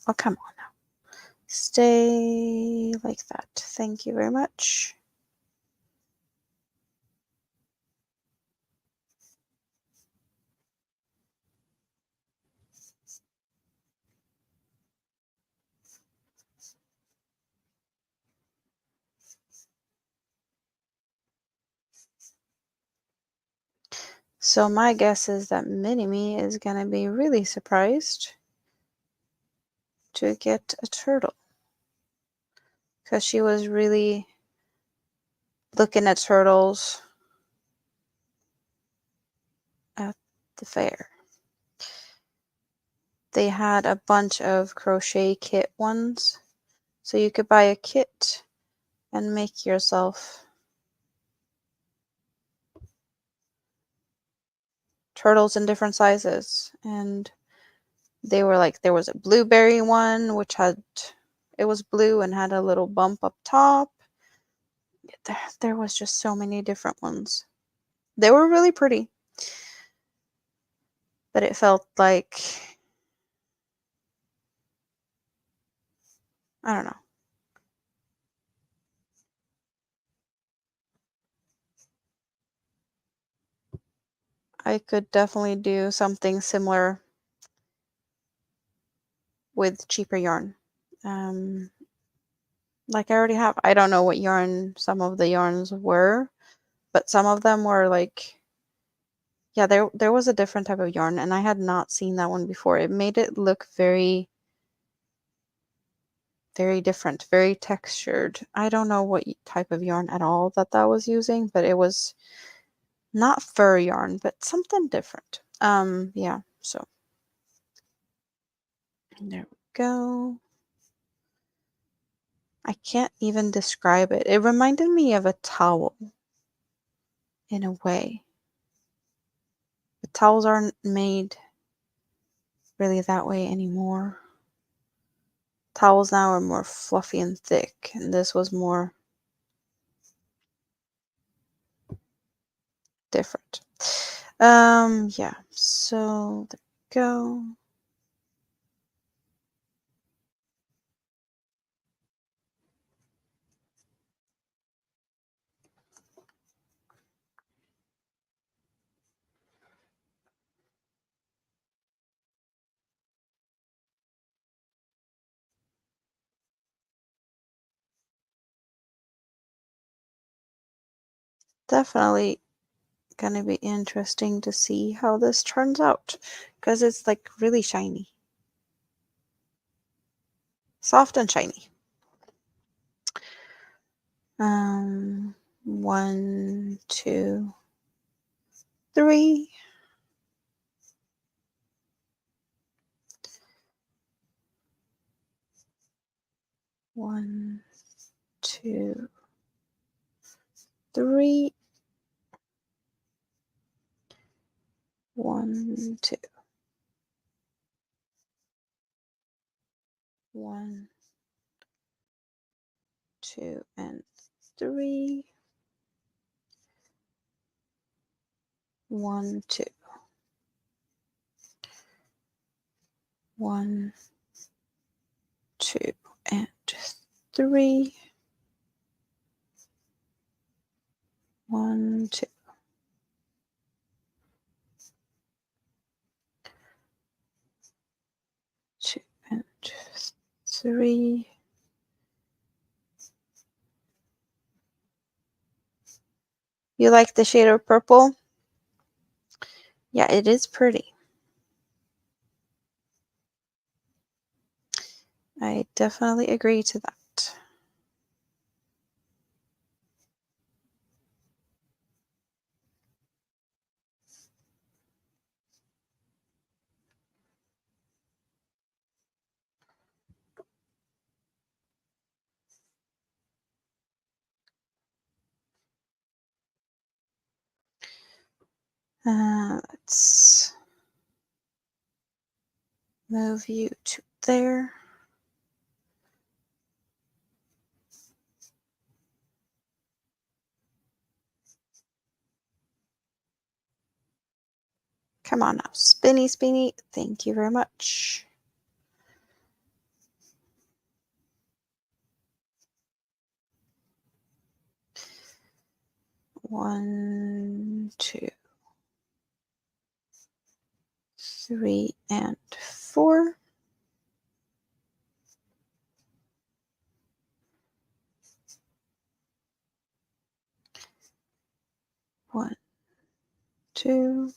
S1: Oh, come on now. Stay like that. Thank you very much. So my guess is that Mini-Me is going to be really surprised to get a turtle. Because she was really looking at turtles at the fair. They had a bunch of crochet kit ones. So you could buy a kit and make yourself turtles in different sizes. And they were like, there was a blueberry one, which it was blue and had a little bump up top. There was just so many different ones. They were really pretty. But it felt like, I don't know. I could definitely do something similar with cheaper yarn. Like I already have. I don't know what yarn some of the yarns were, but some of them were like, yeah, there was a different type of yarn, and I had not seen that one before. It made it look very Very different, very textured. I don't know what type of yarn at all that was using, but it was not fur yarn, but something different. Yeah, so there we go. I can't even describe it. It reminded me of a towel in a way. But towels aren't made really that way anymore. Towels now are more fluffy and thick, and this was more different. Yeah, so there we go. Definitely gonna be interesting to see how this turns out because it's like really shiny. Soft and shiny. 1, 2, 3. 1, 2, 3. 1, 2. 1, 2, and 3. 1, 2. 1, 2, and 3. 1, 2. 2 and 3. You like the shade of purple? Yeah, it is pretty. I definitely agree to that. Let's move you to there. Come on now, spinny, spinny. Thank you very much. One, 2, 3, and 4. 1, 2,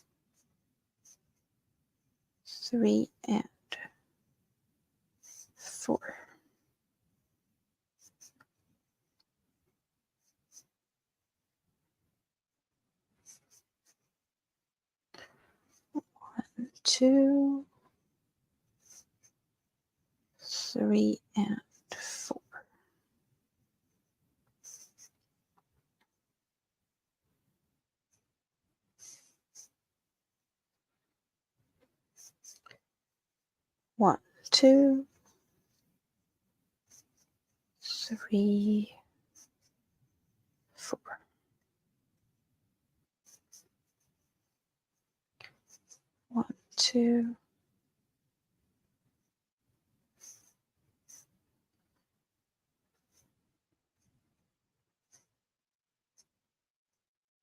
S1: 3, and 4. 1, 2, 3, and 4. 1, 2, 3, 4. 1, 2.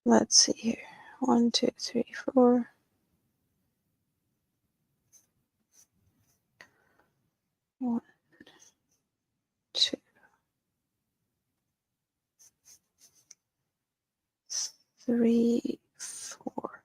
S1: Let's see here. 1, 2, 3, 4. 1, 2, 3, 4.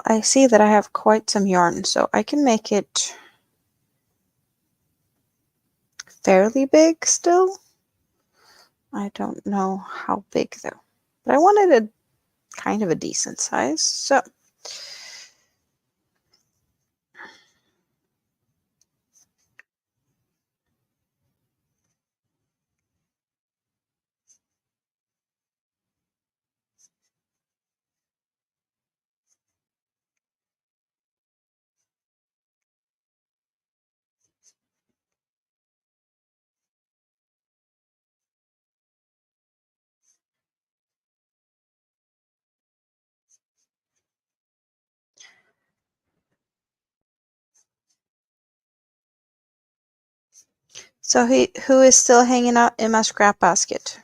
S1: I see that I have quite some yarn, so I can make it fairly big still. I don't know how big though, but I wanted a kind of a decent size, so who is still hanging out in my scrap basket?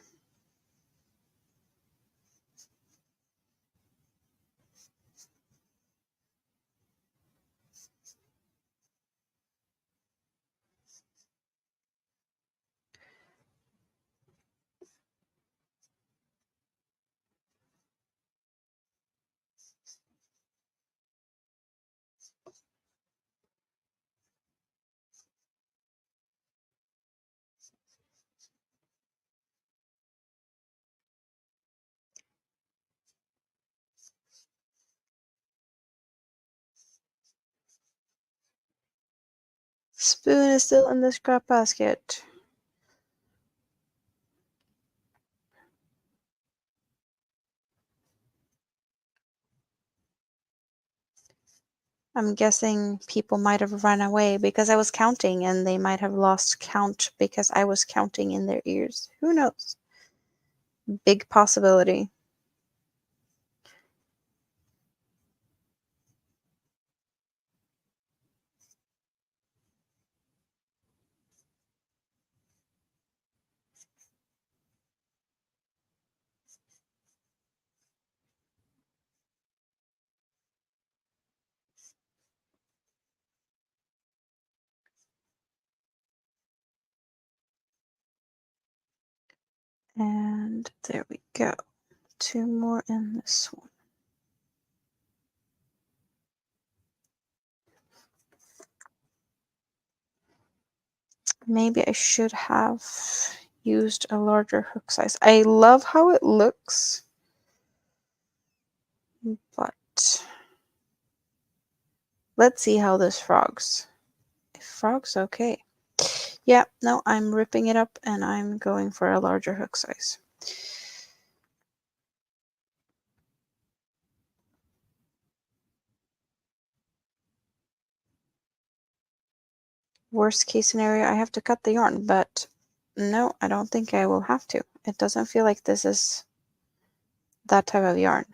S1: Spoon is still in the scrap basket. I'm guessing people might have run away because I was counting, and they might have lost count because I was counting in their ears. Who knows? Big possibility. And there we go. 2 more in this one. Maybe I should have used a larger hook size. I love how it looks, but let's see how this frogs. If frogs okay. Yeah, no, I'm ripping it up and I'm going for a larger hook size. Worst case scenario, I have to cut the yarn, but no, I don't think I will have to. It doesn't feel like this is that type of yarn.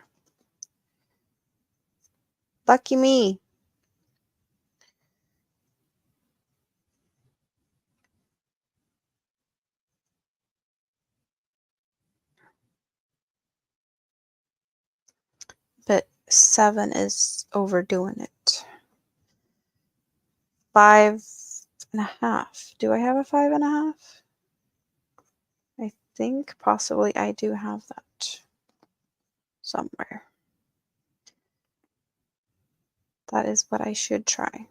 S1: Lucky me. But 7 is overdoing it. 5.5. Do I have a 5.5? I think possibly I do have that somewhere. That is what I should try.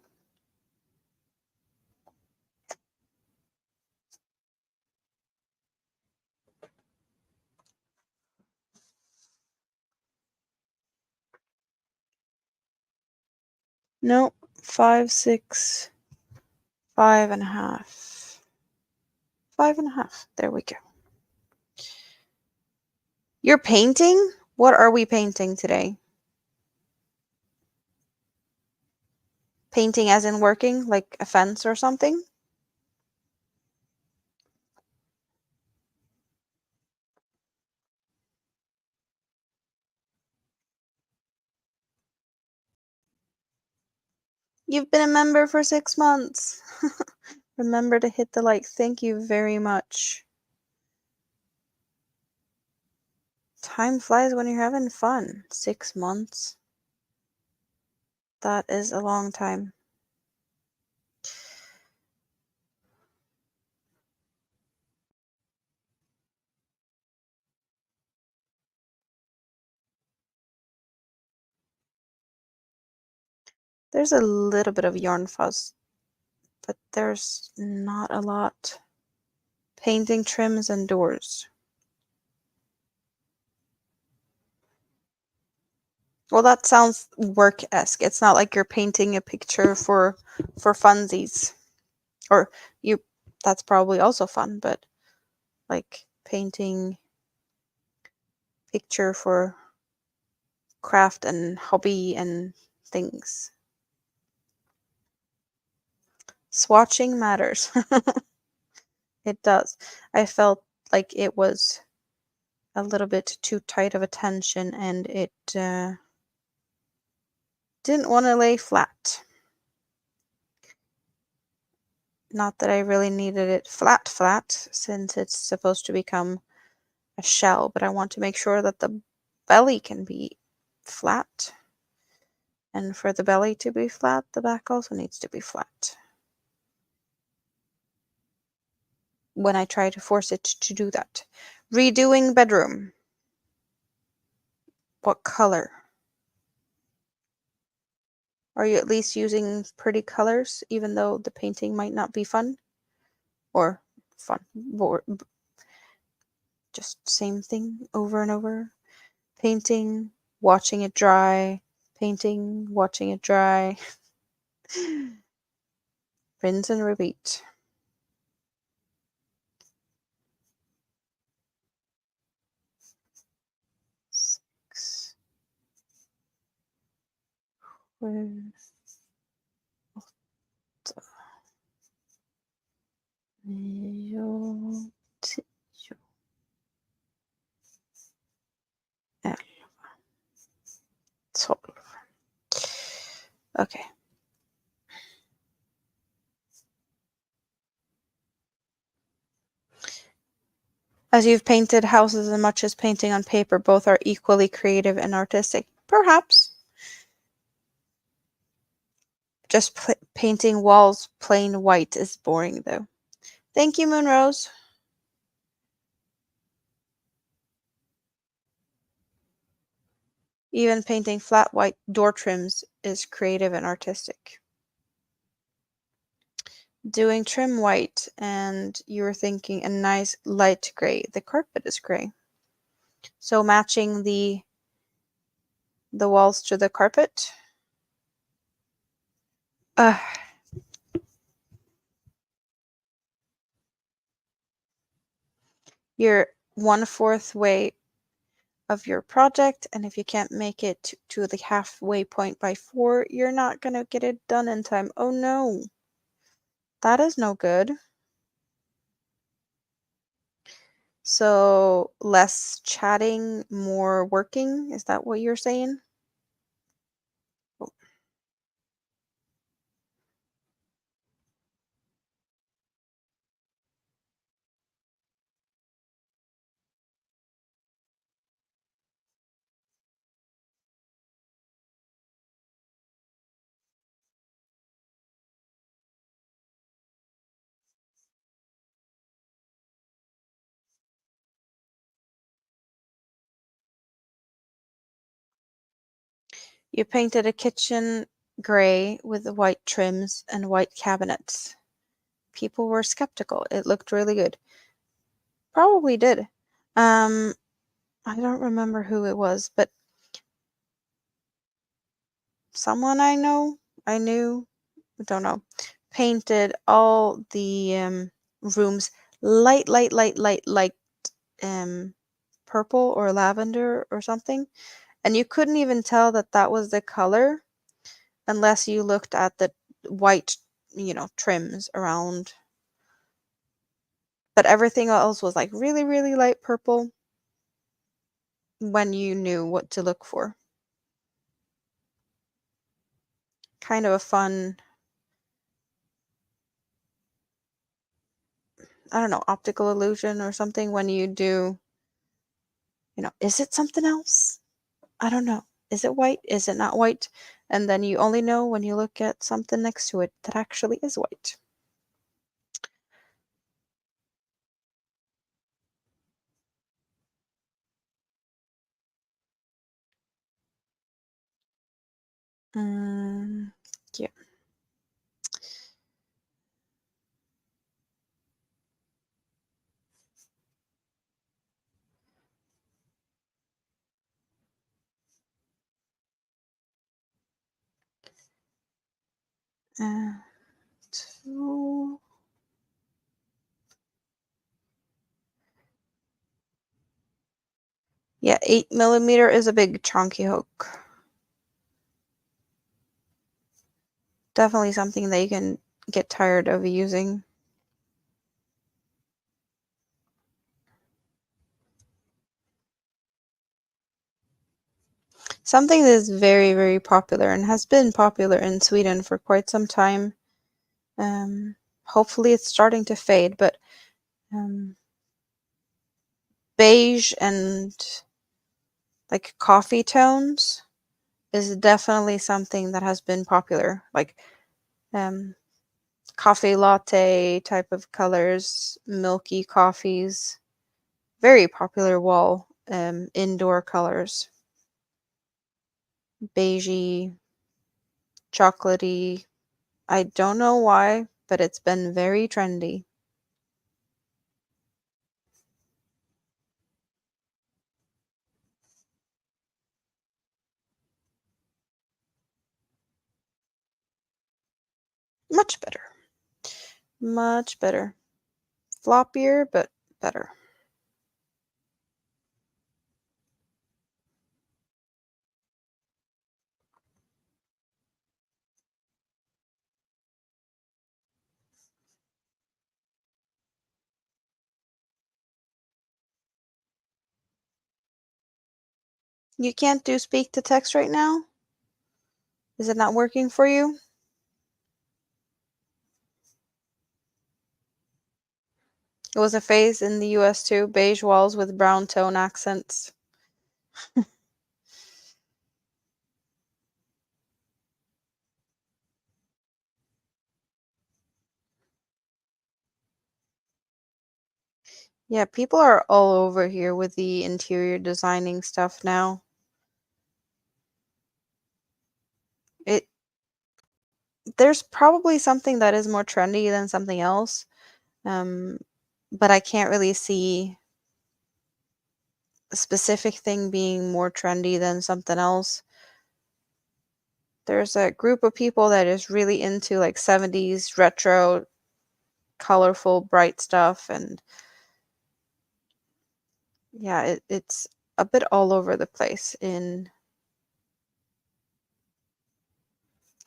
S1: Nope, 5, 6, 5.5. 5.5. There we go. You're painting? What are we painting today? Painting as in working, like a fence or something? You've been a member for 6 months. Remember to hit the like. Thank you very much. Time flies when you're having fun. 6 months. That is a long time. There's a little bit of yarn fuzz, but there's not a lot. Painting trims and doors. Well, that sounds work-esque. It's not like you're painting a picture for funsies. Or you that's probably also fun, but like painting picture for craft and hobby and things. Swatching matters. It does. I felt like it was a little bit too tight of a tension and it didn't want to lay flat. Not that I really needed it flat since it's supposed to become a shell, but I want to make sure that the belly can be flat. And for the belly to be flat, the back also needs to be flat. When I try to force it to do that. Redoing bedroom. What color? Are you at least using pretty colors, even though the painting might not be fun? Or fun, or just same thing over and over? Painting, watching it dry, painting, watching it dry. Rinse and repeat. Six. Sju, åtta, nio, 10, 11, 12. Okay. As you've painted houses as much as painting on paper, both are equally creative and artistic. Perhaps. Just painting walls plain white is boring, though. Thank you, Moonrose. Even painting flat white door trims is creative and artistic. Doing trim white, and you were thinking a nice light gray. The carpet is gray. So matching the walls to the carpet. You're 1/4 way of your project, and if you can't make it to the halfway point by 4, you're not gonna get it done in time. Oh no. That is no good. So less chatting, more working. Is that what you're saying? Oh. You painted a kitchen gray with the white trims and white cabinets. People were skeptical. It looked really good. Probably did. I don't remember who it was, but someone I knew, I don't know, painted all the rooms light purple or lavender or something, and you couldn't even tell that that was the color unless you looked at the white, trims around. But everything else was like really, really light purple when you knew what to look for. Kind of a fun, I don't know, optical illusion or something when you do, is it something else? I don't know. Is it white? Is it not white? And then you only know when you look at something next to it that actually is white. Yeah. Uh, two. Yeah, 8 millimeter is a big chunky hook. Definitely something that you can get tired of using. Something that is very, very popular and has been popular in Sweden for quite some time. Hopefully it's starting to fade, but um, beige and like coffee tones is definitely something that has been popular. Like um, coffee latte type of colors, milky coffees, very popular wall indoor colors. Beigey, chocolatey. I don't know why, but it's been very trendy. Much better. Much better. Floppier, but better. You can't do speak to text right now? Is it not working for you? It was a phase in the US too, beige walls with brown tone accents. Yeah, people are all over here with the interior designing stuff now. It there's probably something that is more trendy than something else. Um, but I can't really see a specific thing being more trendy than something else. There's a group of people that is really into like 70s retro, colorful, bright stuff, and yeah, it's a bit all over the place in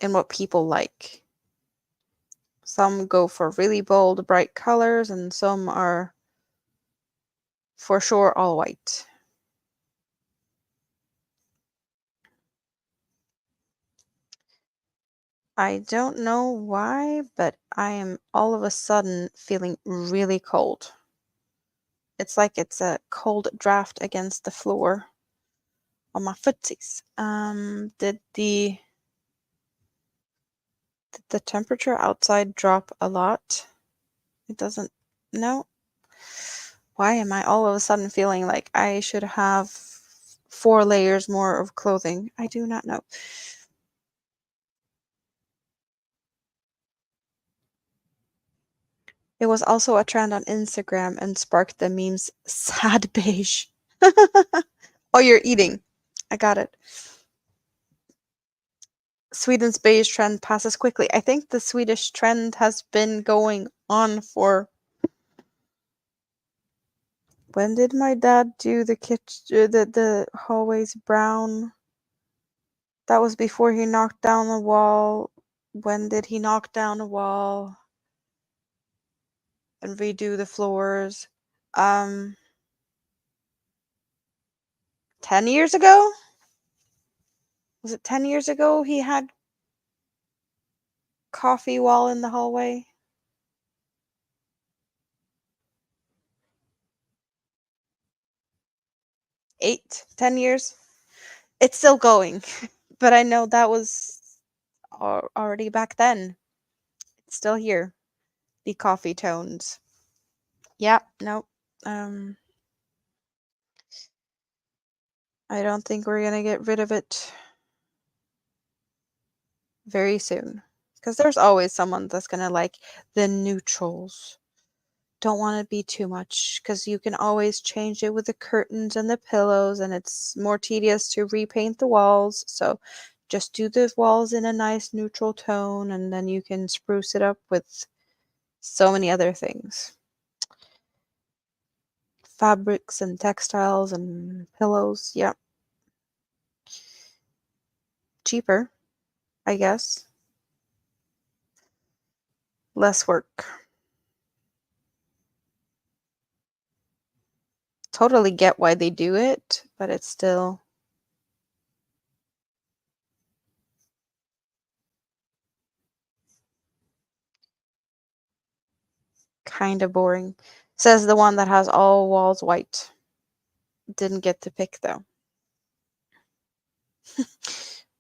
S1: what people like. Some go for really bold, bright colors, and some are for sure all white. I don't know why, but I am all of a sudden feeling really cold. It's like it's a cold draft against the floor on my footsies. Did the temperature outside drop a lot? It doesn't. No. Why am I all of a sudden feeling like I should have 4 layers more of clothing? I do not know. It was also a trend on Instagram and sparked the memes sad beige. Oh, you're eating. I got it. Sweden's beige trend passes quickly. I think the Swedish trend has been going on for. When did my dad do the kitchen, the hallways brown? That was before he knocked down the wall. When did he knock down the wall and redo the floors? Um, 10 years ago? Was it 10 years ago he had coffee wall in the hallway? 8, 10 years? It's still going, but I know that was already back then. It's still here. The coffee tones. Yeah, nope. Um, I don't think we're gonna get rid of it. very soon. Because there's always someone that's gonna like the neutrals. Don't want to be too much because you can always change it with the curtains and the pillows, and it's more tedious to repaint the walls. So just do the walls in a nice neutral tone, and then you can spruce it up with so many other things. Fabrics and textiles and pillows. Yep. Cheaper, I guess. Less work. Totally get why they do it, but it's still kind of boring. Says the one that has all walls white. Didn't get to pick though.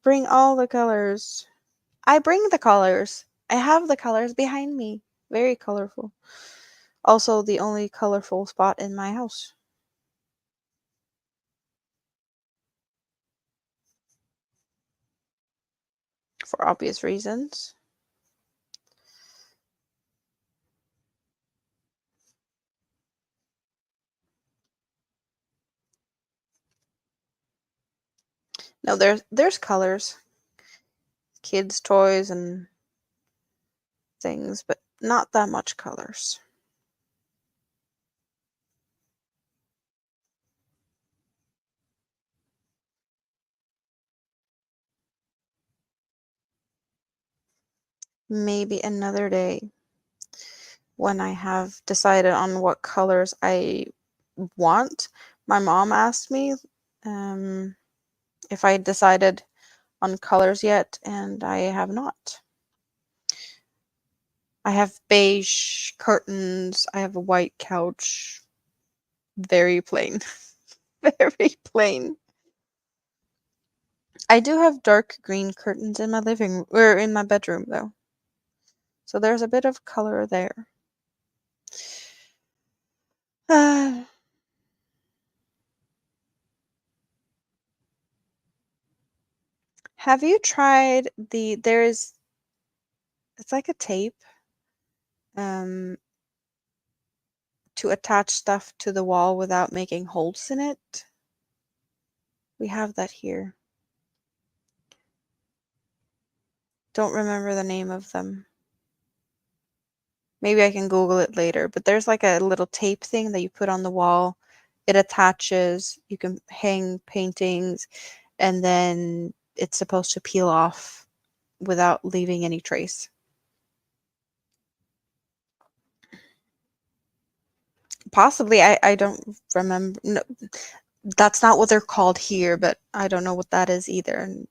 S1: Bring all the colors. I bring the colors. I have the colors behind me. Very colorful. Also, the only colorful spot in my house. For obvious reasons. No, there's colors. Kids' toys and things, but not that much colors. Maybe another day when I have decided on what colors I want. My mom asked me if I decided on colors yet, and I have not. I have beige curtains. I have a white couch. Very plain. Very plain. I do have dark green curtains in my living or in my bedroom though. So there's a bit of color there. Have you tried it's like a tape um to attach stuff to the wall without making holes in it? We have that here. Don't remember the name of them. Maybe I can Google it later, but there's like a little tape thing that you put on the wall. It attaches, you can hang paintings, and then it's supposed to peel off without leaving any trace. Possibly, I don't remember. No, that's not what they're called here, but I don't know what that is either. And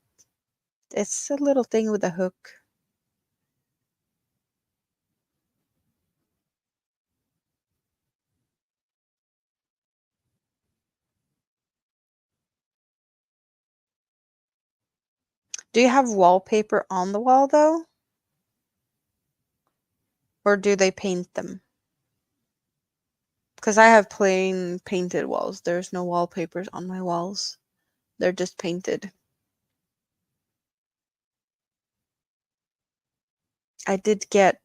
S1: it's a little thing with a hook. Do you have wallpaper on the wall though? Or do they paint them? Because I have plain painted walls. There's no wallpapers on my walls. They're just painted. I did get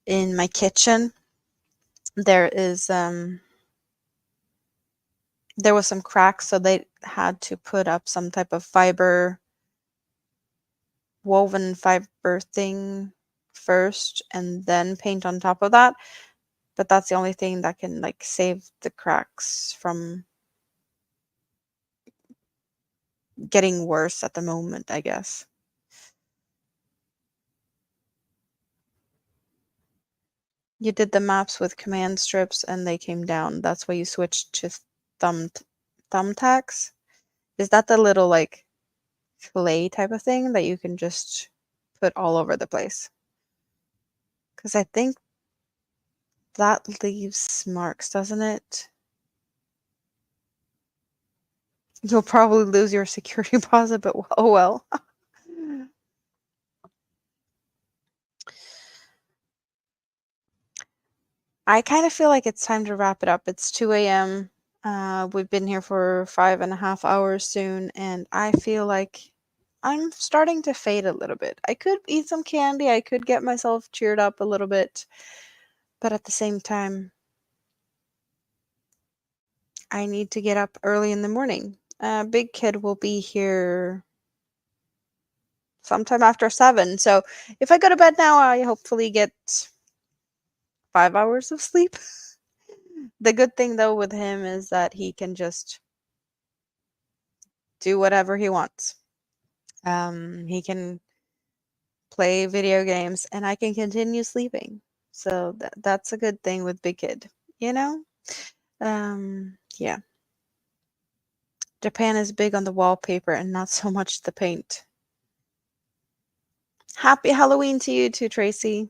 S1: in my kitchen, there is there was some cracks, so they had to put up some type of woven fiber thing first and then paint on top of that. But that's the only thing that can like save the cracks from getting worse at the moment, I guess. You did the maps with command strips and they came down. That's why you switched to thumbtacks. Is that the little like clay type of thing that you can just put all over the place? Because I think that leaves marks, doesn't it? You'll probably lose your security deposit, but oh well. I kind of feel like it's time to wrap it up. It's 2 a.m. We've been here for 5.5 hours soon, and I feel like I'm starting to fade a little bit. I could eat some candy, I could get myself cheered up a little bit, but at the same time, I need to get up early in the morning. Big kid will be here sometime after 7. So if I go to bed now, I hopefully get 5 hours of sleep. The good thing though with him is that he can just do whatever he wants. He can play video games and I can continue sleeping. So that's a good thing with big kid, you know? Yeah. Japan is big on the wallpaper and not so much the paint. Happy Halloween to you too, Tracy.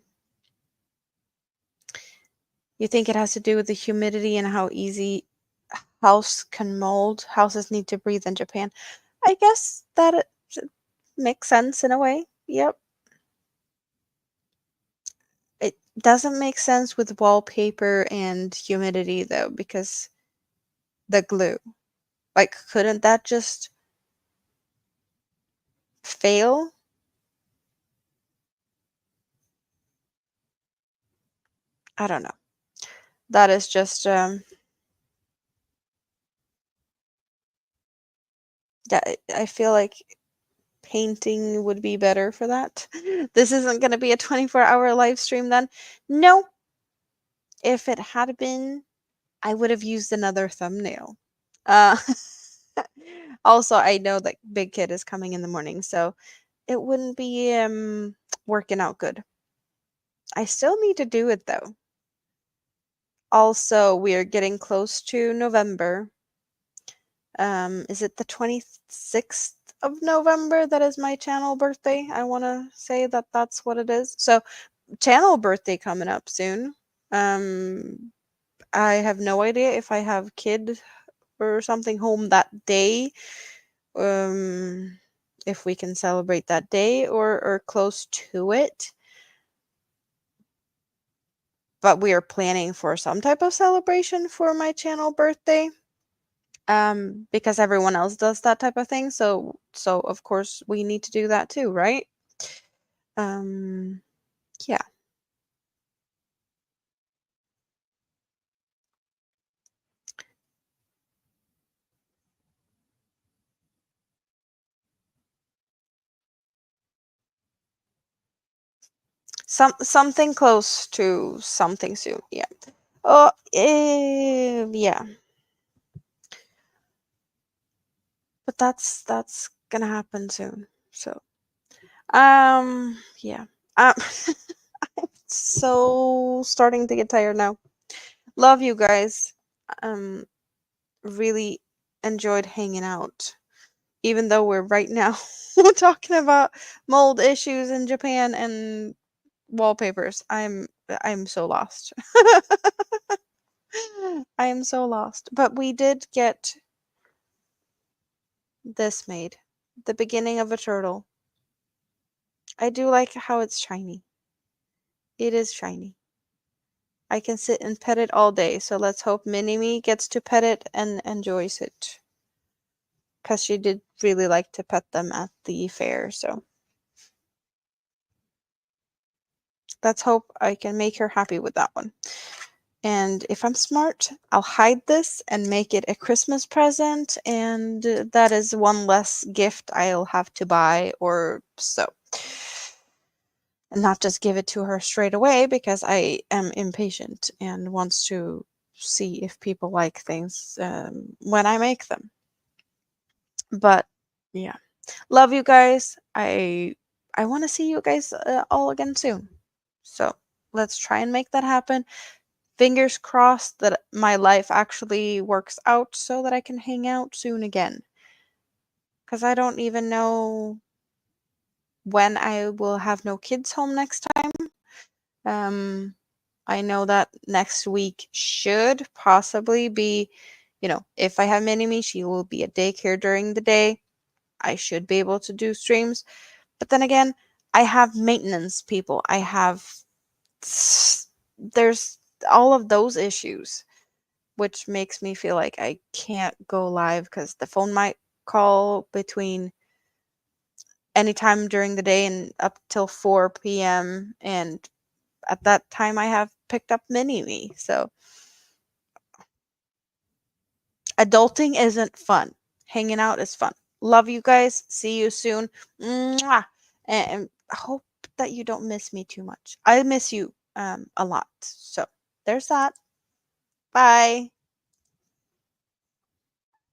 S1: You think it has to do with the humidity and how easy house can mold? Houses need to breathe in Japan. I guess that it makes sense in a way. Yep. It doesn't make sense with wallpaper and humidity though, because the glue. Like, couldn't that just fail? I don't know. That is just yeah, I feel like painting would be better for that. This isn't going to be a 24-hour live stream then. No, if it had been, I would have used another thumbnail. Uh, also, I know that Big Kid is coming in the morning, so it wouldn't be working out good. I still need to do it though. Also, we are getting close to November. Is it the 26th of November that is my channel birthday? I want to say that that's what it is. So, channel birthday coming up soon. I have no idea if I have kid or something home that day. Um, if we can celebrate that day or close to it. But we are planning for some type of celebration for my channel birthday. Because everyone else does that type of thing, so of course we need to do that too, right? Um, yeah. Something close to something soon, yeah. Oh, yeah. But that's gonna happen soon. So, yeah. Um, so starting to get tired now. Love you guys. Um, really enjoyed hanging out. Even though we're right now talking about mold issues in Japan and wallpapers. I'm so lost. I am so lost. But we did get this made. The beginning of a turtle. I do like how it's shiny. It is shiny. I can sit and pet it all day, so let's hope Minnie gets to pet it and enjoys it. Because she did really like to pet them at the fair, so let's hope I can make her happy with that one. And if I'm smart, I'll hide this and make it a Christmas present, and that is one less gift I'll have to buy or so. And not just give it to her straight away because I am impatient and wants to see if people like things when I make them. But yeah, love you guys. I want to see you guys all again soon. So let's try and make that happen. Fingers crossed that my life actually works out so that I can hang out soon again. Because I don't even know when I will have no kids home next time. I know that next week should possibly be, if I have Mini-Me, she will be at daycare during the day. I should be able to do streams. But then again, I have maintenance people. There's all of those issues, which makes me feel like I can't go live because the phone might call between anytime during the day and up till 4 p.m. And at that time, I have picked up mini me. So adulting isn't fun. Hanging out is fun. Love you guys. See you soon. Mwah! And I hope that you don't miss me too much. I miss you a lot. So there's that. Bye.